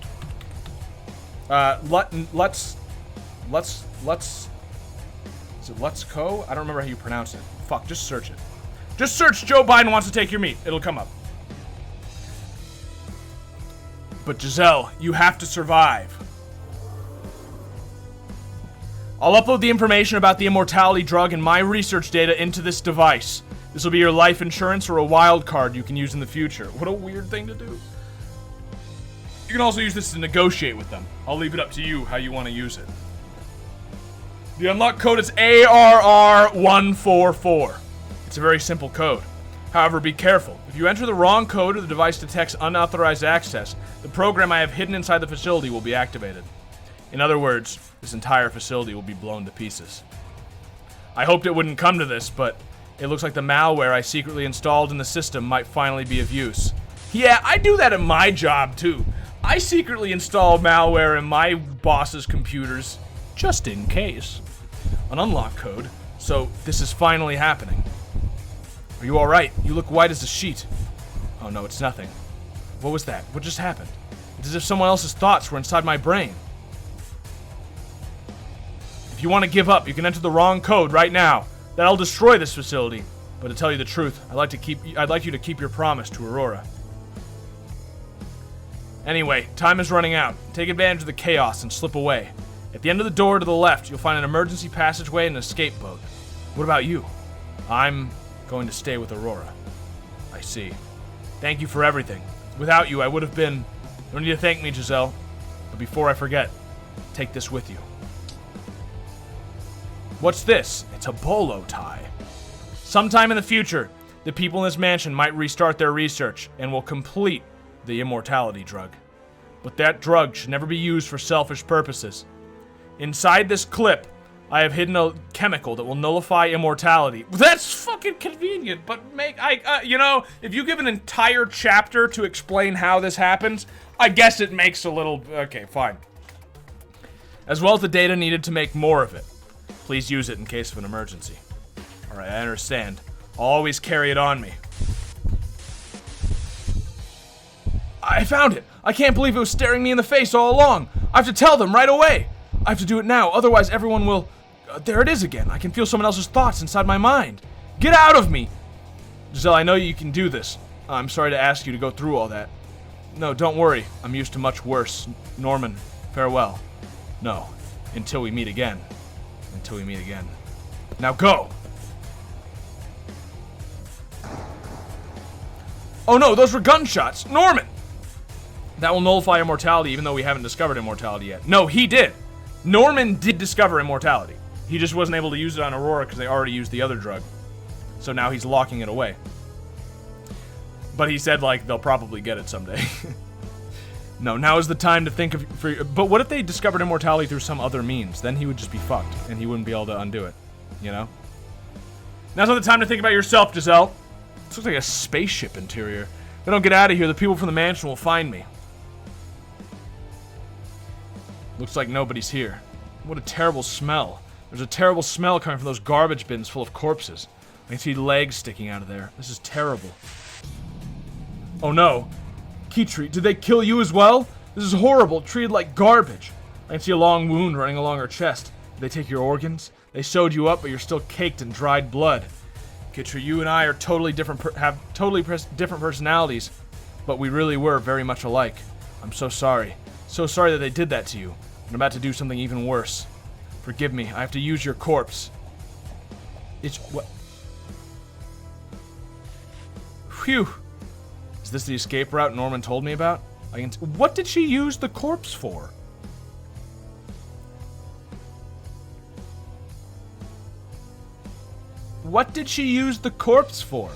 Let's. Is it Lutzko? I don't remember how you pronounce it. Fuck, just search it. Just search Joe Biden wants to take your meat. It'll come up. But Giselle, you have to survive. I'll upload the information about the immortality drug and my research data into this device. This will be your life insurance or a wild card you can use in the future. What a weird thing to do. You can also use this to negotiate with them. I'll leave it up to you how you want to use it. The unlock code is ARR144. It's a very simple code. However, be careful. If you enter the wrong code or the device detects unauthorized access, the program I have hidden inside the facility will be activated. In other words, this entire facility will be blown to pieces. I hoped it wouldn't come to this, but it looks like the malware I secretly installed in the system might finally be of use. Yeah, I do that at my job too. I secretly install malware in my boss's computers, just in case. An unlock code, so this is finally happening. Are you alright? You look white as a sheet. Oh no, it's nothing. What was that? What just happened? It's as if someone else's thoughts were inside my brain. If you want to give up, you can enter the wrong code right now. That'll destroy this facility. But to tell you the truth, I'd like you to keep your promise to Aurora. Anyway, time is running out. Take advantage of the chaos and slip away. At the end of the door to the left, you'll find an emergency passageway and an escape boat. What about you? I'm going to stay with Aurora. I see. Thank you for everything. Without you, I would have been... You don't need to thank me, Giselle. But before I forget, take this with you. What's this? It's a bolo tie. Sometime in the future, the people in this mansion might restart their research and will complete the immortality drug. But that drug should never be used for selfish purposes. Inside this clip, I have hidden a chemical that will nullify immortality. That's fucking convenient, but if you give an entire chapter to explain how this happens, I guess it makes a little, okay, fine. As well as the data needed to make more of it. Please use it in case of an emergency. Alright, I understand. I'll always carry it on me. I found it! I can't believe it was staring me in the face all along! I have to tell them right away! I have to do it now, otherwise everyone will... there it is again. I can feel someone else's thoughts inside my mind. Get out of me! Giselle, I know you can do this. I'm sorry to ask you to go through all that. No, don't worry. I'm used to much worse. Norman, farewell. No, until we meet again. Until we meet again. Now go! Oh no, those were gunshots! Norman! That will nullify immortality even though we haven't discovered immortality yet. No, he did! Norman did discover immortality. He just wasn't able to use it on Aurora because they already used the other drug. So now he's locking it away. But he said, like, they'll probably get it someday. No, now is the time to think of... But what if they discovered immortality through some other means? Then he would just be fucked, and he wouldn't be able to undo it. You know? Now's not the time to think about yourself, Giselle. This looks like a spaceship interior. If I don't get out of here, the people from the mansion will find me. Looks like nobody's here. What a terrible smell. There's a terrible smell coming from those garbage bins full of corpses. I can see legs sticking out of there. This is terrible. Oh no. Kitri, did they kill you as well? This is horrible, treated like garbage. I can see a long wound running along her chest. Did they take your organs? They sewed you up, but you're still caked in dried blood. Kitri, you and I are totally different, have totally different personalities, but we really were very much alike. I'm so sorry. So sorry that they did that to you. I'm about to do something even worse. Forgive me, I have to use your corpse. It's what? Phew. Is this the escape route Norman told me about? What did she use the corpse for? What did she use the corpse for?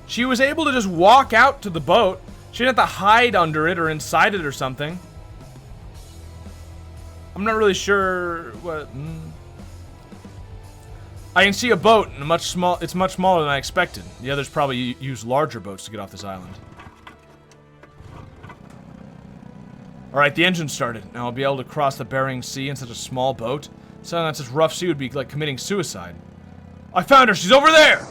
She was able to just walk out to the boat. She didn't have to hide under it or inside it or something. I'm not really sure what... I can see a boat, and it's much smaller than I expected. The others probably use larger boats to get off this island. Alright, the engine started. Now I'll be able to cross the Bering Sea in such a small boat. Sailing on such rough sea would be like committing suicide. I found her! She's over there!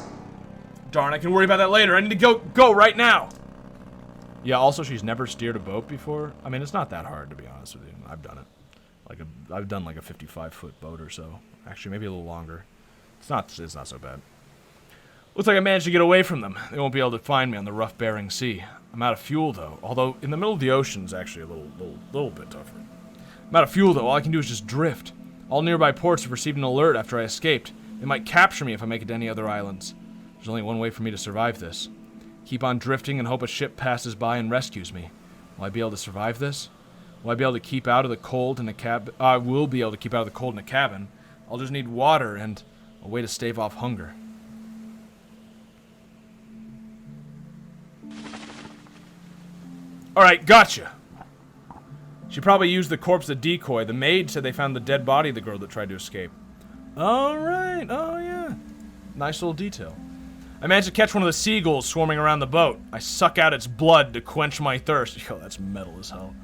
Darn, I can worry about that later. I need to go right now! Yeah, also she's never steered a boat before. I mean, it's not that hard, to be honest with you. I've done it. I've done like a 55-foot boat or so. Actually, maybe a little longer. It's not so bad. Looks like I managed to get away from them. They won't be able to find me on the rough Bering Sea. I'm out of fuel, though. Although, in the middle of the ocean's actually a little bit tougher. I'm out of fuel, though. All I can do is just drift. All nearby ports have received an alert after I escaped. They might capture me if I make it to any other islands. There's only one way for me to survive this. Keep on drifting and hope a ship passes by and rescues me. Will I be able to survive this? Will I be able to keep out of the cold in a cabin? I will be able to keep out of the cold in a cabin. I'll just need water and a way to stave off hunger. Alright, gotcha. She probably used the corpse as a decoy. The maid said they found the dead body of the girl that tried to escape. Alright, oh yeah. Nice little detail. I managed to catch one of the seagulls swarming around the boat. I suck out its blood to quench my thirst. Yo, that's metal as hell.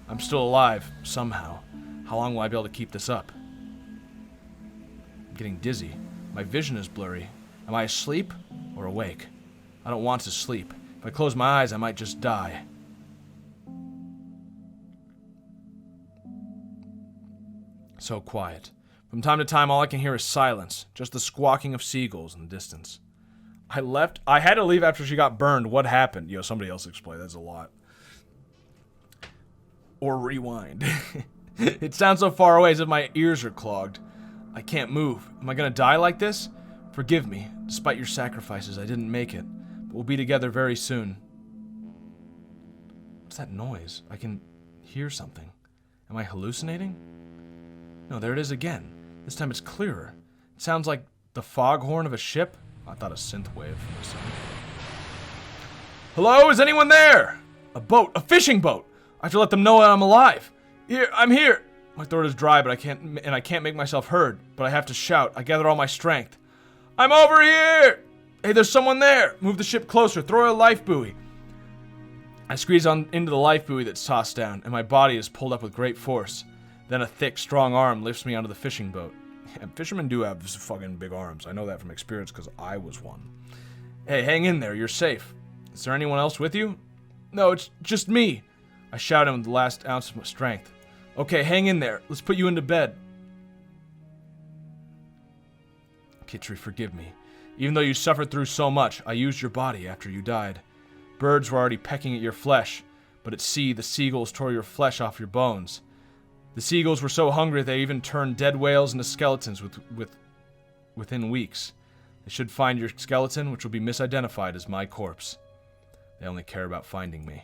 I'm still alive, somehow. How long will I be able to keep this up? I'm getting dizzy. My vision is blurry. Am I asleep or awake? I don't want to sleep. If I close my eyes, I might just die. So quiet. From time to time, all I can hear is silence. Just the squawking of seagulls in the distance. I had to leave after she got burned. What happened? Yo, somebody else explain. That's a lot. Or rewind. It sounds so far away as if my ears are clogged. I can't move. Am I gonna die like this? Forgive me. Despite your sacrifices, I didn't make it. But we'll be together very soon. What's that noise? I can hear something. Am I hallucinating? No, there it is again. This time it's clearer. It sounds like the foghorn of a ship. I thought a synth wave from a sound. Hello, is anyone there? A boat, a fishing boat. I have to let them know that I'm alive. Here, I'm here. My throat is dry, but I can't make myself heard. But I have to shout. I gather all my strength. I'm over here! Hey, there's someone there! Move the ship closer. Throw a life buoy. I squeeze on into the life buoy that's tossed down, and my body is pulled up with great force. Then a thick, strong arm lifts me onto the fishing boat. Yeah, fishermen do have fucking big arms. I know that from experience because I was one. Hey, hang in there. You're safe. Is there anyone else with you? No, it's just me. I shout him with the last ounce of my strength. Okay, hang in there. Let's put you into bed. Kitri, forgive me. Even though you suffered through so much, I used your body after you died. Birds were already pecking at your flesh, but at sea the seagulls tore your flesh off your bones. The seagulls were so hungry they even turned dead whales into skeletons within weeks. They should find your skeleton, which will be misidentified as my corpse. They only care about finding me.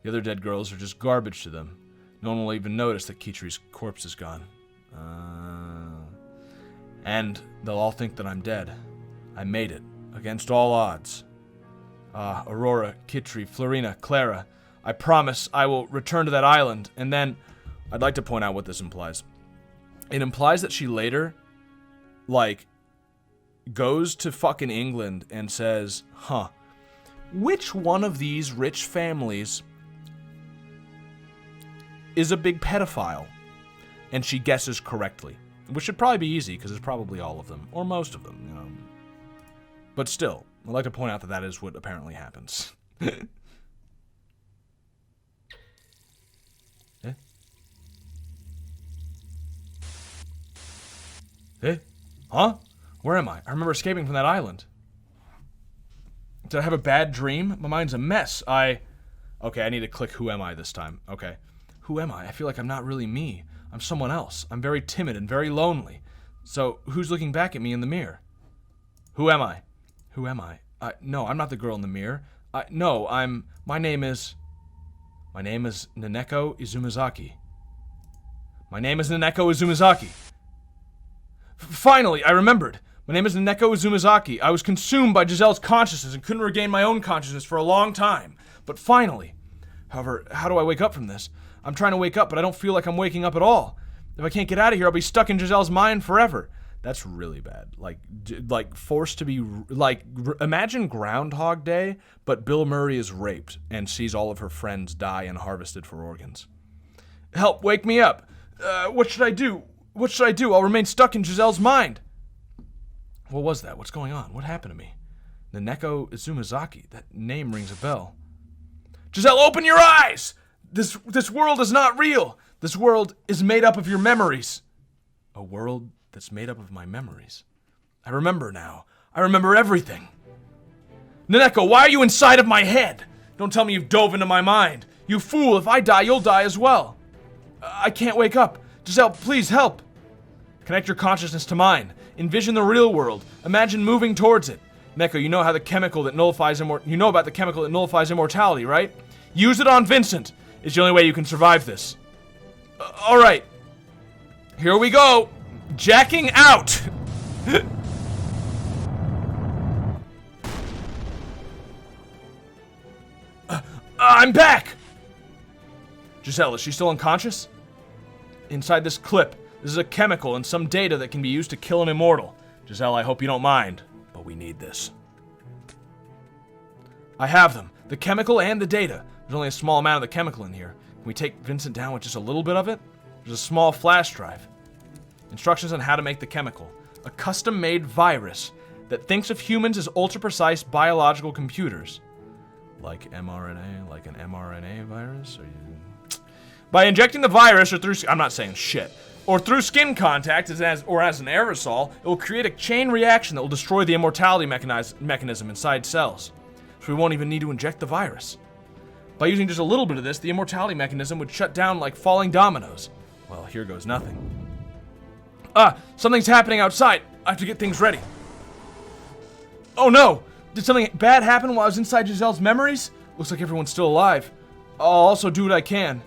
The other dead girls are just garbage to them. No one will even notice that Kitri's corpse is gone. And they'll all think that I'm dead. I made it, against all odds. Aurora, Kitri, Florina, Clara, I promise I will return to that island, and then... I'd like to point out what this implies. It implies that she later, goes to fucking England and says, which one of these rich families is a big pedophile? And she guesses correctly. Which should probably be easy, because it's probably all of them, or most of them, you know. But still, I'd like to point out that that is what apparently happens. Eh? Huh? Where am I? I remember escaping from that island. Did I have a bad dream? My mind's a mess. Okay, I need to click who am I this time. Okay. Who am I? I feel like I'm not really me. I'm someone else. I'm very timid and very lonely. So, who's looking back at me in the mirror? Who am I? Who am I? No, I'm not the girl in the mirror. My name is Naneko Izumizaki. My name is Naneko Izumizaki. Finally, I remembered. My name is Naneko Uzumizaki. I was consumed by Giselle's consciousness and couldn't regain my own consciousness for a long time. But finally. However, how do I wake up from this? I'm trying to wake up, but I don't feel like I'm waking up at all. If I can't get out of here, I'll be stuck in Giselle's mind forever. That's really bad. Like forced to be... imagine Groundhog Day, but Bill Murray is raped and sees all of her friends die and harvested for organs. Help, wake me up. What should I do? What should I do? I'll remain stuck in Giselle's mind. What was that? What's going on? What happened to me? Naneko Izumizaki. That name rings a bell. Giselle, open your eyes! This world is not real. This world is made up of your memories. A world that's made up of my memories. I remember now. I remember everything. Naneko, why are you inside of my head? Don't tell me you've dove into my mind. You fool, if I die, you'll die as well. I can't wake up. Giselle, please help. Connect your consciousness to mine. Envision the real world. Imagine moving towards it. Neko, you know about the chemical that nullifies immortality, right? Use it on Vincent. It's the only way you can survive this. All right. Here we go. Jacking out. I'm back. Giselle, is she still unconscious? Inside this clip, this is a chemical and some data that can be used to kill an immortal. Giselle, I hope you don't mind, but we need this. I have them, the chemical and the data. There's only a small amount of the chemical in here. Can we take Vincent down with just a little bit of it? There's a small flash drive. Instructions on how to make the chemical. A custom-made virus that thinks of humans as ultra-precise biological computers. Like mRNA, like an mRNA virus? By injecting the virus or through... I'm not saying shit. Or through skin contact or as an aerosol, it will create a chain reaction that will destroy the immortality mechanism inside cells. So we won't even need to inject the virus. By using just a little bit of this, the immortality mechanism would shut down like falling dominoes. Well, here goes nothing. Something's happening outside. I have to get things ready. Oh no! Did something bad happen while I was inside Giselle's memories? Looks like everyone's still alive. I'll also do what I can.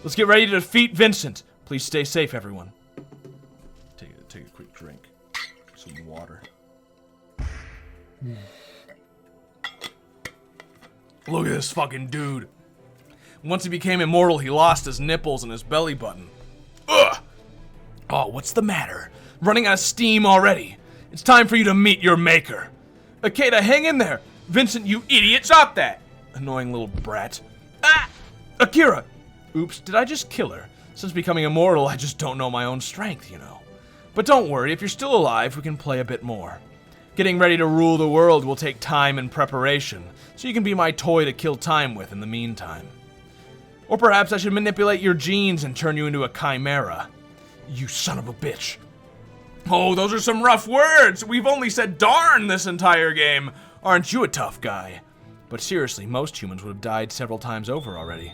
Let's get ready to defeat Vincent. Please stay safe, everyone. Take a quick drink. Some water. Look at this fucking dude. Once he became immortal, he lost his nipples and his belly button. Ugh! Oh, what's the matter? Running out of steam already. It's time for you to meet your maker. Akeda, hang in there. Vincent, you idiot, stop that. Annoying little brat. Ah! Akira! Oops, did I just kill her? Since becoming immortal, I just don't know my own strength, you know. But don't worry, if you're still alive, we can play a bit more. Getting ready to rule the world will take time and preparation, so you can be my toy to kill time with in the meantime. Or perhaps I should manipulate your genes and turn you into a chimera. You son of a bitch. Oh, those are some rough words! We've only said darn this entire game! Aren't you a tough guy? But seriously, most humans would have died several times over already.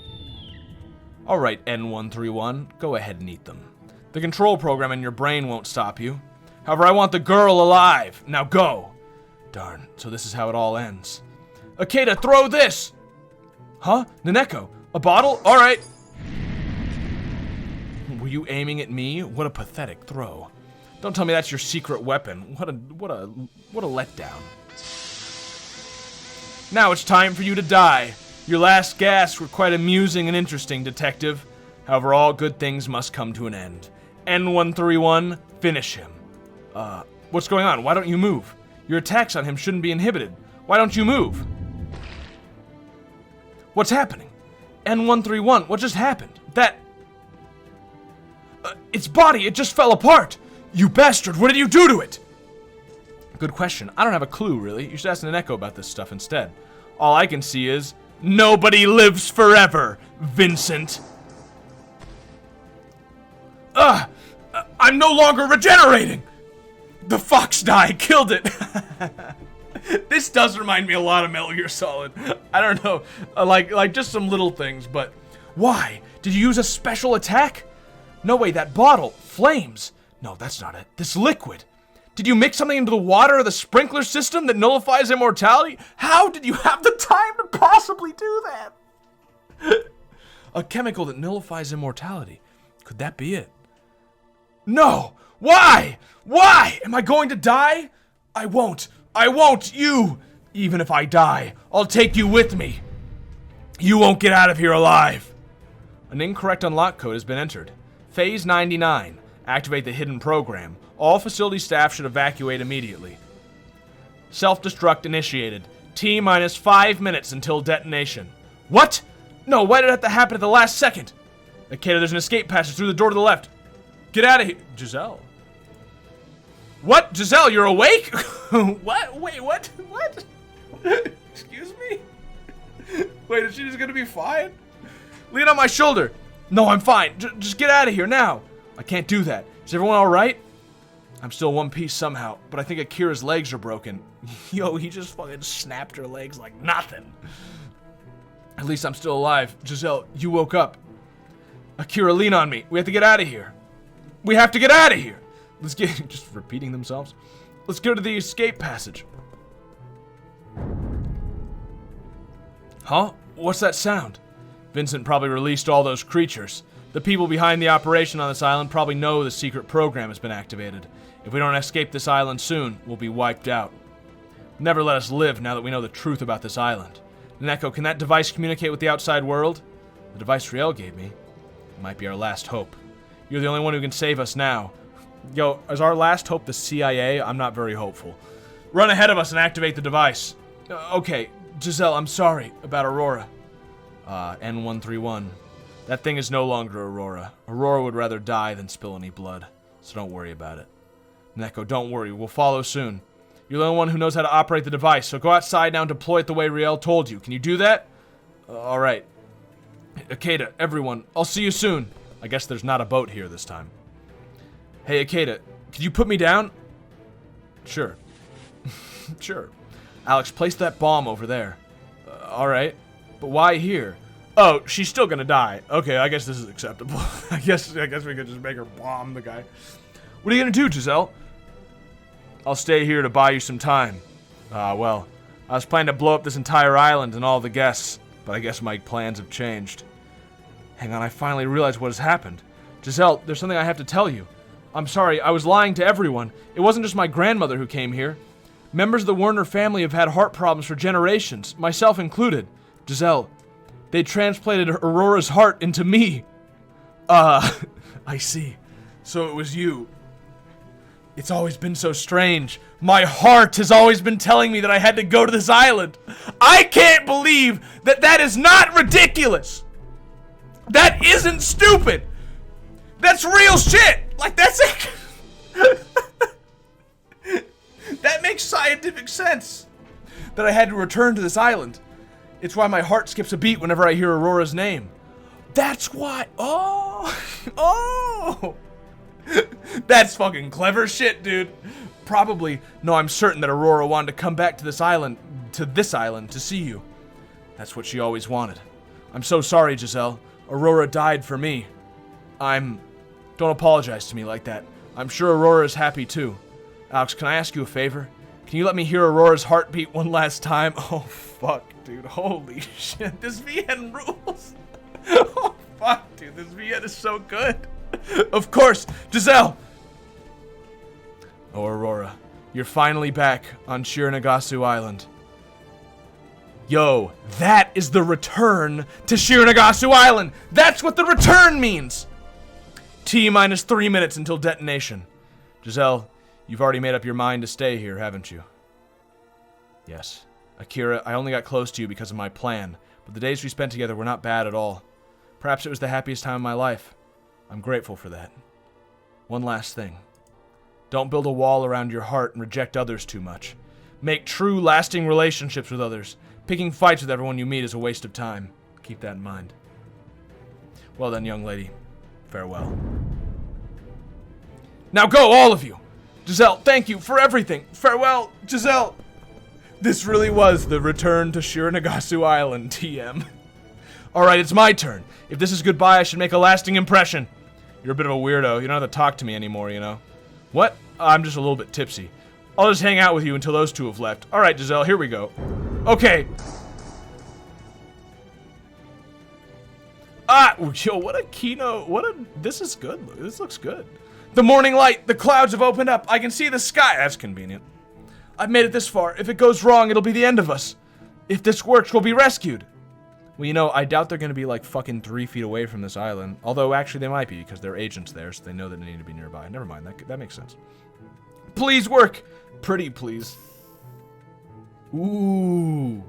Alright, N131, go ahead and eat them. The control program in your brain won't stop you. However, I want the girl alive. Now go! Darn, so this is how it all ends. Akeda, throw this! Huh? Naneko, a bottle? Alright. Were you aiming at me? What a pathetic throw. Don't tell me that's your secret weapon. What a letdown. Now it's time for you to die. Your last gasps were quite amusing and interesting, Detective. However, all good things must come to an end. N131, finish him. What's going on? Why don't you move? Your attacks on him shouldn't be inhibited. Why don't you move? What's happening? N131, what just happened? Its body, it just fell apart! You bastard, what did you do to it? Good question. I don't have a clue, really. You should ask Naneko about this stuff instead. All I can see is, nobody lives forever, Vincent. I'm no longer regenerating! The fox die killed it! This does remind me a lot of Metal Gear Solid. I don't know, like just some little things, but why? Did you use a special attack? No way, that bottle, flames. No, that's not it. This liquid. Did you mix something into the water or the sprinkler system that nullifies immortality? How did you have the time to possibly do that? A chemical that nullifies immortality. Could that be it? No! Why? Why? Am I going to die? I won't. I won't. You! Even if I die, I'll take you with me. You won't get out of here alive. An incorrect unlock code has been entered. Phase 99. Activate the hidden program. All facility staff should evacuate immediately. Self-destruct initiated. T-minus 5 minutes until detonation. What? No, why did it have to happen at the last second? Akeda, there's an escape passage through the door to the left. Get out of here. Giselle. What? Giselle, you're awake? What? Wait, what? What? Excuse me? Wait, is she just gonna be fine? Lean on my shoulder. No, I'm fine. Just get out of here now. I can't do that. Is everyone alright? I'm still one piece somehow, but I think Akira's legs are broken. Yo, he just fucking snapped her legs like nothing. At least I'm still alive. Giselle, you woke up. Akira, lean on me. We have to get out of here. We have to get out of here. Let's get... Just repeating themselves. Let's go to the escape passage. Huh? What's that sound? Vincent probably released all those creatures. The people behind the operation on this island probably know the secret program has been activated. If we don't escape this island soon, we'll be wiped out. Never let us live now that we know the truth about this island. Naneko, can that device communicate with the outside world? The device Riel gave me. It might be our last hope. You're the only one who can save us now. Yo, is our last hope the CIA? I'm not very hopeful. Run ahead of us and activate the device. Okay, Giselle, I'm sorry about Aurora. N131. That thing is no longer Aurora. Aurora would rather die than spill any blood, so don't worry about it. Neko, don't worry, we'll follow soon. You're the only one who knows how to operate the device, so go outside now and deploy it the way Riel told you. Can you do that? Alright. Akeda, everyone, I'll see you soon. I guess there's not a boat here this time. Hey, Akeda, could you put me down? Sure. Sure. Alex, place that bomb over there. Alright. But why here? Oh, she's still gonna die. Okay, I guess this is acceptable. I guess we could just make her bomb the guy. What are you gonna do, Giselle? I'll stay here to buy you some time. Well, I was planning to blow up this entire island and all the guests, but but I guess my plans have changed. Hang on, I finally realized what has happened. Giselle, there's something I have to tell you. I'm sorry, I was lying to everyone. It wasn't just my grandmother who came here. Members of the Werner family have had heart problems for generations, myself included. Giselle, they transplanted Aurora's heart into me. I see. So it was you. It's always been so strange. My heart has always been telling me that I had to go to this island. I can't believe that that is not ridiculous. That isn't stupid. That's real shit. Like, that's it. That makes scientific sense. That I had to return to this island. It's why my heart skips a beat whenever I hear Aurora's name. That's why. Oh. That's fucking clever shit, dude. Probably. No, I'm certain that Aurora wanted to come back to this island, to see you. That's what she always wanted. I'm so sorry, Giselle. Aurora died for me. Don't apologize to me like that. I'm sure Aurora is happy too. Alex, can I ask you a favor? Can you let me hear Aurora's heartbeat one last time? Oh, fuck, dude. Holy shit. This VN rules. Oh, fuck, dude. This VN is so good. Of course, Giselle! Oh, Aurora, you're finally back on Shironagasu Island. Yo, that is the return to Shironagasu Island! That's what the return means! T-minus 3 minutes until detonation. Giselle, you've already made up your mind to stay here, haven't you? Yes. Akira, I only got close to you because of my plan, but the days we spent together were not bad at all. Perhaps it was the happiest time of my life. I'm grateful for that. One last thing. Don't build a wall around your heart and reject others too much. Make true, lasting relationships with others. Picking fights with everyone you meet is a waste of time. Keep that in mind. Well then, young lady. Farewell. Now go, all of you! Giselle, thank you for everything. Farewell, Giselle! This really was the return to Shironagasu Island, TM. Alright, it's my turn. If this is goodbye, I should make a lasting impression. You're a bit of a weirdo. You don't have to talk to me anymore, you know? What? I'm just a little bit tipsy. I'll just hang out with you until those two have left. Alright, Giselle, here we go. Okay. Yo, what a keynote. This is good. This looks good. The morning light. The clouds have opened up. I can see the sky. That's convenient. I've made it this far. If it goes wrong, it'll be the end of us. If this works, we'll be rescued. Well, you know, I doubt they're going to be like fucking 3 feet away from this island. Although, actually, they might be because they're agents there, so they know that they need to be nearby. Never mind, that makes sense. Please work! Pretty, please. Ooh.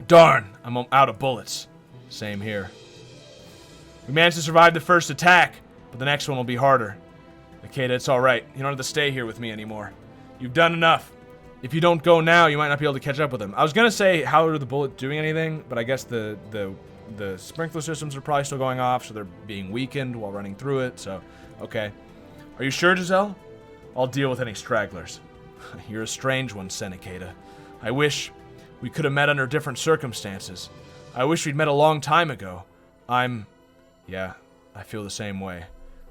Darn, I'm out of bullets. Same here. We managed to survive the first attack, but the next one will be harder. Akeda, it's alright. You don't have to stay here with me anymore. You've done enough. If you don't go now, you might not be able to catch up with them. I was gonna say, how are the bullets doing anything? But I guess the sprinkler systems are probably still going off, so they're being weakened while running through it, so, okay. Are you sure, Giselle? I'll deal with any stragglers. You're a strange one, Senekeda. I wish we could have met under different circumstances. I wish we'd met a long time ago. Yeah, I feel the same way.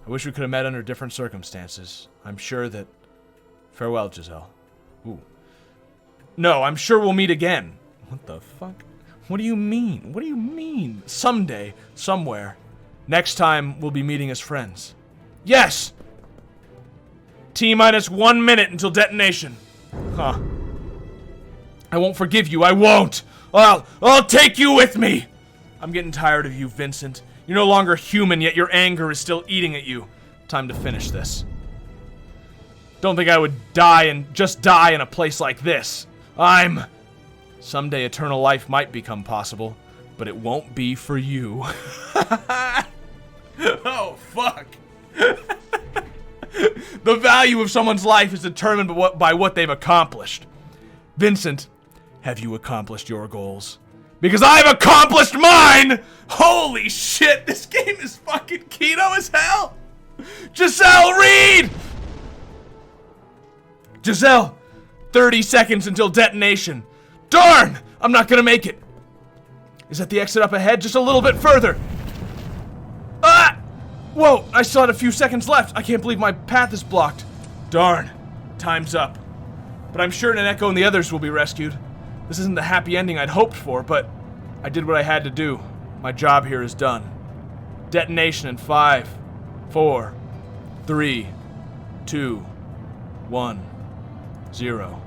I wish we could have met under different circumstances. I'm sure that... Farewell, Giselle. Ooh. No, I'm sure we'll meet again. What the fuck? What do you mean? What do you mean? Someday, somewhere. Next time, we'll be meeting as friends. Yes! T-minus 1 minute until detonation. Huh. I won't forgive you. I won't. I'll take you with me. I'm getting tired of you, Vincent. You're no longer human, yet your anger is still eating at you. Time to finish this. Don't think I would just die in a place like this. Someday eternal life might become possible, but it won't be for you. Oh, fuck. The value of someone's life is determined by what they've accomplished. Vincent, have you accomplished your goals? Because I've accomplished mine! Holy shit, this game is fucking keto as hell! Giselle, read! Giselle, 30 seconds until detonation. Darn! I'm not gonna make it. Is that the exit up ahead? Just a little bit further. Ah! Whoa, I still had a few seconds left. I can't believe my path is blocked. Darn. Time's up. But I'm sure Naneko and the others will be rescued. This isn't the happy ending I'd hoped for, but I did what I had to do. My job here is done. Detonation in 5, 4, 3, 2, 1, 0.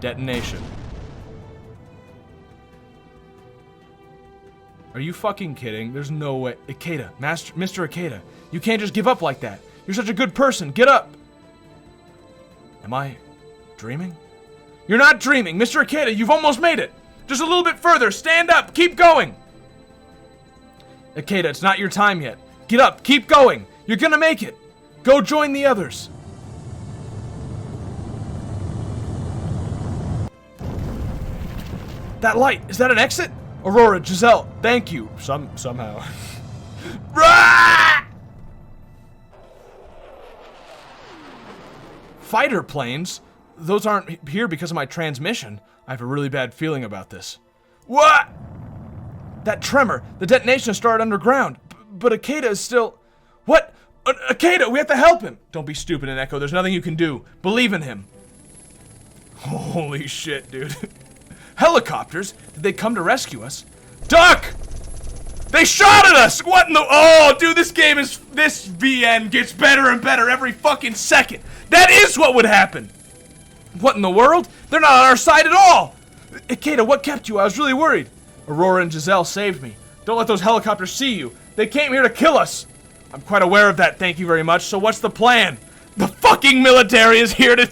Detonation. Are you fucking kidding? There's no way. Ikeda, Mr. Ikeda, you can't just give up like that. You're such a good person. Get up. Am I dreaming? You're not dreaming. Mr. Ikeda, you've almost made it. Just a little bit further. Stand up. Keep going. Ikeda, it's not your time yet. Get up. Keep going. You're gonna make it. Go join the others. That light, is that an exit? Aurora, Giselle, thank you. Somehow. Fighter planes? Those aren't here because of my transmission. I have a really bad feeling about this. What? That tremor, the detonation started underground. But Ikeda is still... What? Ikeda, we have to help him. Don't be stupid, Echo. There's nothing you can do. Believe in him. Holy shit, dude. Helicopters? Did they come to rescue us? Duck! They shot at us! What in the... Oh, dude, this game is... This VN gets better and better every fucking second. That is what would happen. What in the world? They're not on our side at all. Ikeda, what kept you? I was really worried. Aurora and Giselle saved me. Don't let those helicopters see you. They came here to kill us. I'm quite aware of that, thank you very much. So what's the plan? The fucking military is here to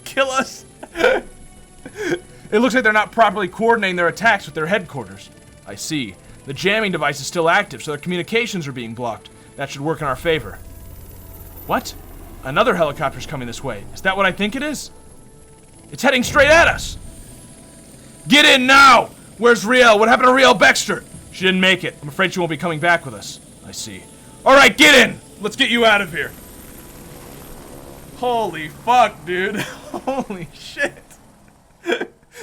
kill us. It looks like they're not properly coordinating their attacks with their headquarters. I see. The jamming device is still active, so their communications are being blocked. That should work in our favor. What? Another helicopter's coming this way. Is that what I think it is? It's heading straight at us. Get in now! Where's Riel? What happened to Riel Baxter? She didn't make it. I'm afraid she won't be coming back with us. I see. Alright, get in! Let's get you out of here. Holy fuck, dude. Holy shit.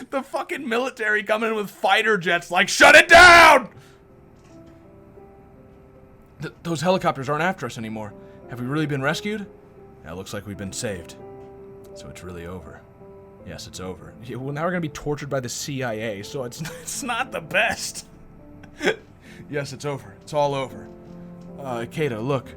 The fucking military coming in with fighter jets like, shut it down! Those helicopters aren't after us anymore. Have we really been rescued? Yeah, it looks like we've been saved. So it's really over. Yes, it's over. Yeah, well, now we're gonna be tortured by the CIA, so it's not the best. Yes, it's over. It's all over. Ikeda, look.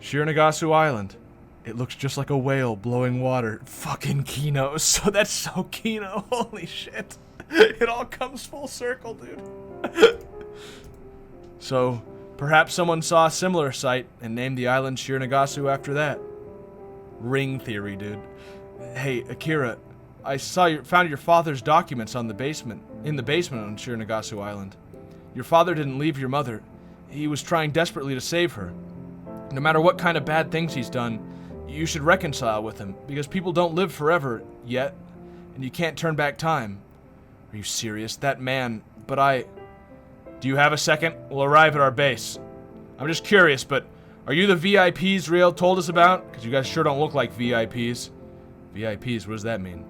Shironagasu Island. It looks just like a whale blowing water. Fucking Kino. So that's so Kino. Holy shit. It all comes full circle, dude. So, perhaps someone saw a similar sight and named the island Shironagasu after that. Ring theory, dude. Hey, Akira, I found your father's documents in the basement on Shironagasu Island. Your father didn't leave your mother. He was trying desperately to save her. No matter what kind of bad things he's done, you should reconcile with him, because people don't live forever yet, and you can't turn back time. Are you serious? That man, but Do you have a second? We'll arrive at our base. I'm just curious, but are you the VIPs Riel told us about? Because you guys sure don't look like VIPs. VIPs, what does that mean?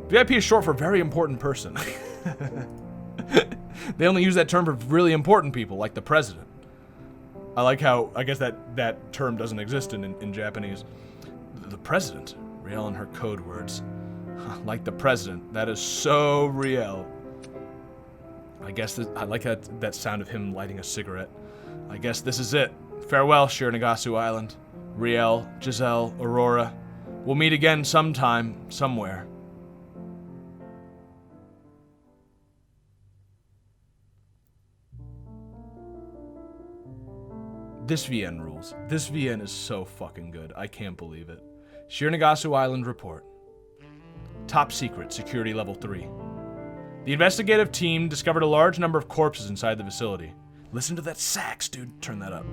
VIP is short for very important person. They only use that term for really important people, like the president. I like how, I guess that term doesn't exist in Japanese. The president? Riel and her code words. Like the president. That is so Riel. I guess I like that sound of him lighting a cigarette. I guess this is it. Farewell, Shironagasu Island. Riel, Giselle, Aurora. We'll meet again sometime, somewhere. This VN rules. This VN is so fucking good. I can't believe it. Shironagasu Island report. Top secret, security level 3. The investigative team discovered a large number of corpses inside the facility. Listen to that sax, dude. Turn that up.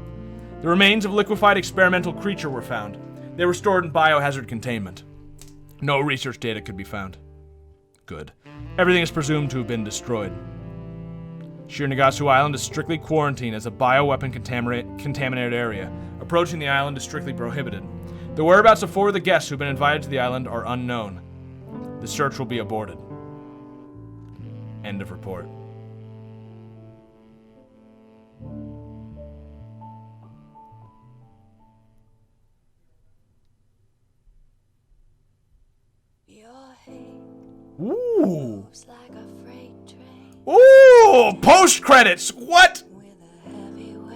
The remains of liquefied experimental creature were found. They were stored in biohazard containment. No research data could be found. Good. Everything is presumed to have been destroyed. Shironagasu Island is strictly quarantined as a bioweapon contaminated area. Approaching the island is strictly prohibited. The whereabouts of 4 of the guests who've been invited to the island are unknown. The search will be aborted. End of report. Ooh, Ooh, post credits. What?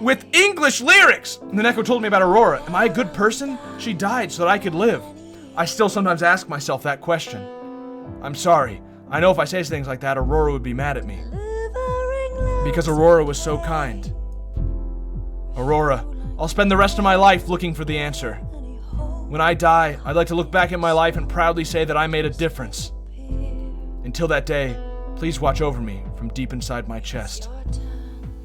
With English lyrics. And then Echo told me about Aurora. Am I a good person? She died so that I could live. I still sometimes ask myself that question. I'm sorry. I know if I say things like that, Aurora would be mad at me. Because Aurora was so kind. Aurora, I'll spend the rest of my life looking for the answer. When I die, I'd like to look back at my life and proudly say that I made a difference. Until that day, please watch over me from deep inside my chest.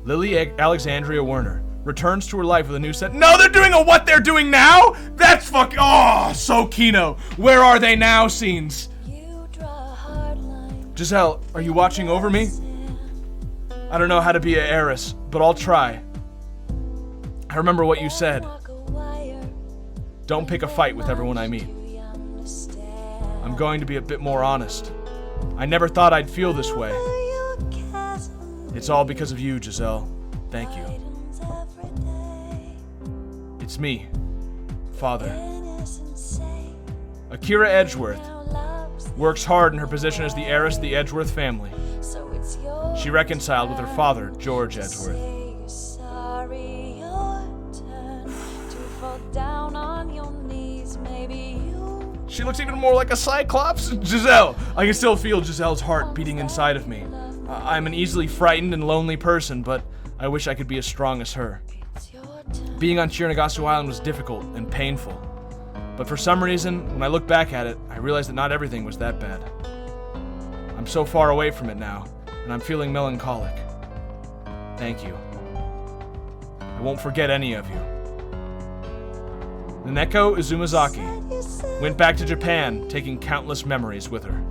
Lily Alexandria Werner returns to her life with a new set. No, they're doing a what they're doing now? That's fucking, oh, so Kino. Where are they now scenes? Giselle, are you watching over me? I don't know how to be an heiress, but I'll try. I remember what you said. Don't pick a fight with everyone I meet. I'm going to be a bit more honest. I never thought I'd feel this way. It's all because of you, Giselle. Thank you. It's me, Father. Akira Edgeworth works hard in her position as the heiress of the Edgeworth family. She reconciled with her father, George Edgeworth. She looks even more like a Cyclops. Giselle! I can still feel Giselle's heart beating inside of me. I'm an easily frightened and lonely person, but I wish I could be as strong as her. Being on Shironagasu Island was difficult and painful. But for some reason, when I look back at it, I realize that not everything was that bad. I'm so far away from it now, and I'm feeling melancholic. Thank you. I won't forget any of you. Naneko Uzumazaki went back to Japan, taking countless memories with her.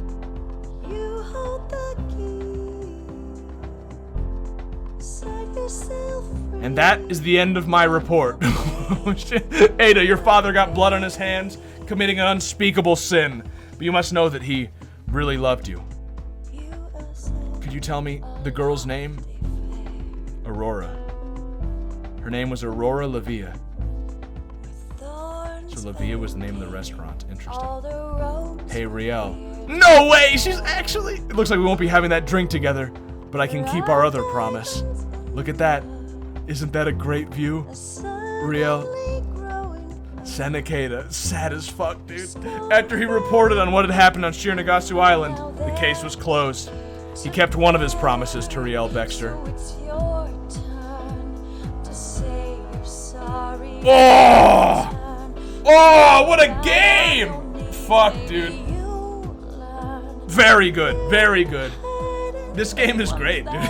And that is the end of my report. Ada, your father got blood on his hands, committing an unspeakable sin, but you must know that he really loved you. Could you tell me the girl's name? Aurora. Her name was Aurora Lavia. So Lavia was the name of the restaurant. Interesting. Hey, Riel. No way! She's actually... It looks like we won't be having that drink together, but I can keep our other promise. Look at that. Isn't that a great view? Riel. Senekeda. Sad as fuck, dude. After he reported on what had happened on Shironagasu Island, the case was closed. He kept one of his promises to Riel Baxter. Oh! Oh, what a game! Fuck, dude. Very good, very good. This game is great, dude.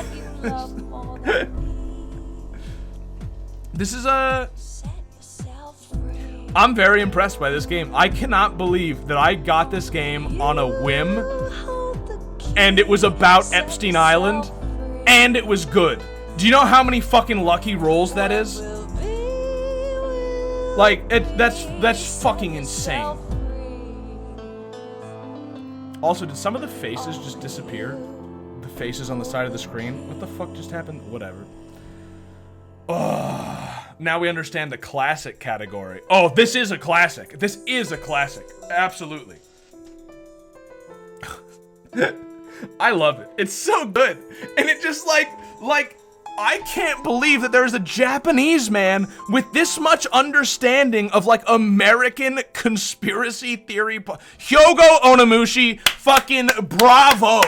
This is I'm very impressed by this game. I cannot believe that I got this game on a whim, and it was about Epstein Island, and it was good. Do you know how many fucking lucky rolls that is? Like, that's fucking insane. Also, did some of the faces just disappear? The faces on the side of the screen? What the fuck just happened? Whatever. Oh, now we understand the classic category. Oh, this is a classic. This is a classic. Absolutely. I love it. It's so good. And it just like, I can't believe that there's a Japanese man with this much understanding of like American conspiracy theory. Hyogo Onomushi, fucking bravo.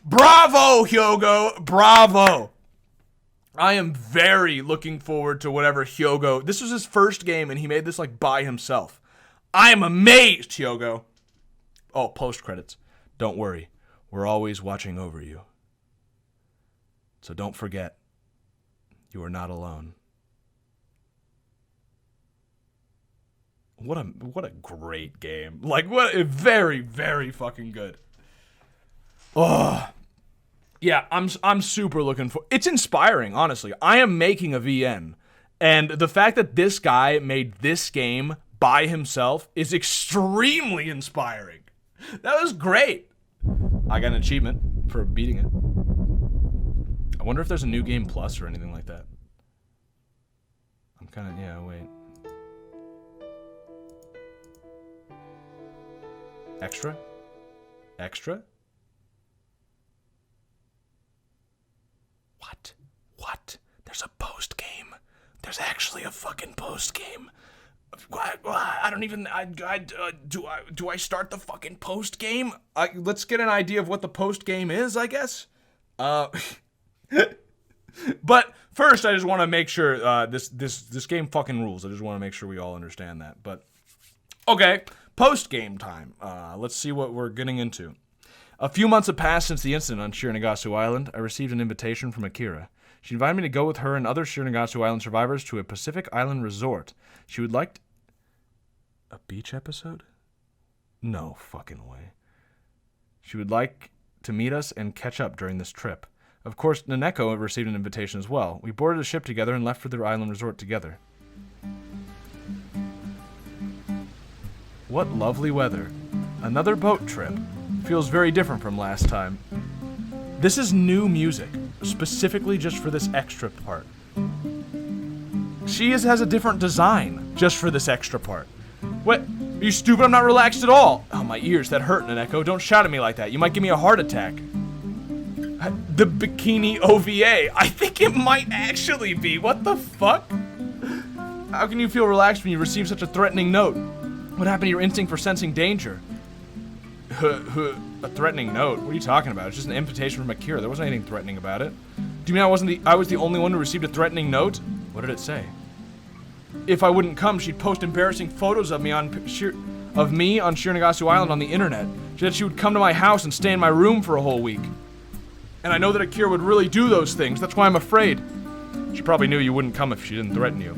Bravo, Hyogo. Bravo. I am very looking forward to whatever Hyogo... This was his first game, and he made this, like, by himself. I am amazed, Hyogo. Oh, post-credits. Don't worry. We're always watching over you. So don't forget, you are not alone. What a great game. Like, what a very, very fucking good. Oh... Yeah, I'm super looking for... It's inspiring, honestly. I am making a VN, and the fact that this guy made this game by himself is extremely inspiring. That was great. I got an achievement for beating it. I wonder if there's a new game plus or anything like that. I'm kind of... Yeah, wait. Extra? Extra? There's actually a fucking post game. I don't even. Do I start the fucking post game? Let's get an idea of what the post game is, I guess. But first, I just want to make sure this game fucking rules. I just want to make sure we all understand that. But okay, post game time. Let's see what we're getting into. A few months have passed since the incident on Shironagasu Island. I received an invitation from Akira. She invited me to go with her and other Shironagasu Island survivors to a Pacific Island resort. She would like a beach episode? No fucking way. She would like to meet us and catch up during this trip. Of course, Naneko received an invitation as well. We boarded a ship together and left for their island resort together. What lovely weather. Another boat trip. Feels very different from last time. This is new music, specifically just for this extra part. She has a different design just for this extra part. What? Are you stupid? I'm not relaxed at all. Oh, my ears, that hurt, Naneko. Don't shout at me like that. You might give me a heart attack. The bikini OVA. I think it might actually be. What the fuck? How can you feel relaxed when you receive such a threatening note? What happened to your instinct for sensing danger? A threatening note? What are you talking about? It's just an invitation from Akira. There wasn't anything threatening about it. Do you mean I was the only one who received a threatening note? What did it say? If I wouldn't come, she'd post embarrassing photos of me on Shironagasu Island on the internet. She said she would come to my house and stay in my room for a whole week. And I know that Akira would really do those things. That's why I'm afraid. She probably knew you wouldn't come if she didn't threaten you.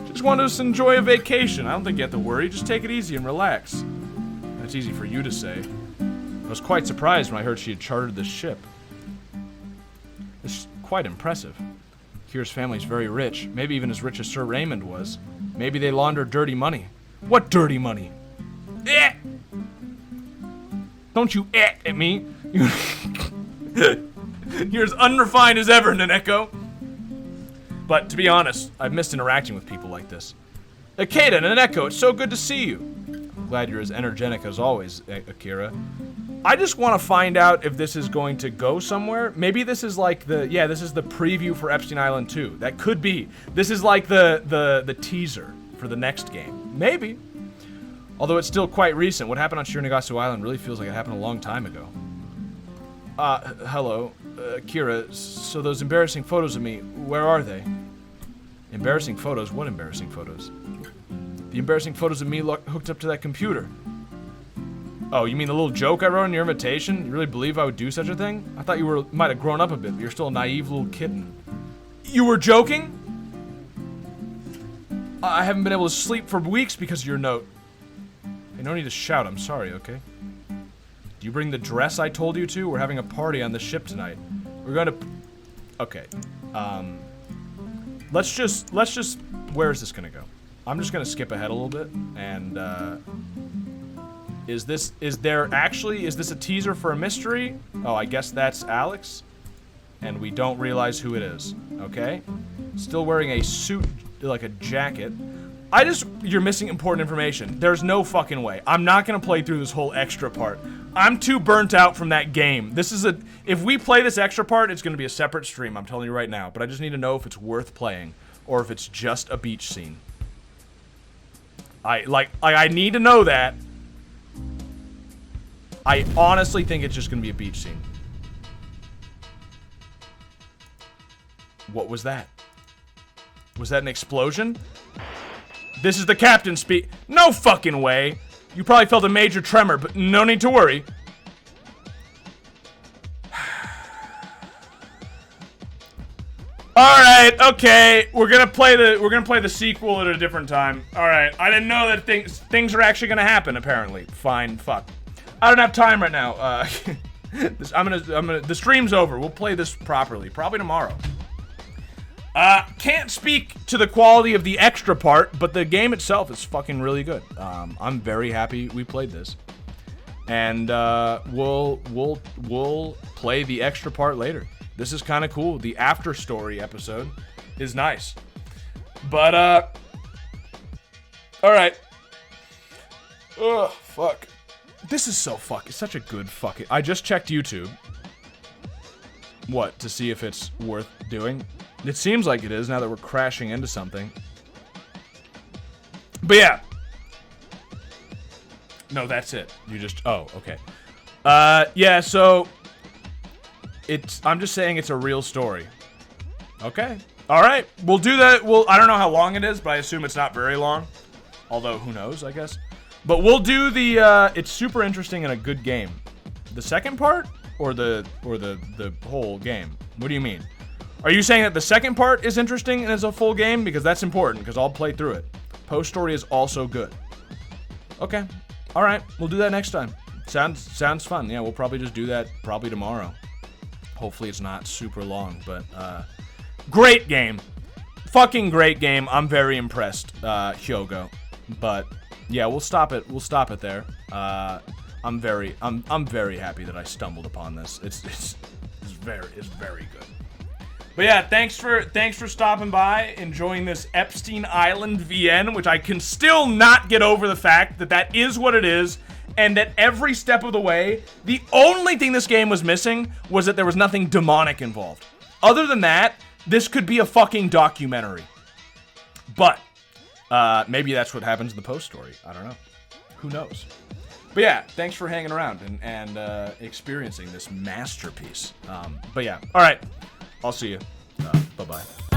She just wanted us to enjoy a vacation. I don't think you have to worry. Just take it easy and relax. That's easy for you to say. I was quite surprised when I heard she had chartered this ship. It's quite impressive. Akira's family's very rich. Maybe even as rich as Sir Raymond was. Maybe they launder dirty money. What dirty money? Eh! Don't you at me. You're as unrefined as ever, Naneko. But to be honest, I've missed interacting with people like this. Ikeda, Naneko, it's so good to see you. I'm glad you're as energetic as always, Akira. I just want to find out if this is going to go somewhere. Maybe this is like this is the preview for Epstein Island 2. That could be. This is like the teaser for the next game. Maybe. Although it's still quite recent. What happened on Shironagasu Island really feels like it happened a long time ago. Hello, Akira. So those embarrassing photos of me, where are they? Embarrassing photos? What embarrassing photos? The embarrassing photos of me hooked up to that computer. Oh, you mean the little joke I wrote in your invitation? You really believe I would do such a thing? I thought you might have grown up a bit, but you're still a naive little kitten. You were joking? I haven't been able to sleep for weeks because of your note. Hey, no need to shout, I'm sorry, okay? Do you bring the dress I told you to? We're having a party on the ship tonight. We're gonna... Okay. Let's just... Where is this gonna go? I'm just gonna skip ahead a little bit, and, Is this a teaser for a mystery? Oh, I guess that's Alex. And we don't realize who it is. Okay? Still wearing a suit, like a jacket. You're missing important information. There's no fucking way. I'm not gonna play through this whole extra part. I'm too burnt out from that game. If we play this extra part, it's gonna be a separate stream, I'm telling you right now. But I just need to know if it's worth playing, or if it's just a beach scene. I need to know that. I honestly think it's just gonna be a beach scene. What was that? Was that an explosion? This is the captain speak. No fucking way. You probably felt a major tremor, but no need to worry. All right, okay. We're gonna play the sequel at a different time. All right. I didn't know that things are actually gonna happen. Apparently, fine. Fuck. I don't have time right now. The stream's over. We'll play this properly. Probably tomorrow. Can't speak to the quality of the extra part, but the game itself is fucking really good. I'm very happy we played this. And, we'll play the extra part later. This is kind of cool. The after story episode is nice. But, alright. Ugh, fuck. This is so it's such a good I just checked YouTube. What, to see if it's worth doing? It seems like it is now that we're crashing into something. But yeah. No, that's it. You just... Oh, okay. Yeah, so... I'm just saying it's a real story. Okay. Alright. We'll do that. I don't know how long it is, but I assume it's not very long. Although, who knows, I guess. But we'll do the... it's super interesting and a good game. The second part? Or the whole game? What do you mean? Are you saying that the second part is interesting and is a full game? Because that's important, because I'll play through it. Post story is also good. Okay. Alright, we'll do that next time. Sounds fun. Yeah, we'll probably just do that probably tomorrow. Hopefully it's not super long, but great game. Fucking great game. I'm very impressed, Hyogo. But yeah, we'll stop it. We'll stop it there. I'm very happy that I stumbled upon this. It's very good. But yeah, thanks for stopping by, enjoying this Epstein Island VN, which I can still not get over the fact that that is what it is, and that every step of the way, the only thing this game was missing was that there was nothing demonic involved. Other than that, this could be a fucking documentary. But maybe that's what happens in the post story. I don't know. Who knows? But yeah, thanks for hanging around and experiencing this masterpiece. But yeah, all right. I'll see you. Bye-bye.